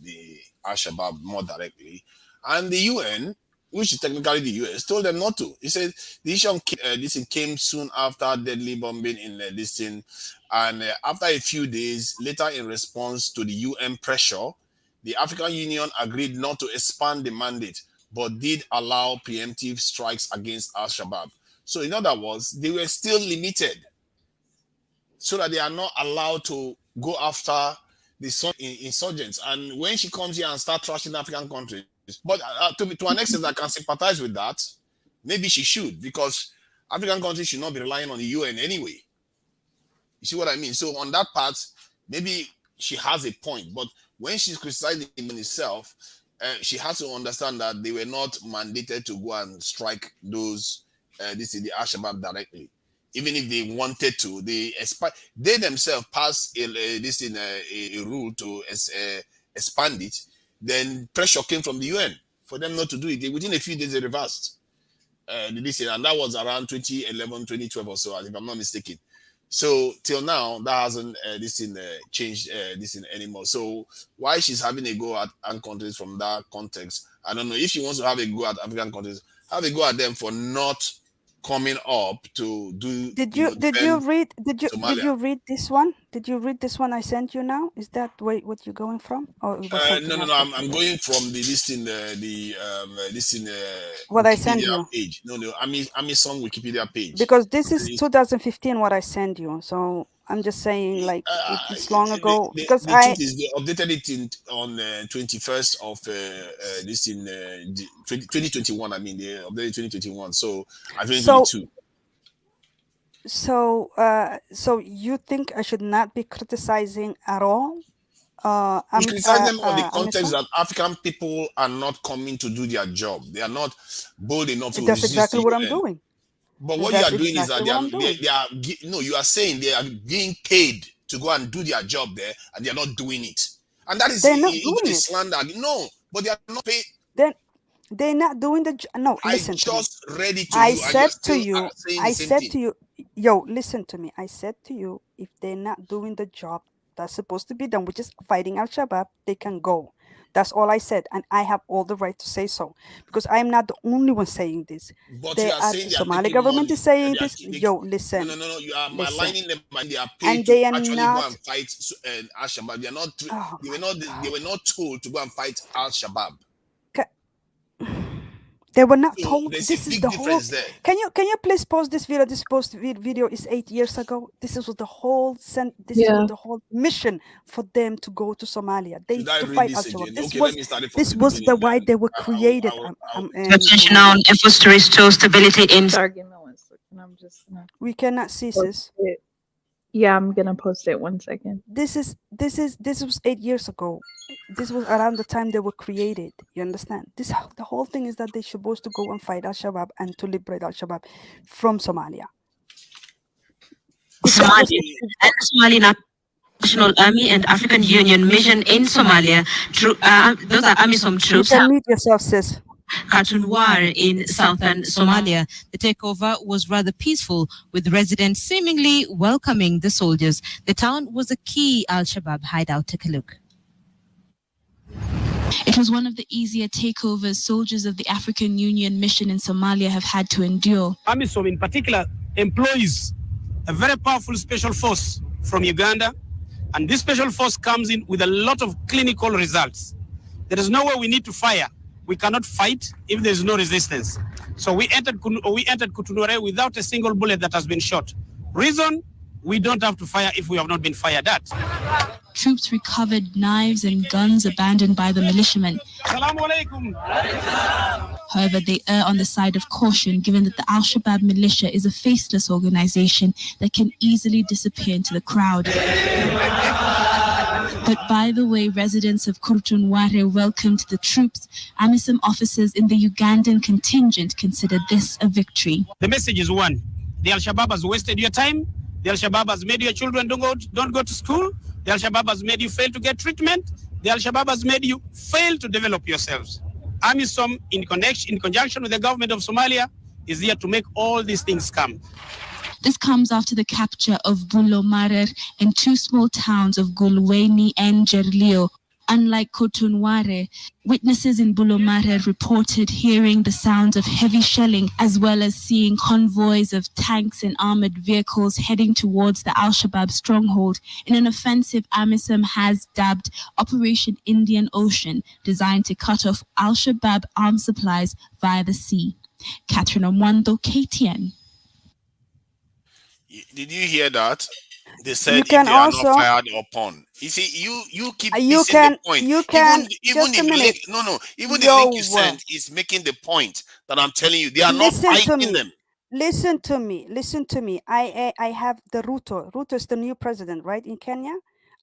the Al-Shabaab more directly. And the UN, which is technically the US, told them not to. He said the issue this thing came soon after deadly bombing in this thing. And after a few days, later in response to the UN pressure, the African Union agreed not to expand the mandate, but did allow preemptive strikes against Al-Shabaab. So in other words, they were still limited so that they are not allowed to go after the insurgents. And when she comes here and start trashing African countries, but to an extent, I can sympathize with that. Maybe she should, because African countries should not be relying on the UN anyway. You see what I mean? So on that part, maybe she has a point. But when she's criticizing him itself, she has to understand that they were not mandated to go and strike those this is the Al-Shabaab directly. Even if they wanted to, they themselves passed a rule to expand it. Then pressure came from the UN for them not to do it. Within a few days, they reversed this year, and that was around 2011, 2012 or so, if I'm not mistaken. So till now, that hasn't changed this thing anymore. So why she's having a go at African countries from that context, I don't know. If she wants to have a go at African countries, have a go at them for not coming up to do defend Somalia. read this one? Did you read this one I sent you now? Is that what you're going from, or it was something No, else? I'm going from the listing What I sent Wikipedia you. page. No, I'm some Wikipedia page. Because this is 2015 what I sent you, so I'm just saying like it's long ago. Because the truth is they updated it on 21st of this in 2021. I mean, they updated 2021. So I 2022. So you think I should not be criticizing at all? We criticize them on the context that African people are not coming to do their job. They are not bold enough to That's resist exactly the what I'm UN. doing. But what you are doing is that you are saying they are being paid to go and do their job there, and they are not doing it. And that is a slander. No, but they are not paid. Then they're not doing the job. No, listen to me. I just read it to I you, and you're said to still you, saying I the same said thing. to you, yo, listen to me. I said to you, if they're not doing the job that's supposed to be done, which is fighting Al-Shabaab, they can go. That's all I said, and I have all the right to say so, because I am not the only one saying this. But you are saying The they are Somali making government money. is saying this. Yo, listen. No. You are Listen. maligning them, and they are paid And to they are actually go not. and fight Al-Shabaab. They are not. Oh They were not told to go and fight Al-Shabaab. They were not So told. there's This a is big the difference whole. there. Can you please pause this video? This video is 8 years ago. This was the whole was the whole mission for them to go to Somalia. Should I to read fight this Al-Shabaab. again? Okay, let me start it from This the was beginning. the why they were created. Attention on efforts to restore stability in. Sorry, give me 1 second. I'm just gonna. We cannot see this. Yeah, I'm gonna post it 1 second. This was 8 years ago. This was around the time they were created. You understand? The whole thing is that they're supposed to go and fight Al-Shabaab and to liberate Al-Shabaab from Somalia. Somali and the Somali National Army and African Union mission in Somalia. Those are AMISOM You troops. can mute yourself, sis. Khartoum in southern Somalia. The takeover was rather peaceful, with residents seemingly welcoming the soldiers. The town was a key Al-Shabaab hideout. Take a look. It was one of the easier takeovers soldiers of the African Union mission in Somalia have had to endure. AMISOM in particular employs a very powerful special force from Uganda, and this special force comes in with a lot of clinical results. There is nowhere we need to fire. We cannot fight if there is no resistance. So we entered Kutunore without a single bullet that has been shot. Reason, we don't have to fire if we have not been fired at. Troops recovered knives and guns abandoned by the militiamen. However, they err on the side of caution, given that the Al-Shabaab militia is a faceless organization that can easily disappear into the crowd. But by the way residents of Kurtunware welcomed the troops, AMISOM officers in the Ugandan contingent considered this a victory. The message is one. The Al-Shabaab has wasted your time. The Al-Shabaab has made your children don't go to school. The Al-Shabaab has made you fail to get treatment. The Al-Shabaab has made you fail to develop yourselves. AMISOM, in conjunction with the government of Somalia, is here to make all these things come. This comes after the capture of Bulomarer and two small towns of Gulweni and Jerlio. Unlike Kotunware, witnesses in Bulomarer reported hearing the sounds of heavy shelling as well as seeing convoys of tanks and armored vehicles heading towards the Al-Shabaab stronghold in an offensive AMISOM has dubbed Operation Indian Ocean, designed to cut off Al-Shabaab arms supplies via the sea. Catherine Omwando, KTN. Did you hear that? They said You if can they are also- not fired upon. You see, you keep You missing can- the point. you can- even just the a minute. link, no, even the Yo, link you sent is making the point that I'm telling you. They are not Listen to fighting me. them. Listen to me. Listen to me. I have the Ruto. Ruto is the new president, right, in Kenya.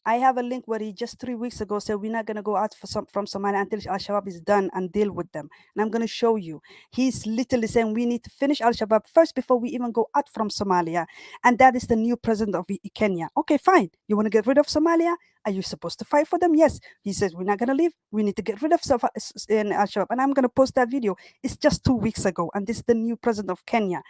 I have a link where he just 3 weeks ago said we're not going to go out from Somalia until Al-Shabaab is done and deal with them. And I'm going to show you. He's literally saying we need to finish Al-Shabaab first before we even go out from Somalia. And that is the new president of Kenya. Okay, fine. You want to get rid of Somalia? Are you supposed to fight for them? Yes. He says we're not going to leave. We need to get rid of Al-Shabaab. And I'm going to post that video. It's just 2 weeks ago. And this is the new president of Kenya.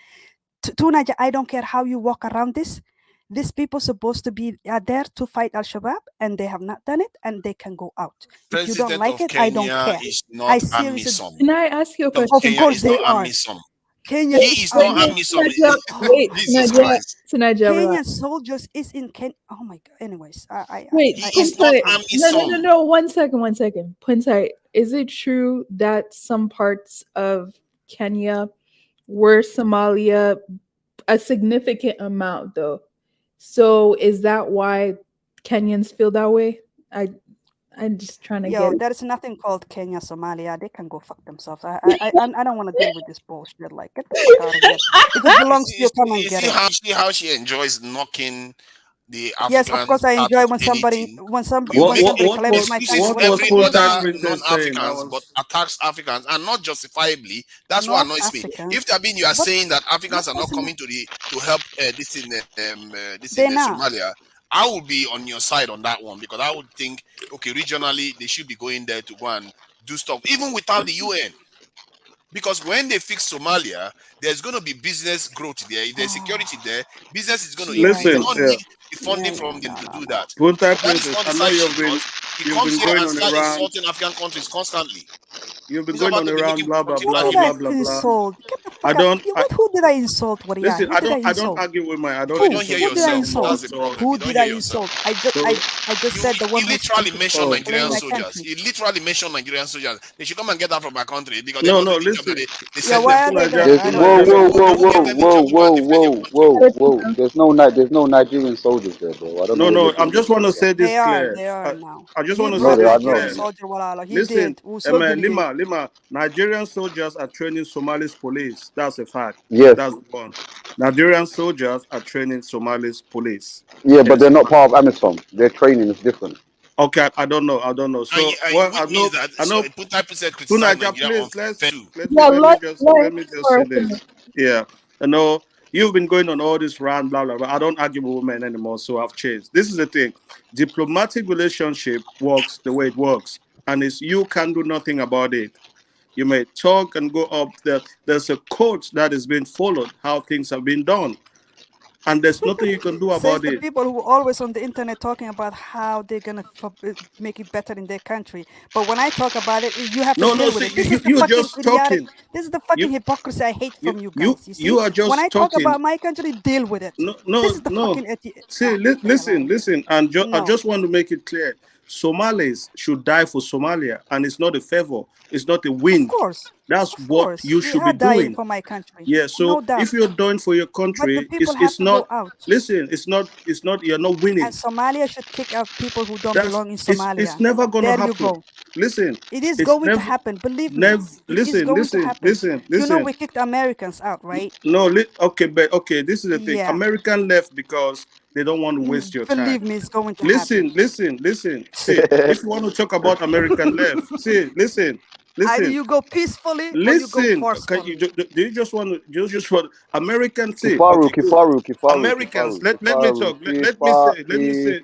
Tunaja, I don't care how you walk around this. These people supposed to be there to fight Al-Shabaab, and they have not done it, and they can go out. If you don't President like of it, I don't Kenya care. is I not seriously. AMISOM. Can I ask you a President question? of Kenya course is they not are. AMISOM. Kenya He is not Kenya- AMISOM. Wait, Jesus Sinaja, Christ. Sinaja, Kenyan relax. soldiers is in Kenya. Oh my God. Anyways, Wait, He is not AMISOM. no. 1 second. Punsai, is it true that some parts of Kenya were Somalia, a significant amount though? So is that why Kenyans feel that way? I'm just trying to Yo, get it. there is nothing called Kenya, Somalia. They can go fuck themselves. I don't want to deal with this bullshit. Like, get the fuck out of here. If it belongs to you, come and You get see it. how she enjoys knocking the Yes, Africans of course I out enjoy of when somebody anything. when somebody You when make somebody it claims my excuses country. every Whatever other it is. non-Africans, but attacks Africans, and not justifiably. That's what Not annoys me. Africans. If that mean you are What? saying that Africans What are not doesn't coming to help this in They're not. Somalia, I would be on your side on that one, because I would think, okay, regionally they should be going there to go and do stuff, even without the UN. Because when they fix Somalia, there's going to be business growth there. If there's security there, business is going to increase. They Listen, don't yeah. need the funding from them to do that. Punta That is Princess, not the I know side she you've been does. He comes here going and on a start rant. insulting African countries constantly. You've been He's going about on to a be rant, making blah blah particular blah Who did I blah blah blah. insult? Get the I fuck don't. out. Who did I insult? What? Yeah. Listen, Who did I I don't insult? argue with my. I don't You don't hear Who did I yourself. insult? That's the problem. Who You don't did hear I yourself. insult? I just said the one He who's literally mentioned Nigerian my soldiers. country. He literally mentioned Nigerian soldiers. They should come and get out from our country, because they're No, not no. doing the job that Listen. they Yeah, sent why them are they to. there? I don't Whoa, know. whoa, whoa, whoa, whoa, whoa, whoa. There's no Nigerian soldiers there, bro. I don't know No, what no. you're I'm getting just into want to here. say this clear. They are now. I just He want to brought say No, they this are Nigerian clear. not. soldier. Walala. He Listen, did. Usogini did. Lima, Nigerian soldiers are training Somalis police. That's a fact. Yes. That's one. Nigerian soldiers are training Somalis police. Yeah, but Yes. they're not part of AMISOM. Their training is different. Okay, I don't know. I don't know. So, well, which means that I know. put that percent criticize Tunaja, Nigeria please of fair. Yeah, let me just say this. Yeah, I know you've been going on all this round, blah blah blah. I don't argue with women anymore, so I've changed. This is the thing: diplomatic relationship works the way it works, and it's you can do nothing about it. You may talk and go up there. There's a code that is being followed, how things have been done, and there's nothing you can do Says about the it. people who are always on the internet talking about how they're gonna make it better in their country. But when I talk about it, you have to No, no. deal with See, it. This is the you fucking just idiotic. talking. This is the fucking You hypocrisy I hate from you you guys. You see, you are when I just talk talking. about my country, deal with it. No, This no, is the no. fucking See, get the hell out of here. listen, and I No, just want to make it clear: Somalis should die for Somalia, and it's not a favor, it's not a win. That's of what course, you we should are be dying doing. for my country, Yeah. no So doubt. if you're doing for your But the country, people have it's to go not. out. Listen, it's not. You're not winning. And Somalia should kick out people who don't That's belong in it's Somalia. never gonna There you happen. go. Listen, It is it's going to never, happen. Believe me, never. it is Listen, going to listen, happen. listen, You know, listen. we kicked Americans out, right? No, okay, but okay, this is the thing. Yeah. American left because they don't want to waste your time. Believe me, it's going to Listen, happen. listen. See, if you want to talk about American left, see, listen, Either listen, you go peacefully or you go listen. Can forcefully. do you just want to just want American? See, Kifaru, okay, good. Kifaru, Kifaru, Americans, Kifaru, let me Kifaru, talk. Let me say.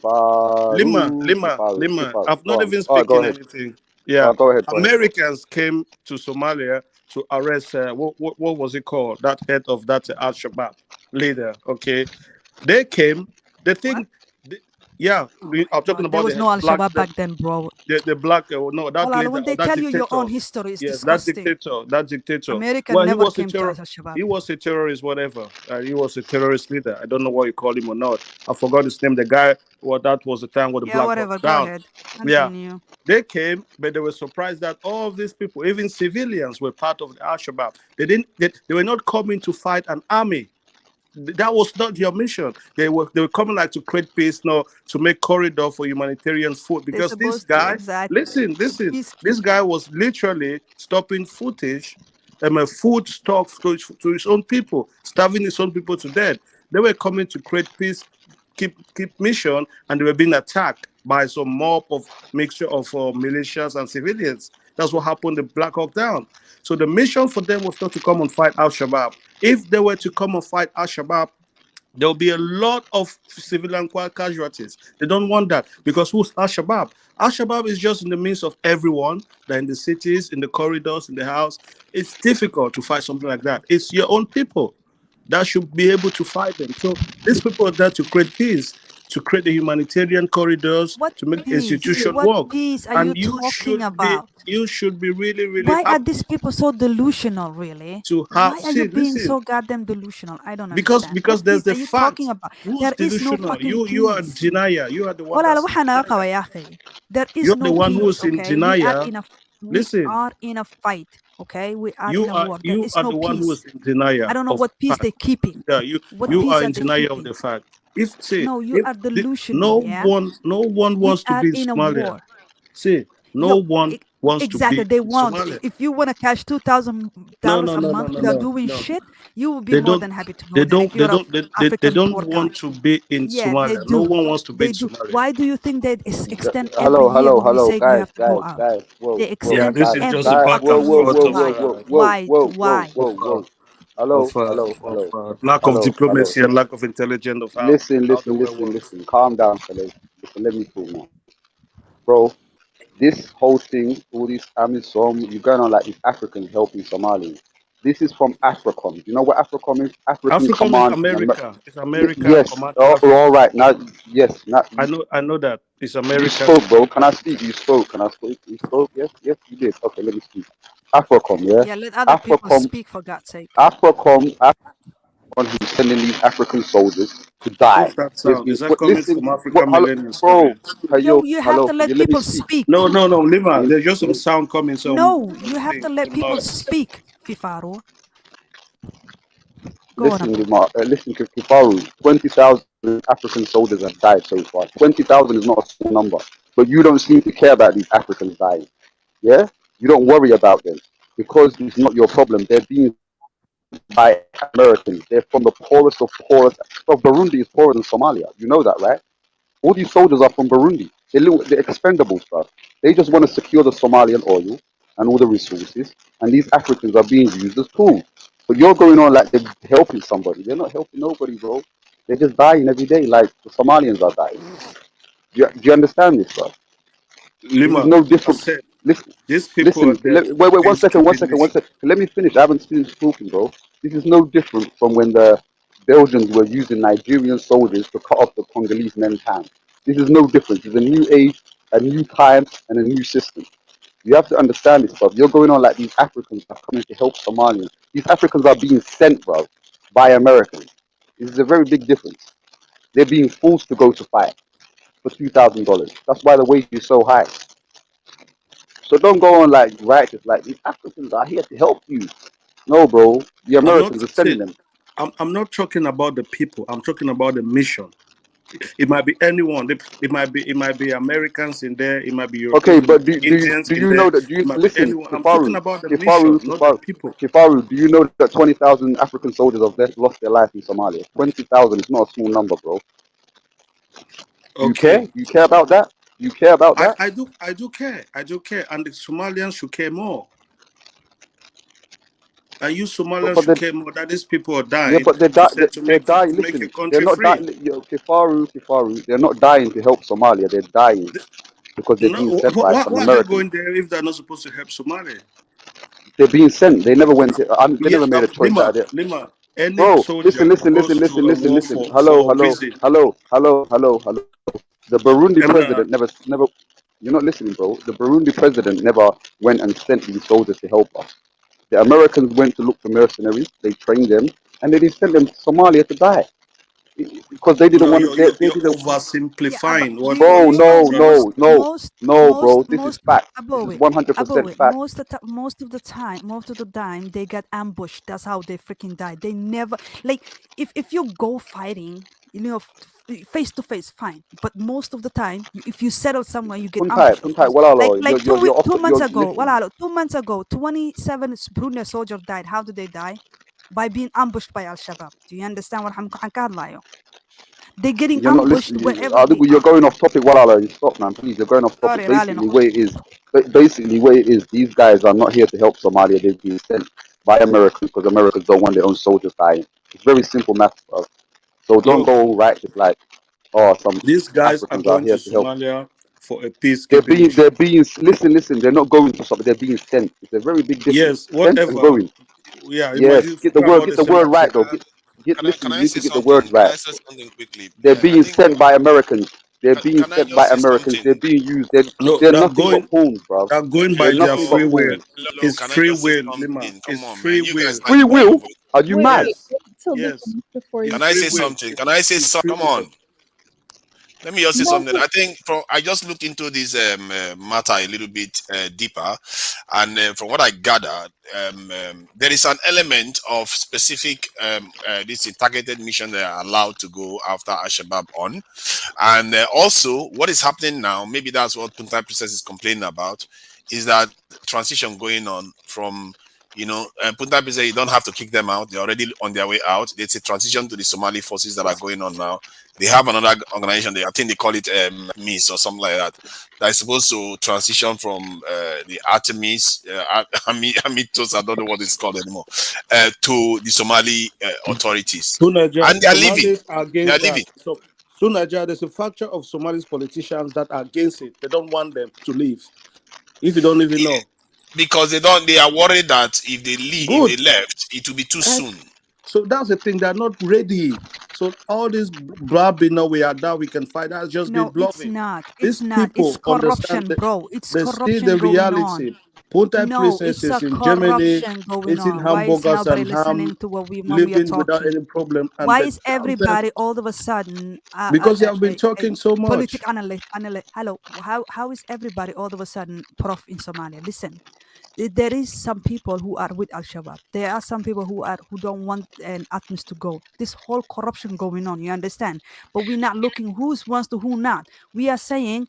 Kifaru, Kifaru, Lima. Kifaru. I've Go not on. even All right, go speaking ahead. anything. Yeah, Go ahead, go ahead. Americans came to Somalia to arrest. What was it called? That head of that Al Shabaab leader. Okay, they came. The thing. Yeah, I'm talking God, there about was no the Al black. Shabaab back then, bro. The black. No, that Well, leader when or they that tell you your dictator. own history, it's Yes, that disgusting. dictator. That dictator. America Well, he never was a came to terror. Al Shabaab. He was a terrorist, whatever. He was a terrorist leader. I don't know what you call him or not. I forgot his name. The guy. Well, that was the time when the Yeah, black was whatever. Go down. ahead. Yeah, Continue. they came, but they were surprised that all of these people, even civilians, were part of the Al Shabaab. They were not coming to fight an army. That was not your mission. They were coming like to create peace, no, to make corridor for humanitarian food. They're Because this supposed to, guy, exactly. this guy was literally stopping footage, food stocks to his own people, starving his own people to death. They were coming to create peace, keep mission, and they were being attacked by some mob of mixture of militias and civilians. That's what happened in Black Hawk Down. So the mission for them was not to come and fight Al Shabaab. If they were to come and fight Al Shabaab, there'll be a lot of civilian casualties. They don't want that because who's Al Shabaab? Al Shabaab is just in the midst of everyone. They're in the cities, in the corridors, in the house. It's difficult to fight something like that. It's your own people that should be able to fight them. So these people are there to create peace, to create the humanitarian corridors, What to make the peace? institution What work. peace are you And talking about? you should be really, really Why are happy these people so delusional, really? to have. Why are you See, being listen, so goddamn delusional? I don't because understand. What there's peace are the you talking fact. about? Who's There is no delusional? fucking You are peace. denier. You are the one ولا that's waxaan in qaba denial. يا أخي. There is You're the no one who peace, is in okay? We are denial. in a Listen, fight, okay? We are in a war. There you is are no the one who peace. is in denial I don't know of what the peace fact. they're keeping. Yeah, What you peace are are in they denial of keeping? the fact. If say No, you if are the, no delusional, yeah? one We wants to are be in in a Somalia. war. See, no one wants to Exactly. be They in want. Somalia. If you want to cash No, $2,000 no, a no, no, month no, without no, doing no. shit, you will be They more don't. than happy to go They there don't. if you're of They African don't poor want country. to be in Yeah, they Somalia. No do. one wants to be They in do. Somalia. Why do you think they extend every Hello, year hello, when we hello, say we guys, have to go guys, out? guys. Whoa, They whoa, Yeah, extend this guys, is just a every guys. back Whoa, and fucking whoa, year. forth whoa, of whoa, Why? whoa, whoa, Why? whoa, whoa, Why? whoa, whoa. of, Hello, hello, hello, lack of hello, hello. diplomacy and lack of intelligence of Listen, how the listen, world listen, works. listen. Calm down, fellas. Listen, let me talk now. Bro, this whole thing, all this Amisom, you're going on like these Africans helping Somalis. This is from AFRICOM. You know what AFRICOM is? African Africom is Command in America. America. It's America Yes. command Oh, Africa. all right. Now, yes. Now, I know that. It's you America spoke, command bro. Can I speak? You spoke. Can I speak? You spoke. Yes, yes, you did. Okay, let me speak. AFRICOM, yeah. Yeah, let other people AFRICOM, speak for God's sake. AFRICOM, one who's sending these African soldiers to die. What's that There's sound? been Is that coming listen, from what, African hello, Millennium bro, Studios? Yo, hello, you have hello. to Can you let let me people speak? speak. No, Lima. Can There's just you, some sound coming. No, you have to Thing, let some people noise. speak, Fifaro. Go on, listen, Abba. listen, Kifaru, 20,000 African soldiers have died so far. 20,000 is not a small number, but you don't seem to care about these Africans dying. Yeah, you don't worry about them because it's not your problem. They're being by Americans. They're from the poorest of poorest. Of Burundi is poorer than Somalia. You know that, right? All these soldiers are from Burundi. They're expendable stuff. They just want to secure the Somalian oil and all the resources, and these Africans are being used as tools. But you're going on like they're helping somebody. They're not helping nobody, bro. They're just dying every day, like the Somalians are dying. Do you understand this, bro? This is Lima, no I different. said Listen, these people are listen. there for Wait, a one second, one peacekeeping second, one mission. second. Let me finish. I haven't finished talking, bro. This is no different from when the Belgians were using Nigerian soldiers to cut off the Congolese men's hands. This is no different. It's a new age, a new time, and a new system. You have to understand this, bro. You're going on like these Africans are coming to help Somalians. These Africans are being sent, bro, by Americans. This is a very big difference. They're being forced to go to fight for $2,000. That's why the wage is so high. So don't go on like righteous, like these Africans are here to help you. No, bro. The I'm not Americans are sending saying them. I'm not talking about the people. I'm talking about the mission. It might be anyone. It might be Americans in there. It might be Okay, Europeans. It but might be Indians do in you there. know that? Do It you might be listen, anyone. I'm talking about the mission, not the people. Kifaru? Do you know that 20,000 African soldiers have lost their life in Somalia? 20,000 is not a small number, bro. You Okay. care? You care about that? You care about that? I do care. I do care. And the Somalians should care more. And you Somalians But should they, care more that these people are yeah, dying but they're, to say, to they're make dying. to make your Listen, they're country not free. dying. Kifaru, they're not dying to help Somalia. They're dying because they're No, being sent by why, some why are they Americans. going there if they're not supposed to help Somalia? They're being sent. They never went. They Yeah, never made a choice out Lima, of it. Lima. Any Bro, soldier listen, listen, listen, goes to listen, a listen, war listen. for Hello, a hello, reason. hello, hello, hello, hello. The Burundi Emma, president never. You're not listening, bro. The Burundi president never went and sent these soldiers to help us. The Americans went to look for mercenaries. They trained them, and then they sent them to Somalia to die because they didn't no, want. you're They you're didn't. oversimplifying Do what you, Bro, what do you is know no, what you most no, understand. no, most no, bro. most This is most fact. This above is it 100% fact. most of the time they get ambushed. That's how they freaking die. They never, like, if you go fighting, face to face, fine, but most of the time if you settle somewhere you get ambushed, of Puntai, course. walalo. Like two months You're ago, listen. 27 Brunei soldiers died. How did they die? By being ambushed by Al-Shabaab. Do you understand what I'm saying? They're getting You're not ambushed listening. wherever I they think you're are. going off topic. Walalo, stop, man. Please, you're going off topic. Sorry, Raleigh, no. Basically, what it is. These guys are not here to help Somalia. They've been sent by Americans because Americans don't want their own soldiers dying. It's very simple math, bro. So don't Look, go all right. It's like, oh, some these guys are Africans are going to here to help. Somalia for a peacekeeping mission. They're being. Listen. They're not going to something. They're being sent. It's a very big difference. Yes, Sent and whatever. going. Yeah, Yes, imagine forget about get the the word right semantic. though. Can Listen. You I need to say get the something? words Can right. I say something quickly? They're I being think sent by Americans. They're being can I sent by just say Americans. They're something? being used. No, They're nothing but pawns, bro. they're going They're by their nothing but free will. pawns. It's Can I free just say will, Lima. something? Come It's on, free man. You will. guys like Free the will? Bible. Are you mad? Yes, till they yes. finish before you It's Can I free say speak. will. something? Can I say It's something? free Come will. on. Let me just say No, something. I think I just looked into this matter a little bit deeper, and from what I gathered, there is an element of specific this targeted mission they are allowed to go after Al-Shabaab on, and also what is happening now. Maybe that's what Punta Princess is complaining about, is that transition going on from. Punta Princess, you don't have to kick them out. They're already on their way out. It's a transition to the Somali forces that are going on now. They have another organization. I think they call it MIS or something like that. That is supposed to transition from the Artemis, Amitos, I don't know what it's called anymore, to the Somali authorities, Sunaja, and they are leaving. Somalis are They are against that. leaving So Sunaja, there's a factor of Somalis politicians that are against it. They don't want them to leave. If you don't even know. because they don't. They are worried that if they leave, if Good. they left, it will be too soon. So that's the thing. They're not ready. So all this blabbing, no, we are down, we can fight. That's just been No, it's bluffing. not. It's These not. It's people understand corruption, that bro. It's they see corruption the going on. reality. Punta No, Princess it's is a in Germany, corruption going eating on. Why is hamburgers nobody and ham, listening to what we are living without talking? any problem. And Why they is tell them everybody all of a sudden because you have been talking so much. politic analyst? Hello, how is everybody all of a sudden prof in Somalia? Listen, there is some people who are with Al Shabaab. There are some people who don't want an Atmis to go. This whole corruption going on, you understand? But we're not looking who's wants to who not. We are saying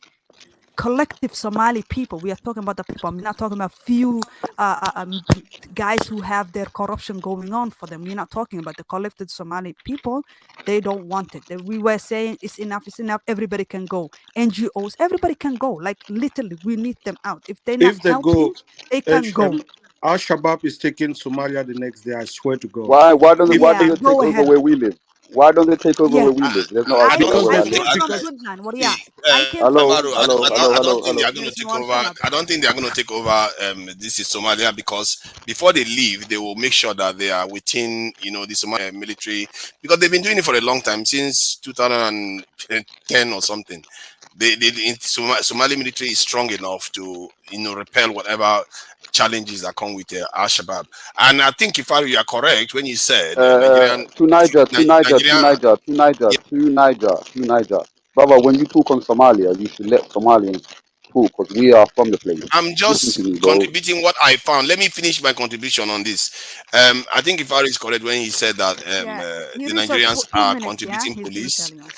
collective Somali people. We are talking about the people. I'm not talking about few guys who have their corruption going on for them. We're not talking about the collective Somali people. They don't want it. We were saying it's enough, everybody can go. NGOs, everybody can go. Like literally, we need them out. If they're not If they helping, go, they can go. Al Shabaab is taking Somalia the next day. I swear to God. Why don't Yeah, they take go over ahead. where we live? Why don't they take over Yeah. where we live? There's no Al Shabaab Because where I I came live. from Puntland. What yeah. I came from Hello, Baru, Puntland. hello, hello, I hello, don't think they hello. are going to Yes, take Nual, over. shut up. I don't think they are going to take over. This is Somalia because before they leave, they will make sure that they are within, the Somali military because they've been doing it for a long time since 2010 or something. The Somali military is strong enough to, repel whatever challenges that come with Al Shabaab. And I think if you are correct when you said Nigerian, To Niger, to Niger, to Nigeria. Niger, to Niger, to Niger, to Niger. Brother, when you talk on Somalia, you should let Somalians talk because we are from the place. I'm Listen to just me, bro. contributing what I found. Let me finish my contribution on this. I think Ifari is correct when he said that Yeah. He the researched Nigerians 2 are minutes, yeah? contributing He's gonna tell police. you.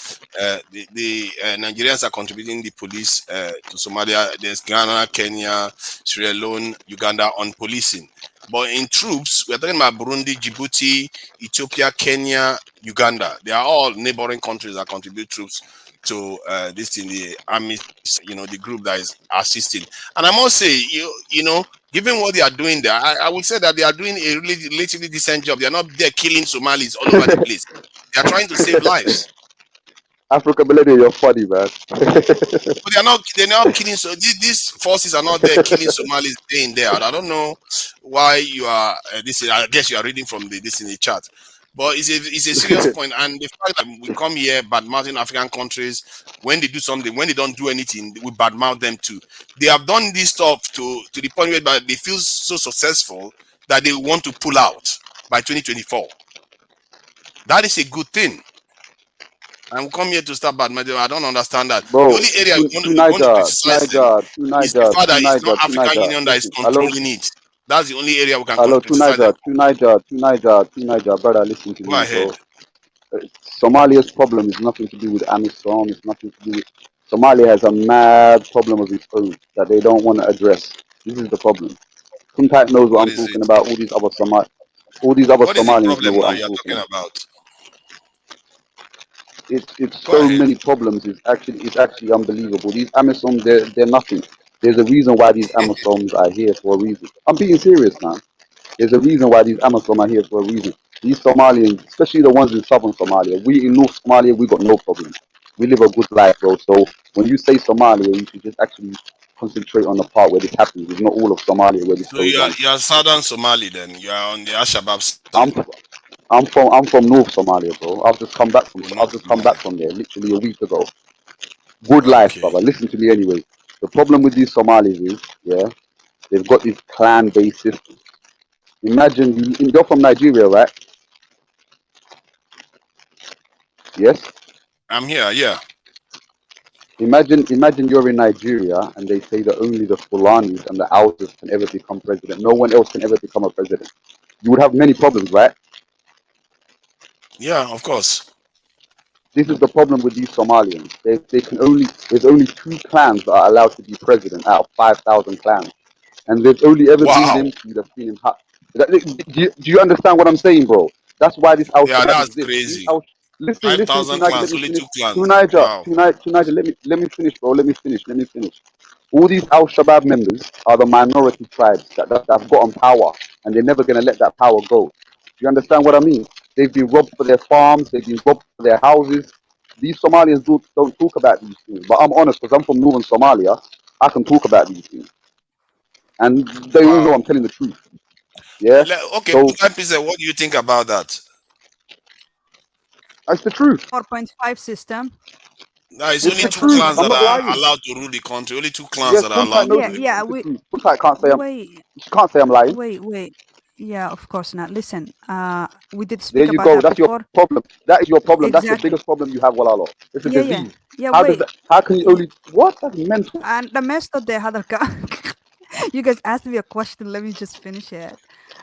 The Nigerians are contributing the police to Somalia. There's Ghana, Kenya, Sierra Leone, Uganda on policing. But in troops, we're talking about Burundi, Djibouti, Ethiopia, Kenya, Uganda. They are all neighboring countries that contribute troops to this in the army, the group that is assisting. And I must say, given what they are doing there, I would say that they are doing a really relatively decent job. They are not there killing Somalis all over the place. They are trying to save lives. Africa Millennium, you're funny, man. But they're not killing. So these forces are not there killing Somalis day in there. I don't know why you are this. I guess you are reading from this in the chat. But it's a serious point, and the fact that we come here badmouthing African countries when they do something, when they don't do anything, we badmouth them too. They have done this stuff to the point where they feel so successful that they want to pull out by 2024. That is a good thing. And we come here to start badmouthing. I don't understand that. The Bro, only area to we want to Niger, to criticize them Niger, to is the Niger, fact to that it's Niger, not to African Niger. Union that is Listen, hello, controlling it. That's the only area we can hello, to criticize them. Niger, to Niger, to Niger, to Niger. Brother, listen to Go me, ahead. bro. Somalia's problem is nothing to do with AMISOM. It's nothing to do with. Somalia has a mad problem of its own that they don't want to address. This is the problem. Kuntat knows what What I'm is talking it? about. All these other What is the Somalians know problem what now I'm you're talking talking about. about? It's Go so ahead. many problems. It's actually unbelievable. These Amisom, they're nothing. There's a reason why these Amisoms are here for a reason. I'm being serious, man. There's a reason why these Amisom are here for a reason. These Somalians, especially the ones in southern Somalia, we in North Somalia, we got no problem. We live a good life, bro. So when you say Somalia, you should just actually concentrate on the part where this happens. It's not all of Somalia where this So goes on. you are Southern Somali then. You are on the Al Shabaab I'm side. I'm from North Somalia, bro. Oh, I've North just come back Somalia. from there literally a week ago. Good life, Okay. brother. Listen to me anyway. The problem with these Somalis is, yeah, they've got this clan-based system. Imagine you're from Nigeria, right? Yes. I'm here, yeah. Imagine you're in Nigeria and they say that only the Fulanis and the Hausas can ever become president. No one else can ever become a president. You would have many problems, right? Yeah, of course. This is the problem with these Somalians. There's only two clans that are allowed to be president out of 5,000 clans. And there's only ever been Wow. them two that's been in hot. Do you understand what I'm saying, bro? That's why this Al Yeah, Shabaab that's exists. crazy. Listen, 5,000 Tunaj, let clans, me only finish. two clans. Tunaja, Wow. Tunaja, let me finish, bro. Let me finish. All these Al Shabaab members are the minority tribes that have gotten power, and they're never gonna let that power go. You understand what I mean? They've been robbed for their farms, they've been robbed for their houses. These Somalians don't talk about these things, but I'm honest because I'm from northern Somalia. I can talk about these things, and they all know Wow. I'm telling the truth. Yeah. Okay, So what do you think about that? that's the truth. 4.5 system. No, it's It's only the two truth. clans I'm that not are lying. allowed to rule the country. Only two clans Yeah, that are Kuntai allowed to knows Yeah, rule the this. yeah. It's the country. truth. Kuntai can't say Wait, she can't say I'm lying. wait. Yeah, of course not. Listen, we did There speak you about go. that That's your before. problem. That is your problem. That's the Exactly. biggest problem you have, Walalo. It's a Yeah. disease. Yeah, How does wait. that? How can you Yeah. only? What? That's mental. And the messed up there, other guy. You guys asked me a question. Let me just finish it.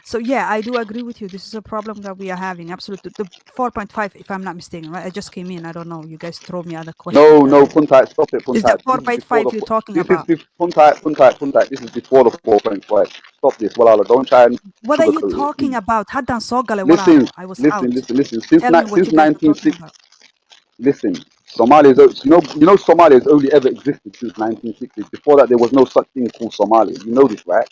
So yeah, I do agree with you. This is a problem that we are having. Absolutely. The 4.5, if I'm not mistaken, right? I just came in. I don't know. You guys throw me other questions. No, no, Puntai, stop it, Is that Puntai. This is before 4.5 the. you're talking This is about? Puntai. This is before the 4.5. Stop this, Walala. Don't try and What are you sugarcoat it, talking please. about? Haddan Sogale Listen, Walalo. I was out. listen. Since Tell me what since you guys are talking 1960, about. listen. Somalia is Somalia has only ever existed since 1960. Before that, there was no such thing called Somalia. You know this, right?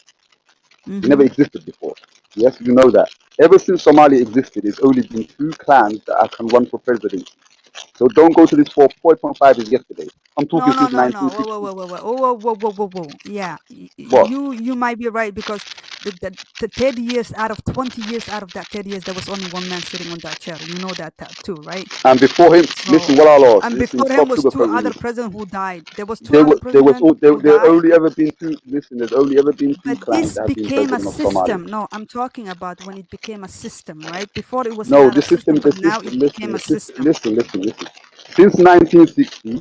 It never existed before. Yes, you know that. Ever since Somalia existed, it's only been two clans that can run for president. So don't go to this 4.5 is yesterday. I'm No, talking no, since no, no. 1960. Whoa. Yeah, What? you might be right because the 30 years out of 20 years out of that 30 years, there was only one man sitting on that chair. You know that too, right? And before him, listen, So, what I lost. and Listen, before him stop was two sugarcoating other this. presidents who died. There was two There other was, presidents who there died. only ever been two. Listen, there's only ever been two But clans this that have been became a president of Somalia. system. No, I'm talking about when it became a system, right? Before it was No, not a the system, system, but now it became a system. listen. Since 1960,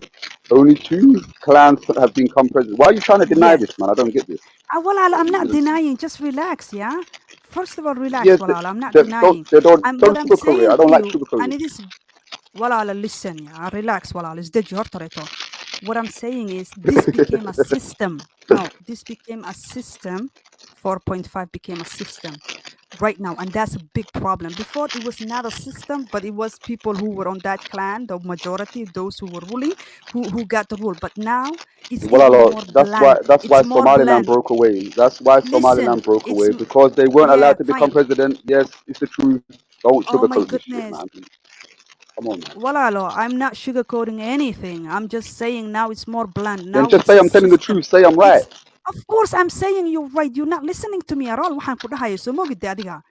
only two clans have become president. Why are you trying to deny Yes. this, man? I don't get this. Well, I'm not denying. Just relax, yeah. First of all, relax, Yes, Walala. I'm not denying. don't What I'm sugarcoat it. I saying don't to like you, and sugarcoating. it is, Walala, listen, yeah. Relax, Walala. It's the Jortoreto. What I'm saying is, this became a system. No, this became a system. 4.5 became a system right now, and that's a big problem. Before it was not a system, but it was people who were on that clan, the majority, those who were ruling, who got the rule. But now it's even more bland. That's why It's more Somaliland bland. broke away. That's why Listen, Somaliland broke it's away because they weren't yeah, allowed to become fine. president. Yes, it's the truth. Don't Oh my sugarcoat this shit, goodness. man. Come on, man. Walalo, I'm not sugarcoating anything. I'm just saying now it's more bland. Then Now just it's say a I'm telling the system. truth. Say I'm right. It's of course I'm saying you're right. You're not listening to me at all. Waxaan ku dhahayo, soo ma ogid adiga?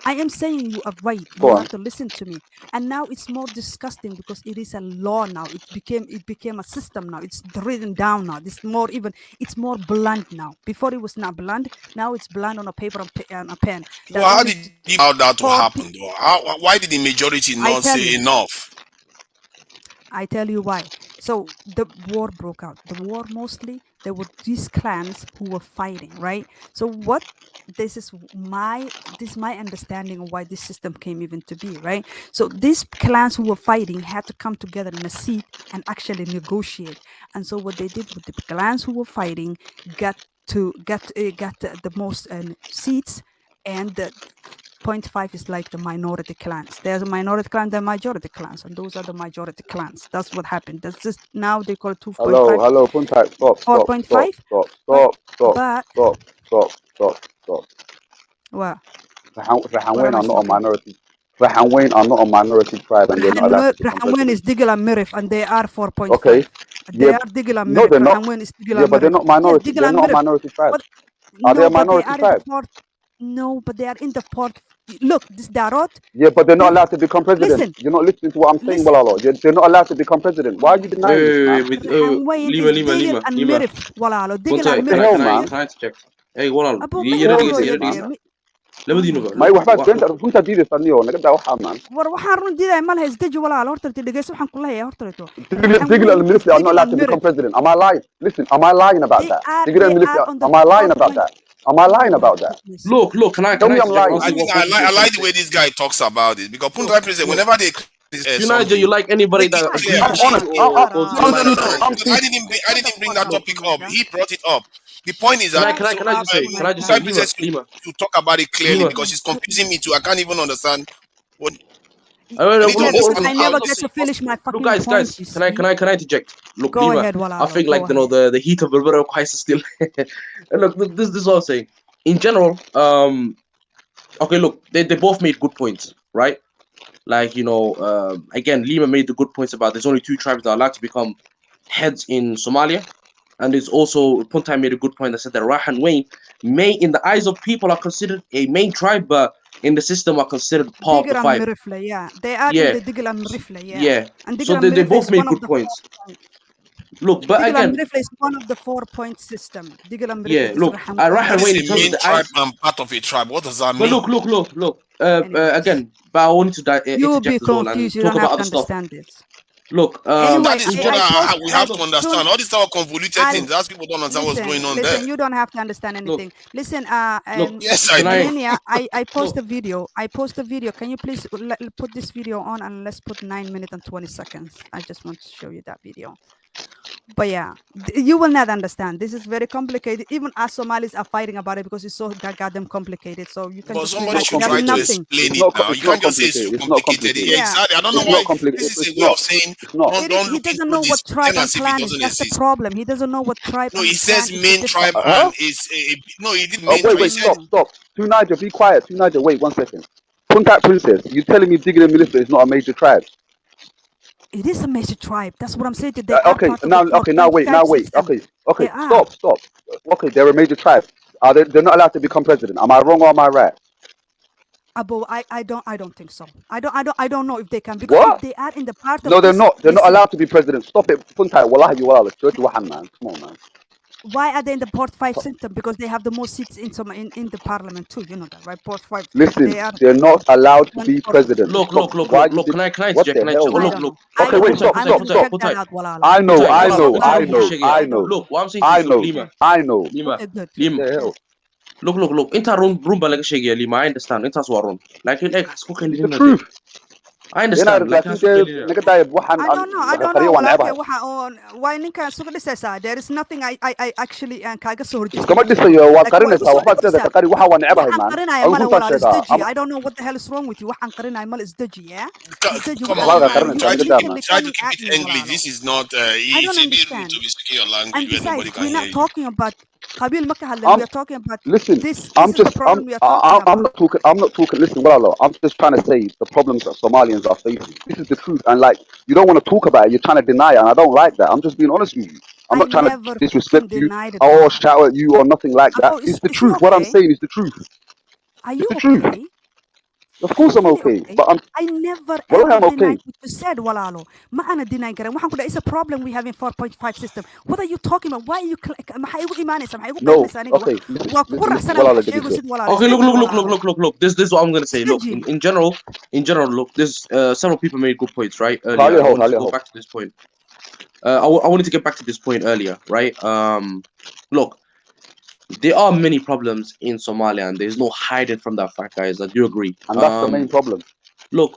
I am saying you are right. Go You on. have to listen to me. And now it's more disgusting because it is a law now. It became a system now. It's written down now. It's more blunt now. Before it was not blunt. Now it's blunt on a paper and a pen. That Well, how only did you allow that to four happen, though? Why did the majority I not tell you. say enough? I tell you why. So the war broke out. The war mostly there were these clans who were fighting, right? So what this is my understanding of why this system came even to be, right? So these clans who were fighting had to come together in a seat and actually negotiate. And so what they did with the clans who were fighting got the most seats, and the 0.5 is like the minority clans. There's a minority clan, the majority clans, and those are the majority clans. That's what happened. That's just now they call it 2.5, Hello, Puntai. Stop. 4.5. Stop. Well, what Rahanweyn am I are not a stopping? minority. Rahanweyn are not a minority tribe, and they're not allowed to become Rahanwen is president. Digil and Mirif, and they are 4.5. Okay. They Yeah. are Digil and No, Mirif. they're not. Rahanwen is Digil Yeah, and but they're Mirif. not Yes, minority. Digil They're and not a Mirif. minority tribe. What? Are they No, a but they minority are in the tribe? port. No, but they are in the port. Look, this Darot. Yeah, but they're not allowed to become president. Listen, You're not listening to what I'm saying, listen. Walalo. They're not allowed to become president. Why Oh are you my God. denying this, man? Rahanwen is Digil and Mirif. Walalo. Digil and What the Mirif hell, is man? Mirif. Abo ma Who jiro is this, yade. man? Oh my ما God. يوحد بنت كنت أدير استنيه نقدر أوحى man. war waxaan run diiday ma laha isdeji walaal horta dhegeyso waxaan ku leeyahay horta Digil and Rahanweyn is Military are not Digil allowed and to become Mirif. president. Am I lying? Listen, am I lying about that? Digil and They Military, are on the am I lying 4 about point. that? Am I Oh lying my about that? goodness. Look, can I Tell me I'm interject? lying. I'll I say think one I question like, to I you. like the way this guy talks about it because Punta President, Look. whenever they Junaja, you something, like anybody make it that Fine. clear. agrees I'm with honest. you or goes to the No, line no, of no, no. I'm contention? Because I didn't Shut the bring fuck that up, Look, topic up. Kunaika. He brought it up. The point is that can Shut I up, just say, Kunaika. Lima, to talk about it clearly Lima. because My she's confusing me goodness. too. I can't even understand what I need to Look, Because understand I how never this get is to finish my possible. look, fucking points, you can see. I interject? Look, Go Lima, ahead, I Walalo. think Go like ahead. the heat of Berbera crisis still. Look, this is what I'm saying. In general, okay, look, they both made good points, right? Like again, Lima made the good points about there's only two tribes that are allowed to become heads in Somalia, and there's also Puntai made a good point that said that Rahan Wayne may, in the eyes of people, are considered a main tribe, but in the system are considered part of the Digil and five. Mirifle, yeah. They are in Yeah, the Digil and Mirifle, yeah. yeah. And So Digil and they Mirifle both is made one of good the 4 points. points. Look, but Digil and again, Mirifle is one of the 4 point system. Digil and Mirifle, yeah. this Look, Rahanweyn What Rahan is is Wayne in a terms Digil. of main the tribe eyes. and part of a tribe? What does that But mean? look. Anyways. Again, but I wanted to You'll interject be as well and confused. You talk don't about have to other stuff. understand this. Look, that is in what general, we have to understand. All these type of convoluted I'll- things. That's people don't understand what's going on Listen, there. you don't have to understand anything. Listen, Yes, I do. Millennia, I post a video. Can you please put this video on and let's put 9 minutes and 20 seconds. I just want to show you that video. But yeah, you will not understand. This is very complicated. Even us Somalis are fighting about it because it's so goddamn complicated. So you can But just somebody relax. should There's try to nothing. explain it now. You can't just say it's too complicated. Yeah, exactly. I don't know Yeah. why. Complicated. This is a way of saying don't He look doesn't into know this. what tribe Pretend and as if it clan is. doesn't That's the exist. problem. He doesn't know what tribe No, and he clan says is. main tribe and is no, he did main Wait, tribe. He said stop. Tunaja, be quiet. Tunaja, wait 1 second. Puntak Princess, you telling me Diggity and Melissa is not a major tribe? It is a major tribe. That's what I'm saying. That they are Okay, part of the now wait. system. Okay, They are. stop. Okay, they're a major tribe. They're not allowed to become president. Am I wrong or am I right? Abo, I don't think so. I don't know if they can, because What? if they are in the part No, of they're this, not. They're not listen, allowed to be president. Stop it. Puntak, wallahi, you wallah. Church wahan, man. Come on, man. why are they in the port 5 system? Because they have the most seats in the parliament too. You know that, right? Port 5. Listen, They are. they're not allowed to One be port 5 president. system. Look. Why you Can I what interject? the Can I hell, interject? man? I don't know. Okay, I wait, don't know. stop. I will check that out, Walala. I know. I don't. Look, what I'm saying to you, I know. Lima. Okay, good. The hell? Look. Inta room balaga shege Lima. I understand. Inta swaron. Like has ko It's the truth. I understand. Like has ko I don't know. Walaalkay waxa oon waa ninkan suga dhisaysaa. There is nothing I actually kaaga soo horjeesto. iskama dhisayo waad Like, waa igu qarinaysaa soo waxbaad leedahay dhigaysaa. ka qari waxa waa necabahay Waxaan man qarinaya adigu male runtaan walaal, sheegaa isdeji. I don't know what the hell is wrong with you. Waxaan qarinaya male, isdeji, yeah? Isdeji. come Walaaga on, man. qarinaysaa Try to naga daa man try to keep it English. This is not. I don't It's a bit rude understand. to be speaking your language And where nobody besides, can we're hear not you. talking about Qabil Makahalan. I'm We are talking about listen this. I'm This is the just problem we are talking I'm about. not talking listen well I'm just trying to say the problems that Somalians are facing. This is the truth, and like you don't want to talk about it, you're trying to deny it, and I don't like that. I'm just being honest with you. I'm I not trying to never disrespect you denied it, or Walala. shout at you or nothing like that. Abo, It's the is you truth. What I'm okay? saying is the truth. Are It's you the truth. okay? Of course I'm Really okay, okay? but I never wallahi ever I'm okay. denied what you said, Walalo. Ma ana deny karan. Waxaan ku dhahay, it's a problem we have in 4.5 system. What are you talking about? Why are you maxay igu imaanaysaa? Maxay igu No, qaylinaysaa aniga? okay. Listen, Waa kugu listen, raacsana waxa listen, sheegaysid, Walalo. Okay, Isdeji, Walalo. look. This is what I'm gonna say. Look, Isdeji. in general, look, there's several people made good points, right? Earlier, and I wanted to go back to this point. I wanted to get back to this point earlier, right? Look, there are many problems in Somalia, and there's no hiding from that fact, guys. I do agree. And that's the main problem. Look,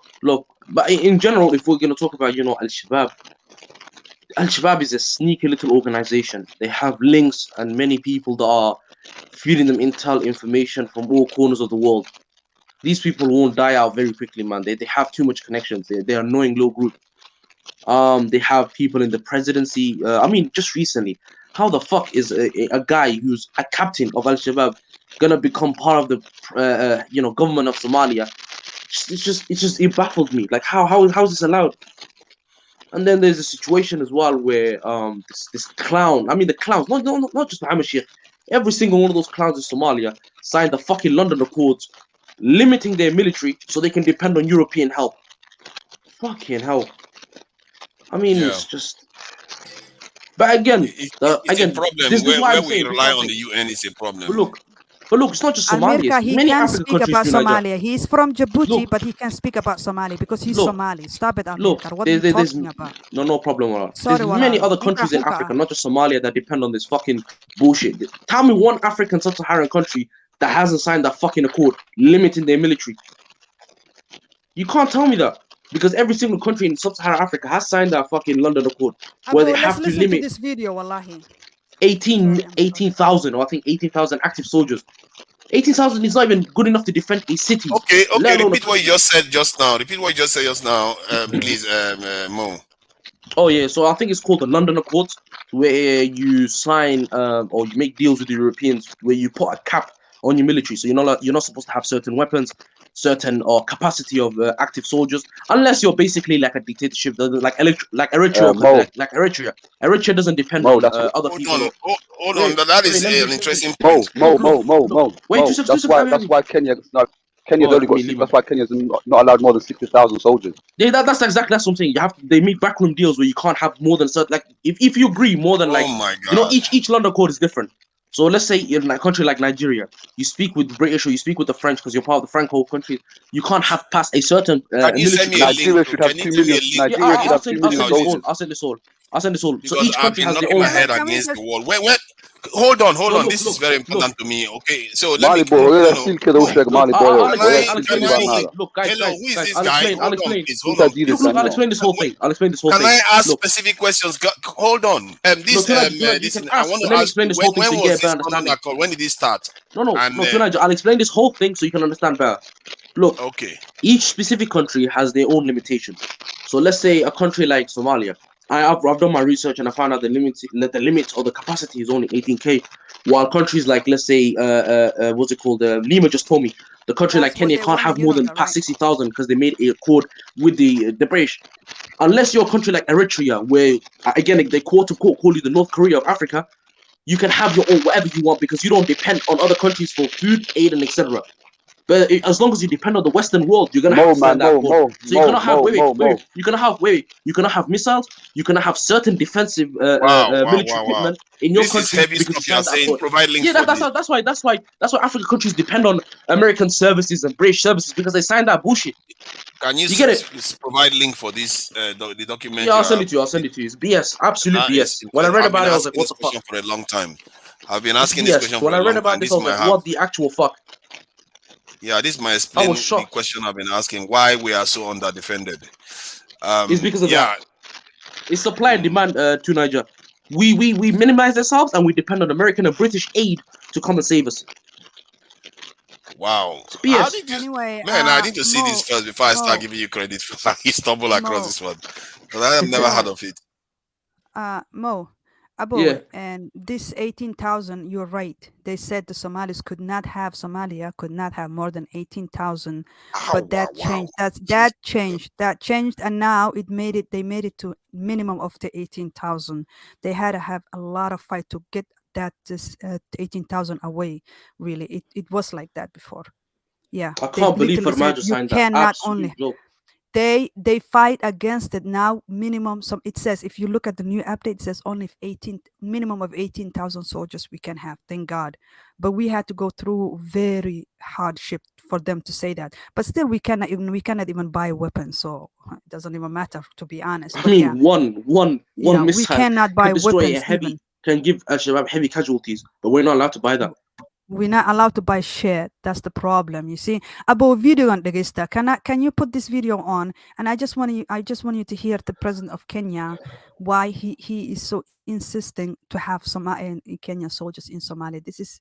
but in general, if we're gonna talk about, Al-Shabaab is a sneaky little organization. They have links and many people that are feeding them intel information from all corners of the world. These people won't die out very quickly, man. They have too much connections. They're annoying little group. They have people in the presidency. I mean, just recently, how the fuck is a guy who's a captain of Al-Shabaab gonna become part of the government of Somalia? It baffled me. Like how is this allowed? And then there's a situation as well where this clown, I mean the clowns, not just Muhammad Sheikh, every single one of those clowns in Somalia signed the fucking London Accords limiting their military so they can depend on European help. Fucking hell. I mean, Yeah. it's just. But again, It's a problem this is why where I'm we saying. rely on the UN is a problem. But look, it's not just Somalia. America, he Many can African speak countries about do like that. Somalia. He's from Djibouti, Look. but he can speak about Somalia because he's Look. Somali. Stop it, Look, America. What are you there's talking about? no problem. Wala. Sorry, There's many Walalo. other Inka countries in huka. Africa, not just Somalia, that depend on this fucking bullshit. Tell me one African sub-Saharan country that hasn't signed that fucking accord limiting their military. You can't tell me that. Because every single country in sub-Saharan Africa has signed that fucking London Accord where Abo, they let's have to listen to limit this video, wallahi. 18,000 or I think 18,000 active soldiers. 18,000 is not even good enough to defend a city. Okay. let alone Repeat what you just said just now. Repeat what you just said just now, please, Mo. Oh yeah, so I think it's called the London Accords, where you sign or you make deals with the Europeans, where you put a cap on your military. So you're not supposed to have certain weapons, certain or capacity of active soldiers, unless you're basically like a dictatorship, like Eritrea, Mo. like Eritrea. Eritrea doesn't depend Mo, on that's other Hold people. on. Hold on. That is an interesting Mo, point. Mo. Wait, That's why Kenya's only got that's why Kenya's not allowed more than 60,000 soldiers. Yeah, that's what I'm saying. They make backroom deals where you can't have more than certain. Like if you agree more than Oh like my God. each London Accord is different. So let's say in a country like Nigeria, you speak with British or you speak with the French because you're part of the Franco country. You can't have past a certain Can you send military me a council. link? Nigeria should have Can you 2 send me million. a link? Yeah, Nigeria should I'll have send 2 I'll million send this all. soldiers. I'll send this all. I'll send this all. So Because each I've country been has their knocking my own. head Can we against just the wall. Wait, hold on. So This is look, very look. important to me. Okay, so let Mali me boy, no ila no sil keda u look. sheeg Mali boy. I'll Can explain. I I'll can explain this I whole thing. Look, guys, hello, who is this I'll guy? explain. I'll Hold on, explain. please. Hold Inta on, diiday please. Look, I'll Kenya. explain this whole thing. I'll explain this whole Can thing. I ask Look, specific questions? Hold on. no, Tunaj, you This can I ask, want but to let me ask explain you this whole thing so when you get was a better this common understanding. accord? When did it start? No, And Tunaj, I'll explain this whole thing so you can understand better. Look, okay, each specific country has their own limitations. So let's say a country like Somalia. I've done my research and I found out the limit or the capacity is only 18K, while countries like, let's say, what's it called? Lima just told me the country like That's what Kenya they can't want in have more than Uganda, past right? 60,000 because they made a accord with the British. Unless you're a country like Eritrea, where again they quote unquote call you the North Korea of Africa, you can have your own whatever you want because you don't depend on other countries for food, aid, and etc. But as long as you depend on the Western world, you're gonna have Mo to sign man, that Mo, accord. Mo, So you Mo, cannot have Mo, Mo, Mo. you cannot have missiles. You cannot have certain defensive military wow. equipment in your This is country heavy because you stuff you are signed that saying. accord. Provide links Yeah, for that's this. why African countries depend on American services and British services because they signed that bullshit. Can you You get it? provide link for this the document Yeah, you I'll send are? it to you. I'll send it to you. It's BS, absolute That is BS. When I because read I've been about it, I was like, asking what this the fuck? question for a long time. I've been It's asking this BS. question When for I a read long about time. this, I This was might like, have what the actual fuck? yeah, this might I was explain the shocked. question I've been asking why we are so under defended. It's because of Yeah. that. It's supply and demand to Niger. We minimize ourselves and we depend on American and British aid to come and save us. Wow. It's How BS. did you Anyway, man, I need to see this Mo, first before I start Mo, giving you credit for like you stumble across Mo, this one. Because I have never heard Mo, of it. Mo, Yeah. Abo, and this 18,000, you're right. They said the Somalis could not have, Somalia could not have more than 18,000, but that changed. That changed, and now they made it to minimum of the 18,000. They had to have a lot of fight to get this 18,000 away. Really, it was like that before. Yeah, I they can't believe literally said Farmajo you signed that. cannot only. Absolute joke. They fight against it now. Minimum, some it says, if you look at the new update, it says only 18 minimum of 18,000 soldiers we can have. Thank God, but we had to go through very hardship for them to say that. But still, we cannot even buy weapons, so it doesn't even matter, to be honest. I But mean, yeah, one yeah, we missile cannot buy can destroy weapons even. can give Al-Shabaab heavy casualties, but we're not allowed to buy that. We're not allowed to buy shit. That's the problem. You see, about video on the register. Can you put this video on? And I just want you to hear the president of Kenya, why he is so insisting to have in Kenya soldiers in Somalia. This is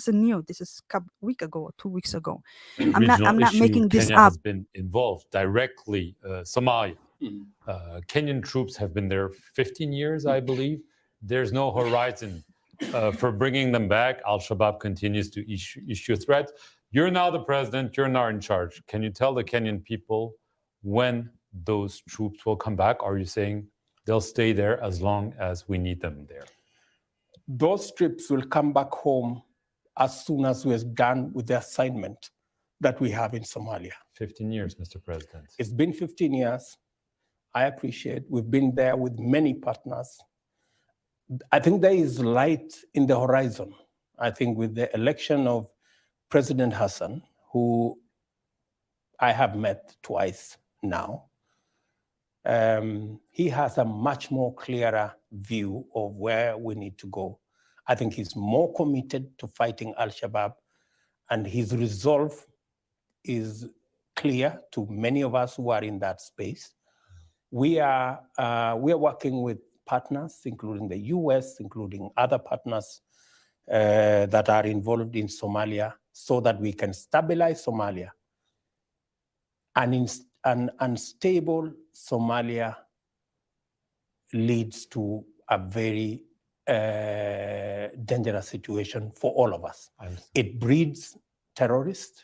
new. This is a week ago or 2 weeks ago. I'm not making this Kenya up. has been involved directly. Somalia. Kenyan troops have been there 15 years, I believe. There's no horizon for bringing them back. Al-Shabaab continues to issue threats. You're now the president. You're now in charge. Can you tell the Kenyan people when those troops will come back? Are you saying they'll stay there as long as we need them there? Those troops will come back home as soon as we're done with the assignment that we have in Somalia. 15 years, Mr. President. It's been 15 years. I appreciate we've been there with many partners. I think there is light in the horizon. I think with the election of President Hassan, who I have met twice now, he has a much more clearer view of where we need to go. I think he's more committed to fighting Al-Shabaab, and his resolve is clear to many of us who are in that space. We are working with partners, including the US, including other partners that are involved in Somalia, so that we can stabilize Somalia. An unstable Somalia leads to a very dangerous situation for all of us. It breeds terrorists,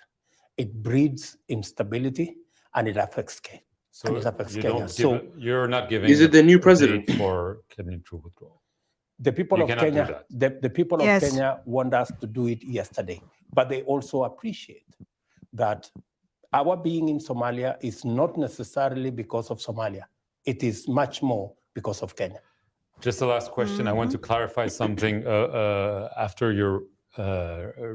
it breeds instability, and it affects Kenya. So you're not giving. Is it the new president for Kenyan troop withdrawal? The people of Kenya, the people of Kenya want us to do it yesterday, but they also appreciate that our being in Somalia is not necessarily because of Somalia. It is much more because of Kenya. Just the last question. I want to clarify something after your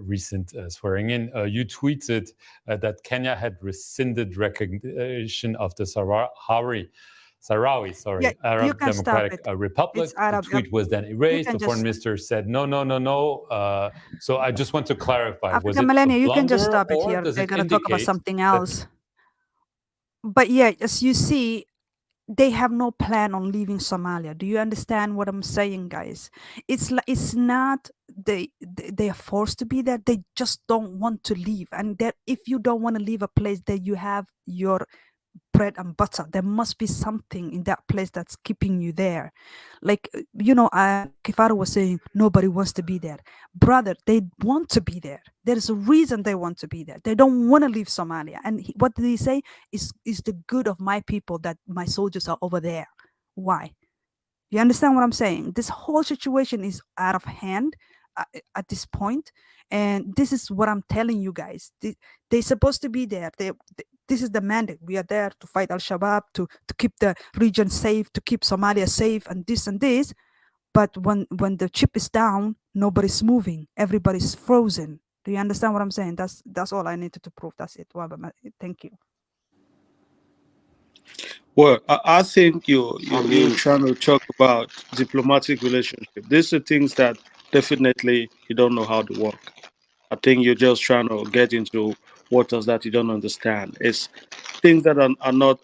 recent swearing in. You tweeted that Kenya had rescinded recognition of the Sahrawi, Yeah, you Arab can stop Democratic it. Republic. It's Arab. The tweet was then erased. can The foreign just- minister said no. So I just want to clarify: was Africa it a Millennium, you can just blunder, stop it or here. does They're it gonna talk about indicate something that else. But yeah, as you see, they have no plan on leaving Somalia. Do you understand what I'm saying, guys? It's not they are forced to be there. They just don't want to leave. And that if you don't want to leave a place that you have your bread and butter, there must be something in that place that's keeping you there. Like Kifaru was saying, nobody wants to be there. Brother, they want to be there. There is a reason they want to be there. They don't want to leave Somalia. And what did he say? Is the good of my people that my soldiers are over there. Why? You understand what I'm saying? This whole situation is out of hand at this point, and this is what I'm telling you guys. They're supposed to be there. This is the mandate. We are there to fight Al-Shabaab, to keep the region safe, to keep Somalia safe, and this and this. But when the chip is down, nobody's moving. Everybody's frozen. Do you understand what I'm saying? That's all I needed to prove. That's it. Thank you. Well, I think you're trying to talk about diplomatic relationship. These are things that definitely you don't know how to work. I think you're just trying to get into waters that you don't understand. It's things that are not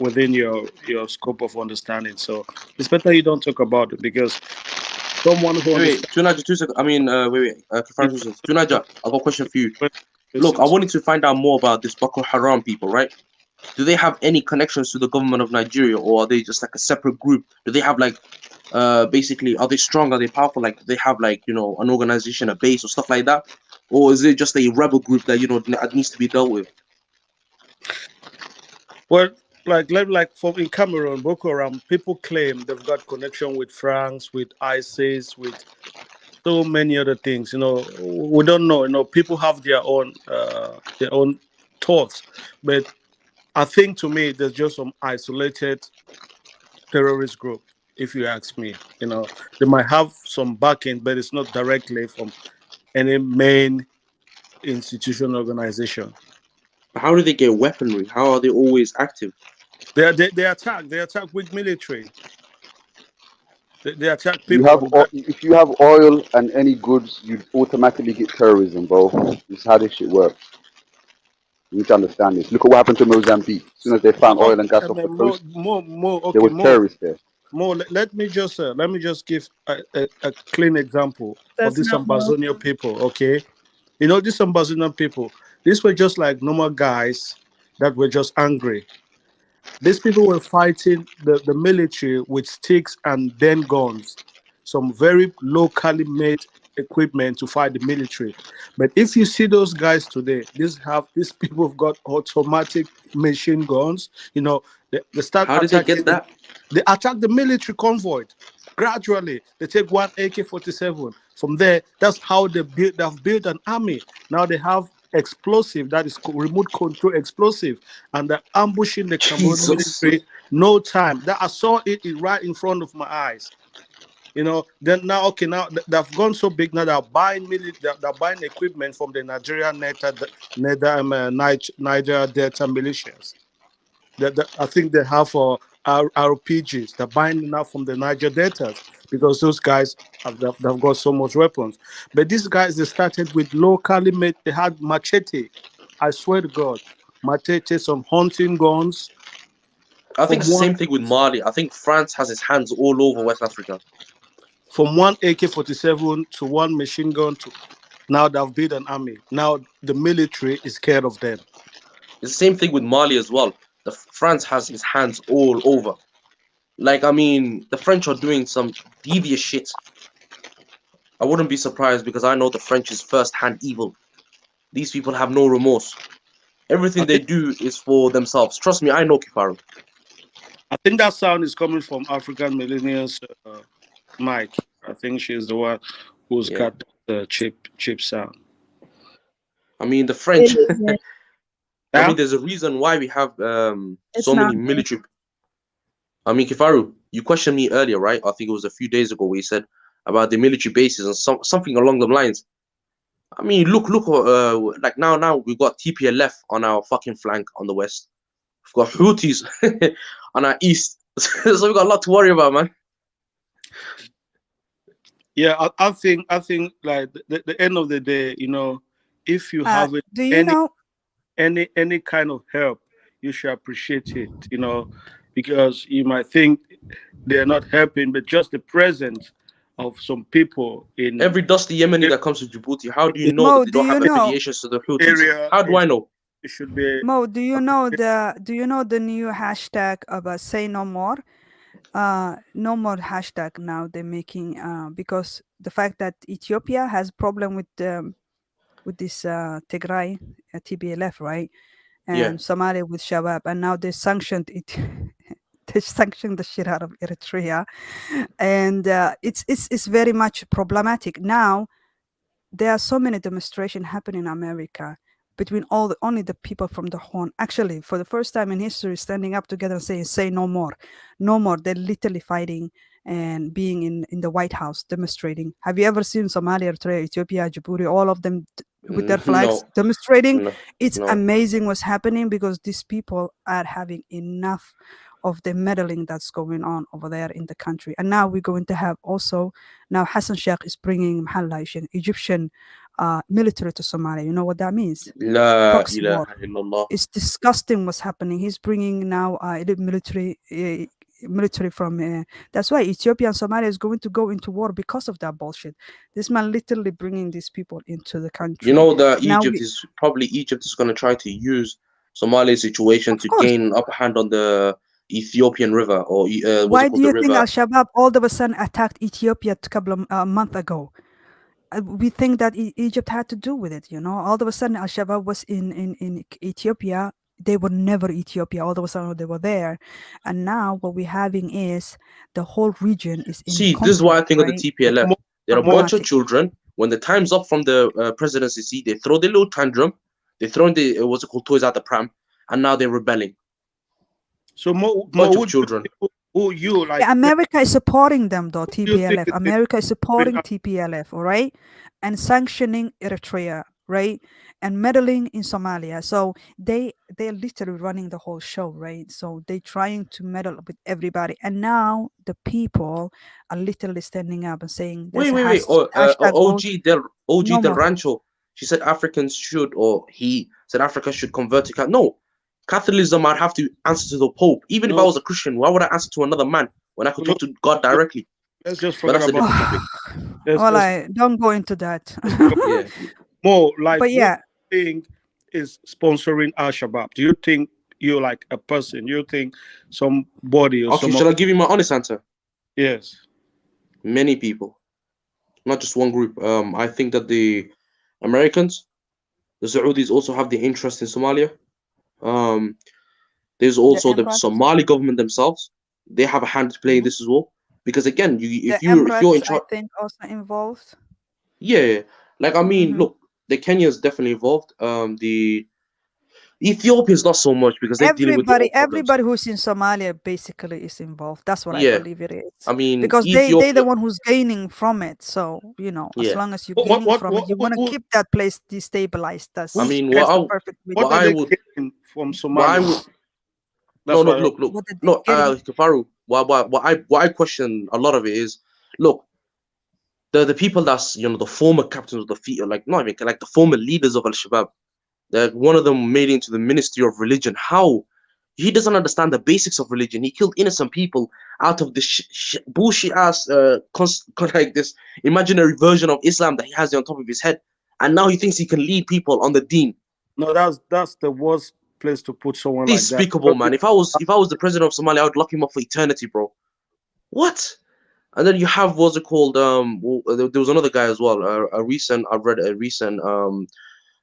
within your scope of understanding. So it's better you don't talk about it, because someone who Wait, understands. Tunaja, 2 seconds. I mean, Kifar, 2 seconds. Tunaja, I got a question for you. Look, I wanted to find out more about this Boko Haram people, right? Do they have any connections to the government of Nigeria, or are they just like a separate group? Do they have like, basically, are they strong? Are they powerful? Like, do they have like, an organization, a base, or stuff like that? Or is it just a rebel group that, that needs to be dealt with? Well, like for in Cameroon, Boko Haram, people claim they've got connection with France, with ISIS, with so many other things. We don't know. People have their own thoughts, but I think to me there's just some isolated terrorist group. If you ask me, they might have some backing, but it's not directly from any main institution organization. How do they get weaponry? How are they always active? They attack with military. They attack people. If you have oil and any goods, you automatically get terrorism, bro. This is how this shit works. You need to understand this. Look at what happened to Mozambique. As soon as they found oil and gas off the coast, there was terrorists there. Let me just give a clean example of these Ambazonia people. Okay, these Ambazonia people. These were just like normal guys that were just angry. These people were fighting the military with sticks and then guns, some very locally made equipment to fight the military. But if you see those guys today, these people have got automatic machine guns. They start How did they get that? They attack the military convoy. Gradually, they take one AK-47. From there, that's how they've built an army. Now they have explosive, that is remote control explosive, and they're ambushing the Cameroon military. No time. That I saw it right in front of my eyes. Then now they've gone so big now. They're buying equipment from the Nigerian Niger Delta militias. I think they have RPGs. They're buying now from the Niger Deltas, because those guys they've got so much weapons. But these guys, they started with locally made. They had machete. I swear to God, machete, some hunting guns. I think it's the same thing with Mali. I think France has its hands all over West Africa. From one AK-47 to one machine gun to now they've built an army. Now the military is scared of them. It's the same thing with Mali as well. France has its hands all over. Like, I mean, the French are doing some devious shit. I wouldn't be surprised, because I know the French is first-hand evil. These people have no remorse. Everything they do is for themselves. Trust me, I know Kifaru. I think that sound is coming from African Millennials, Mike. I think she's the one who's got the cheap sound. I mean, the French. I mean, there's a reason why we have so many military. I mean, Kifaru, you questioned me earlier, right? I think it was a few days ago where you said about the military bases and something along the lines. I mean, look, like now we've got TPLF on our fucking flank on the west. We've got Houthis on our east. So we've got a lot to worry about, man. Yeah, I think like the end of the day, if you have Do you know? any kind of help, you should appreciate it, because you might think they're not helping, but just the presence of some people in Every dusty Yemeni that comes to Djibouti, how do you know Mo, that they do don't you have know? affiliations to the Houthis? area, How do I know? it should be. Mo, do you know the new hashtag about say no more? No more hashtag now they're making because the fact that Ethiopia has problem with this Tigray TBLF, right? Yeah. And Somalia with Shabab, and now they sanctioned it. They sanctioned the shit out of Eritrea, and it's very much problematic now. There are so many demonstrations happening in America between only the people from the Horn. Actually, for the first time in history, standing up together and saying, "Say no more, no more." They're literally fighting and being in the White House demonstrating. Have you ever seen Somalia, Eritrea, Ethiopia, Djibouti, all of them with their flags No. demonstrating? No. It's No. amazing what's happening because these people are having enough of the meddling that's going on over there in the country. And now we're going to have also, now Hassan Sheikh is bringing Egyptian military to Somalia. You know what that means? La Proxy war. ilaha illallah. It's disgusting what's happening. He's bringing now military from that's why Ethiopia and Somalia is going to go into war because of that bullshit. This man literally bringing these people into the country. You know that Now Egypt is going to try to use Somalia's situation to course. gain an upper hand on the Ethiopian river, or what's it Why called, do the you think river. Al Shabaab all of a sudden attacked Ethiopia a couple of months ago? We think that Egypt had to do with it, All of a sudden, Al Shabaab was in Ethiopia. They were never Ethiopia. All of a sudden, they were there, and now what we're having is the whole region is in See, this is what I conflict, think of the right? TPLF. They're a bunch of Problematic. children. When the time's up from the presidency seat, they throw their little tantrum. They throw the what's it called, toys out the pram, and now they're rebelling. So bunch of children. Who you like? Yeah, America is supporting them though. you think TPLF. America is supporting TPLF, all right, and sanctioning Eritrea, right, and meddling in Somalia. So they're literally running the whole show, right? So they're trying to meddle with everybody, and now the people are literally standing up and saying, "There's Wait. a hashtag OG no del more." Rancho. She said Africans should, or he said Africa should convert to Catholic. No, Catholicism, I'd have to answer to the Pope. Even if I was a Christian, why would I answer to another man when I could talk to God directly? Let's just But forget that's a about. different topic. Well, I don't go into that. Yeah. More like But yeah. what do you think is sponsoring Al Shabaab? Do you think you're like a person? You think somebody or Okay, some? shall I give you my honest answer? Yes. Many people, not just one group. I think that the Americans, the Saudis also have the interest in Somalia. There's also the Emirates. Somali government themselves. They have a hand to play in this as well. Because again, if The you're Emirates, in I charge, think, also involved. yeah. Like I mean, look, the Kenya is definitely involved. The Ethiopia is not so much because they're dealing with their own problems. Everybody who's in Somalia basically is involved. That's what I Yeah, believe it is. I mean Because they're Ethiopia. the one who's gaining from it. So as Yeah. long as you're gaining from it, you want to keep that place destabilized. That's I mean, the perfect way. What are they getting from Somalia? No, look. No, Kafaru. What I question a lot of it is, look, the people that's the former captains of the like not even like the former leaders of Al Shabaab, that one of them made it into the Ministry of Religion. How? He doesn't understand the basics of religion. He killed innocent people out of this bullshit ass like this imaginary version of Islam that he has on top of his head, and now he thinks he can lead people on the deen. No, that's the worst place to put someone like that. Despicable, man. If I was the president of Somalia, I would lock him up for eternity, bro. What? And then you have what's it called? There was another guy as well. I read a recent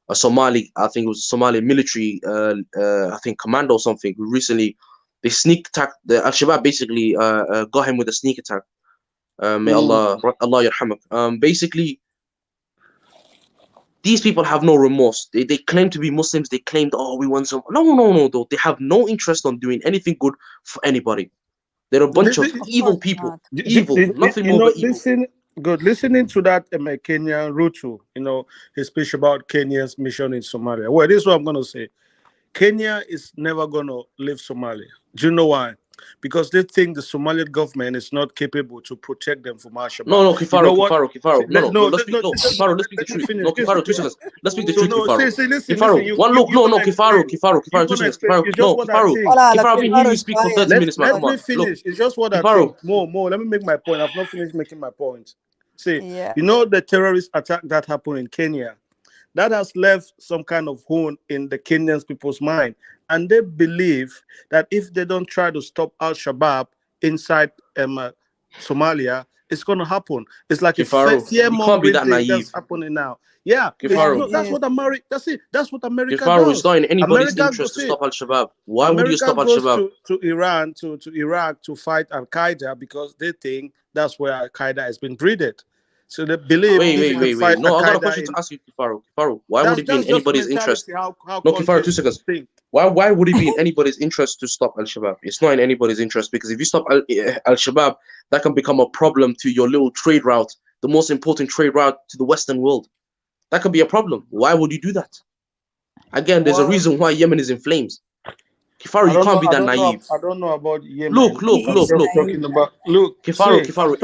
a Somali, I think it was a Somali military, I think commando or something. Who recently they sneak attacked the Al Shabaab. Basically, got him with a sneak attack. May Allah yarhamak. Basically, these people have no remorse. They claim to be Muslims. They claimed, oh, we want some. No. Though they have no interest on doing anything good for anybody. They're a bunch Li- of li- evil people. not. Evil, nothing more but evil. Listening to that Kenyan Ruto, his speech about Kenya's mission in Somalia. Well, this is what I'm gonna say. Kenya is never gonna leave Somalia. Do you know why? Because they think the Somalian government is not capable to protect them from Al-Shabaab. No, You know Kifaro. what? No, let's speak the truth. No, Kifaro, 2 seconds. Let's speak the truth, Kifaro. Listen, One look, no, Kifaro, 2 seconds. Kifaro, It's no, just what I Kifaro. think. Kifaro, I've been hearing you speak for 30 minutes, man. Let Come on. me finish. It's just what I Kifaro. think. More. Let me make my point. I've not finished making my point. See, Yeah. the terrorist attack that happened in Kenya, that has left some kind of wound in the Kenyan people's mind. And they believe that if they don't try to stop Al-Shabaab inside Somalia, it's going to happen. It's like Kifaro, a fear-mongering thing naive. that's happening now. Yeah, Kifaro. that's what America. That's what America Kifaro, does. it's not in anybody's America interest to goes, stop Al-Shabaab. Why would you stop America Al-Shabaab? goes to Iran, to Iraq to fight Al-Qaeda because they think that's where Al-Qaeda has been breeded. So they believe Wait. No, I got a question to ask you, Kifaro. Kifaro, why would it be in anybody's interest? How No, Kifaro, 2 seconds. think. Why would it be in anybody's interest to stop Al-Shabaab? It's not in anybody's interest because if you stop Al-Shabaab, that can become a problem to your little trade route, the most important trade route to the Western world. That could be a problem. Why would you do that? Again, there's a reason why Yemen is in flames. Kifaro, you can't be that naive. I don't know about Yemen. Look. Kifaro,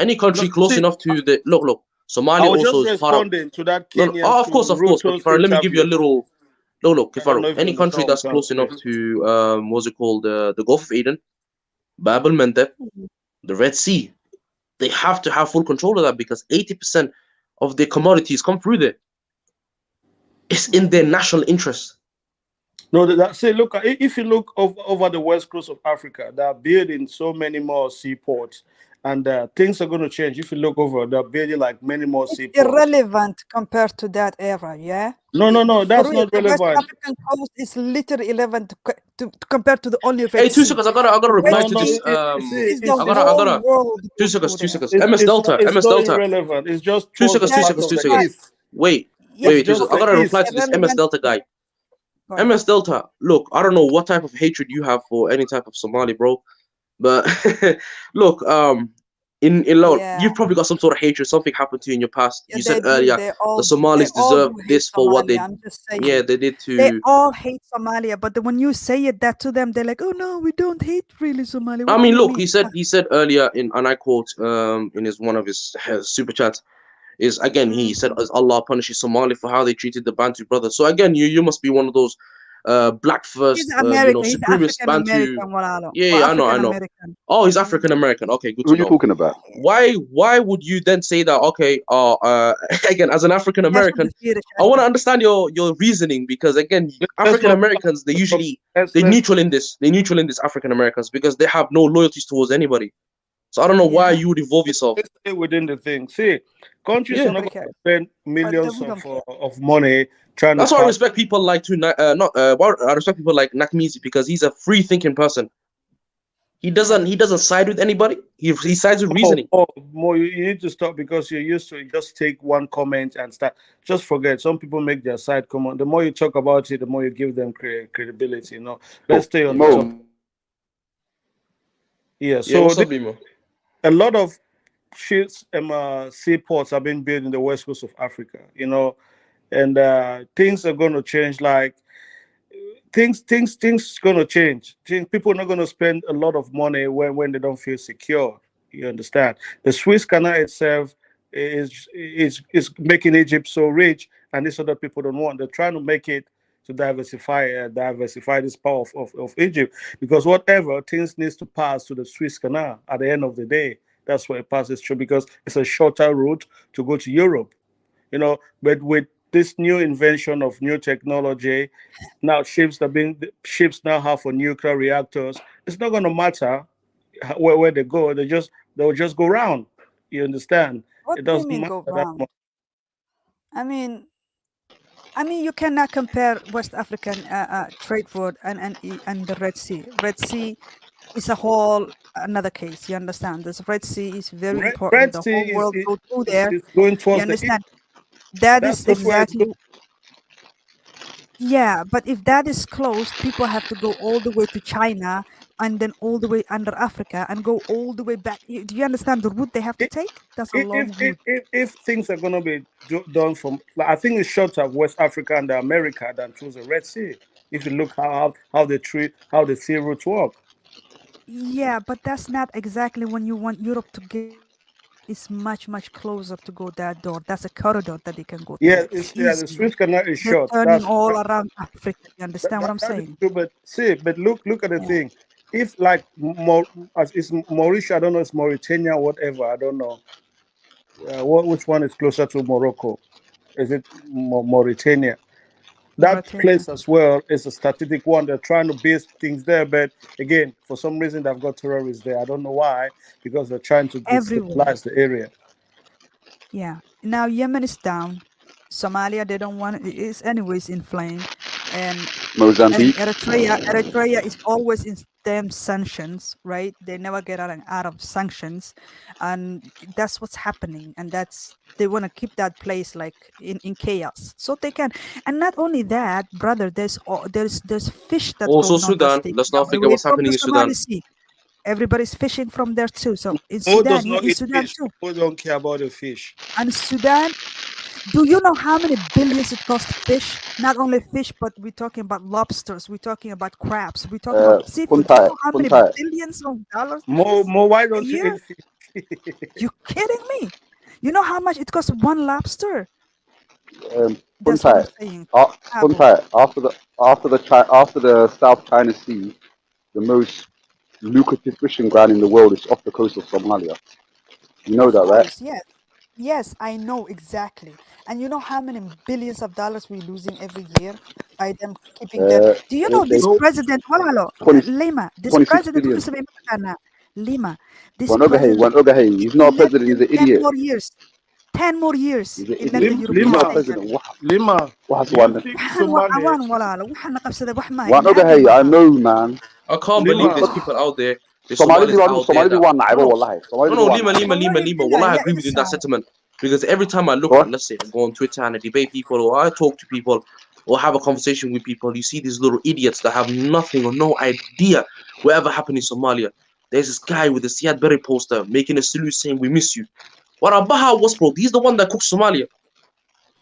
any country close enough to the look. Somalia also is part of. To that Kenyan. Of course. But Kifaro, let me give you a little. Look, Kifaro. Any country that's close enough to what's it called, the Gulf of Aden, Bab el-Mandeb, the Red Sea, they have to have full control of that because 80% of their commodities come through there. It's in their national interest. No, look, if you look over the west coast of Africa, they are building so many more seaports, and things are going to change. If you look over, they're building like many more seaports. Irrelevant compared to that era, yeah? No, that's not the relevant. West African coast is literally irrelevant to compared to the only. Hey, 2 seconds. I gotta reply to this. I gotta. 2 seconds. It's MS Delta. Irrelevant. It's just 2 seconds. 2 seconds. Wait. 2 seconds. I gotta reply to this MS Delta guy. MS Delta, look, I don't know what type of hatred you have for any type of Somali, bro. But look, in Lord, you've probably got some sort of hatred. Something happened to you in your past. You said earlier the Somalis deserve this for what they. I'm just saying. Yeah, they did too. They all hate Somalia, but when you say that to them, they're like, "Oh no, we don't hate really Somalia." I mean, look, he said earlier and I quote in one of his super chats. Is again he said as Allah punishes Somali for how they treated the Bantu brothers. So again, you must be one of those black first supremacist Bantu. Yeah, I know. Oh, he's African American. Okay, good to know. Who are you talking about? Why would you then say that? Okay, again, as an African American, I want to understand your reasoning because again, African Americans they're neutral in this. They're neutral in this, African Americans, because they have no loyalties towards anybody. So I don't know why you would involve yourself. Let's stay within the thing. See, countries are not going to spend millions of money trying. That's why I respect people like I respect people like Nakmizi because he's a free thinking person. He doesn't side with anybody. He sides with reasoning. More you need to stop because you're used to just take one comment and start. Just forget. Some people make their side comment. The more you talk about it, the more you give them credibility. Let's stay on the topic. Yeah. So a lot of ships seaports have been built in the west coast of Africa, and things are going to change. Like things going to change. People are not going to spend a lot of money when they don't feel secure. You understand? The Suez Canal itself is making Egypt so rich, and these other people don't want. They're trying to make it to diversify this power of Egypt, because whatever things needs to pass to the Suez Canal at the end of the day. That's where it passes through because it's a shorter route to go to Europe, But with this new invention of new technology, now ships now have for nuclear reactors. It's not going to matter where they go. They'll just go round. You understand? What It do you doesn't mean matter go that round? much. I mean, you cannot compare West African trade route and the Red Sea. Red Sea is a whole another case. You understand? This Red Sea is very important. The whole world go through there. Going towards You understand? That is exactly. Yeah, but if that is closed, people have to go all the way to China and then all the way under Africa and go all the way back. Do you understand the route they have to take? That's a long route. If things are going to be done from, like, I think it's shorter West Africa and America than through the Red Sea. If you look how the sea routes work. Yeah, but that's not exactly when you want Europe to get there. It's much, much closer to go that door. That's a corridor that they can go through. It's The easier. Swiss canal is They're short. turning all around Africa. You understand what I'm That is saying? true, but look at the Yeah. thing. If like as it's Mauritius, I don't know, it's Mauritania, whatever, I don't know. Which one is closer to Morocco? Is it Mauritania? That Mauritania. place as well is a strategic one. They're trying to base things there, but again, for some reason, they've got terrorists there. I don't know why, because they're trying to Everywhere. destabilize the area. Yeah. Now Yemen is down. Somalia, they don't want it. It's anyways in flame. And Mozambique. Eritrea is always in them sanctions, right? They never get out of sanctions, and that's what's happening. And that's they want to keep that place like in chaos, so they can. And not only that, brother, there's fish that's Also, going on that's Sudan. taking Let's them not forget away what's from happening the in Somali Sudan. Sea. Everybody's fishing from there too. So in Mo does Sudan, yeah, not in eat Sudan fish. too. Mo don't care about the fish. And Sudan, do you know how many billions it costs fish? Not only fish, but we're talking about lobsters, we're talking about crabs, we're talking about seafood. Do you Puntai, know how many Puntai. billions of dollars that Mo, is why a don't you year? eat fish? You kidding me? You know how much it costs one lobster? That's what I'm Puntai. saying. Terrible. Puntai. After the South China Sea, the most lucrative fishing ground in the world is off the coast of Somalia. You know Of that, right? course, yes. Yes, I know exactly. And you know how many billions of dollars we're losing every year by them keeping that. Do you They know say this president? Wala lo, 20, Lima, this 26 president, billion. Lima, this Wanogahe, president, Wanogahe. He's not he a left president. He's them an 10 idiot. more years. 10 more years. He's an He let the idiot. He's Europeans not a take Lima, it. president. Lima, What do you has think Awan Somalia? wala lo, waxaan na qabsaday wax maaha, ibni Wanogahe, aadan baan I nahay. know, man. I can't believe Lima, there's people out there, there's Somali Somalis diwan out there Somali that diwan no naibo no wallahi. Somali no no diwan Lima naibo. Lima Lima Wallahi Lima. Well, billahi, I ya agree with you in that insan. sentiment because every time I look Go at, on. let's say, I go on Twitter and I debate people or I talk to people or have a conversation with people, you see these little idiots that have nothing or no idea whatever happened in Somalia. There's this guy with a Siad Berry poster making a salute saying we miss you. What Abaha was, bro? He's the one that cooked Somalia.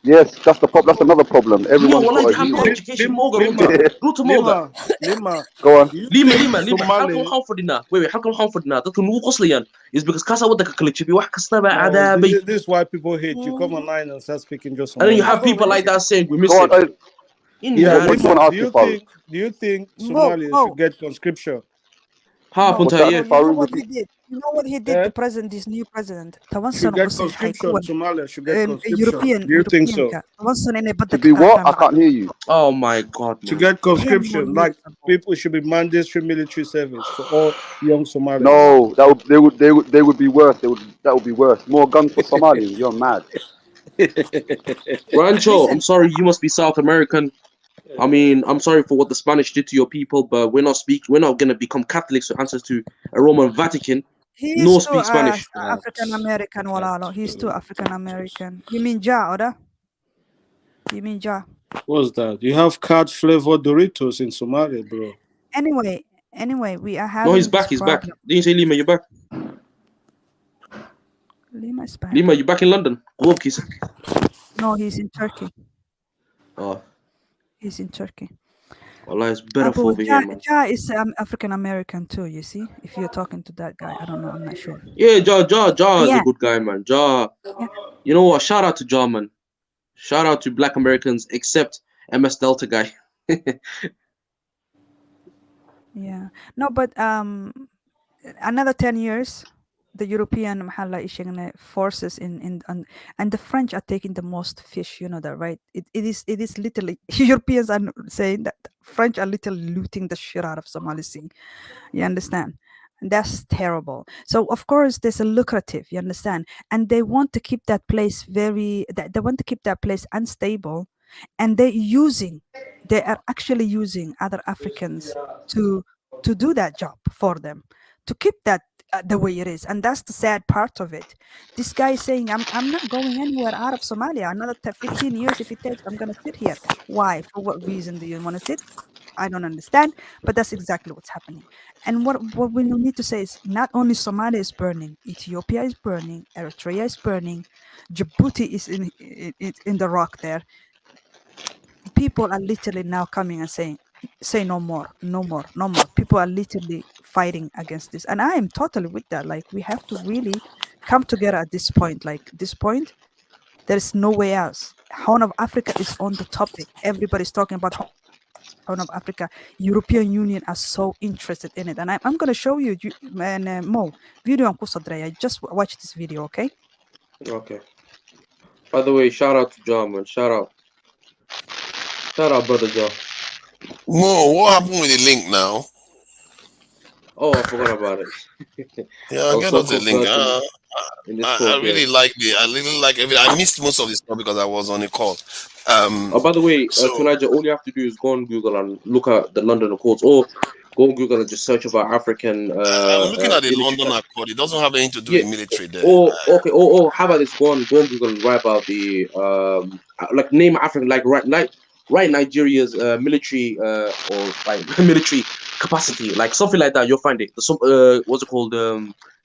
Yes, that's the problem. That's another problem. Mo, Everyone's wallahi, got they a have no hero. education. Moga, Lima, runta. Ruta Moga. Lima. Go on. Do you Lima, think Lima, Lima. How come Somali? Hanfordina? Wait, how come Hanfordina? That's nugu qoslayaan. Is because kasa waddanka kala jabiya wax kastaba No, cadaabay. this is why people hate you. Come online and start speaking just And then you Somali. have people like that saying we miss Go on. him. In Yeah, What do you reality. want Lima. to ask you, Farouk? Do you think Mo, Somalia should Mo, get conscription? Ha, Mo, What's punta, that? yeah. Mo, you know Farouk, what he repeat. did? You know what he did, Eh? the president, this new president? Tawan Should sano get usi hay conscription. kuwan. Somalia should get conscription. European, Do you think European so? ka. Tawan sano inay To badda ka be what? qaataan I lacag. can't hear you. Oh my god, To man. get 10 more conscription, years like ago. people should be mandatory military service for all young Somalians. No, they would be worse. That would be worse. More guns for Somalians. You're mad. Rancho, I'm Listen, sorry, you must be South American. I mean, I'm sorry for what the Spanish did to your people, but we're not gonna become Catholics or answers to a Roman Vatican. he's No too speak Spanish. African American, walalo. He's too African American. You mean Ja, oder? You mean Ja? What's that? You have card flavored Doritos in Somalia, bro. Anyway, we are No, he's having this back, he's back. problem. Didn't you say Lima, you're back? Lima is back. Lima, you back in London? Go up, Kisa. No, he's in Turkey. Oh, He's in Turkey. Allah, it's better for Abu over here, man. Ja is African American too. You see, if you're talking to that guy, I don't know. I'm not sure. Yeah, Ja is a Yeah, good guy, man. Ja, yeah, you know what? Shout out to Ja, man. Shout out to Black Americans, except MS Delta guy. yeah. No, but another 10 years, the European محل forces and the French are taking the most fish. You know that, right? It is literally Europeans are saying that French are literally looting the shit out of Somali Sea. You understand? And that's terrible. So of course there's a lucrative, you understand? And they want to keep that place they want to keep that place unstable, and they are actually using other Africans to do that job for them, to keep that the way it is, and that's the sad part of it. This guy is saying, I'm not going anywhere out of Somalia. Another 15 years, if it takes, I'm gonna sit here. Why? For what reason do you want to sit? I don't understand, but that's exactly what's happening. And what we need to say is not only Somalia is burning, Ethiopia is burning, Eritrea is burning, Djibouti is in the rock there. People are literally now coming and saying, say no more, no more, no more. People are literally fighting against this. And I am totally with that. Like, we have to really come together at this point. Like, this point, there is no way else. Horn of Africa is on the topic. Everybody's talking about Horn of Africa. European Union are so interested in it. And I'm going to show you, Mo, video on Kusadreya. Just watch this video, okay? Okay. By the way, shout out to John, man. Shout out. Shout out, brother John. Mo, what happened with the link now? Oh, I forgot about it. Yeah, get us the link. I really like the. I really like everything. I missed most of this stuff because I was on a call. By the way, Tunaja, all you have to do is go on Google and look at the London Accords, or go on Google and just search about African. I'm looking at the London Accord. It doesn't have anything to do with military there. Or how about this? Go on Google and write about the like name African, like right Nigeria's military or like military capacity, like something like that. You'll find it. What's it called?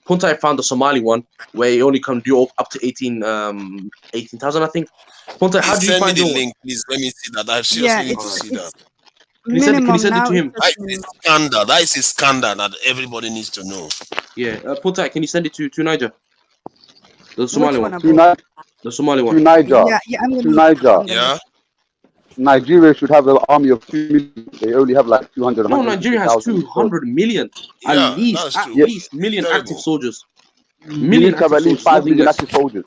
Puntai found the Somali one where you only can do up to 18,000, I think. Puntai, how do you find the your link, please? Let me see that. I seriously need to see that. Can you send it to him? That is a scandal. That is a scandal that everybody needs to know. Yeah, Puntai, can you send it to Niger? The Somali one. The Somali one. To Niger. Yeah, I'm to Niger. Yeah. Nigeria should have an army of 2 million. They only have like 200. No, Nigeria has 200 million. At least million active soldiers. Million have at least 5 million active soldiers.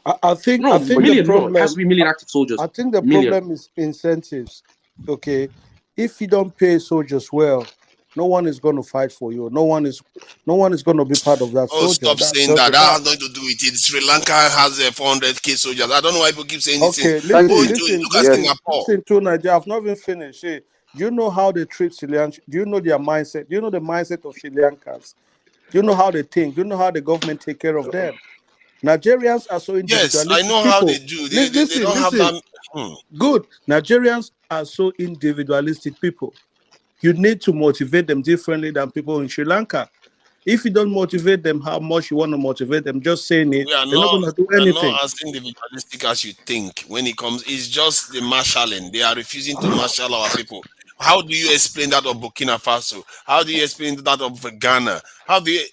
I think million, the problem, it has to be million active soldiers. I think the problem is incentives. Okay, if you don't pay soldiers well, no one is going to fight for you. No one is going to be part of that. Oh, soldier. stop saying that. That has nothing to do with it. Sri Lanka has 400k soldiers. I don't know why people keep saying this. Okay, listen to Nigeria. I've not even finished. Hey, do you know how they treat Sri Lanka? Do you know their mindset? Do you know the mindset of Sri Lankans? Do you know how they think? Do you know how the government take care of them? Nigerians are so individualistic. Yes, I know how they do. They don't have that. Good. Nigerians are so individualistic people. You need to motivate them differently than people in Sri Lanka. If you don't motivate them how much you want to motivate them, just saying it, they're not going to do anything. We are not as individualistic as you think when it comes. It's just the marshalling. They are refusing to marshal our people. How do you explain that of Burkina Faso? How do you explain that of Ghana? How do you...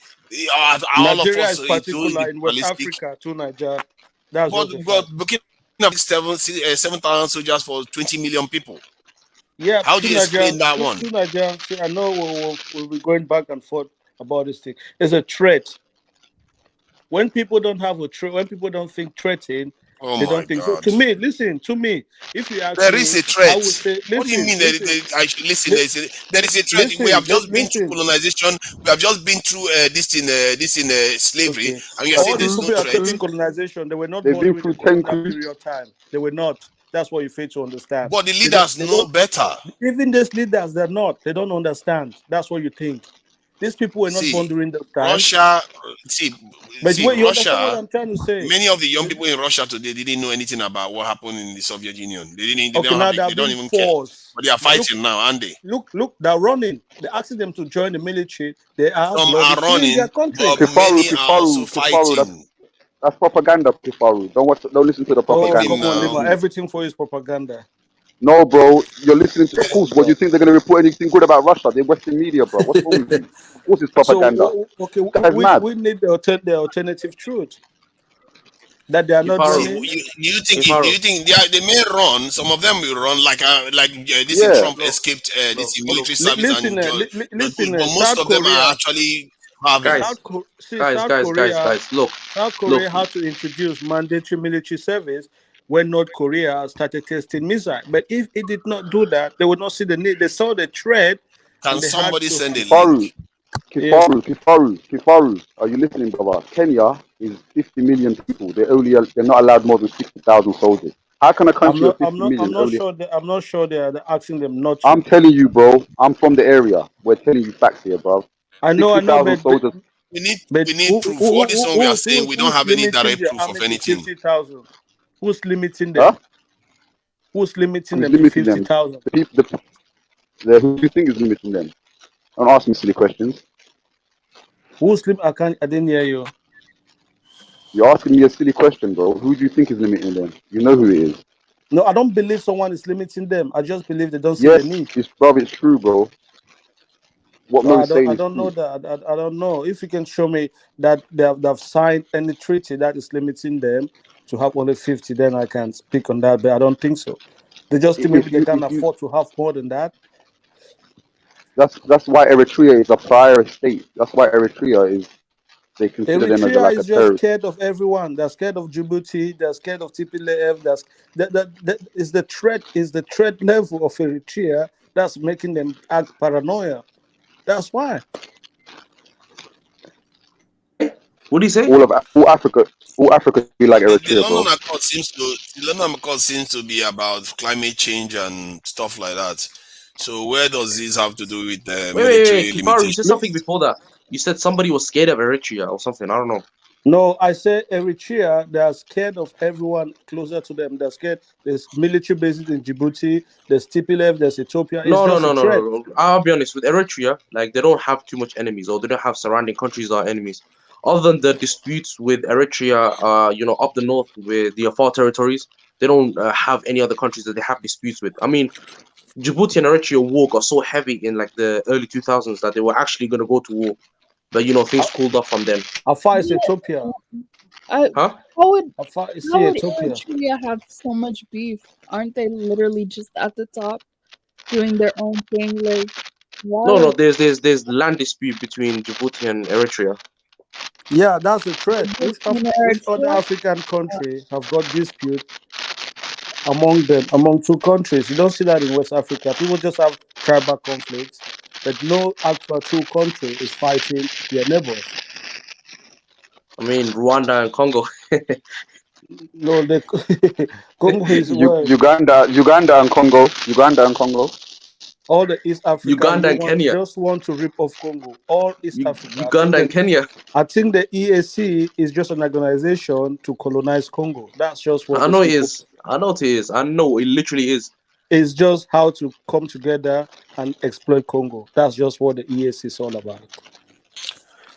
Nigeria is particular in West Africa to Nigeria. That's but Burkina Faso 7,000 soldiers for 20 million people. Yeah. How do you explain that one? To Nigeria, see, I know we'll be going back and forth about this thing. It's a threat. When people don't have a threat, when people don't think threatening, they don't think so. To me, listen, if you ask there me, is a threat. I would say, what do you mean there is a threat? We have just been through colonization. We have just been through this in slavery, and you are saying there's no threat. Colonization, they were not born with that period of time. They were not. That's what you fail to understand. But the leaders know better. Even these leaders, they're not. They don't understand. That's what you think. These people were not born during that time. Russia, Russia, what I'm trying to say. Many of the young people in Russia today didn't know anything about what happened in the Soviet Union. They don't even care. But they are fighting now, aren't they? Look, they're running. They're asking them to join the military. They are some are running, their country. but many are also fighting. That's propaganda, Kifaru. Don't listen to the propaganda. Everything for you is propaganda. No, bro, you're listening to. Of course, what do you think they're going to report anything good about Russia? They're Western media, bro. What's wrong with you? Of course, it's propaganda. So, we need the alternative truth that they are not running. Do you think they may run? Some of them will run like this. Trump escaped this military service, but most of them are actually. Guys, look. South Korea had to introduce mandatory military service when North Korea started testing missiles. But if it did not do that, they would not see the need. They saw the threat. Can somebody send a link? Kifaru, are you listening, brother? Kenya is 50 million people. They're not allowed more than 60,000 soldiers. How can a country of 50 million? I'm not sure they're asking them not to. I'm telling you, bro. I'm from the area. We're telling you facts here, bro. I know, But we need proof. All this one we are saying, we don't who's have any limiting direct the proof of army to anything. 50,000? Who's limiting Huh? them? Who's limiting Who's them to limiting them? 50,000? The people, who do you think is limiting them? Don't ask me silly questions. Who's I didn't hear you. You're asking me a silly question, bro. Who do you think is limiting them? You know who it is. No, I don't believe someone is limiting them. I just believe they don't see the Yes, need. it's true, bro. What I Mo's saying is don't know true. that. I don't know. If you can show me that they've signed any treaty that is limiting them to have only 50, then I can speak on that. But I don't think so. They just think maybe If they you, can afford to have more than that. that's why Eritrea is a prior state. That's why Eritrea is. They consider them as Eritrea like a is just terrorist. scared of everyone. They're scared of Djibouti. They're scared of TPLF. That is the threat level of Eritrea that's making them act paranoia. That's why. What do you say? All Africa be like Eritrea, bro. The London Accord seems to be about climate change and stuff like that. So where does this have to do with military Kifaru, you said limitation? something before that. You said somebody was scared of Eritrea or something. I don't know. No, I said Eritrea, they are scared of everyone closer to them. They're scared. There's military bases in Djibouti, there's TPLF, there's Ethiopia. It's just a threat. No. I'll be honest with Eritrea, like they don't have too much enemies, or they don't have surrounding countries that are enemies. Other than the disputes with Eritrea, up the north with the Afar territories, they don't have any other countries that they have disputes with. I mean, Djibouti and Eritrea war got so heavy in like the early 2000s that they were actually going to go to war, but things cooled off from then. Afar is Ethiopia. Huh? Huh? Afar is How would Ethiopia. Eritrea have so much beef? Aren't they literally just at the top doing their own thing? Like, why? No, there's land dispute between Djibouti and Eritrea. Yeah, that's a threat. Which other Eritrea? African country have got dispute among them, among two countries? You don't see that in West Africa. People just have tribal conflicts, but no actual two country is fighting their neighbors. I mean, Rwanda and Congo. No, Congo is where Uganda and Congo. all the East Africa Uganda and Kenya. just want to rip off Congo. All East Africa. Uganda and Kenya. I think the EAC is just an organization to colonize Congo. That's just what I know it is. I know it is. I know it literally is. It's just how to come together and exploit Congo. That's just what the EAC is all about.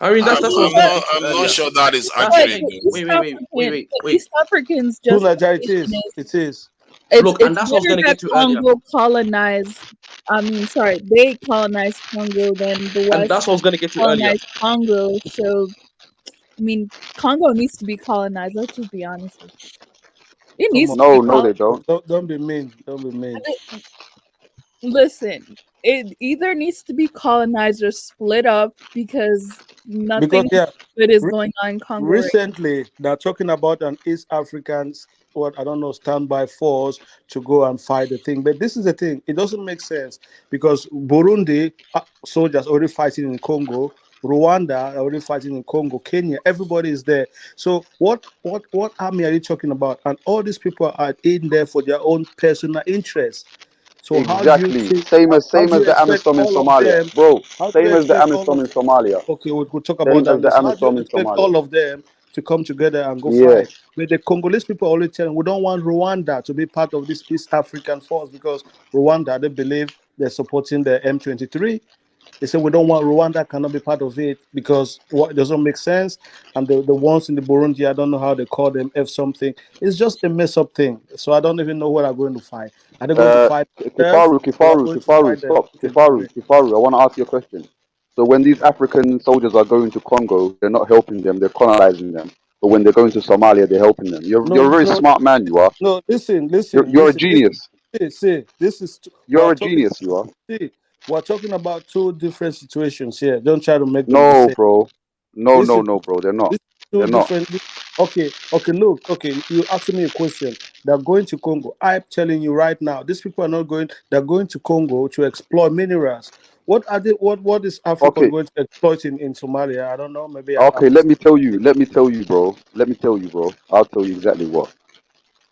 I mean, that's what I I'm not sure that is Like, accurate. the East Africans just it is. Look, and that's what I was gonna get to earlier. Congo colonized. They colonized Congo, then the West. And that's what I was gonna get to earlier. colonized Congo. So, Congo needs to be colonized. Let's just be honest. It needs to be No, they don't. Don't be mean. Don't be mean. Listen, it either needs to be colonized or split up because nothing good is going on in Congo. Recently, they're talking about an East African, standby force to go and fight the thing. But this is the thing. It doesn't make sense because Burundi soldiers already fighting in Congo. Rwanda already fighting in Congo. Kenya, everybody is there. So what army are you talking about? And all these people are in there for their own personal interests. So exactly. Same as the AMISOM in Somalia, bro. Same as the AMISOM in Somalia. Okay, we'll talk about that. So how do you expect all of them to come together and go fight? But the Congolese people are always telling we don't want Rwanda to be part of this East African force because Rwanda, they believe they're supporting the M23. They say we don't want Rwanda cannot be part of it because it doesn't make sense. And the ones in the Burundi, I don't know how they call them, F something. It's just a mess up thing. So I don't even know what I'm going to fight. Are they going to fight? Kifaru, stop. Kifaru, I want to ask you a question. So when these African soldiers are going to Congo, they're not helping them, they're colonizing them. But when they're going to Somalia, they're helping them. You're a very smart man, you are. No, listen. You're a genius. See, this is. You're a genius, you are. See, we're talking about two different situations here. Don't try to make them No, the same. bro. No, bro. They're not. They're not. Okay. Look. Okay, you asked me a question. They're going to Congo. I'm telling you right now, these people are not going. They're going to Congo to exploit minerals. What are they? What is Africa going to exploit in Somalia? I don't know. Maybe. Okay, let me tell you, bro. I'll tell you exactly what.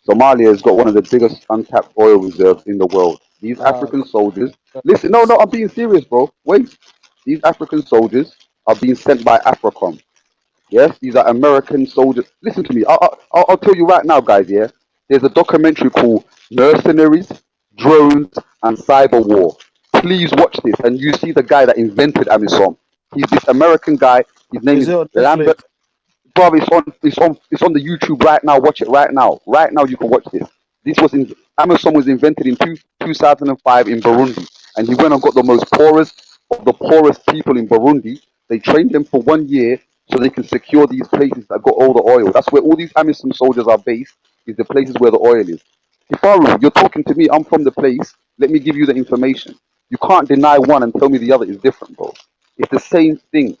Somalia has got one of the biggest untapped oil reserves in the world. These African soldiers. Listen, no, I'm being serious, bro. Wait. These African soldiers, are being sent by AFRICOM. Yes, these are American soldiers. Listen to me. I'll tell you right now, guys. Yeah, there's a documentary called Mercenaries, Drones, and Cyber War. Please watch this, and you see the guy that invented AMISOM. He's this American guy. His name Is is it on Lambert. Netflix? Bro, it's on the YouTube right now. Watch it right now. Right now, you can watch this. This was in Amazon was invented in 2005 in Burundi, and he went and got the most poorest of the poorest people in Burundi. They trained them for 1 year so they can secure these places that got all the oil. That's where all these Amazon soldiers are based. Is the places where the oil is. Kifaru, you're talking to me. I'm from the place. Let me give you the information. You can't deny one and tell me the other is different, bro. It's the same thing.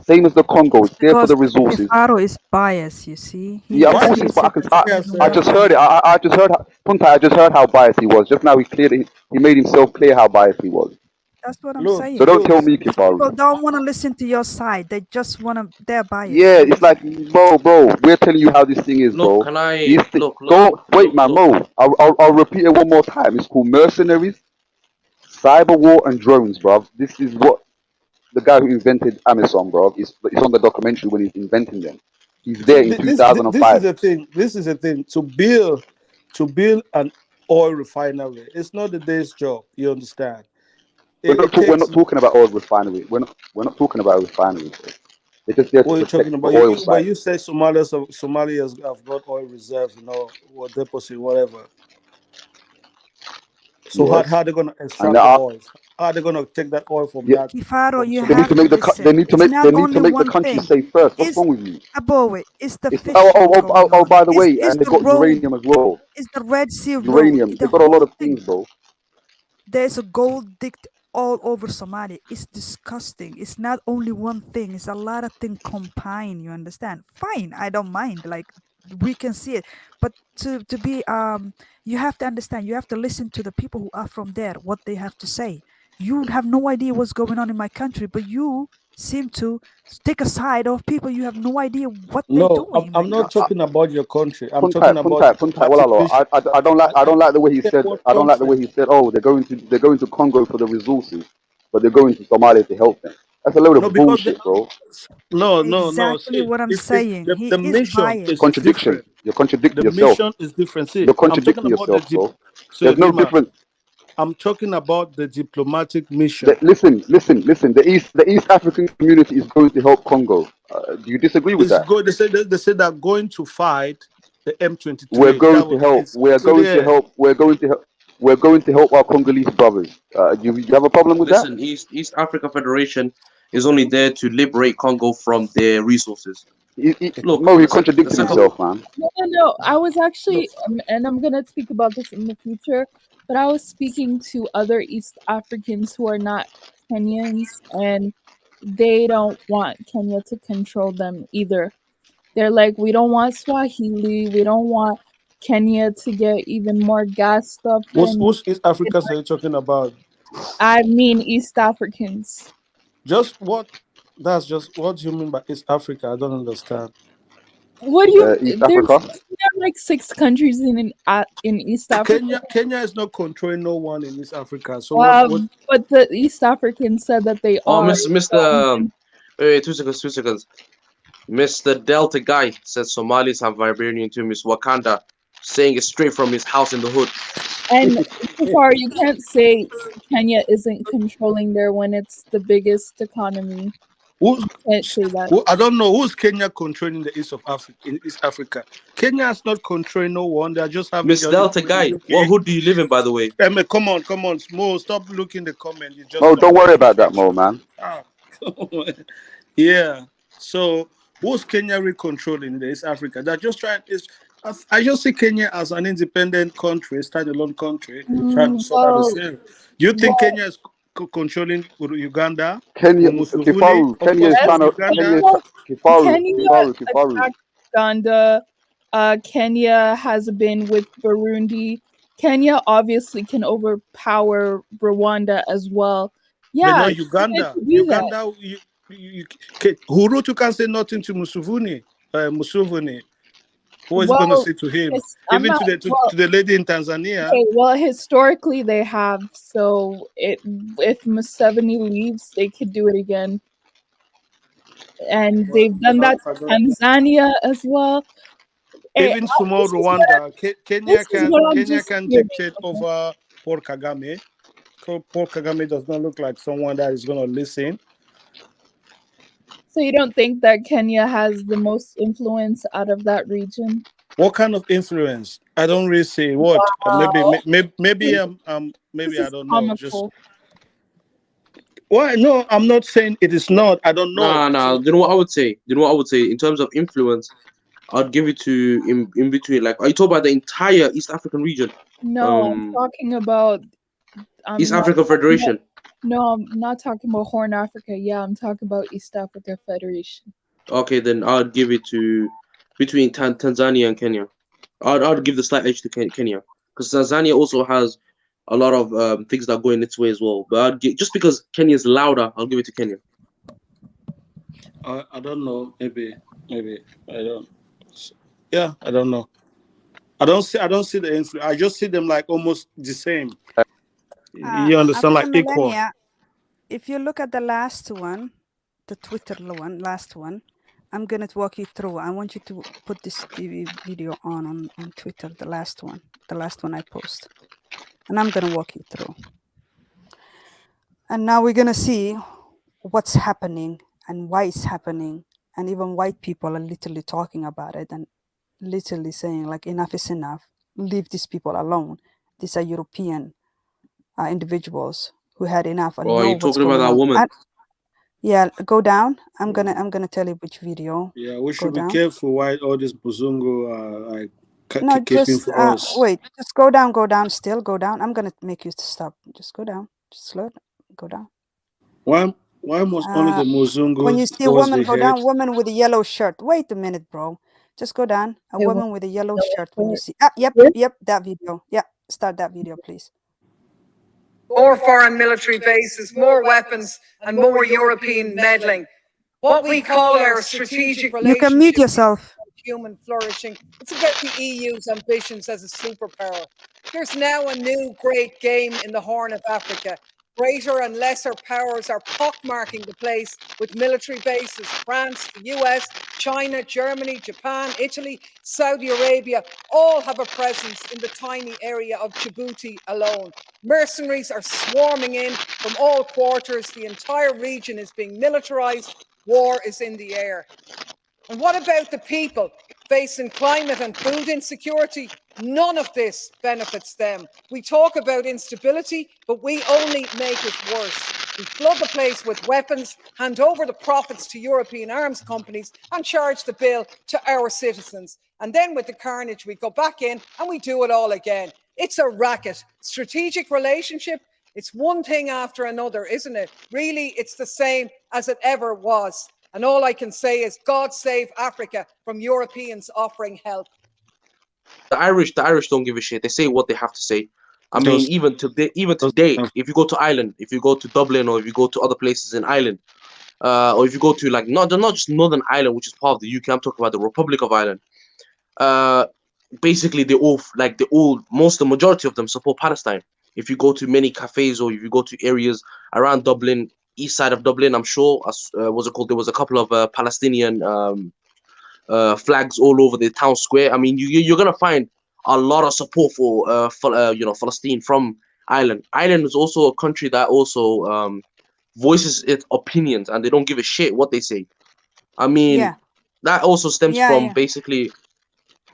Same as the Congo. It's there for Because the resources. Kefaro is biased, you see. He Yeah, of just course he's. sees But it as one I way. just heard it. I just heard. Punta, I just heard how biased he was. Just now he cleared it. He made himself clear how biased he was. That's what I'm Look, So saying. don't tell look. me, These people Kifaru. don't want to listen to your side. They just want to. They're biased. Yeah, You it's understand? like, bro, we're telling you how this thing is, Look, bro. can I This thing, look, look, go wait, look, man, look. Mo. I'll repeat it one more time. It's called Mercenaries, Cyber War, and Drones, bro. This is what the guy who invented Amazon, bro. It's on the documentary when he's inventing them. He's there See, in this is 2005. the thing. This is the thing. To build an oil refinery, it's not a day's job. You understand? It We're takes. not talking about oil refinery. We're not talking about refineries. Bro. They're just there to What are you talking protect the about? oil But site. you say Somalia's have got oil reserves, or deposit, whatever. So how Yes, how they gonna and extract there the are oil? How are they gonna take that oil from yeah. that Kifaro, from you They need have to Somalia? to make the listen. It's not they need to only make the one country thing. safe first. What's It's wrong with you? it's the It's fishing going on. by the way, It's and they the got road. uranium as well. It's the Red Sea road. Uranium. They The got a lot whole of thing. things, bro. There's a gold digged all over Somalia. It's disgusting. It's not only one thing. It's a lot of things combined. You understand? Fine, I don't mind. Like we can see it, but to be you have to understand. You have to listen to the people who are from there. What they have to say. You have no idea what's going on in my country, but you seem to take a side of people. You have no idea what they're No, doing in my I'm not country. talking about your country. I'm talking about Puntai. Well, diplomatic mission. I don't like the way he Yeah, said. what I don't like the country? way he said. Oh, they're going to Congo for the resources, but they're going to Somalia to help them. That's a load No, of because bullshit, bro. no. Exactly See, what I'm it's saying. the, He the is mission biased. is Contradiction. different. You're The contradicting yourself. mission is different. See, You're I'm talking contradicting about the yourself, dip. bro. So There's no Lima, difference. I'm talking about the diplomatic mission. Listen. The East African community is going to help Congo. Do you disagree with It's that? good. They say they're going to fight the We're M23. going to help. We're It's going to clear. help. We're going to help. We're going to help our Congolese brothers. You have a problem with that? Listen, East Africa Federation is only there to liberate Congo from their resources. Look, Mo, he the contradicted second. himself, man. No. I was Look, actually, and I'm gonna speak about this in the future, but I was speaking to other East Africans who are not Kenyans, and they don't want Kenya to control them either. They're like, we don't want Swahili, we don't want Kenya to get even more gassed up, and who's East Africans are you talking about? I mean East Africans. Just what? That's just what do you mean by East Africa? I don't understand. What do you? East There's Africa. like 6 countries in East Africa. Kenya is not controlling no one in East Africa. So what? But the East Africans said that they Oh, are. Mr. Wait, 2 seconds, 2 seconds. Mr. Delta guy says Somalis have vibranium to Miss Wakanda, saying it straight from his house in the hood. And so far, you can't say Kenya isn't controlling there when it's the biggest economy. Who's, You can't say that. I don't know who's Kenya controlling the East of Africa in East Africa. Kenya is not controlling no one. They're just having Miss their Delta influence guy, in what UK. hood do you live in, by the way? Come on, Mo, stop looking the comment. You just Mo, stop don't worry watching about that, picture. Mo, man. Ah, yeah. So who's Kenya really controlling the East Africa? They're just trying. I just see Kenya as an independent country, standalone country, trying to sort out Well, itself. Do you think Kenya is controlling Uganda? Kenya, Museveni? Kifaru. Of Kenya course is not. trying yes, to. Uganda. Kenya Kifaru. attacked Uganda. Kenya has been with Burundi. Kenya obviously can overpower Rwanda as well. But Yeah, not Kenya Uganda. can do that. Uganda, Hurutu can say nothing to Museveni. What is he going to Well, say to him? I'm Even not. to Well, the lady in Tanzania. okay. Well, historically they have. So if Museveni leaves, they could do it again. and they've done that to Tanzania as well. Even small Rwanda, Kenya Kenya can dictate over Paul Kagame. Paul Kagame does not look like someone that is going to listen. So you don't think that Kenya has the most influence out of that region? What kind of influence? I don't really see what. Wow. Maybe I This don't is know. Just comical. why? No, I'm not saying it is not. I don't know. Nah. Do you know what I would say? In terms of influence, I'd give it to in between. Like, are you talking about the entire East African region? No, I'm talking about East African Federation. No, I'm not talking about Horn Africa. Yeah, I'm talking about East Africa Federation. Okay, then I'd give it to between Tanzania and Kenya. I'd give the slight edge to Kenya because Tanzania also has a lot of things that are going its way as well. But just because Kenya is louder, I'll give it to Kenya. I don't know. Maybe I don't. Yeah, I don't know. I don't see the influence. I just see them like almost the same. You understand, like African equal. millennia, if you look at the last one, the Twitter last one, I'm gonna walk you through. I want you to put this video on Twitter, the last one I post, and I'm gonna walk you through. And now we're gonna see what's happening and why it's happening, and even white people are literally talking about it and literally saying like enough is enough. Leave these people alone. These are European individuals who had enough and know what's talking about going that on. woman? Yeah, go down. I'm gonna tell you which video. Yeah, we should Go be down. careful why all this Buzungu are like No, keeping just for us. wait. Just go down. Still go down. I'm gonna make you stop. Just go down. Just slow it. Go down. Why must only the Muzungu When you see a woman, go down. Woman with a yellow shirt. Wait a minute, bro. Just go down. A woman with a yellow shirt. When you see, yep, that video. Yeah, start that video, please. More foreign military bases, more weapons, and more European meddling. What we call our strategic You can mute yourself. human flourishing. It's about the EU's ambitions as a superpower. There's now a new great game in the Horn of Africa. Greater and lesser powers are pockmarking the place with military bases. France, the US, China, Germany, Japan, Italy, Saudi Arabia all have a presence in the tiny area of Djibouti alone. Mercenaries are swarming in from all quarters. The entire region is being militarized. War is in the air. And what about the people facing climate and food insecurity? None of this benefits them. We talk about instability, but we only make it worse. We flood the place with weapons, hand over the profits to European arms companies, and charge the bill to our citizens. And then with the carnage, we go back in and we do it all again. It's a racket. Strategic relationship, it's one thing after another, isn't it? Really, it's the same as it ever was. And all I can say is God save Africa from Europeans offering help. The Irish don't give a shit. They say what they have to say. I mean, even today, if you go to Ireland, if you go to Dublin, or if you go to other places in Ireland, or if you go to not just Northern Ireland, which is part of the UK, I'm talking about the Republic of Ireland. Basically, the majority of them support Palestine. If you go to many cafes or if you go to areas around Dublin, east side of Dublin, I'm sure, there was a couple of Palestinian flags all over the town square. I mean, you're gonna find a lot of support for Palestine from Ireland. Ireland is also a country that also voices its opinions, and they don't give a shit what they say. I mean, that also stems from basically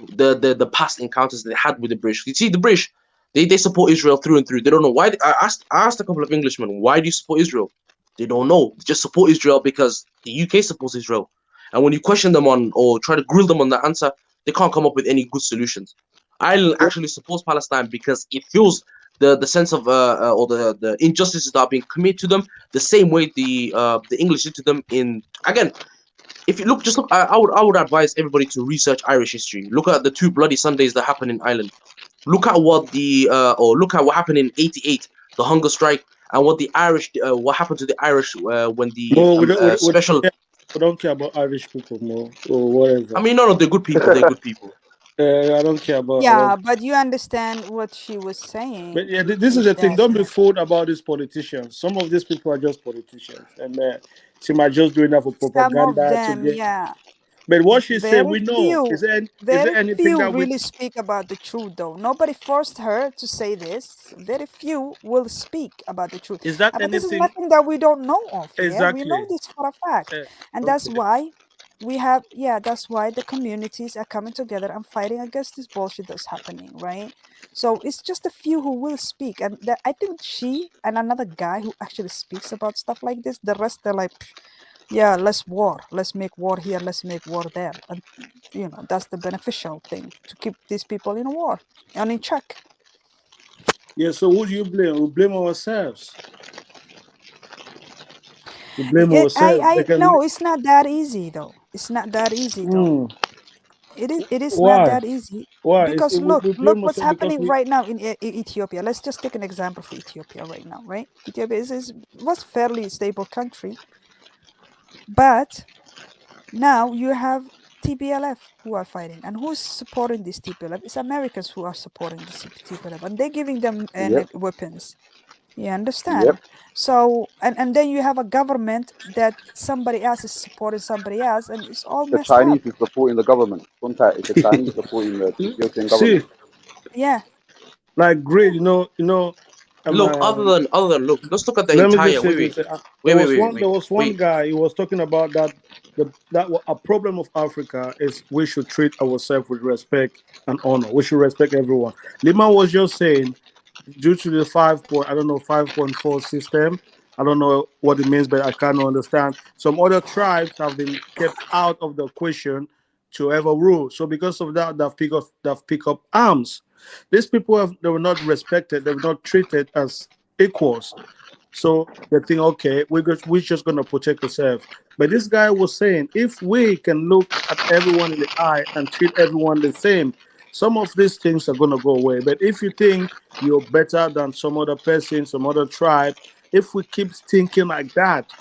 the past encounters they had with the British. You see, the British, they support Israel through and through. They don't know why. I asked a couple of Englishmen, why do you support Israel? They don't know. They just support Israel because the UK supports Israel. And when you question them on or try to grill them on the answer, they can't come up with any good solutions. Ireland actually supports Palestine because it feels the sense of or the injustices that are being committed to them the same way the English did to them. In again, if you look, I would advise everybody to research Irish history. Look at the two bloody Sundays that happened in Ireland. Look at what look at what happened in '88, the hunger strike, and what the Irish what happened to the Irish when the special. We don't care about Irish people more or whatever. I mean, no, they're good people. They're good people. I don't care about. Yeah, but you understand what she was saying. But yeah, this is the thing. Don't be fooled about these politicians. Some of these people are just politicians, and she might just doing that for Some of propaganda to them, get. yeah. But what she said, Very we know. few, Is there very anything few that we? really speak about the truth, though. Nobody forced her to say this. Very few will speak about the truth. Is that But this is anything? nothing that we don't know of. Yeah, we know Exactly. this for a fact, and that's Okay. why we have. Yeah, that's why the communities are coming together and fighting against this bullshit that's happening, right? So it's just a few who will speak, and I think she and another guy who actually speaks about stuff like this. The rest they're like, yeah, let's war, let's make war here, let's make war there, and that's the beneficial thing to keep these people in war and in check. Yeah. So who do you blame? We blame ourselves. We blame ourselves I because. no, it's not that easy though. It's not that easy though. It is not Why? that easy Why? because We look blame what's ourselves because happening we. right now in Ethiopia. Let's just take an example for Ethiopia right now, right? Ethiopia was fairly stable country, but now you have TPLF who are fighting, and who's supporting this TPLF? It's Americans who are supporting this TPLF, and they're giving them Yep. weapons. You Yep. understand? So, and then you have a government that somebody else is supporting somebody else, and it's all The messed up. Chinese is supporting the government. Contact. It's the Chinese supporting the Ethiopian See, government. Yeah. like great, Look, look, let's look at the let me just entire. say Wait, wait, this. wait, wait, wait, There wait, was one wait. guy. He was talking about that. A problem of Africa is we should treat ourselves with respect and honor. We should respect everyone. Lima was just saying, due to the 5.4 system. I don't know what it means, but I kind of understand. Some other tribes have been kept out of the question to ever rule. So because of that, they've picked up arms. These people they were not respected. They were not treated as equals. So they think, okay, we're just gonna protect ourselves. But this guy was saying, if we can look at everyone in the eye and treat everyone the same, some of these things are gonna go away. But if you think you're better than some other person, some other tribe, if we keep thinking like that,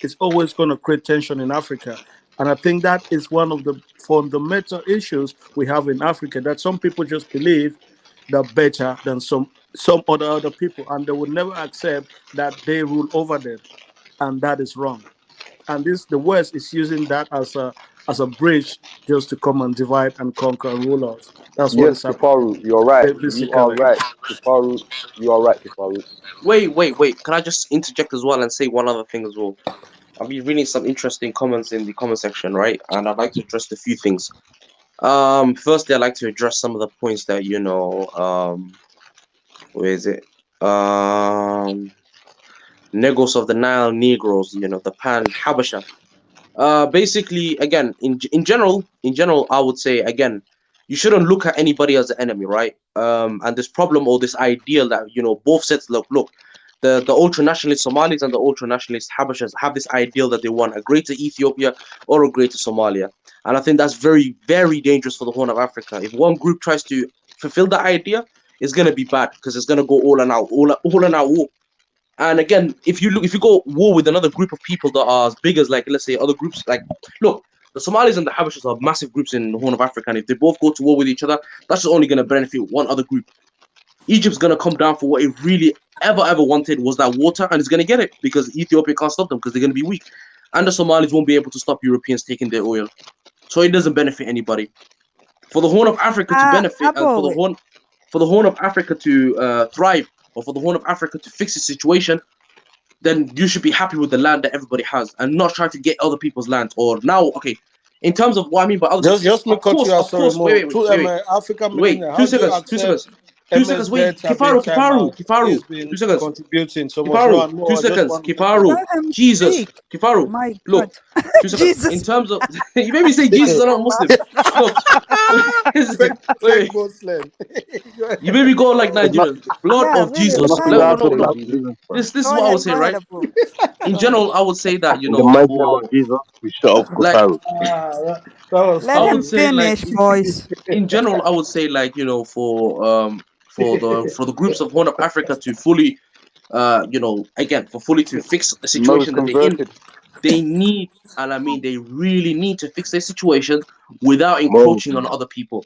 it's always gonna create tension in Africa. And I think that is one of the fundamental issues we have in Africa, that some people just believe they're better than some other people, and they will never accept that they rule over them, and that is wrong. And the West is using that as a bridge just to come and divide and conquer and rule us. That's what Yes, is happening, Kifaru, you're right. You are basically. right, Kifaru. You are right, Kifaru. Wait. Can I just interject as well and say one other thing as well? I've been reading some interesting comments in the comment section, right? And I'd like to address a few things. Firstly, I'd like to address some of the points that where is it? Negros of the Nile Negroes, the Pan Habasha. Basically, again, in general, I would say again, you shouldn't look at anybody as an enemy, right? And this problem or this ideal that both sets look, the ultra nationalist Somalis and the ultra nationalist Habashas have this ideal that they want a greater Ethiopia or a greater Somalia, and I think that's very, very dangerous for the Horn of Africa. If one group tries to fulfill that idea, it's gonna be bad because it's gonna go all in out war. And again, if you go war with another group of people that are as big as, like, let's say, other groups, like, look, the Somalis and the Habashas are massive groups in the Horn of Africa, and if they both go to war with each other, that's just only going to benefit one other group. Egypt's going to come down for what it really ever wanted, was that water, and it's going to get it because Ethiopia can't stop them because they're going to be weak. And the Somalis won't be able to stop Europeans taking their oil. So it doesn't benefit anybody. For the Horn of Africa to benefit, and for the Horn of Africa to thrive, or for the Horn of Africa to fix its situation, then you should be happy with the land that everybody has and not try to get other people's land. Or now, okay, in terms of what I mean by other, Just me of cut course, you out. of Sorry, course, more. Africa wait, millionaire. two How do you seconds, accept MS wait, debt have been time out? Kifaru, He's been 2 seconds, contributing so much. No, and more. I just want to make it. Let Kifaru, him Jesus, speak. Kifaru, My look, God. 2 seconds. In Jesus. terms of, you made me say Jesus, I'm not Muslim. Look, here's the thing. Wait, Muslim. you made me go like It must, Nigerians. Blood Yeah, of really. it Jesus. must be Go the ahead. advent No. of Jesus Christ. This is Go what I ahead. would say, Go ahead, right? Abu. In Go ahead. general, I would say that In the mighty name of Jesus, we shut up like Kufaru. Let I him would say, like, finish, boys. in general, I would say, like, for the groups of Horn of Africa to fully again, for fully to fix the Most situation that they're in, converted. they need, and I mean they really need to fix their situation without Mo, encroaching on other people.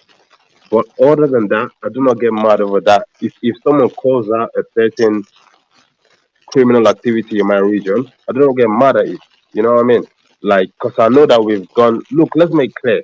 But other than that, I do not get mad over that. If someone calls out a certain criminal activity in my region, I don't get mad at it. You know what I mean? Like, because I know that we've gone. Look, let's make clear.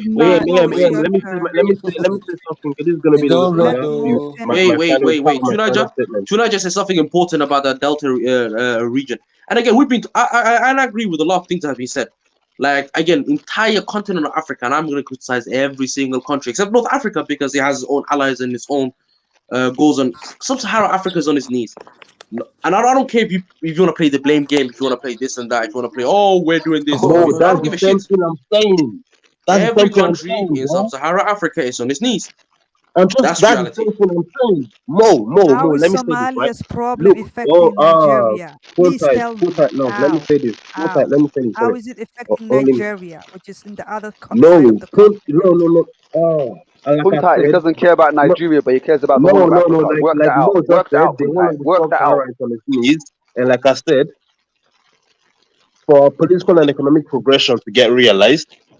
not Let was your me turn. let me say something. This is gonna be the don't Let read last me few. though. finish. Wait. My final Tunaja, statement. Tunaja said something important about the Delta region. And again, I agree with a lot of things that have been said. Like again, entire continent of Africa, and I'm going to criticize every single country except North Africa because it has its own allies and its own goals. On Sub-Saharan Africa is on its knees. And I don't care if you want to play the blame game, if you want to play this and that, if you want to play, oh, we're doing this. Bro, I that's don't the give a same shit. thing I'm saying. That's the Every same thing I'm country saying, in bro. Sub-Saharan Africa is on its knees. And just That's that's the reality. same thing I'm saying. Mo, How is let me say this, right? Somalia's problem Look, affecting Nigeria? full Please tight, tell full me tight. No, let me how. say this. Full tight, How? let me say this, How innit? is it affecting Only Nigeria, which is in the other side of no, the full continent? no. And like I Punta, he said, doesn't care about no, Nigeria, but he cares about the whole of Africa. Work like that Mo out. just Work that said, out, the whole Punta. of the Work that out. sub-Sahara is on its knees. And like I said, for political and economic progression to get realized,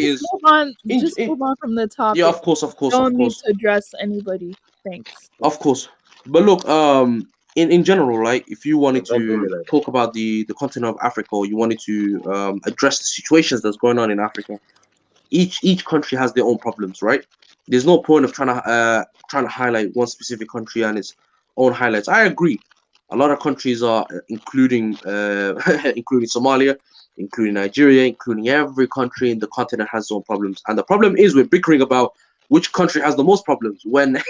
say just is, move on. in, Just in move on from the topic. yeah, of course, of course, of Don't need course. to address anybody. Thanks. Of course. But look, in general, right, if you wanted to talk about the continent of Africa, or you wanted to address the situations that's going on in Africa, each country has their own problems, right? There's no point of trying to highlight one specific country and its own highlights. I agree. A lot of countries are including including Somalia, including Nigeria, including every country in the continent has its own problems. And the problem is we're bickering about which country has the most problems when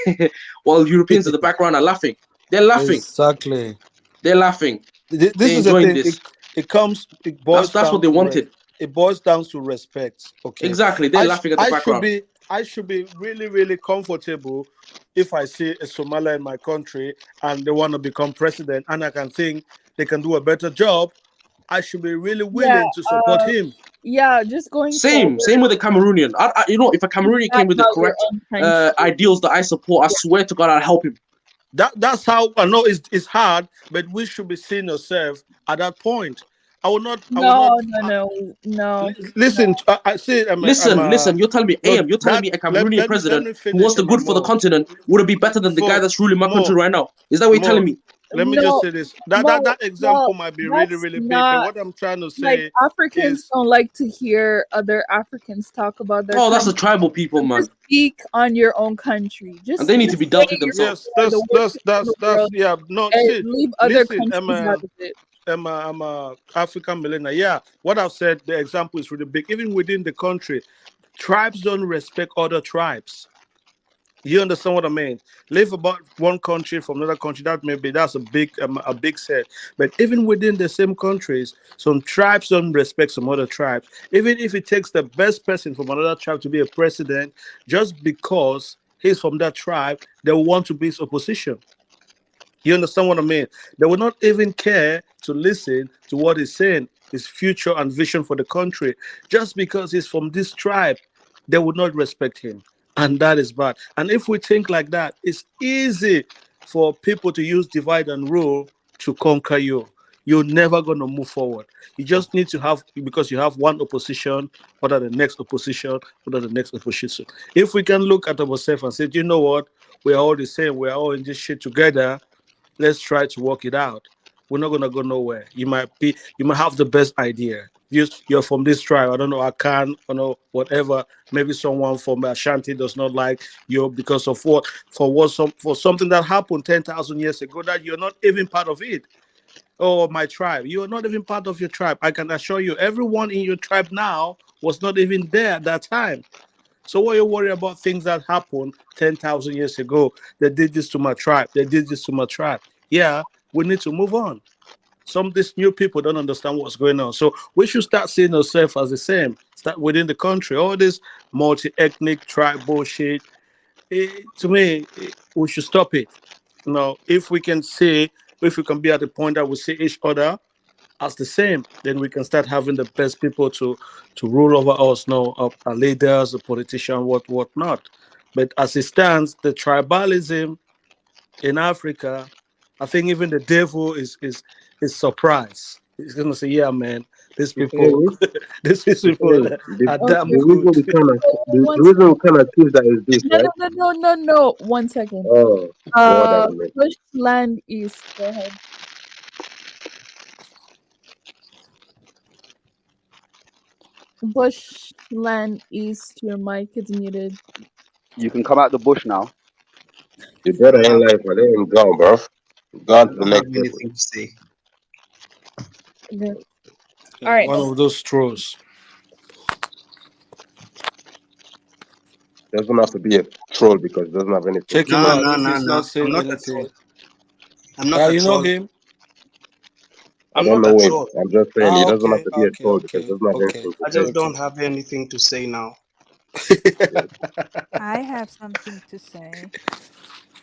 while Europeans in the background are laughing. They're laughing. Exactly. They're laughing. This They're is the enjoying thing. this. It boils That's what down they to wanted. it boils down to respect. Okay, Exactly. They're laughing at the background. I should be really, really comfortable if I see a Somalia in my country and they want to become president, and I can think they can do a better job. I should be really willing to support him. Yeah, just going Same forward. with the Cameroonian. You know, if a Cameroonian came with the About your correct own country. ideals that I support, I swear to God, I'll help him. That's how I know it's hard, but we should be seeing ourselves at that point. I will not. No. Listen, I see. Listen. You're telling me, no, you're telling me a Cameroonian let president me who wants finish the good for the continent would it be better than the guy that's ruling my country right now? Is that what you're telling me? Let me just say this. That example might be really, really big, but what I'm trying to Like say Africans is don't like to hear other Africans talk about their that's the country. tribal people, man. Just speak on your own country. Just And they need to be say dealt with themselves. you're the worst people in the world yeah. No, and see, leave other listen, countries out of it. I'm a African millennial. Yeah, what I've said, the example is really big. Even within the country, tribes don't respect other tribes. You understand what I mean? Live about one country from another country. That's a big set. But even within the same countries, some tribes don't respect some other tribes. Even if it takes the best person from another tribe to be a president, just because he's from that tribe, they want to be his opposition. You understand what I mean? They will not even care to listen to what he's saying, his future and vision for the country, just because he's from this tribe. They would not respect him, and that is bad. And if we think like that, it's easy for people to use divide and rule to conquer you. You're never going to move forward. You just need to have, because you have one opposition, what are the next opposition, what are the next opposition. If we can look at ourselves and say, you know what, we're all the same, we're all in this shit together, let's try to work it out. We're not gonna go nowhere. You might have the best idea. You're from this tribe. I don't know, Akan, whatever. Maybe someone from Ashanti does not like you because of for something that happened 10,000 years ago that you're not even part of it. Oh, my tribe. You are not even part of your tribe. I can assure you, everyone in your tribe now was not even there at that time. So what you worry about things that happened 10,000 years ago? They did this to my tribe. They did this to my tribe. Yeah, we need to move on. Some of these new people don't understand what's going on. So we should start seeing ourselves as the same. Start within the country. All this multi-ethnic tribe bullshit. To me, we should stop it. If we can be at the point that we see each other as the same, then we can start having the best people to rule over us, our leaders, the politician, what not. But as it stands, the tribalism in Africa, I think even the devil is surprised. He's gonna say, "Yeah, man, these people, these people are damn The reason good." we kind of the reason we kind of choose that is this, right? No. 1 second. Oh, God, I admit. Bushland East. Go ahead. Bushland East. Your mic is muted. You can come out the bush now. You better in life, but they ain't gone, bro. Gone to the I don't next have level. anything to say. Okay. All right. One of those trolls. Doesn't have to be a troll because it doesn't have anything. Check him out if he's not I'm saying not a anything. troll. I'm not a You know troll. him? I I'm don't not know a him. troll. I'm just saying he doesn't have Okay, to be a troll because okay, it doesn't have okay. anything to I say. just don't have anything to say now. I have something to say.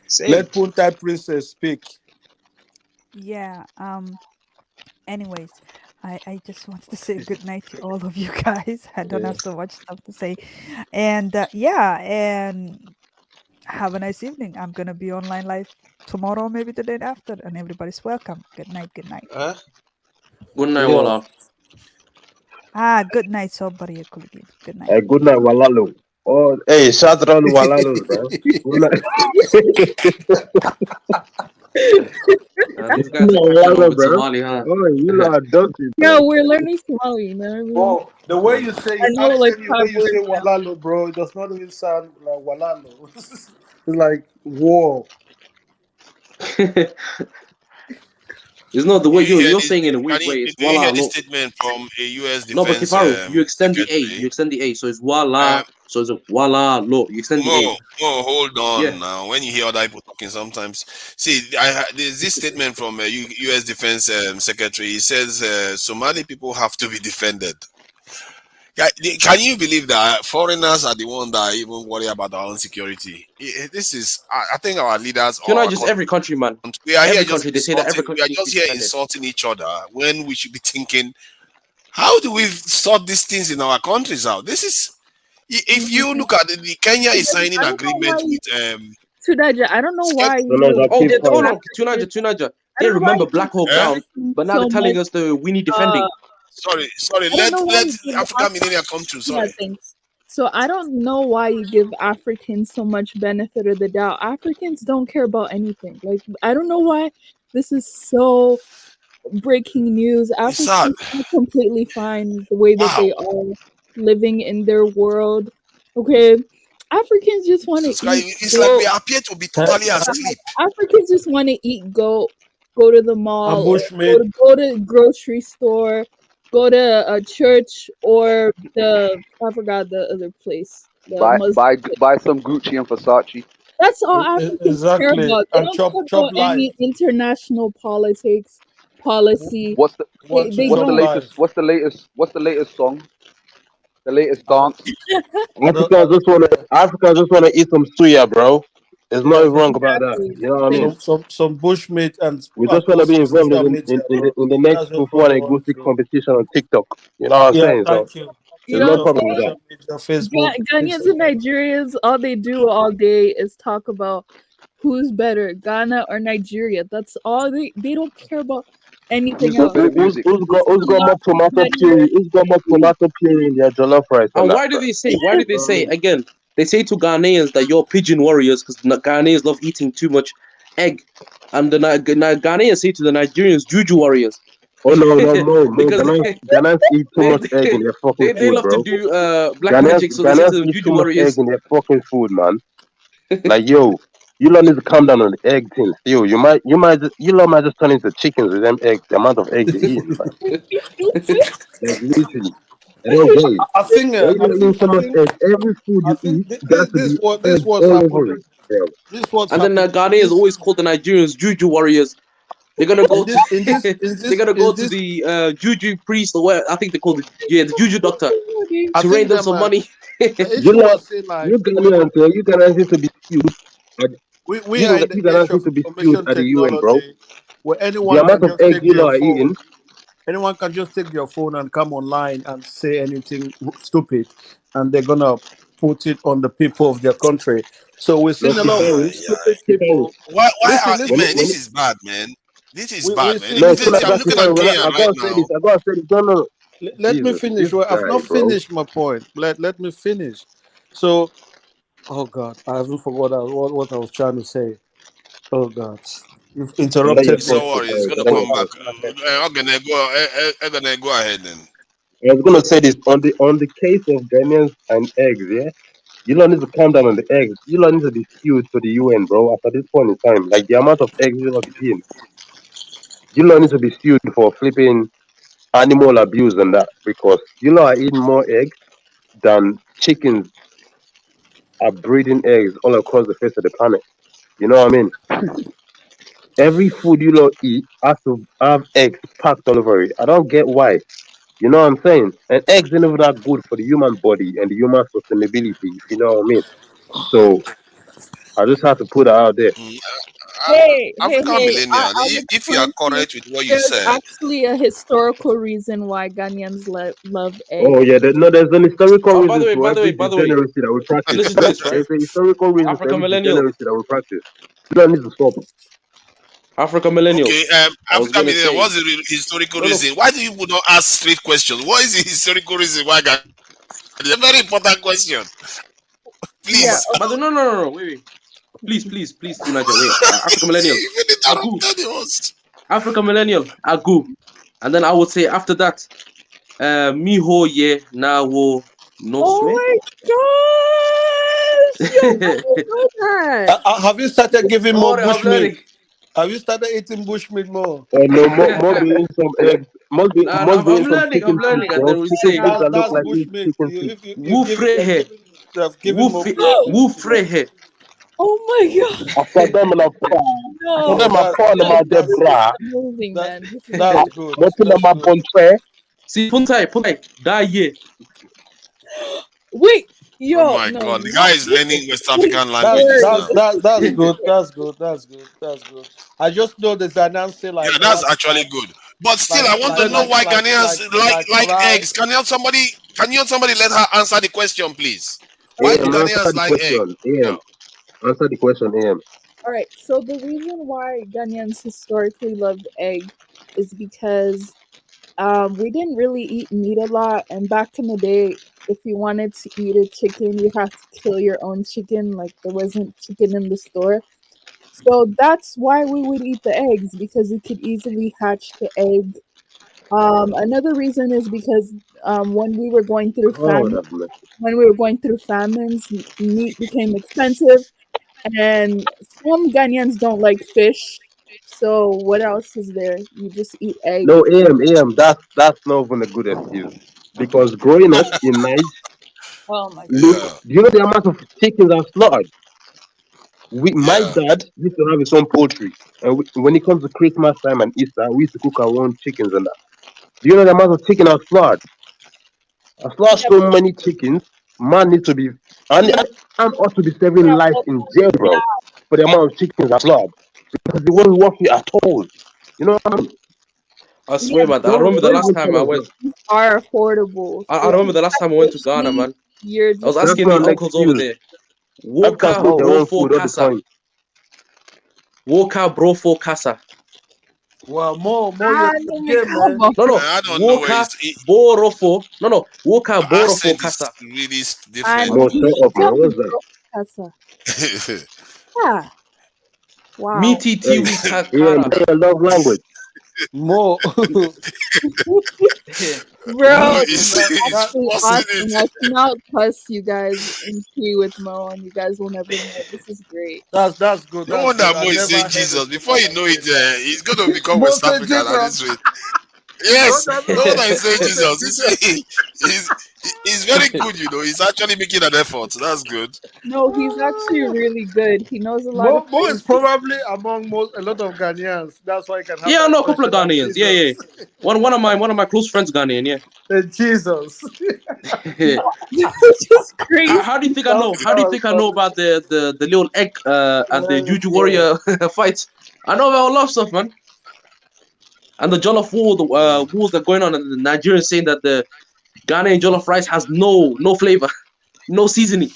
Say Let it. Punta Princess speak. Yeah. Anyways, I just wanted to say good night to all of you guys. I don't have so much stuff to say. And and have a nice evening. I'm gonna be online live tomorrow, maybe the day after, and everybody's welcome. Good night, good night. Good night, Yeah. Walla. Good night, somebody. Good night. Good night, Walalo. Oh, hey, shout out to Walalo, bro. Good night. These guys are cracking on with Somali, huh? Oh, you know I don't see, Yeah, bro. we're learning Somali, you know what I mean? Well, the way you say I know, like, the way 5 you say words now. Walalo, bro, it does not even sound like Walalo. It's like war. It's not the way You hear you're this? saying in a weird way. It's Do you Walla, hear this look. statement from a U.S. No, but Defense Kifaru, you extend the A. Secretary? You extend the A. So it's Walla. So it's a Walla, look. You extend the A. Hold on Yeah. now. When you hear other people talking, sometimes see, there's this statement from a U.S. Defense Secretary. He says Somali people have to be defended. Can you believe that foreigners are the ones that even worry about our own security? This is, I think our leaders or Tuna, our just every country, man. we are here Every just country, they say that every insulting. We country are needs to be just here defended. insulting each other when we should be thinking, how do we sort these things in our countries out? This is, if you look at it, the Kenya is signing I don't know agreement why, with Sudaja, I don't know why Tunaja, you Oh, keep give hold quiet. on, Africans, Tunaja. I They don't know why remember you Black give Hawk eh? Down, Africans but now so they're telling much. us the we need Uh, defending. Sorry. I don't Let know why let you give Africa Millennium come through. Yeah, Sorry. thanks. So I don't know why you give Africans so much benefit of the doubt. Africans don't care about anything. Like I don't know why this is so breaking news. It's sad. Africans are completely fine the way that Wow. they are living in their world. Okay. Africans just want to eat, It's like we go. appear to be totally asleep. Africans just want to eat, go to the And mall, or bushmeat. go to grocery store, go to a church, or the I forgot the other place, the Muslim place. Buy some Gucci and Versace. That's all Africans care Exactly. about. They And don't chop care chop about life. any international politics, policy. What's the Want to They what's the chop don't. life. latest? What's the latest song? The latest I don't, dance? I Africans just don't wanna care. Africans just wanna eat some suya, bro. There's Yeah, nothing wrong about that. Exactly. You know what I mean? Thank some bushmeat We and just wanna post be on involved social media, bro. in the next That's just what they Fufuane want to Goosey do. competition on TikTok. You know what I'm Yeah, saying? So thank you. you. there's know no what I'm TikTok, problem with saying? that. social media, Facebook, Ghanaians and Instagram. Nigerians, all they do all day is talk about who's better, Ghana or Nigeria. That's all they don't care about anything Use a else. bit of music. Who's got more tomato puree? Who's got more tomato puree in their jollof rice on And that, why do bro? they say? Why do You they know what I say mean? again? They say to Ghanaians that you're pigeon warriors because Ghanaians love eating too much egg, and the Ghanaians say to the Nigerians juju warriors Oh no, more because Ghanaians eat too they, much egg in their fucking they food, love to bro. do black magic, so they say to Ghanaians them eat too juju much egg warriors. in their fucking food, man. Like yo, you lot need to calm down on the egg thing. Yo, you lot might just turn into chickens with them eggs. The amount of eggs you eat, like literally. I don't get it. I think Why you I not eating think so I much think egg? Every food I you think eat, there to be this egg what's all over happening. it, bro. This what's And then happening Ghanaians always call the Nigerians juju warriors. They're gonna go to in this. the juju priest or what I think they call the juju doctor I to rain think them that some money. the You issue lot, was say you like Ghanaians, you Ghanaians need to be skewed. we are in the You age Ghanaians of need to be skewed information at the UN, bro. technology where The anyone amount can of just egg take you their lot are eating. phone. Anyone can just take their phone and come online and say anything stupid, and they're gonna put it on the people of their country. So we've No, seen a lot of Kifari, stupid Kifari. people. Why Listen, are, listen. man? This is bad, man. This is We bad, man. see No, listen. I'm looking at Kifari, when Kenya I right gotta say this, now. I gotta say this. No, no. Let me Jesus, finish. this Well, I've guy, not bro. finished my point. Let me finish. So, oh God, I haven't forgot what I was trying to say. Oh God, you've And let you interrupted me. talk, So worry, it's Kifari. gonna Let me come Oh, back. talk. okay. I'm gonna go ahead then. I was gonna say this on the case of Ghanaians and eggs, yeah. You don't need to calm down on the eggs. You don't need to be skewed to the UN, bro. After this point in time, like the amount of eggs you lot be eating, you don't need to be skewed for flipping animal abuse and that because you lot are eating more eggs than chickens are breeding eggs all across the face of the planet. You know what I mean? Every food you lot eat has to have eggs packed all over it. I don't get why. You know what I'm saying? And eggs ain't even that good for the human body and the human sustainability, if you know what I mean. So I just have to put it out there. African Hey, millennial. I will If you are explain to you. correct with what you There's said, actually a historical reason why Ghanaians love Oh eggs. yeah, no, there's an historical Oh, reason to every by the way, degeneracy that we practice. listen to this, right? There's a historical reason to Africa every millennial, degeneracy that we practice. You don't need to stop. Africa millennial. okay. I was African gonna millennial. say What's the historical no, no. reason? Why do you not ask straight questions? What is the historical reason why? It's a very important question. Yeah. Please. No. Wait. Please, Tunaja, wait. Africa millennial, Even Agu, interrupted the host. Africa millennial, Agu, and then I would say after that, Miho ye na wo no Oh sweat. my gosh! Yo, I didn't know that. Have you started giving Don't more worry, I'm bushmeat? learning. Have you started eating bushmeat more? No, must be in some eggs. Nah, Must be in I'm some learning. I'm chicken feet, learning, and bro. then we Chicken say feet that look That's like bushmeat. chicken feet. If you wu give it, frehe, you have given more wu bushmeat. frehe. Oh my god! After them and after Oh, No, them a pawn no, my this dead is bra. amazing, man. This is that's good. good. Nothing That's my good. bontre. See, puntai, that year. Wait, yo, Oh my no, God, the not guy is learning West African That's languages word. that's now. that, that's good. That's good. That's good. That's good. I just know the Ghanaian say Yeah, like a that's lot actually good. But still, I want to know why Ghanaians like like fry. eggs. Can you somebody let her answer the question, please? Why do AM, Okay. answer Ghanaians the like egg? question. Yeah. AM, answer the question. AM. All right. So the reason why Ghanaians historically loved egg is because we didn't really eat meat a lot, and back in the day, if you wanted to eat a chicken, you had to kill your own chicken. Like there wasn't chicken in the store. So that's why we would eat the eggs because you could easily hatch the egg. Another reason is because when we were going through God famine, have mercy. when we were going through famines, meat became expensive, and some Ghanaians don't like fish. So what else is there? You just eat egg. No, AM. That's not even a good excuse. Because growing up in Nigeria, Oh my god. look, Yeah. do you know the amount of chickens are slaughtered? My Yeah. dad used to have his own poultry, and when it comes to Christmas time and Easter, we used to cook our own chickens and that. Do you know the amount of chicken I've slaughtered? I've slaughtered Yeah, so many chickens. Man needs to be and ought to be serving yeah, life but in jail, bro, for the amount of chickens I've slaughtered because they weren't worth it at all. You know what I mean? I yeah, swear, man. I Don't remember the don't last even time tell I us, went. bro. these are affordable. I So if remember you the last like time I went to fish Ghana, meat, man. you're I was just That's asking the not an uncles over excuse. there. Africans Woka make their own brofo food all the casa. time. Woka brofo casa. Well, more I your don't game, have man. a No, Man, no. I don't know where Woka he's. borofo. No. Woka The borofo accent is casa. really and More different. shut up, man. tell me What's that? bro, casa. Yeah. Wow. Miti Hey, tiwi AM, kara. they love language. More. Bro, that, this is that, actually Forcing awesome. I it. cannot cuss you guys in tea with Mo, and you guys will never know. This is great. that's good. No That's wonder good. I Mo is never saying heard a Jesus. Before you Somalian know say it, that. he's going to become More West say African at Jesus. this rate. No, Yes, no, no, no no. wonder he's saying More say Jesus. You Jesus. see, he's very good. He's actually making an effort. That's good. No, he's actually really good. He knows a lot of Mo is things. probably among a lot of Ghanaians. That's why he can have Yeah, I that know a couple of question like Ghanaians. Yeah, yeah. Jesus. One of my close friends Ghanaian. Yeah. Jesus. It's just crazy. How do you think I that, know? How that do you was think I know funny. about the little egg and the Juju Yeah. warrior fights? I know about a lot of stuff, man. And the Jollof war, the wars that are going on, and the Nigerians saying that the Ghanaian Jollof rice has no flavor, no seasoning.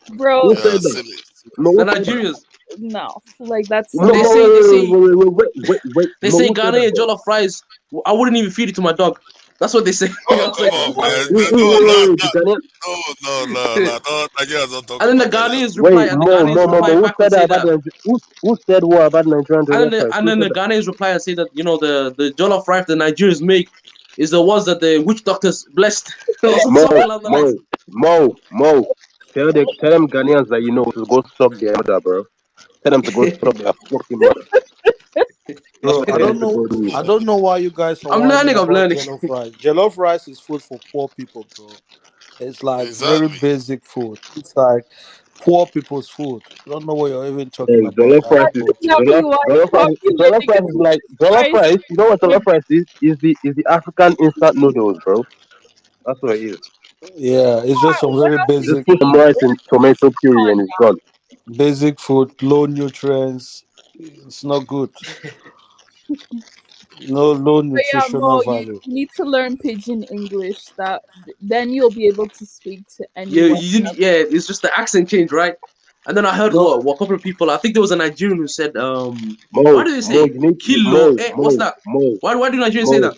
Bro, Who said that? Silly. No, The who said that? Nigerians, no, like that's Mo, they Mo, so. say they say wait. they Mo, say who said that, Ghanaian bro? Jollof rice. I wouldn't even feed it to my dog. That's what they say. I Oh, was come like, on, what? man. Who, No, who, no, wait, no, the Ghanaian? no. No, Nigerians don't talk And then the about Ghanaians. Ghanaians Wait, reply, and the Mo, Ghanaians reply who back and said that say about that, who said what about Nigerian and then jollof rice? Who the said that? Ghanaians reply and say that the Jollof rice the Nigerians make is the ones that the witch doctors blessed or Mo, something along the lines. Mo. Tell them Ghanaians that you know to go suck their mother, bro. Tell them to go suck their fucking mother. That's Bro, what tell them to go do. I don't know why you guys are I'm whining learning. I'm about learning. jollof rice. Jollof rice is food for poor people, bro. It's like very Exactly. basic food. It's like poor people's food. I don't know what you're even Hey, talking about. Like, bro. Tell me why Jollof populating rice is like jollof rice rice. You know what with jollof rice is? Is the African instant noodles, bro. That's what it is. Yeah, it's just some what very else is Just basic put some he rice what in else is tomato he puree on and it's now? gone. basic food, low nutrients. It's not good. No low But yeah, nutritional Mo, you value. need to learn pidgin English. That then you'll be able to speak to Yeah, anyone. it's just the accent change, right? And then I heard No, what a couple of people. I think there was a Nigerian who said, why Mo, do they Mo, say you need kilo? What's that? Why do Nigerians say Mo. that?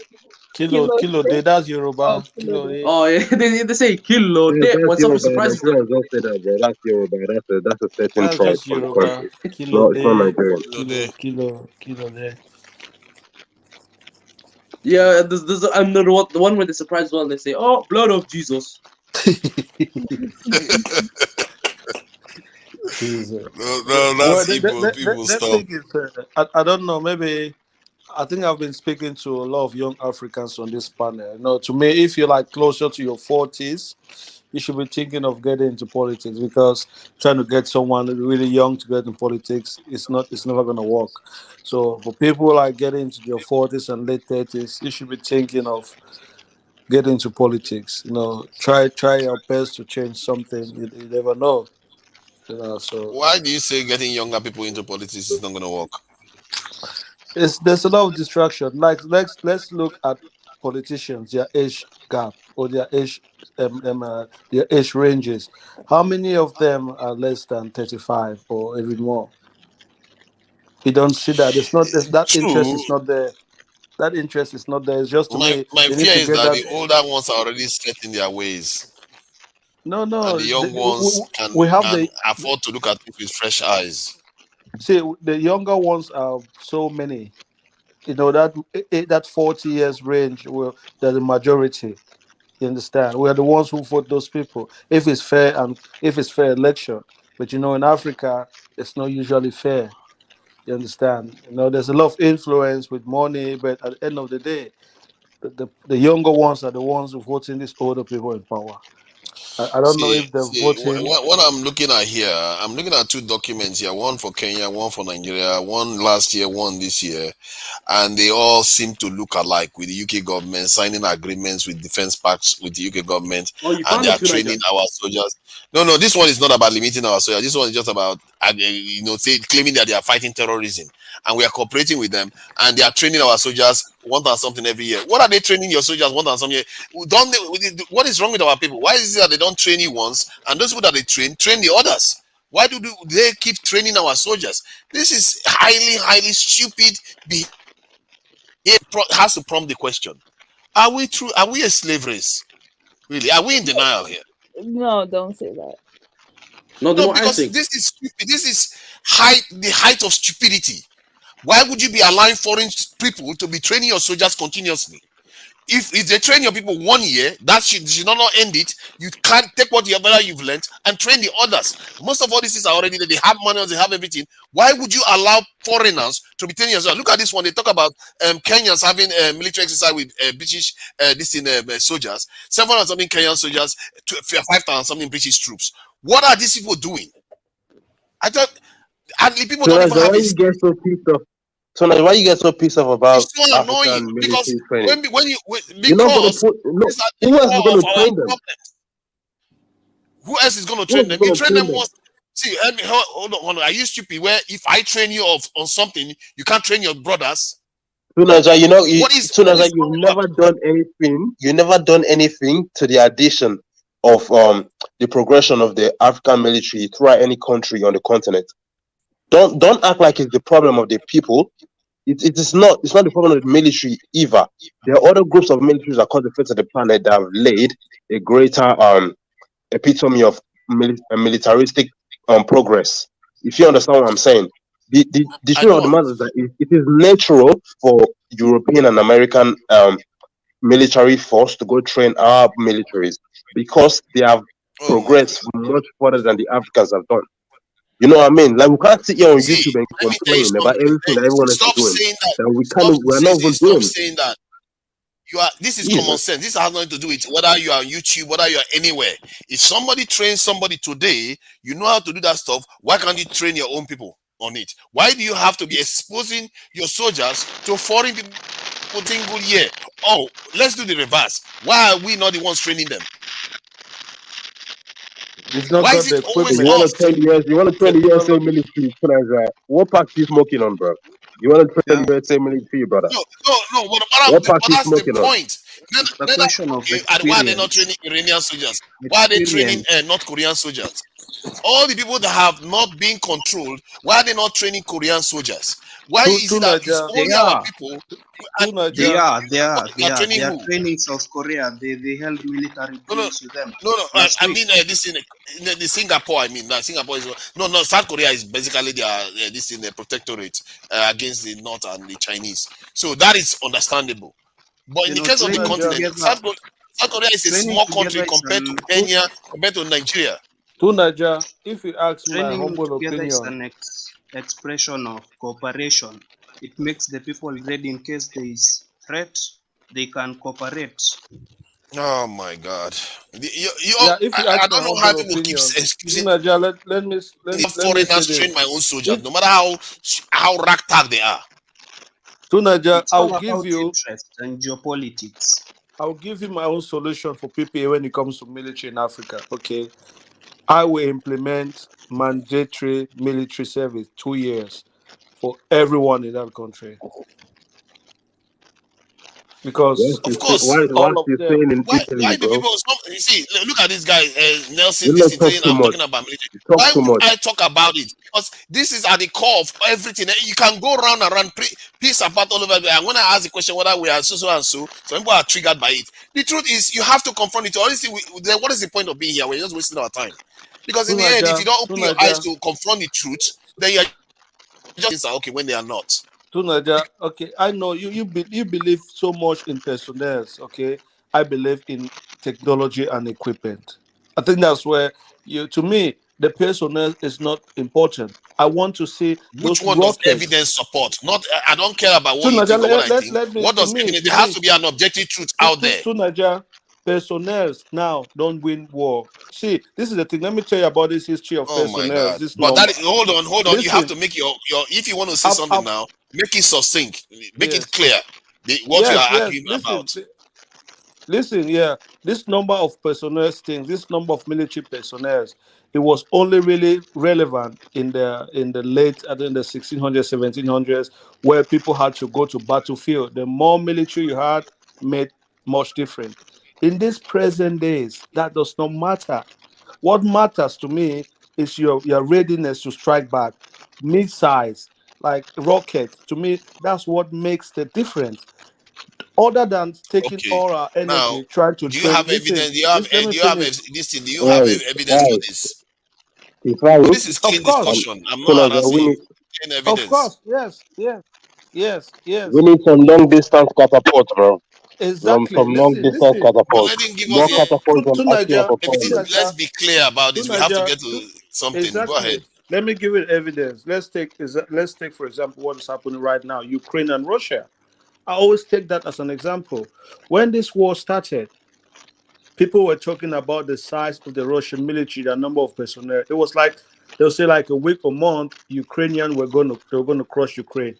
Kilo kilo day. six? That's Oh, Yoruba. kilo Kilo day. day. Oh, yeah, they say kilo de That's when something Yoruba. surprises them. Nigerians don't say that, bro. That's Yoruba. That's a certain That's tribe just from the Yoruba. country. Kilo It's not day. Nigerian. Kilo day. Yeah, there's another one, the one where they surprise one. They say, "Oh, blood of Jesus." Jesus. No, Well, that's Igbo people the stuff. thing is, I don't know. Maybe I think I've been speaking to a lot of young Africans on this panel. To me, if you're like closer to your 40s, you should be thinking of getting into politics because trying to get someone really young to get in politics it's never gonna work. So for people like getting into their 40s and late 30s, you should be thinking of get into politics. Try your best to change something. You never know. So Why do you say getting younger people into politics is not going to work? there's a lot of distraction. Like let's look at politicians, their age gap or their age ranges. How many of them are less than 35 or even more? You don't see that. That interest True. is not there. That interest is not there. It's just to My me. my They need fear to is get that that. the older ones are already set in their ways, No, and no. the young ones can We have can afford to look at it with fresh eyes. the younger ones are so many. That 40 years range. Well, they're the majority. You understand? We are the ones who vote those people. If it's fair election, but in Africa, it's not usually fair. You understand? There's a lot of influence with money, but at the end of the day, the younger ones are the ones who voting these older people in power. I don't know if they're voting. What I'm looking at here, I'm looking at two documents here, one for Kenya, one for Nigeria, one last year, one this year, and they all seem to look alike with the UK government signing agreements with defense pacts with the UK government, Oh, you and found they it, are Tunaja? training our soldiers. No, this one is not about limiting our soldiers. This one is just about, claiming that they are fighting terrorism, and we are cooperating with them, and they are training our soldiers 1,000 something every year. What are they training your soldiers 1,000 something? Don't they, what is wrong with our people? Why is it that they don't train you once, and those people that they train the others? Why do they keep training our soldiers? This is highly stupid behavior. It has to prompt the question: Are we true? Are we a slave race? Really? Are we in denial here? No, don't say that. No, No, I because think. this is stupid. This is the height of stupidity. Why would you be allowing foreign people to be training your soldiers continuously? If they train your people 1 year, that should not end it. You can't take what you've learned and train the others. Most of all this is already there. They have manuals, they have everything. Why would you allow foreigners to be training yourself? Look at this one. They talk about Kenyans having military exercise with British soldiers. 700 something Kenyan soldiers, 5,000 something British troops. What are these people doing? I thought, and the people don't even Tunaja, have why a. you get so pissed off? Tunaja, why you get so pissed off about It's so African annoying because military training? You're not gonna because put no. these are the Who else is core gonna of our train them? problems. Who else is going to Who else train is them? You gonna train train them them? once. See, hold on. Are you stupid? Where if I train you on something, you can't train your brothers? Tunaja, What is Tunaja, wrong you've with our never people? done anything. You never done anything to the addition of the progression of the African military throughout any country on the continent. Don't act like it's the problem of the people. It is not. It's not the problem of the military either. There are other groups of militaries across the face of the planet that have laid a greater epitome of militaristic progress. If you understand what I'm saying, the I truth of the don't. matter is that it is natural for European and American military force to go train our militaries because they have Oh my progressed God. much further than the Africans have done. You know what I mean? Like we can't sit here on See, YouTube and let me tell you complain about something. everything that everyone else is Stop doing. saying that. And Stop. we're See, not even stop doing it. saying that. This is common Jesus. sense. This has nothing to do with whether you are on YouTube, whether you are anywhere. If somebody trains somebody today, you know how to do that stuff. Why can't you train your own people on it? Why do you have to be exposing your soldiers to foreign people single year? Oh, let's do the reverse. Why are we not the ones training them? It's not Why is got the it always You equipment. want to us? train the US, you want to train the USA Technology. military, Tunaja. What pack you smoking on, bro? You want to train Yeah, the USA military, brother? No. What pack But you that's the smoking on? point. it's a question of Okay, why are they not experience. training Iranian soldiers? Why are they training Experience. North Korean soldiers? All the people that have not been controlled, why are they not training Korean soldiers? Why Two, is two it that it's Naija, They only our are. people two and They Naija. are. They are. they They are are. They training are who? training South Korea. They held military No, no, drills with them no. last I week. mean this in the Singapore. I mean, Singapore is no. South Korea is basically their this in the protectorate against the North and the Chinese. So that is understandable. But in You the know, case of the training Naija. continent, together. South Korea is a Training small country together is compared to an Two, Kenya, compared to Nigeria. two Naija. If you ask my training humble together is opinion, an expression of cooperation. It makes the people ready in case there is threat. They can cooperate. Oh my God! yeah, if you I ask my don't know how humble people keep opinion, two excusing Naija. Let me say foreigners train this. my own soldiers, If no matter how ragtag they are. two Naija, It's I'll all give about you interest and geopolitics. I'll give you my own solution for PPA when it comes to military in Africa. Okay, I will implement mandatory military service 2 years for everyone in that country because Of course. all of them. Why do people? You see, look at this guy, Nelson. You This not is talk saying too I'm much. talking about military. You talk Why too would much. I talk about it? Because this is at the core of everything. You can go round and round, piece apart all over. And when I ask the question whether we are so and so, some people are triggered by it. The truth is, you have to confront it. Honestly, then what is the point of being here? We're just wasting our time. Because in the end, if you don't open your eyes to confront the truth, then you're just okay when they are not. Tunaja, okay, I know you believe so much in personnel. Okay, I believe in technology and equipment. I think that's where to me the personnel is not important. I want to see Which those one does rockets. evidence support? Not, I don't care about what you Tunaja, think or what I let, think. let me What does evidence? to There has me to be an objective truth to out to there. to Naija, personnel now don't win war. See, this is the thing. Let me tell you about this history of Oh my personnel. God! This But number. hold on. You have Listen, to make your. If you want to say I've, something I've now, make it succinct. Make it yes, clear. What you yes, are yes. arguing Listen, about. listen. Yeah, this number of personnel things, this number of military personnel, it was only really relevant in the late, I think, the 1600s, 1700s, where people had to go to battlefield. The more military you had, made much different. In these present days, that does not matter. What matters to me is your readiness to strike back, mid-size, like rockets. To me, that's what makes the difference. Other than taking Okay. all our Now, energy trying to do you train. have Listen, evidence? Do you have? let me Do you have finish. this thing? Do you have Right, evidence for right. this? If I But look, this is Of clean course, discussion. I'm so not like, we harassing need you. Clean of evidence. course, yes, yes, yes, we yes. need some long distance catapult, bro. Exactly. Some long Listen, distance listen. But catapult. let him give us More the catapult than To Action Niger, for to evidence. Congress. Let's Niger, be clear about to this. We have to Niger, get to something. Go ahead. exactly. Let me give you evidence. Let's take for example what is happening right now, Ukraine and Russia. I always take that as an example. When this war started, people were talking about the size of the Russian military, the number of personnel. It was like they'll say like a week or month, Ukrainian they were going to crush Ukraine.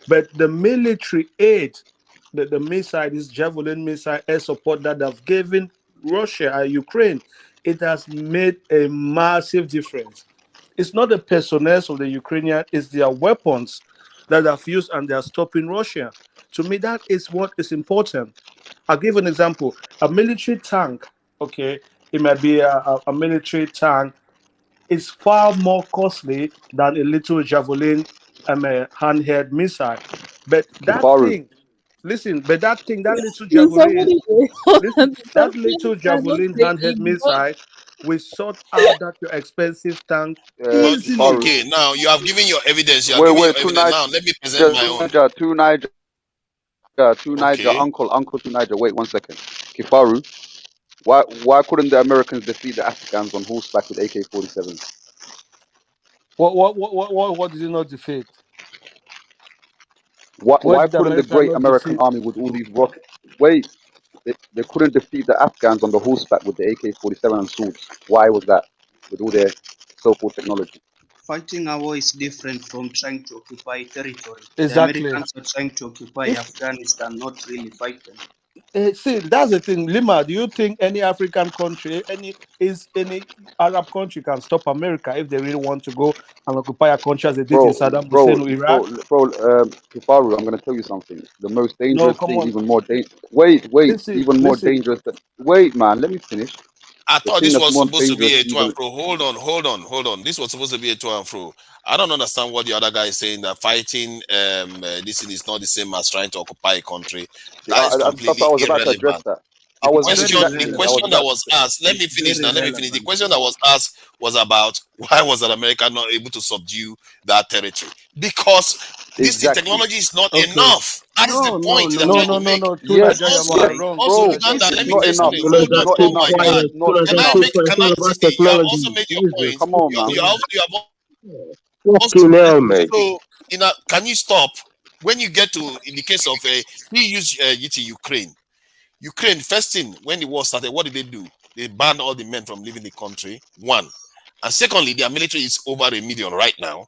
But the military aid, the missile, this Javelin missile air support that they've given Russia and Ukraine, it has made a massive difference. It's not the personnel of the Ukrainian, it's their weapons that they've used and they're stopping Russia. To me, that is what is important. I'll give an example. A military tank, okay, it might be a military tank, is far more costly than a little javelin a handheld missile. But that Kifaru. thing, listen, but that thing, that little Did javelin, somebody listen, that something little cannot javelin say handheld enough? missile will sort out that your expensive tank But easily. Kifaru. okay, now you have given your evidence. You are Wait, giving wait, your two evidence. Niger, Now let me present my own. two Niger, Okay. uncle two Niger. Wait 1 second. Kifaru. Why couldn't the Americans defeat the Afghans on horseback with AK-47s? What did you not defeat? What Why did couldn't the America great not American defeat? army with all these rockets? Wait, they couldn't defeat the Afghans on the horseback with the AK-47 and swords. Why was that? With all their so-called technology. Fighting a war is different from trying to occupy territory. The Exactly. Americans were trying to occupy If Afghanistan, not really fight them. See, that's the thing, Lima. Do you think any African country, any Arab country can stop America if they really want to go and occupy a country as they did in Bro, Saddam bro, Hussein or bro, Iraq? bro, Kifaru, I'm gonna tell you something. The most No, dangerous come thing, on. even more wait, Listen, even more listen. dangerous. Wait, man, let me finish. I The thought thing this that's was more supposed to dangerous, be a to and even fro. Hold on. This was supposed to be a to and fro. I don't understand what the other guy is saying that fighting this thing is not the same as trying to occupy a country. see, That is that's completely why I was about to address irrelevant. that. The It's question, very the I was question relevant. that about to was say. asked, let me It's finish very now. Let me finish. The relevant. question that was asked was about why was that America not able to subdue that territory? Because this thing, Exactly. technology is not Okay. enough. That is the No, no, point that no, I'm No, trying no, to no. no, make. no. And Yes, Tunaja, you also, are yes, wrong. also bro. Uganda, Tunaja. let It's me not enough. explain. It's Hold on. not Oh enough. my It's God. not Can I enough. make? Can I see? You have also made your point. Come on, man. You have also Fucking said hell, mate. so. Can you stop when you get to in the case of we use it in Ukraine? Ukraine, first thing when the war started, what did they do? They banned all the men from leaving the country. One, and secondly, their military is over 1 million right now,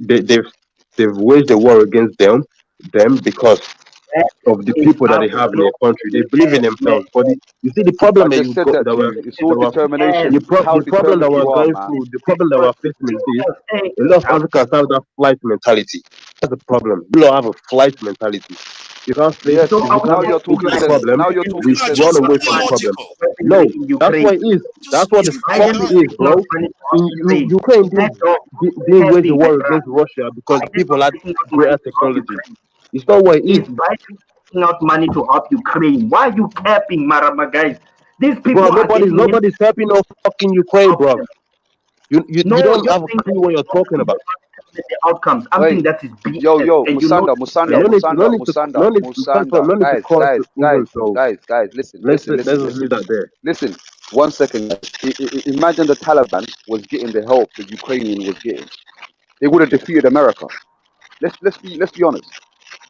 they've they've waged a war against them because That of the is people that how they the have in their law country. They is believe in themselves. But you see, the I problem that just you said got that to you. It's all as determination. It's how the problem that determined we're you are, going man. through, the problem that we're facing is this: hey, a lot of Africans have that flight mentality. That's the problem. You don't have a flight mentality. You can't face Yes, so if I you will now can't you're tell you face talking the like sense. problem, Now you're we talking You are sense, run just away Musanda. from the being problem. logical. No, in that's Ukraine. what it is. That's Just what the leave Why it fuck do it down. you is, not bro. money to help Ukraine? Ukraine Instead of didn't wage a helping war Iraq. against Russia Why because the they people not had taking out money greater to help technology. Ukraine? It's not what it is. Is why they taking out money to help Ukraine? Why are you capping, Marama guys? These Bro, people are getting nobody's helping no fucking Ukraine, bro. You No, don't you're have a saying clue that what you're talking about. the outcomes. I'm saying Wait, that is yo, BS, yo, and you know Musanda, No Musanda, need, no Musanda, need to, Musanda, no need. First of all, Musanda. no need to Guys, cross guys, the even. guys, So guys, guys. Listen, let's listen, listen, just listen, leave that there. listen. 1 second, guys. Imagine the Taliban was getting the help the Ukrainian was getting. They would have defeated America. Let's be honest.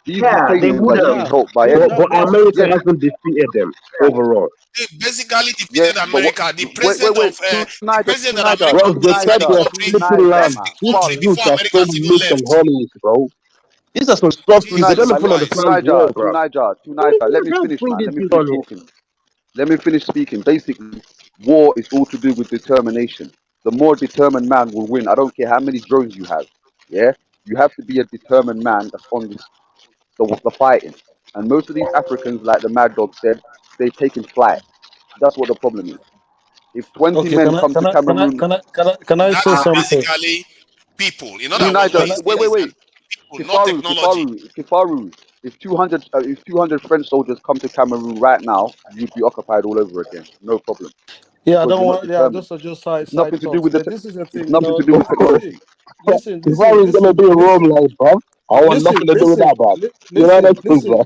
These Yeah, they Ukrainians would are have. getting Yeah, helped by that, But that everybody. that's America Yes, hasn't defeated them overall. They basically yes, defeated but what? America. The Wait, wait, president wait. of Too the Niger, president too that Niger, America Bro, too put they inside kept the Niger, their too country flipping Niger, left land. the man. These country Follow. before youths are so Americans even milk and left. honey, bro. These are some soft Too kids. They Niger, don't Jesus man. even Too Christ. understand war, Niger, too bro. Niger, too What Niger. Let me just finish, bring man. these Let me people finish on here? talking. Let me finish speaking. Basically, war is all to do with determination. The more determined man will win. I don't care how many drones you have. Yeah, you have to be a determined man that's on the fighting. And most of these Africans, like the Mad Dog said, they've taken flight. That's what the problem is. If 20 okay. men come to Cameroon, Can I That say is something? basically people. In to other words, what Niger, Can I? he's wait, saying wait, is that wait. people, not technology. Kifaru. If 200 French soldiers come to Cameroon right now, you'd be occupied all over again. No problem, Yeah, I because don't you're not want. Yeah, determined. those are just side It's nothing side to do talks. with But this is the it's thing. nothing to do with See, technology. listen, If I listen, was gonna listen, be a Rome listen, like, bro, I want nothing to do with that, bro. listen, United States, bro.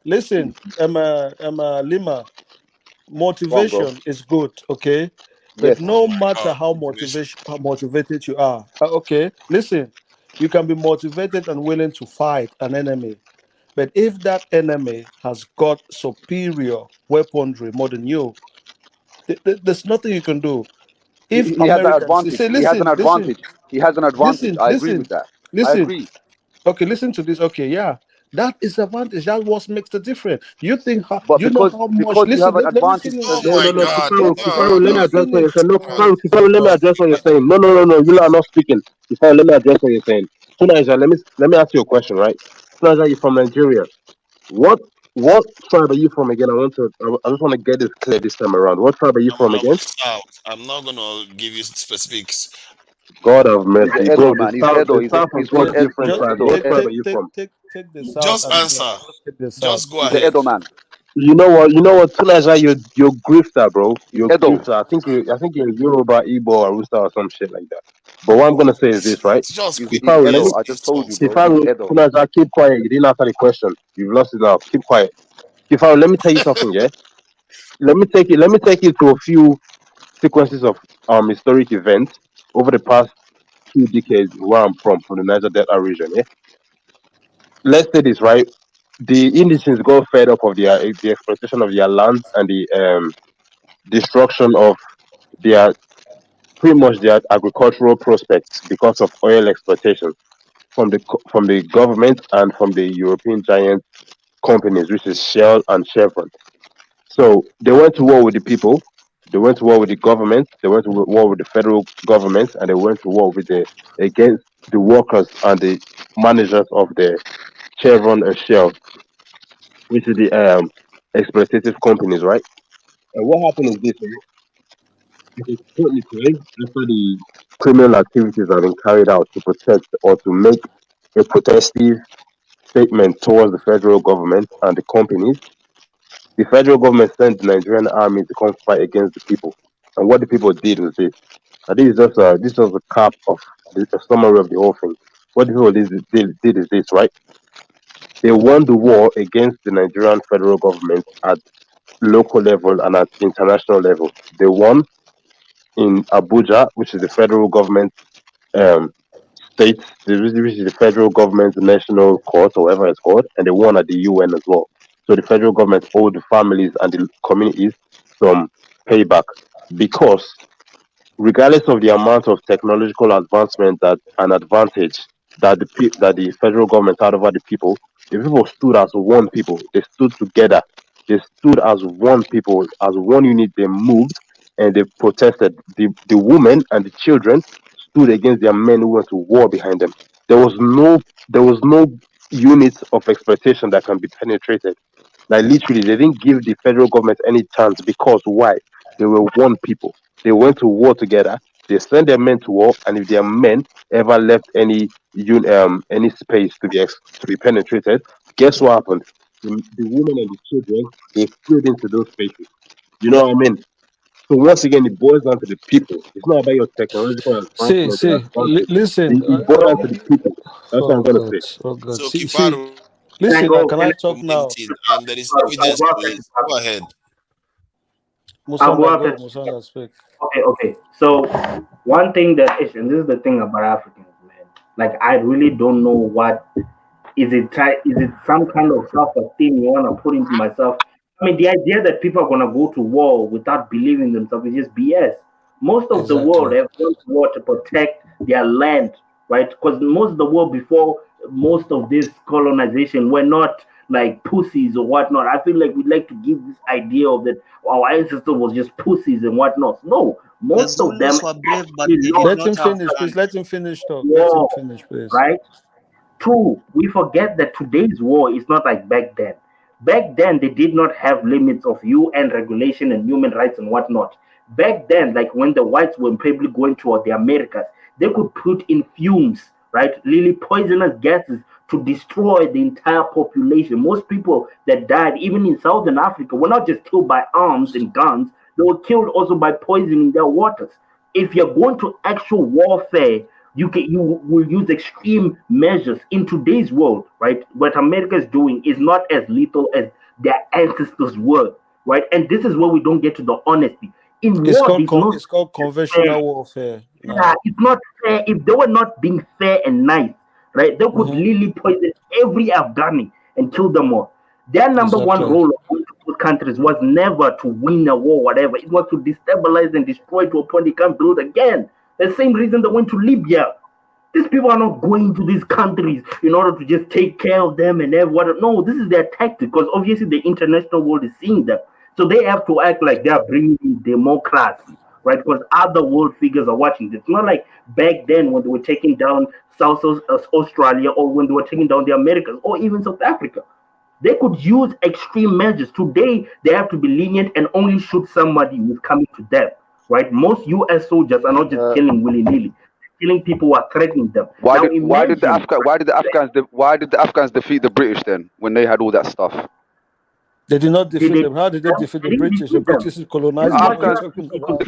listen, listen. Lima. Go on, bro. Motivation is good, okay, but Yes. Oh no my matter God, how motivation. motivated you are, okay, listen, you can be motivated and willing to fight an enemy, but if that enemy has got superior weaponry more than you, there's nothing you can do. If He has that Americans advantage. say, He has an listen, listen, advantage. He has an advantage. listen, I agree listen, with that. I listen. agree. Okay, listen to this. Okay, yeah, that is advantage. That's what makes the difference. You think how? But You know how much? because you have Listen, an let me advantage, finish. Oh No, my no, no, God. Kifaru, Let Kifaru, let me me address what you're finish. saying. No, Oh Kifaru, my let me God. address what you're saying. No, no, no, no, you are not speaking. Kifaru, let me address what you're saying. Tunaja, let me ask you a question, right? Tunaja, you're from Nigeria. What tribe are you from again? I just want to get this clear this time around. What tribe are you from I'm again? South. I'm not gonna give you specifics. God have he's mercy, the bro. Edo man. He's The Edo. South has He's got called Just, Ed. different He's just tribes. Edo. What take, Ed. tribe are take, you take, from? take the south Just and the answer. north. Just take the south. Just go He's the ahead. Edo man. You know what, Tunaja, you're grifter, bro. You're Edo. grifter. I think you're Yoruba, Igbo, or Rusta or some shit like that. But what I'm gonna say is this, right? Just He's quickly, Kifaru, let me Edo. let's I give just told some. you, bro. He's Kifaru, Edo. Tunaja, keep quiet. You didn't answer the question. You've lost it now. Keep quiet. Kifaru, let me tell you something, yeah? Let me take you to a few sequences of historic events over the past few decades where I'm from the Niger Delta region. Yeah, let's say this right. The Indians got fed up of the exploitation of their land and the destruction of their pretty much their agricultural prospects because of oil exploitation from the government and from the European giant companies, which is Shell and Chevron. So they went to war with the people. They went to war with the government. They went to war with the federal government, and they went to war with the against the workers and the managers of the Chevron and Shell, which is the exploitative companies, right? And what happened is this: it is totally clear after the criminal activities have been carried out to protect or to make a protective statement towards the federal government and the companies. The federal government sent the Nigerian army to come fight against the people. And what the people did was this. And this is just a cap of a summary of the whole thing. What the people did is this, right? They won the war against the Nigerian federal government at local level and at international level. They won in Abuja, which is the federal government um, state, which is the federal government national court or whatever it's called, and they won at the UN as well. So the federal government owed the families and the communities some payback because regardless of the amount of technological advancement that an advantage that that the federal government had over the people stood as one people. They stood together. They stood as one people, as one unit. They moved and they protested. The women and the children stood against their men who went to war behind them. There was no unit of exploitation that can be penetrated. Like literally, they didn't give the federal government any chance because why? They were one people. They went to war together. They sent their men to war, and if their men ever left any space to be penetrated, guess what happened? The women and the children they flowed into those spaces. You know what I mean? So once again, it boils down to the people. It's not about your technological advancement or advantage. Listen. It boils down to the people. That's what I'm Oh gonna God, say. oh God. So See. Kifaru Listen, now, can I talk now? maintain, and there is evidence to it. Go ahead. I'll go Musonda, after. go. Musonda, speak. Okay. So one thing that is, and this is the thing about Africans, man. Like I really don't know what is it some kind of self-esteem you want to put into myself? I mean, the idea that people are gonna go to war without believing themselves is just BS. Most of the world Exactly. have gone to war to protect their land, right? Because most of the world before most of this colonization were not like pussies or whatnot. I feel like we'd like to give this idea of that our ancestors was just pussies and whatnot. No, The most of them Zulus were brave, but actually they did lost Let him not have finish, please. land. Let him finish talk. Let him war, finish, please. right? Two, we forget that today's war is not like back then. Back then, they did not have limits of UN regulation and human rights and whatnot. Back then, like when the whites were probably going toward the Americas, they could put in fumes, right? Really poisonous gases to destroy the entire population. Most people that died, even in Southern Africa, were not just killed by arms and guns, they were killed also by poisoning their waters. If you're going to actual warfare, you will use extreme measures in today's world, right? What America is doing is not as lethal as their ancestors were, right? And this is where we don't get to the honesty. In war, there's no It's called fair. conventional warfare Yeah, now. it's not fair. If they were not being fair and nice, right, they could Mm-hmm. literally poison every Afghani and kill them all. Their number one Exactly. role of going to those countries was never to win a war, whatever. It was to destabilize and destroy to a point they can't build again. The same reason they went to Libya. These people are not going to these countries in order to just take care of them and everyone. No, this is their tactic because obviously the international world is seeing them. So they have to act like they are bringing in democracy, right? Because other world figures are watching. It's not like back then when they were taking down Australia or when they were taking down the Americas or even South Africa. They could use extreme measures. Today, they have to be lenient and only shoot somebody who's coming to them, right? Most U.S. soldiers are not just killing willy nilly, killing people who are threatening them. Why Now did imagine. the Afghans defeat the British then when they had all that stuff? They did not They, defeat they, them. How did they defeat the they didn't British? The defeat them. British This colonized is them. what What are you you have to talking see. about?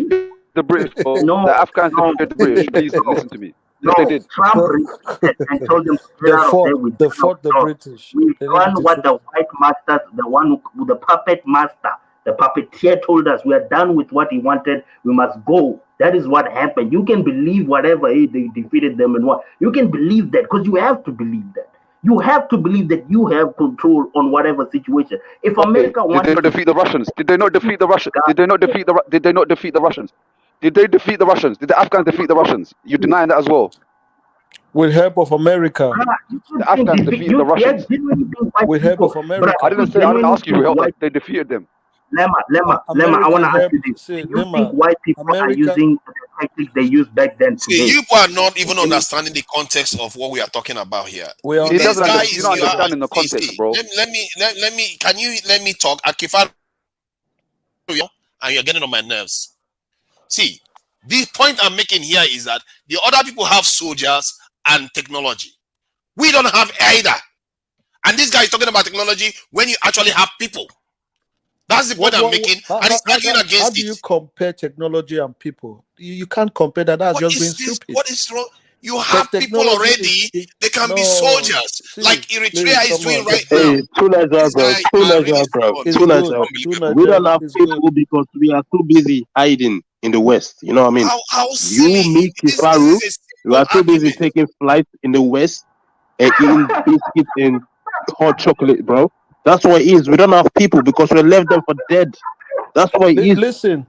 The British, bro. No, The Afghans no, defeated the British. Please listen to me. Yes, they no. did. Trump resisted and told them to get out of there with They gun of fought the laws. British. We've They didn't done what defeat the them. white masters, the one who, the puppet master, the puppeteer told us. We are done with what he wanted. We must go. That is what happened. You can believe whatever they defeated them and what. You can believe that because you have to believe that. You have to believe that you have control on whatever situation. If Okay. America Did they wanted not to defeat the Russians? Did they not defeat the Russians? Did they not defeat the? Did they not defeat the Russians? Did they defeat the Russians? Did the Afghans defeat the Russians? You denying that as well? With help of America. You The think Afghans defeated the Russians. genuinely think white With help people, of but America. I you didn't genuinely ask you who think helped them. white They defeated them. Lemma, I America want to ask you helped. this. See, Do you think Lima. white people are America. using the tactics they used back then See, today? you are not even understanding the context of what we are talking about here. We are He This doesn't. guy understanding. You're is not you are understanding the context, see. bro. Let me. Can you let me talk? Akifaru, and you're getting on my nerves. See, the point I'm making here is that the other people have soldiers and technology. We don't have either. And this guy is talking about technology when you actually have people. That's the point I'm making, and he's arguing How against do you it. compare technology and people? You can't compare that. That's What just being is this? stupid. What is wrong? You have people Technology already. They can be no. soldiers, like See, please, Eritrea is come doing on. right now. Hey, too nice, This bro. guy Too are nice, really bro. stubborn. It's Too It's nice, good. bro. Too unbelievable. We Niger don't have is good. people because we are too busy hiding in the West. You know what I mean? How You, silly! me, This Kifaru, is a we simple are too busy argument. taking flights in the West and eating biscuits and hot chocolate, bro. That's what it is. We don't have people because we left them for dead. That's what it is. Listen.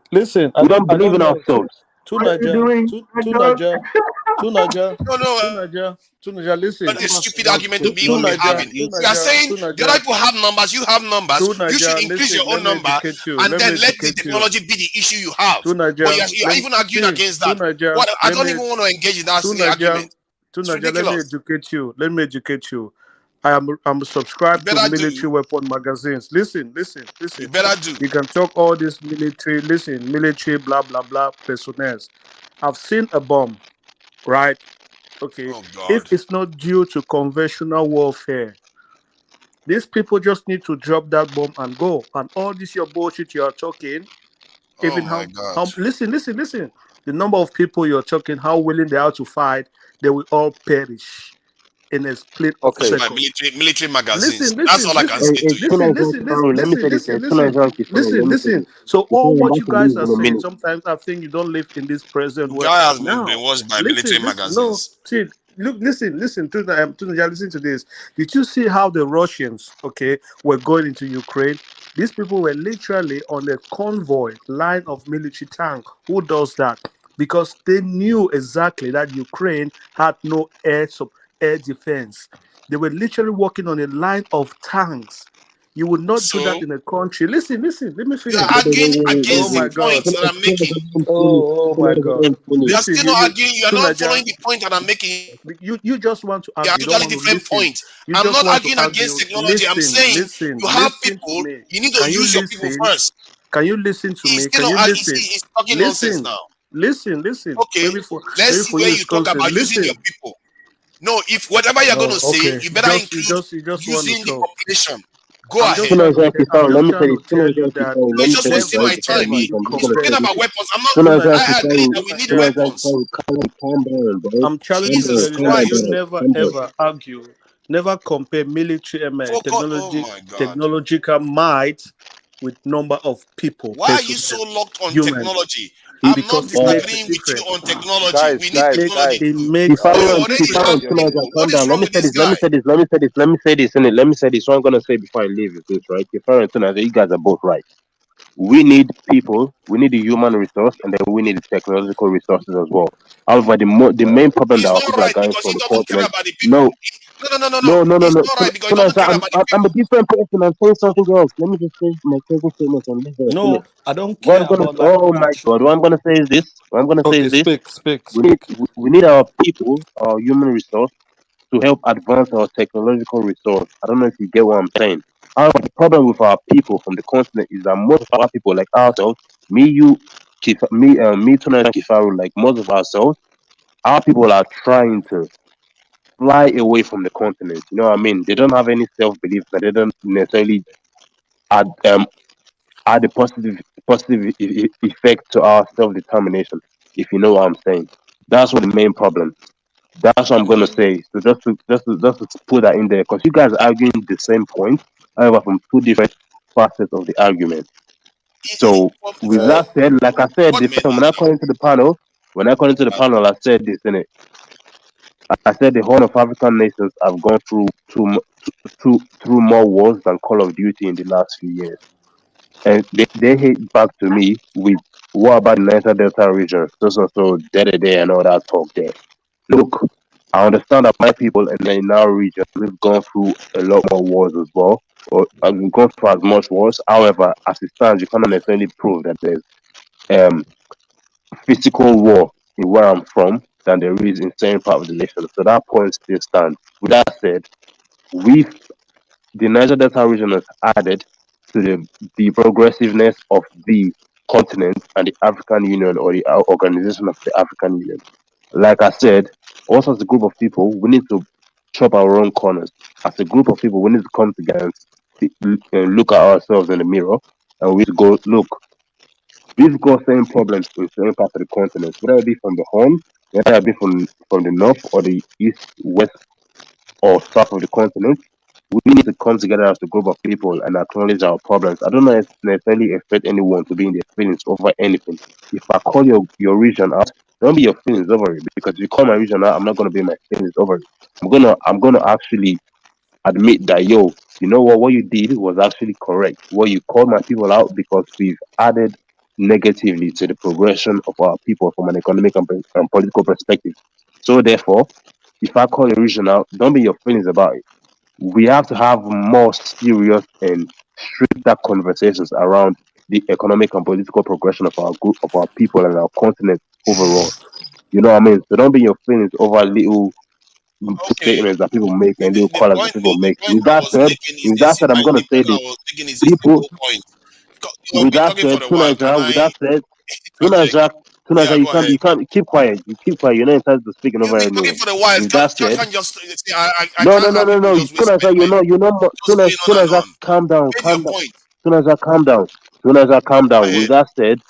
We don't I believe don't in know. ourselves. Two What are you Niger, doing? two Niger, two Niger, No, no, two Niger, two Niger. Listen, not a stupid Not argument to be two even be Niger, having. two We are Niger, saying two the other Niger, people have numbers, you have numbers. two You should Niger. increase your Listen, own let me number educate you. and Let me then let the educate you. technology be the issue you have. Two But Niger. you are even arguing against Two that. Niger. What I Let don't me even want to engage in that two silly Niger. argument. Two It's Niger. Let me ridiculous. educate you. Let me educate you. I'm You subscribed to better do. military weapon magazines. Listen, listen, You listen. better do. You can talk all this military. Listen, military, blah blah blah, personnel. I've seen a bomb, right? Okay. Oh If God. it's not due to conventional warfare, these people just need to drop that bomb and go. And all this your bullshit you are talking, Oh even my God. listen. The number of people you're talking, how willing they are to fight, they will all perish in a split of a Watch Okay. my second. military magazines. Listen, That's listen, all I can listen, Hey, say hey, to you. listen, Tuna Junkie listen, listen, Farrell, let me listen, say this. listen, Tuna listen, Junkie Farrell, let listen, me say listen. this. So Before all you're what about you to leave guys are in a saying, minute. sometimes I think you don't live in this present world. Guy has been Now, brainwashed by military listen, no, magazines. see, look, listen to the listen to this. Did you see how the Russians, okay, were going into Ukraine? These people were literally on a convoy line of military tank. Who does that? Because they knew exactly that Ukraine had no air defense. They were literally working on a line of tanks. You would not do that So in a country. Listen, let me you finish. are arguing Oh against the my Wait. God. points that I'm making. Oh my God. You are Listen, still not arguing. You are not Tunaja, following the point that I'm making. you just want to They are argue. You don't totally want to different listen. points. You I'm just not want to arguing against argue. technology. I'm saying you have Listen to people. me. You need to Can you use your people listen? first. Can you listen to He's me? still Can not. you He's, listen? he's talking nonsense Listen. now. Listen. Okay, let's Maybe see for where you you it's talk about constant. using your Listen. people. No, if whatever you're going to Oh, say, okay. you better include You just want to using the talk. population. Go I'm just ahead. trying Tuna to Junkie I'm Farrell, let just me say trying this. to Tuna tell you Junkie that Farrell, No, let it's me just say this, wasting never right, my before I time. ever leave. I'm just He's gonna talking say compare. this. about weapons. I'm not. Tuna Tunaja, Junkie I agree Farrell, that we need the Tuna Tunaja, Junkie weapons. Farrell, calm down, bro. I'm challenging to Jesus tell you that you Christ. never argue, never compare military Focus. Oh my God. technological might with number of people, Why are you personnel, so locked on humans, technology? I'm not because it makes a disagreeing with you difference. on technology. Guys, We need guys, technology guys. It too. makes But a you Kifaru, already have Kifaru, difference. people. Tunaja, What calm is down. wrong with this Let me guy? say this. Innit? Let me say this. What I'm gonna say before I leave is this, right? Kifaru and Tunaja, you guys are both right. We need people, we need the human resource, and then we need the technological resources as well. However, the main problem that He's our not people are right going because through he on the doesn't care continent, about the no, people. No. He's not right because he doesn't Tunaja, care about the I'm a people. different person. I'm saying something else. Let me just say my closing statement and leave it. No, I don't What care I'm gonna, about like oh my which. God, what I'm gonna say is this. What I'm gonna say Okay, is this. We need, speak. we need our people, our human resource, to help advance our technological resource. I don't know if you get what I'm saying. However, the problem with our people from the continent is that most of our people, like ourselves, me, you, Tuna, and Kifaru, like most of ourselves, our people are trying to fly away from the continent. You know what I mean? They don't have any self belief, but they don't necessarily add add a positive effect to our self determination. If you know what I'm saying, that's what the main problem. That's what I'm gonna say. So just to put that in there, because you guys are arguing the same point, however, from two different facets of the argument. So with For that said, like I said, what men? when I call into the panel, I said this in it. I said the whole of African nations have gone through through more wars than Call of Duty in the last few years, and they hit back to me with what about the Niger Delta region, so day and all that talk there. Look, I understand that my people in our region we've gone through a lot more wars as well, or we've gone through as much wars. However, as it stands, you cannot necessarily prove that there's um physical war in where I'm from than there is in certain part of the nation. So that point still stands. With that said, we the Niger Delta region has added to the progressiveness of the continent and the African Union or the organization of the African Union. Like I said, also as a group of people, we need to chop our own corners. As a group of people, we need to come together and look at ourselves in the mirror and we go, look, we've got same problems in certain parts of the continent, whether it be from the horn, whether it be from the north or the east, west, or south of the continent. We need to come together as a group of people and acknowledge our problems. I don't necessarily expect anyone to be in their feelings over anything. If I call your region out, don't be your feelings over it, because if you call my region out, I'm not gonna be my feelings over it. I'm gonna actually admit that, yo, you know what you did was actually correct. Well, you called my people out because we've added negatively to the progression of our people from an economic and political perspective. So therefore, if I call a regional, don't be your feelings about it. We have to have more serious and stricter conversations around the economic and political progression of our group, of our people, and our continent overall. You know what I mean? So don't be your feelings over little Okay. statements that people make and The, little the callers that point people the make. point I was making is a I'm simple. gonna The say point this. I was making is a People, simple point. You've with been that talking said, for a while. Can I interject? Tunaja, Yeah, go ahead. you can't keep quiet. You keep quiet. You're not entitled to speak You've over been talking anyone. for a while. With that I said, can't just see. I no, no, can't no, have no, people no. just waste my Tunaja, time. Just going on and Tunaja, on. calm Make your down. point. Tunaja, calm down. Tunaja, calm Go down. With ahead. that said,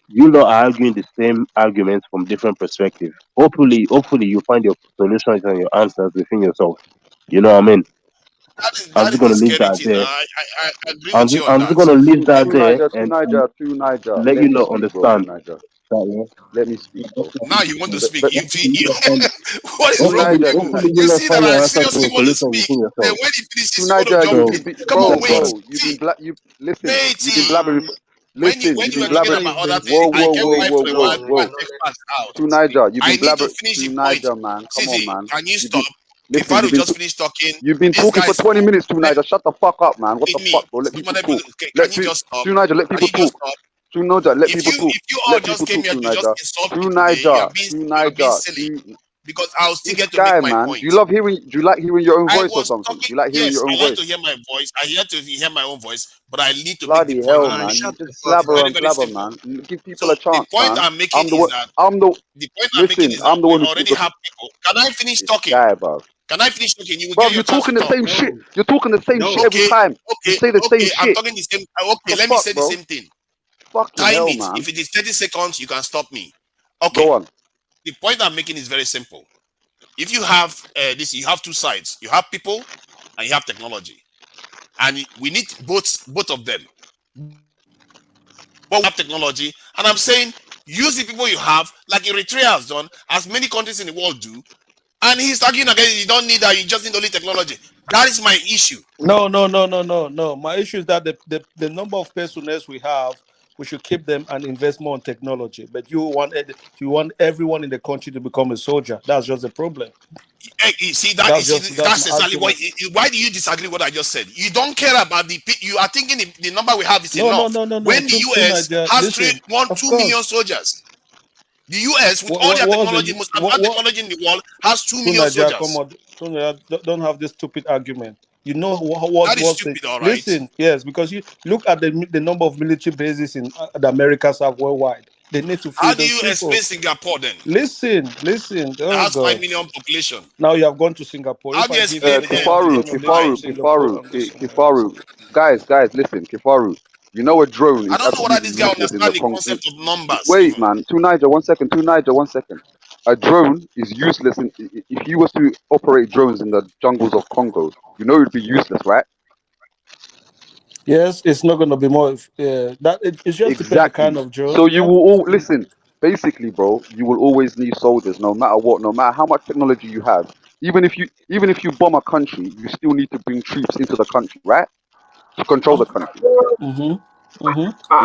you lot are arguing the same arguments from different perspectives. Hopefully, you find your solutions and your answers within yourself. You know what I mean? I'm That just is the gonna leave scary that thing. there. I agree with you on I'm just that. gonna leave that To there Niger, and to Niger. let Let you me lot speak, bro. To understand Niger, that. Yeah. let me speak, bro. Now you want to But, speak. but You feel you. What is to wrong with Niger, people? You You lot see that find I your answers to seriously your want to solution speak. within Then yourself. when he finishes, to you want to Niger, jump So in. Come on, wait. you've See, been you listen, wait. you've been See, blabbering. Listen, when you've you been were talking blabbering. about other things, Whoa, I whoa, kept whoa, quiet whoa, for a while whoa, to go and whoa. take facts out. To Niger, you've I been need to blabbering. finish To the point. Niger, man, come on, See, man. can you You've been stop? listen. Kifaru just finished talking. You've been This talking guy for 20 spoke. minutes, To Niger. Shut the fuck up, man. What the With me. fuck, bro? Let people talk. Can you just stop? To Niger, let Can people you just talk. stop? To Niger, let If people you talk. if you all Let just people came talk. here To to just Niger. insult me To today, Niger. To you are being Niger. silly To because I'll still this get to make guy, my man. point. Do you like hearing your own I voice or was something? Do talking. you like hearing Yes, your I own like to voice? hear my voice. I hear to hear my own voice, but I need to make the Bloody point. hell, And man! You shut the just fuck it's up. blabber very and very blabber, simple. man. Give people So a the chance, point man. I'm making I'm the is one. that I'm the. the point I'm making Listen, is that I'm the we one who already speak. have people. Can I finish This talking? guy, bro. Can I finish talking? You will Bro, get you're your chance to talking the talk. same shit. You're talking the same shit every Okay, time. You say the same okay. I'm shit. talking the same. Okay, The let me fuck, say the bro? same thing. Fucking Time hell, it. man. If it is 30 seconds, you can stop me. Okay. Go on. The point I'm making is very simple. If you have this, you have two sides. You have people and you have technology, and we need both of them. But we have technology, and I'm saying use the people you have, like Eritrea has done, as many countries in the world do. And he's arguing again, you don't need that, you just need only technology. That is my issue. No. My issue is that the number of personnel we have, we should keep them and invest more in technology. But you want everyone in the country to become a soldier. That's just the problem. You see that? That's That's my exactly why. argument. Why do you disagree with what I just said? You don't care about you are thinking the number we have is enough. No. When the To US Niger, has listen. Of 2 million course. soldiers, the US with all What their was technology, the most advanced what technology in the world, has 2 To million Niger, come soldiers. on, To Niger, don't have this stupid argument. You know what That is was the stupid, all right. listen? Yes, because you look at the number of military bases in the Americas have worldwide. They need to How feed do those you explain people. Singapore then? Listen. That Oh has 5 God. million population. Now you have gone to Singapore. How If do you I give you explain example, you're gonna leave Dubai? Singapore and go somewhere else. Kifaru. Guys, listen, Kifaru. You know a drone I is don't know whether absolutely this guy useless in the understands the concept of numbers Wait, even. man. To Niger, 1 second. To Niger, 1 second. A drone is useless if you was to operate drones in the jungles of Congo. You know it'd be useless, right? Yes, it's not gonna be more. It's just depend the kind Exactly. of drone. So you Yeah. will all listen. Basically, bro, you will always need soldiers, no matter what, no matter how much technology you have. Even if you bomb a country, you still need to bring troops into the country, right? To control the country.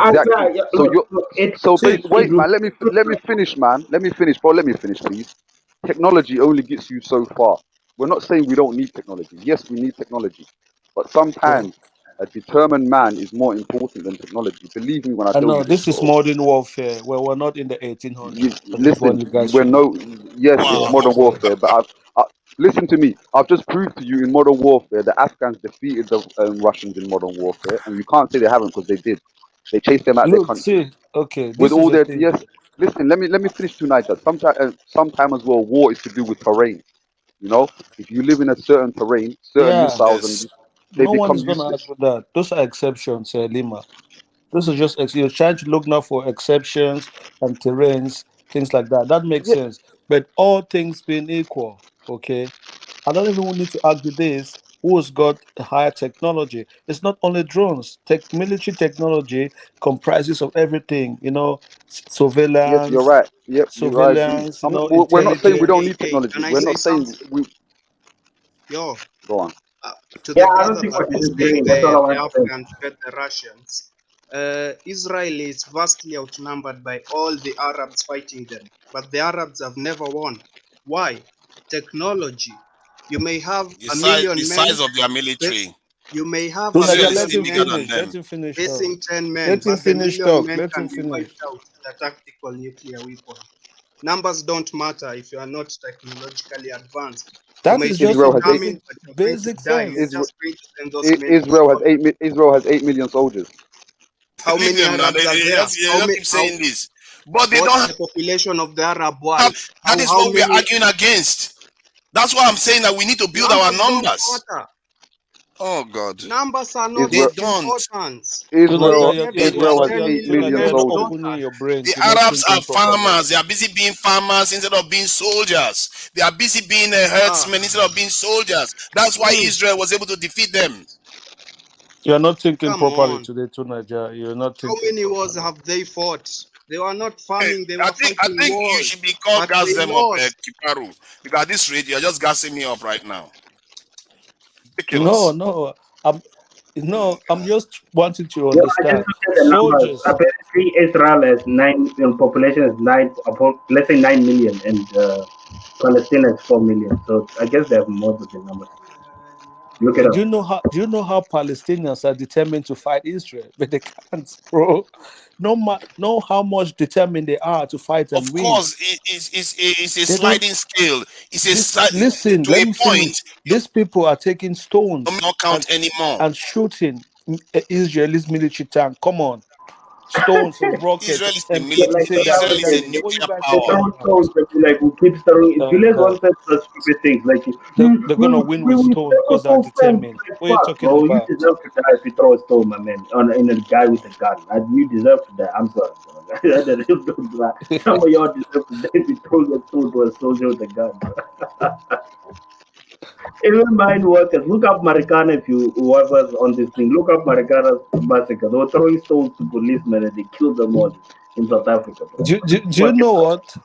Exactly. Yeah, So you look, it, wait, man. Let me finish, man. Let me finish, bro. Let me finish, please. Technology only gets you so far. We're not saying we don't need technology. Yes, we need technology, but Yeah. sometimes a determined man is more important than technology. Believe me when I I tell you know this, this is bro. modern warfare where we're not in the 1800s. So this is what Listen, you guys we're should know. no. Yes, it's Wow. modern warfare, but listen to me. I've just proved to you in modern warfare the Afghans defeated the Russians in modern warfare, and you can't say they haven't because they did. They chased them out their Look, country see, okay, with this is all the their thing. yes. Listen, let me finish tonight. Sometime as well, war is to do with terrain. You know, if you live in a certain terrain, certain Yeah, missiles and Yes. they no one become is gonna useless. argue that. Those are exceptions, Lima. This is just you're trying to look now for exceptions and terrains, things like that. That makes Yeah, sense. But all things being equal, okay, I don't even need to argue this. Who's got the higher technology? It's not only drones. Military technology comprises of everything. yes, you're Surveillance, right. Yep, I agree. We're not saying we don't Hey, need hey, technology. can I We're say not saying something? we Yo, go on. to yeah, the I don't brother think that we're was saying disagreeing. That's all I the want to say. Afghans fed the Russians. Israel is vastly outnumbered by all the Arabs fighting them, but the Arabs have never won. Why? Technology. You may have a million The men. size of their military. You may have a Israel Tunaja, is let still million him bigger men than finish. them. Let him finish talk. facing 10 men, Let him but the finish million talk. men Let can him be finish. wiped out with a tactical nuclear weapon. Numbers don't matter if you are not technologically advanced. You That may is be just a Israel has eight. determined, basic but you're going to basic die. You're sense. Israel, just going to send those men to Israel has slaughter. Israel has 8 million soldiers. How Leave many them now. Arabs are They there? just keep saying this. But they What's don't the population of the Arab world? have that is How what we are many arguing against. That's why I'm saying that we need to build our numbers don't numbers. matter? Oh God. Numbers are not They Israel, of don't. importance. Tunaja, Israel, Get They what I'm Israel has don't. telling 8 you. million Tunaja, you're Men not soldiers. don't opening your matter. brain. The You're not Arabs are thinking properly. farmers. They are busy being farmers instead of being soldiers. They are busy being Ah, herdsmen instead of being soldiers. That's why mm, Israel was able to defeat them. You're not thinking come properly on. today, Tunaja. You're not How thinking many wars properly. have they fought? They were not Hey, farming, they I were think I fighting think you wars. should be called But gas they them up, lost. Kiparu. Because at this rate, you're just gassing me up right now. No, Ridiculous. no. I'm just wanting to Yeah, I just understand. looked at the numbers. Soldiers. Apparently, Israel has nine population is nine, let's say 9 million, and Palestine is 4 million. So I guess they have more than the numbers. Look it Do up. you know how? Do you know how Palestinians are determined to fight Israel, but they can't, bro? Know how much determined they are to fight and Of win. course, it's a They don't. sliding scale. It's Listen. to Let a me point finish. These people are taking you stones not count and anymore. shooting Israelis military tank. Come on, stones and Israel rockets is a and Yeah, like military. what M16. Israel happened is a is What you nuclear guys they power. talking throw about? stones, but like we keep throwing. Oh Julius God, once said such stupid things like, they're gonna win with we stones throw because they're so friends. determined. Like What are you fuck, talking bro, you about? deserve to die if you throw a stone, my man, on in a guy with a gun. You deserve to die. I'm sorry, bro. Some of y'all deserve to die if you throw a stone to a soldier with a gun. Bro. Even mine workers, look up Marikana if you whoever's on this thing. Look up Marikana's massacre. They were throwing stones to policemen and they killed them all in South Africa, bro. Do you know what?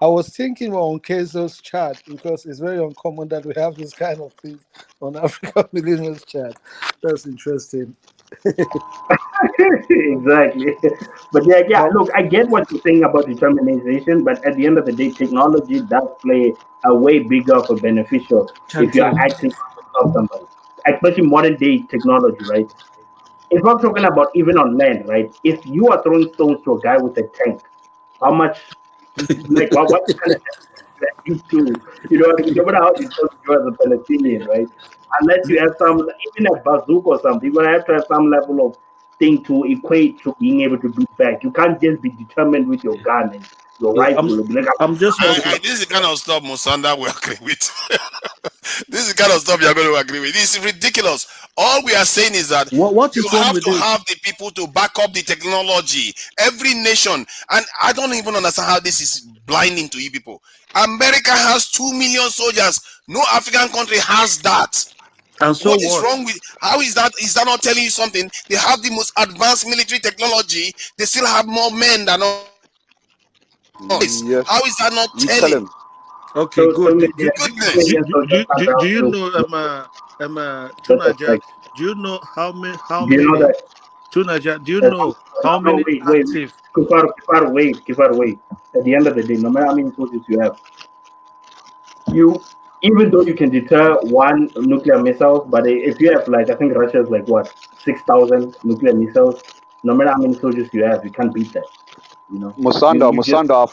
I was thinking on Kezo's chat because it's very uncommon that we have this kind of things on African Millennials chat. That's interesting. Exactly. But yeah, But look, I get what you're saying about determination, but at the end of the day, technology does play a way bigger of a beneficial if thank you are you. actually trying to stop somebody, especially modern day technology, right? If I'm talking about even on land, right? If you are throwing stones to a guy with a tank, how much, like, what kind of damage to, you know what I mean? No matter how intelligent you are as a Palestinian, right? Unless you have some, even a bazooka or something, you're gonna have to have some level of thing to equate to being able to do back. You can't just be determined with your gun and your Yeah, rifle. You'll be like, I'm just I'm also This is the kind of stuff Musanda will agree with. This is the kind of stuff you're going to agree with. This is ridiculous. All we are saying is that what you is wrong have with to this? have the people to back up the technology. Every nation, and I don't even understand how this is blinding to you people. America has 2 million soldiers. No African country has that. And so What is what? wrong with how is that? Is that not telling you something? They have the most advanced military technology. They still have more men than us. Yes, How is that not you tell telling? him. Okay, so good. million, Goodness. million soldiers are Do down you to know that's a Tunaja? fact. Do you know Do you know that? Tunaja? Do you That's, know no, how no, many wait. active? Kifar, wait. At the end of the day, no matter how many soldiers you have, you even though you can deter one nuclear missile, but if you have like I think Russia has like what 6,000 nuclear missiles, no matter how many soldiers you have, you can't beat that. You know, Musanda, you just Musanda, I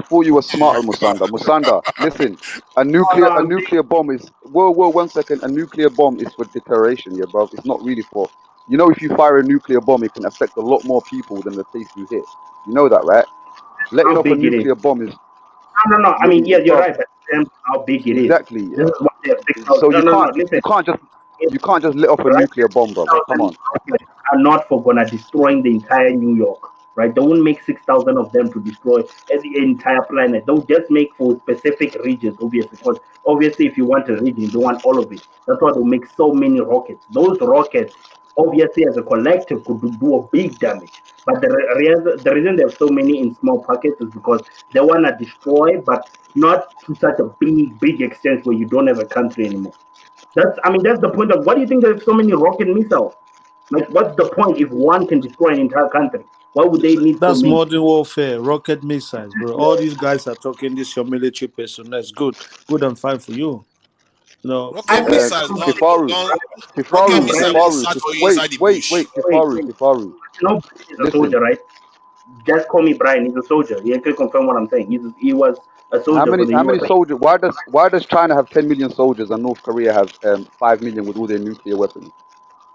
thought you were smarter, Musanda. Musanda, listen, no. a nuclear bomb is whoa, 1 second. A nuclear bomb is for deterioration, yeah, bro. It's not really for, if you fire a nuclear bomb, it can affect a lot more people than the place you hit. You know that, right? Letting How off a big it is. nuclear bomb is, No. I mean, yeah, you're bro. right, but in terms of how big it is, Exactly. this is what they have 6,000. So No. Listen, you can't just let off a nuclear Russia's bomb, brother. Come 6,000 on. rockets are not for gonna destroying the entire New York, right? They won't make 6,000 of them to destroy the entire planet. They'll just make for specific regions, obviously, because obviously, if you want a region, you don't want all of it. That's why they'll make so many rockets. Those rockets, obviously, as a collective, could do a big damage. But the reason they have so many in small pockets is because they want to destroy, but not to such a big extent where you don't have a country anymore. I mean, that's the point of what do you think there's so many rocket missiles? Like, what's the point if one can destroy an entire country? Why would they need so That's many? modern warfare, rocket missiles, bro. All these guys are talking this your military personnel. That's good and fine for you. No, I Rocket mean, missiles Tifaru, don't rocket Tifaru, missile Brian, don't Tifaru, search for you wait, inside the wait, bush. wait, Tifaru, wait. Tifaru. You know, he's a Listen, soldier, right? Just call me Brian. He's a soldier. He can confirm what I'm saying. He was a how soldier for many the how many USA. soldiers? Why does China have 10 million soldiers and North Korea have 5 million with all their nuclear weapons?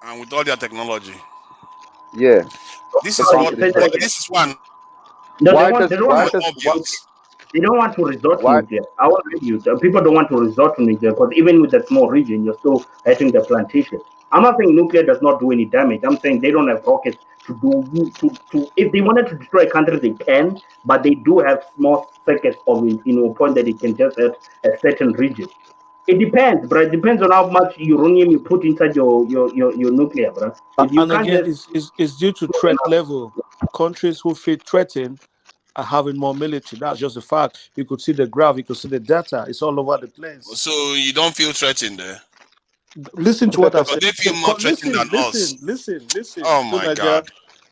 And with all their technology. Yeah, This so is answer what this question. this is one No, Why does they don't why want more does why, obvious. they don't want to resort to why nuclear. I will read you. The people don't want to resort to nuclear because even with that small region, you're still hitting the plantation. I'm not saying nuclear does not do any damage. I'm saying they don't have rockets to do to if they wanted to destroy a country they can, but they do have small circuits of it, a point that it can just hit a certain region. It depends, but it depends on how much uranium you put inside your nuclear, bro. You and can't again, just it's due to threat level. Countries who feel threatened are having more military. That's just a fact. You could see the graph, you could see the data. It's all over the place. So you don't feel threatened there. Listen to what I've But said. they feel more threatened than us. Listen. Oh To my Nigeria, god.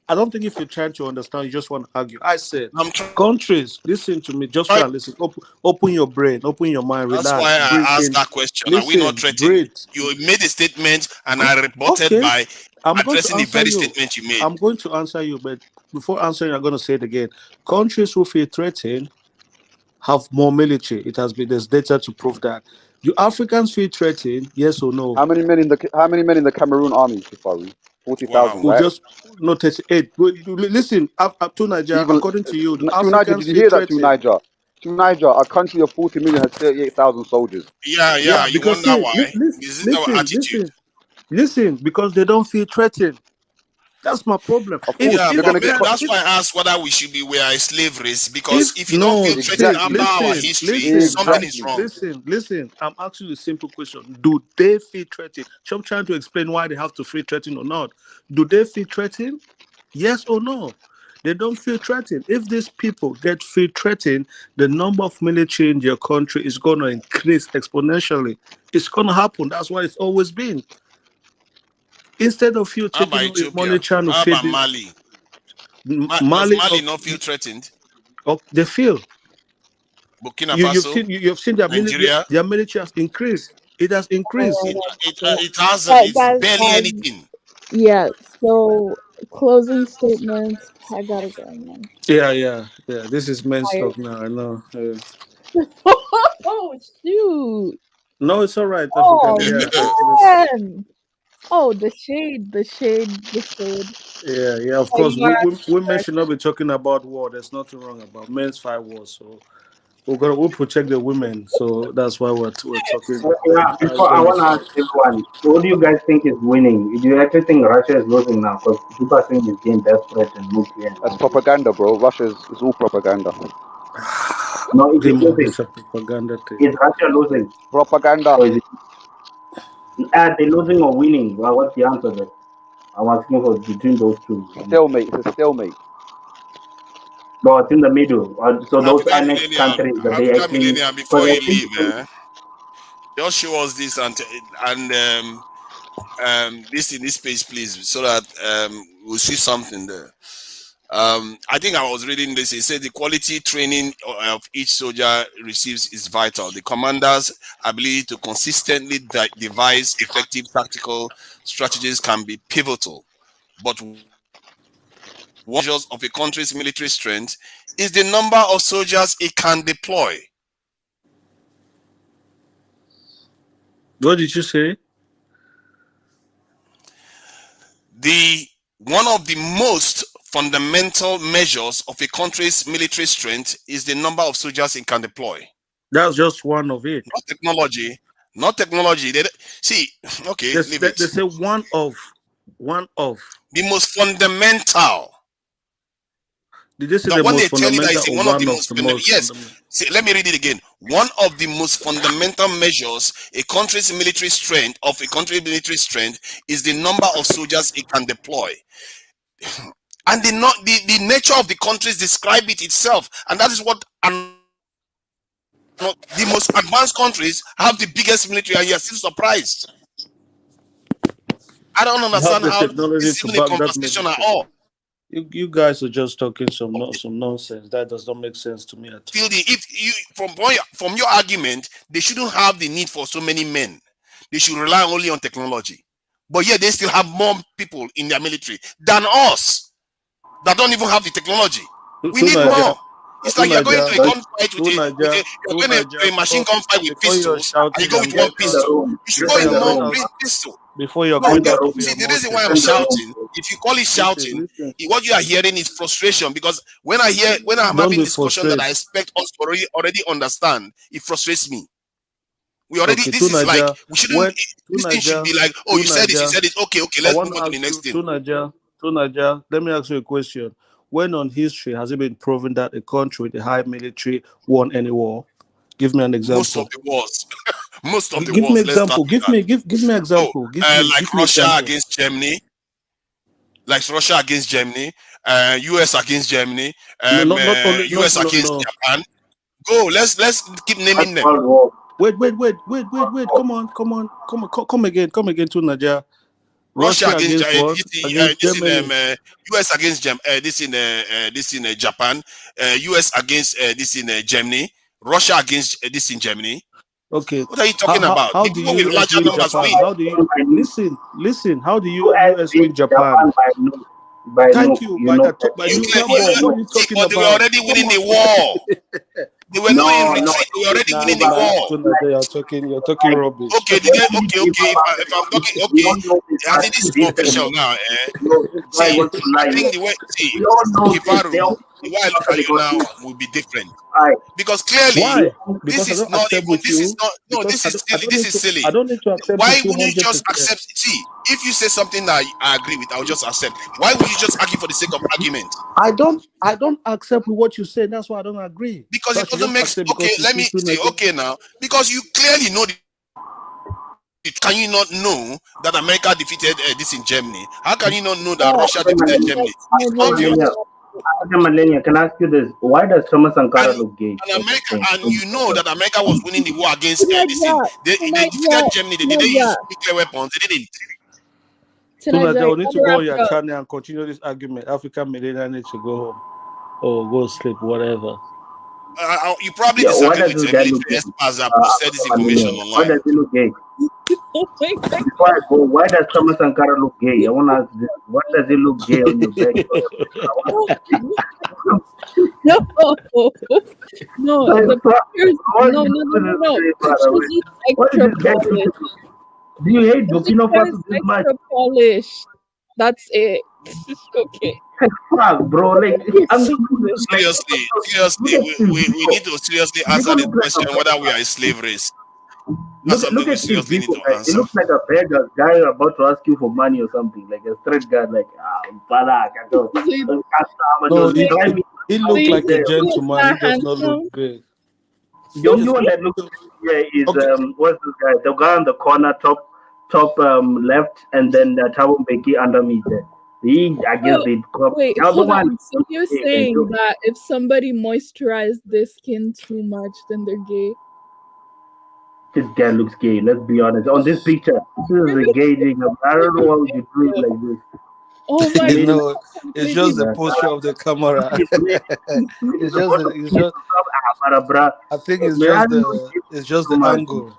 I don't think if you're trying to understand, you just want to argue. I said, I'm countries, listen to me. Just try trying. and listen. Open your brain, open your mind, That's why relax, breathe I asked in. that question. Are we not Listen, threatened? breathe. You made a statement and I rebutted Okay, by I'm going to addressing the answer very you. statement you made. I'm going to answer you, but before answering, I'm going to say it again. Countries who feel threatened have more military. It has been there's data to prove that. Do Africans feel threatened? Yes or no? how many men in the Cameroon army, Tifaru? 40,000, Wow. We right? just no 38. Listen, up to Nigeria, Even according to you, do to Niger, Africans did you feel hear that? To threatened? Niger, a country of 40 million has 38,000 soldiers. Yeah, Yeah. You because wonder see, why? This is our attitude. listen, because they don't feel threatened. That's my problem. Of If course, Yeah, they're if but gonna we get can, cut. that's why I asked whether we are a slave race. Because if if you don't no, feel threatened see, after Exactly, our history, something is exactly. wrong. listen. I'm asking you a simple question. Do they feel threatened? So I'm trying to explain why they have to feel threatened or not. Do they feel threatened? Yes or no? They don't feel threatened. If these people get feel threatened, the number of military in their country is going to increase exponentially. It's going to happen. That's why it's always been. Instead of you How taking about all your money Ethiopia? trying to How feed about this Mali? Does Mali, Mali not feel threatened? they feel. Burkina You've Faso, seen you've seen Nigeria, their military has increased. It has increased. it hasn't. That, It's that, barely that, anything. yeah. So closing statements. I gotta go, man. Yeah. This is men's Tired. talk now. I know. Oh shoot! No, it's all right, African. Oh Yeah, man! Oh, the shade. yeah. Of Oh, course, you are women correct. should not be talking about war. There's nothing wrong about men's fight wars. So we protect the women. So that's why we're talking. yeah. That's Before I gonna be want to fine. ask everyone, so what do you guys think is winning? Do you actually think Russia is losing now? Because people are saying it's getting desperate and nuclear and That's all this. propaganda, bro. Russia's all propaganda. No, is it Demo, losing? this a propaganda thing. Is Russia losing, Propaganda. or is it? Are they losing or winning? Well, what's the answer there? I'm asking for between those two. Stalemate. It's a stalemate. But it's in the middle. So those African annexed millennium, countries that they African actually, millennium. because Before you leave, just show us this and this in this page, please, so that we'll see something there. I think I was reading this. It said the quality training of each soldier receives is vital. The commander's ability to consistently devise effective tactical strategies can be pivotal. But one measures of a country's military strength is the number of soldiers it can deploy. What did you say? The one of the most fundamental measures of a country's military strength is the number of soldiers it can deploy. That's just one of it. Not technology. Not technology. See, okay, leave They it. say one of. The most fundamental. Did they say The the one most they tell you that is fundamental or one of the one of most the most yes. fundamental? See, let me read it again. One of the most fundamental measures a country's military strength is the number of soldiers it can deploy. And the nature of the countries describe it itself. And that is what the most advanced countries have the biggest military, and you're still surprised. I don't You have understand the how technology this is to even a back that conversation at meditation. all. You guys are just talking some nonsense. That does not make sense to me at all. Fielding, if you from your argument, they shouldn't have the need for so many men. They should rely only on technology. But yet they still have more people in their military than us that don't even have the technology. We need more. It's like you're going to a gunfight with you're going to a machine gunfight with Before you're pistols, and you shouting go and with one getting out, pistol. You should go before with you're more going out, pistol. before you're No, going out of your see, the reason why emotion. I'm shouting, if you call it shouting, Listen. what you are hearing is frustration. Because when I'm Don't having be discussion that frustrated. I expect us to already understand, it frustrates me. Okay, This is like Tunaja, we shouldn't. when This thing should Tunaja, be like, oh, you said this, okay, I let's want move to on to the ask next you, thing. Tunaja, let me ask you a question. When on history has it been proven that a country with a high military won any war? Give me an Most of example. the wars, most of the Give me wars. Let's start example. with Give that. me example. Like Give me Russia example. against Germany, US against Germany, No, not only US against no. Japan. Go, let's keep naming them. Wait. Come again, Tunaja. Russia Russia against against what? Against this in Germany. US against this in Japan, US against this in Germany, Russia against this in Germany. Okay. What are you talking about? How The do people with US larger win numbers Japan? win. How do you listen? How do US US beat win Japan? Japan by nuke. By Thank nuke. you. You know that. By nuclear bomb. What are you See, talking but they were about? already winning Come the on. war. They were not in No, retreat. They were already winning the Nah. war. You're talking rubbish. Okay, did they? Okay. If I'm talking, We okay. all know this I think this is more different. official now. No, this guy See, wants to I lie think here. the way We all know this. They Kifaru, all the way I look at you because now will be different. I Because clearly, Why? Because I don't accept with this is you. not, no, Because this is silly. This is I silly. don't need to accept Why with you wouldn't you just 100%. accept? See, if you say something that I agree with, I'll just accept. Why would you just argue for the sake of argument? I don't accept with what you say. That's why I don't agree. Because So I it should doesn't just make accept okay. because you Let me see say Tunaja. okay now, because you clearly know can you not know that America defeated this in Germany? How can you not know that Russia defeated Germany? It's obvious. Okay, Malenia, can I ask you this? Why does Thomas Sankara look gay? And America, and you know that America was winning the war against this thing. They defeated Germany. They didn't use nuclear weapons. They didn't. Tunaja, we need to go on your channel and continue this argument. African millionaire needs to go home or go sleep, whatever. You probably Yeah, why disagree does with this guy look military gay? experts that posted this information Why online. does he look gay? Oh my God. Before I go, why does Thomas Sankara look gay? I want to ask this. Why does he look gay on your back? No, no, the pictures, no. The picture is What is extra this guy polished. Do you hate The Burkina picture Faso is this much? extra polished. That's it. Okay. Fuck, bro. Like, I'm Seriously, we need to seriously answer this question whether we are a slave race. That's something Look we at these seriously need people. to Like, it answer. looks like a beggar guy about to ask you for money or something. Like a straight guy, like, No, he looked like a gentleman. He does not look good. The only one that looks good is what's this guy? The guy on the corner, top left, and then the Tabo Mbeki underneath there. I guess Oh, they come. wait, The other hold one. on. So you're saying that if somebody moisturized their skin too much, then they're gay? This guy looks gay. Let's be honest. On this picture, this is a gay thing. I don't know why would you do it like this. Oh my God. No, it's just the posture of the camera. it's just. I think it's just the angle.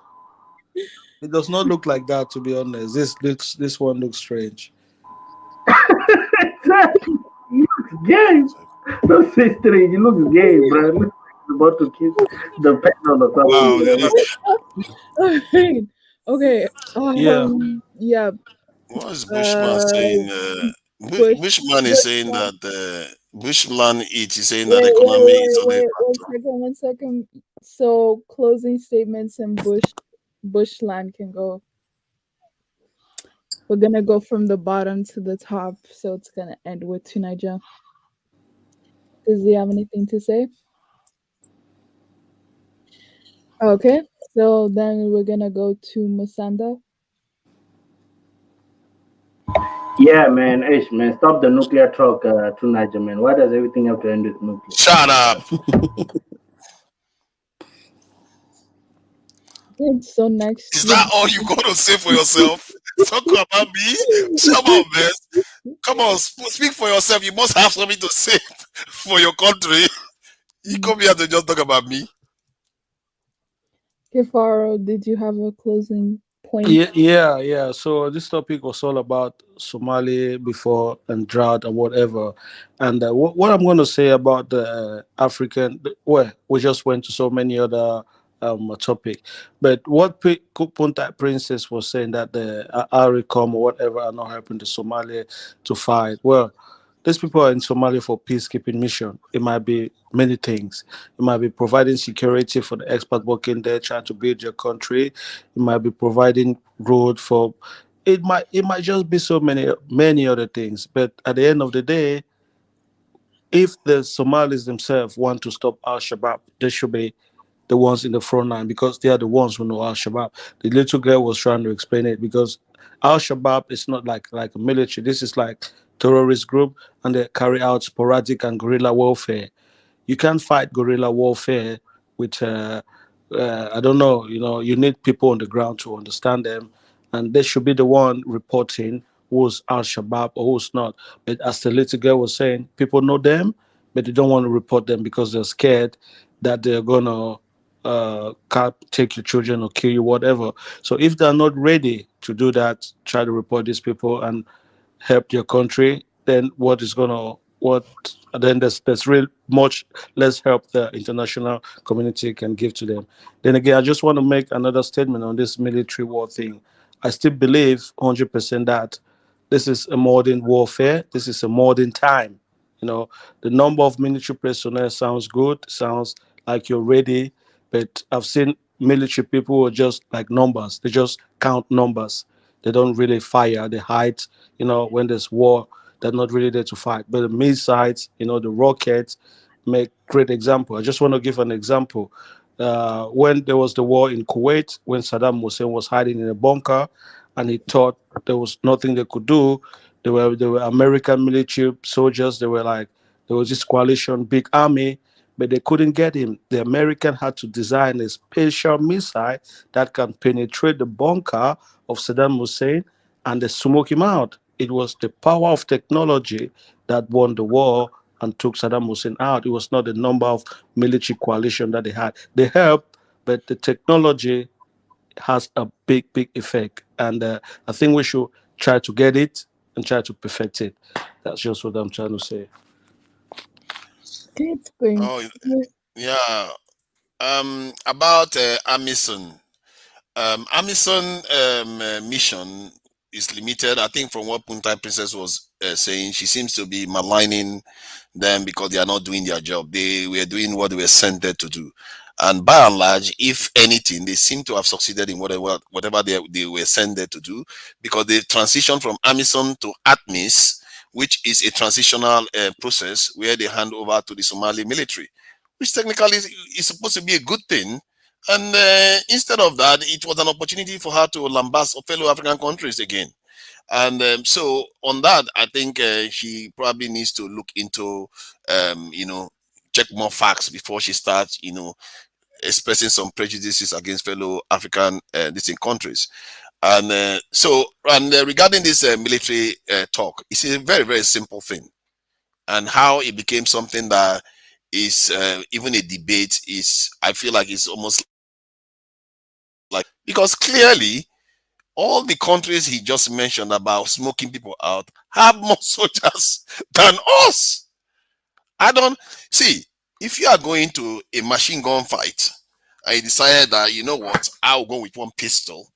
It does not look like that, to be honest. This one looks strange. Exactly. He looks gay. Don't say strange. He looks gay, bro. He's about to kiss the pedal or something. Alright. Okay. Yeah. What is Bushman saying? Bushman is saying that Bushman is saying that economy is only. One second. So closing statements and Bushland can go. We're gonna go from the bottom to the top, so it's gonna end with Tunija. Does he have anything to say? Okay, so then we're gonna go to Musanda. Yeah, man. Ish, man. Stop the nuclear talk tonight, man. Why does everything have to end with nuclear? Shut up. So next. Is that all you got to say for yourself? Talk about me. Come on, man. Come on, speak for yourself. You must have something to say for your country. You come here to just talk about me. Kefaro, did you have a closing point? Yeah. So this topic was all about Somali before and drought and whatever. And what I'm going to say about the African, well, we just went to so many other topic. But what Punta Princess was saying that the ARICOM or whatever are not helping the Somali to fight. Well, these people are in Somalia for peacekeeping mission. It might be many things. It might be providing security for the expat working there, trying to build your country. It might be providing road for. It might just be so many other things. But at the end of the day, if the Somalis themselves want to stop Al Shabaab, they should be the ones in the front line because they are the ones who know Al Shabaab. The little girl was trying to explain it because Al Shabaab is not like a military. This is like terrorist group and they carry out sporadic and guerrilla warfare. You can't fight guerrilla warfare with I don't know, you need people on the ground to understand them, and they should be the one reporting who's Al Shabaab or who's not. But as the little girl was saying, people know them, but they don't want to report them because they're scared that they're gonna take your children or kill you, whatever. So if they're not ready to do that, try to report these people and help your country, then what then there's real much less help the international community can give to them. Then again, I just want to make another statement on this military war thing. I still believe 100% that this is a modern warfare. This is a modern time. You know, the number of military personnel sounds good, sounds like you're ready, but I've seen military people who are just like numbers. They just count numbers. They don't really fire. They hide. When there's war, they're not really there to fight. But the missiles, the rockets, make great example. I just want to give an example. When there was the war in Kuwait, when Saddam Hussein was hiding in a bunker, and he thought there was nothing they could do. There were American military soldiers. They were like there was this coalition, big army, but they couldn't get him. The American had to design a special missile that can penetrate the bunker of Saddam Hussein and they smoke him out. It was the power of technology that won the war and took Saddam Hussein out. It was not the number of military coalition that they had. They helped, but the technology has a big effect. And I think we should try to get it and try to perfect it. That's just what I'm trying to say. Good point. Oh, yeah. About Amazon. Amazon mission is limited. I think from what Punta Princess was saying, she seems to be maligning them because they are not doing their job. They were doing what they were sent there to do. And by and large, if anything, they seem to have succeeded in whatever they were sent there to do because they transitioned from Amazon to ATMIS, which is a transitional process where they hand over to the Somali military, which technically is supposed to be a good thing. And instead of that, it was an opportunity for her to lambast fellow African countries again. And so on that, I think she probably needs to look into, check more facts before she starts, expressing some prejudices against fellow African distinct countries. And regarding this military talk, it's a very, very simple thing. And how it became something that is even a debate is, I feel like it's almost like, because clearly all the countries he just mentioned about smoking people out have more soldiers than us. I don't see, if you are going to a machine gun fight and you decide that, you know what, I'll go with one pistol,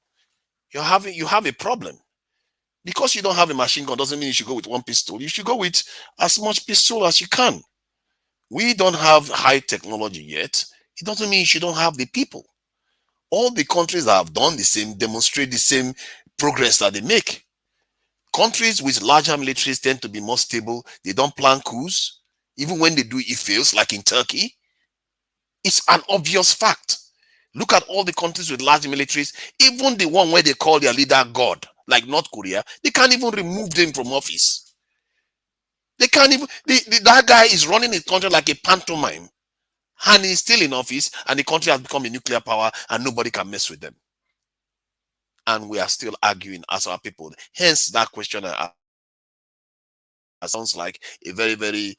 you have a problem. Because you don't have a machine gun doesn't mean you should go with one pistol. You should go with as much pistol as you can. We don't have high technology yet. It doesn't mean you don't have the people. All the countries that have done the same demonstrate the same progress that they make. Countries with larger militaries tend to be more stable. They don't plan coups. Even when they do, it fails, like in Turkey. It's an obvious fact. Look at all the countries with large militaries, even the one where they call their leader God, like North Korea, they can't even remove them from office. They can't even, that guy is running his country like a pantomime, and he's still in office, and the country has become a nuclear power, and nobody can mess with them. and we are still arguing as our people. Hence, that question sounds like a very, very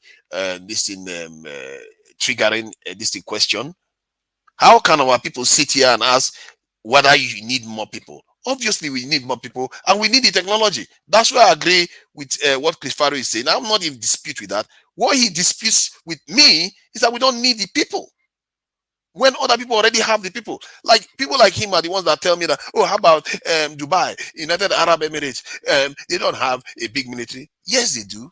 triggering this thing question. How can our people sit here and ask whether you need more people? Obviously, we need more people, and we need the technology. That's why I agree with what Chris Farrow is saying. I'm not in dispute with that. What he disputes with me is that we don't need the people when other people already have the people. Like people like him are the ones that tell me that, oh, how about Dubai, United Arab Emirates? They don't have a big military. Yes, they do.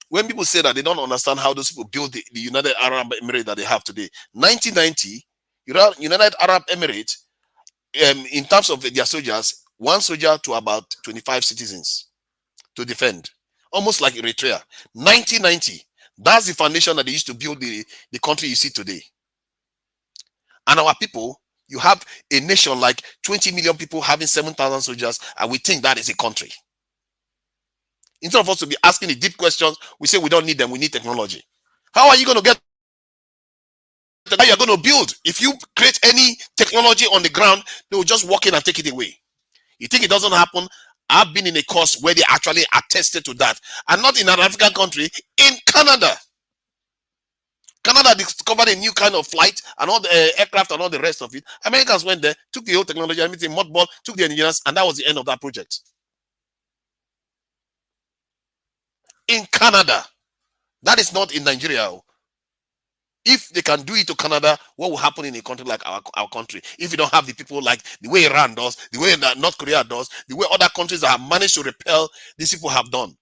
When people say that they don't understand how those people build the United Arab Emirates that they have today, 1990, United Arab Emirates, in terms of their soldiers, one soldier to about 25 citizens to defend, almost like Eritrea. 1990, that's the foundation that they used to build the country you see today. And our people, you have a nation like 20 million people having 7,000 soldiers, and we think that is a country. Instead of us to be asking the deep questions, we say we don't need them, we need technology. How are you going to get how you're going to build? If you create any technology on the ground, they will just walk in and take it away. You think it doesn't happen? I've been in a course where they actually attested to that, and not in an African country, in Canada. Canada discovered a new kind of flight and all the aircraft and all the rest of it. Americans went there, took the whole technology, I mean, the mothball, took the engineers, and that was the end of that project. In Canada, that is not in Nigeria. If they can do it to Canada, what will happen in a country like our country? If you don't have the people like the way Iran does, the way North Korea does, the way other countries that have managed to repel these people have done.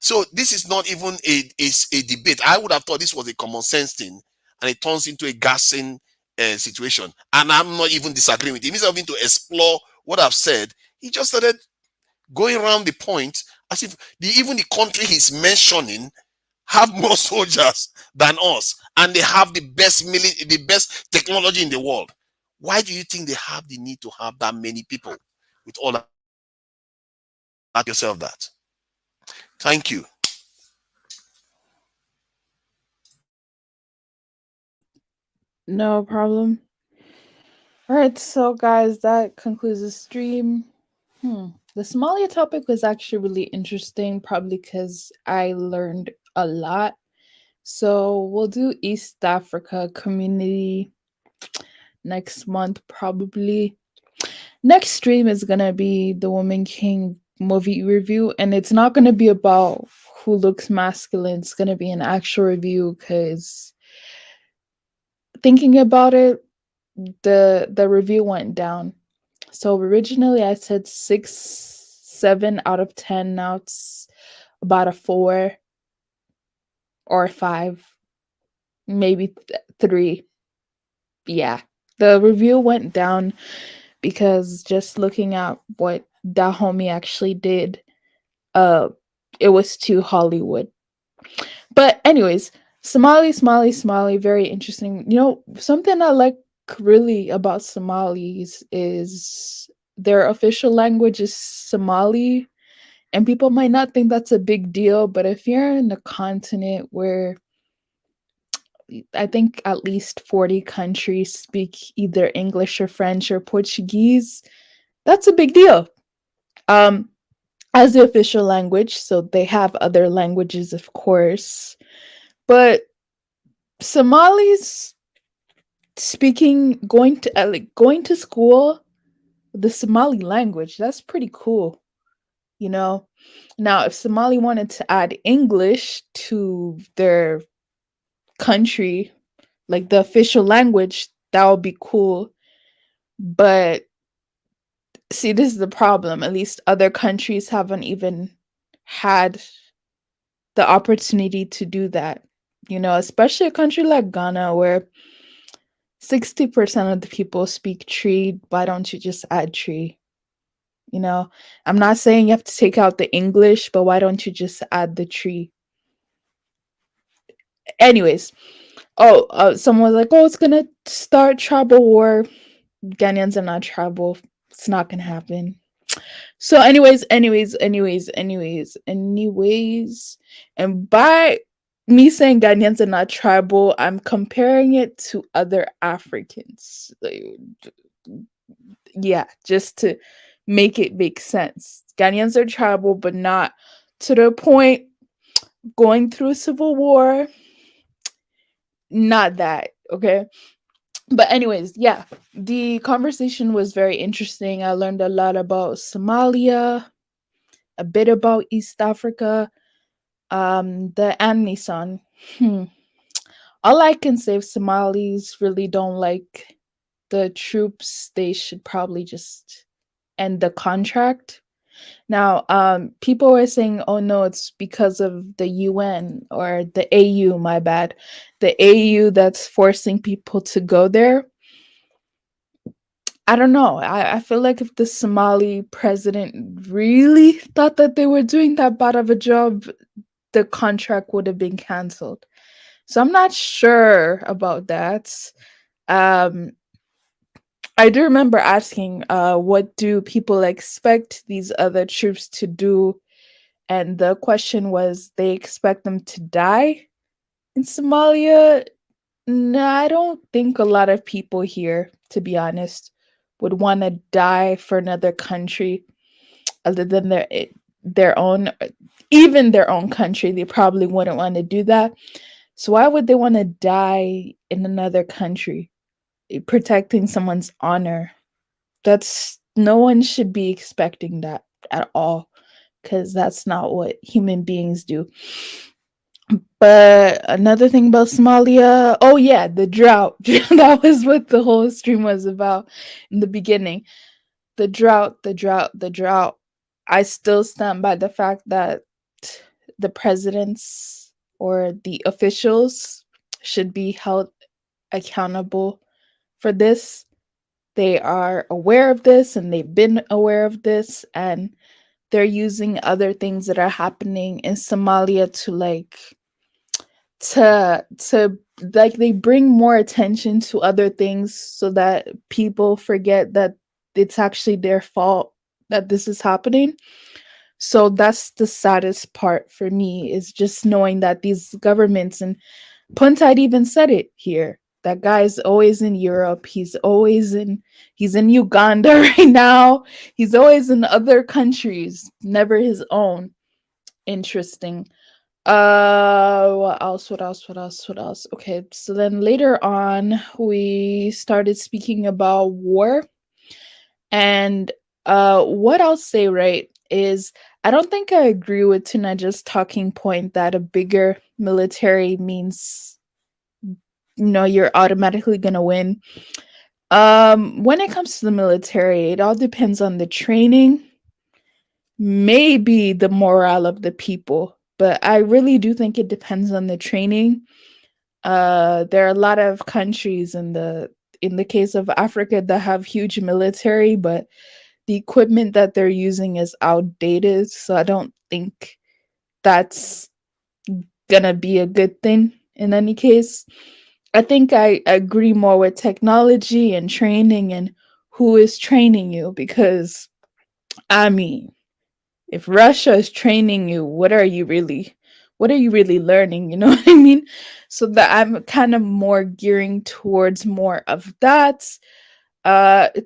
So this is not even a debate. I would have thought this was a common sense thing, and it turns into a gassing situation. And I'm not even disagreeing with him. Instead of him to explore what I've said, he just started going around the point as if even the country he's mentioning have more soldiers than us, and they have the best technology in the world. Why do you think they have the need to have that many people with all that? Ask yourself that. Thank you. No problem. All right, so guys, that concludes the stream. The Somalia topic was actually really interesting, probably because I learned a lot. So we'll do East Africa community next month, probably. Next stream is gonna be the Woman King movie review, and it's not gonna be about who looks masculine. It's gonna be an actual review because thinking about it, the review went down. So originally I said 6, 7 out of 10. Now it's about a 4 or a 5, maybe 3. Yeah, the review went down because just looking at what Dahomey actually did, uh, it was too Hollywood. But anyways, Somali, very interesting. You know, something I like really about Somalis is their official language is Somali. And people might not think that's a big deal, but if you're in a continent where I think at least 40 countries speak either English or French or Portuguese, that's a big deal. As the official language, so they have other languages, of course. But Somalis going to school, the Somali language, that's pretty cool, you know. Now, if Somali wanted to add English to their country, like the official language, that would be cool. But see, this is the problem. At least other countries haven't even had the opportunity to do that. You know, especially a country like Ghana where 60% of the people speak tree. Why don't you just add tree? You know, I'm not saying you have to take out the English, but why don't you just add the tree? Anyways, someone was like, oh, it's gonna start tribal war. Ghanaians are not tribal. It's not gonna happen. So, anyways, and by me saying Ghanaians are not tribal, I'm comparing it to other Africans. Like, yeah, just to make it make sense. Ghanaians are tribal, but not to the point going through a civil war. Not that, okay? But anyways, yeah, the conversation was very interesting. I learned a lot about Somalia, a bit about East Africa, the Amazon. Hmm. All I can say, if Somalis really don't like the troops, they should probably just end the contract. Now, people were saying, "Oh no, it's because of the UN or the AU." My bad, the AU that's forcing people to go there. I don't know. I feel like if the Somali president really thought that they were doing that bad of a job, the contract would have been canceled. So I'm not sure about that. Um, I do remember asking, what do people expect these other troops to do? And the question was, they expect them to die in Somalia? No, I don't think a lot of people here, to be honest, would want to die for another country other than their own, even their own country. They probably wouldn't want to do that. So why would they want to die in another country, protecting someone's honor? That's no one should be expecting that at all, because that's not what human beings do. But another thing about Somalia, oh yeah, the drought. That was what the whole stream was about in the beginning. The drought, the drought, the drought. I still stand by the fact that the presidents or the officials should be held accountable for this. They are aware of this and they've been aware of this, and they're using other things that are happening in Somalia to to like they bring more attention to other things so that people forget that it's actually their fault that this is happening. So that's the saddest part for me, is just knowing that these governments, and Puntide even said it here. That guy's always in Europe. He's in Uganda right now. He's always in other countries, never his own. Interesting. What else? What else? What else? What else? Okay, so then later on, we started speaking about war. And what I'll say, right, is I don't think I agree with Tunaja's talking point that a bigger military means, you're automatically gonna win. When it comes to the military, it all depends on the training, maybe the morale of the people, but I really do think it depends on the training. There are a lot of countries in the case of Africa that have huge military, but the equipment that they're using is outdated. So I don't think that's gonna be a good thing in any case. I think I agree more with technology and training and who is training you, because I mean, if Russia is training you, what are you really learning? You know what I mean? So that I'm kind of more gearing towards more of that.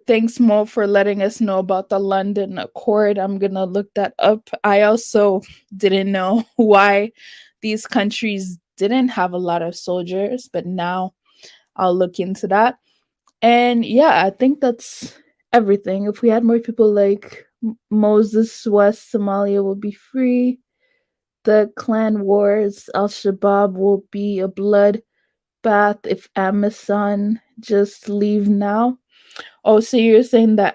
Thanks Mo for letting us know about the London Accord. I'm gonna look that up. I also didn't know why these countries didn't have a lot of soldiers, but now I'll look into that. And yeah, I think that's everything. If we had more people like Moses, West Somalia will be free. The clan wars, Al Shabaab will be a bloodbath if Amazon just leave now. Oh, so you're saying that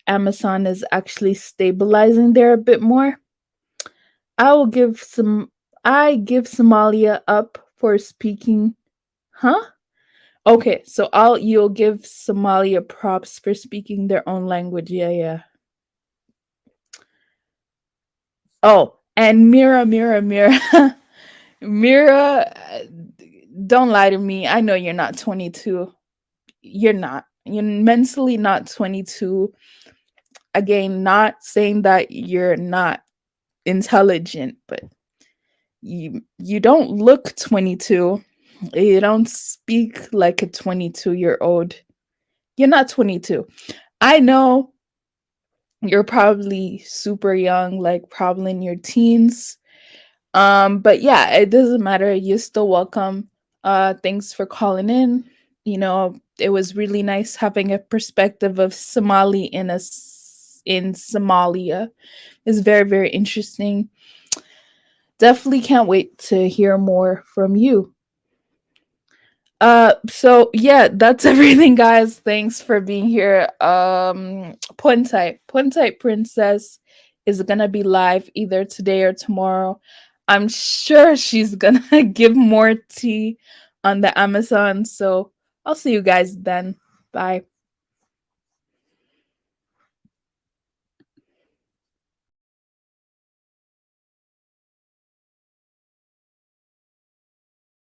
Amazon is actually stabilizing there a bit more? I will give some. I give Somalia up for speaking. Huh? Okay, so you'll give Somalia props for speaking their own language. Yeah, yeah. Oh, and Mira, Mira, don't lie to me. I know you're not 22. You're not. You're mentally not 22. Again, not saying that you're not intelligent, but you don't look 22. You don't speak like a 22-year-old. You're not 22. I know you're probably super young, like probably in your teens. But yeah, it doesn't matter. You're still welcome. Thanks for calling in. You know, it was really nice having a perspective of Somali in Somalia. It's very, very interesting. Definitely can't wait to hear more from you. So yeah, that's everything, guys. Thanks for being here. Puntai Princess is gonna be live either today or tomorrow. I'm sure she's gonna give more tea on the Amazon. So I'll see you guys then. Bye.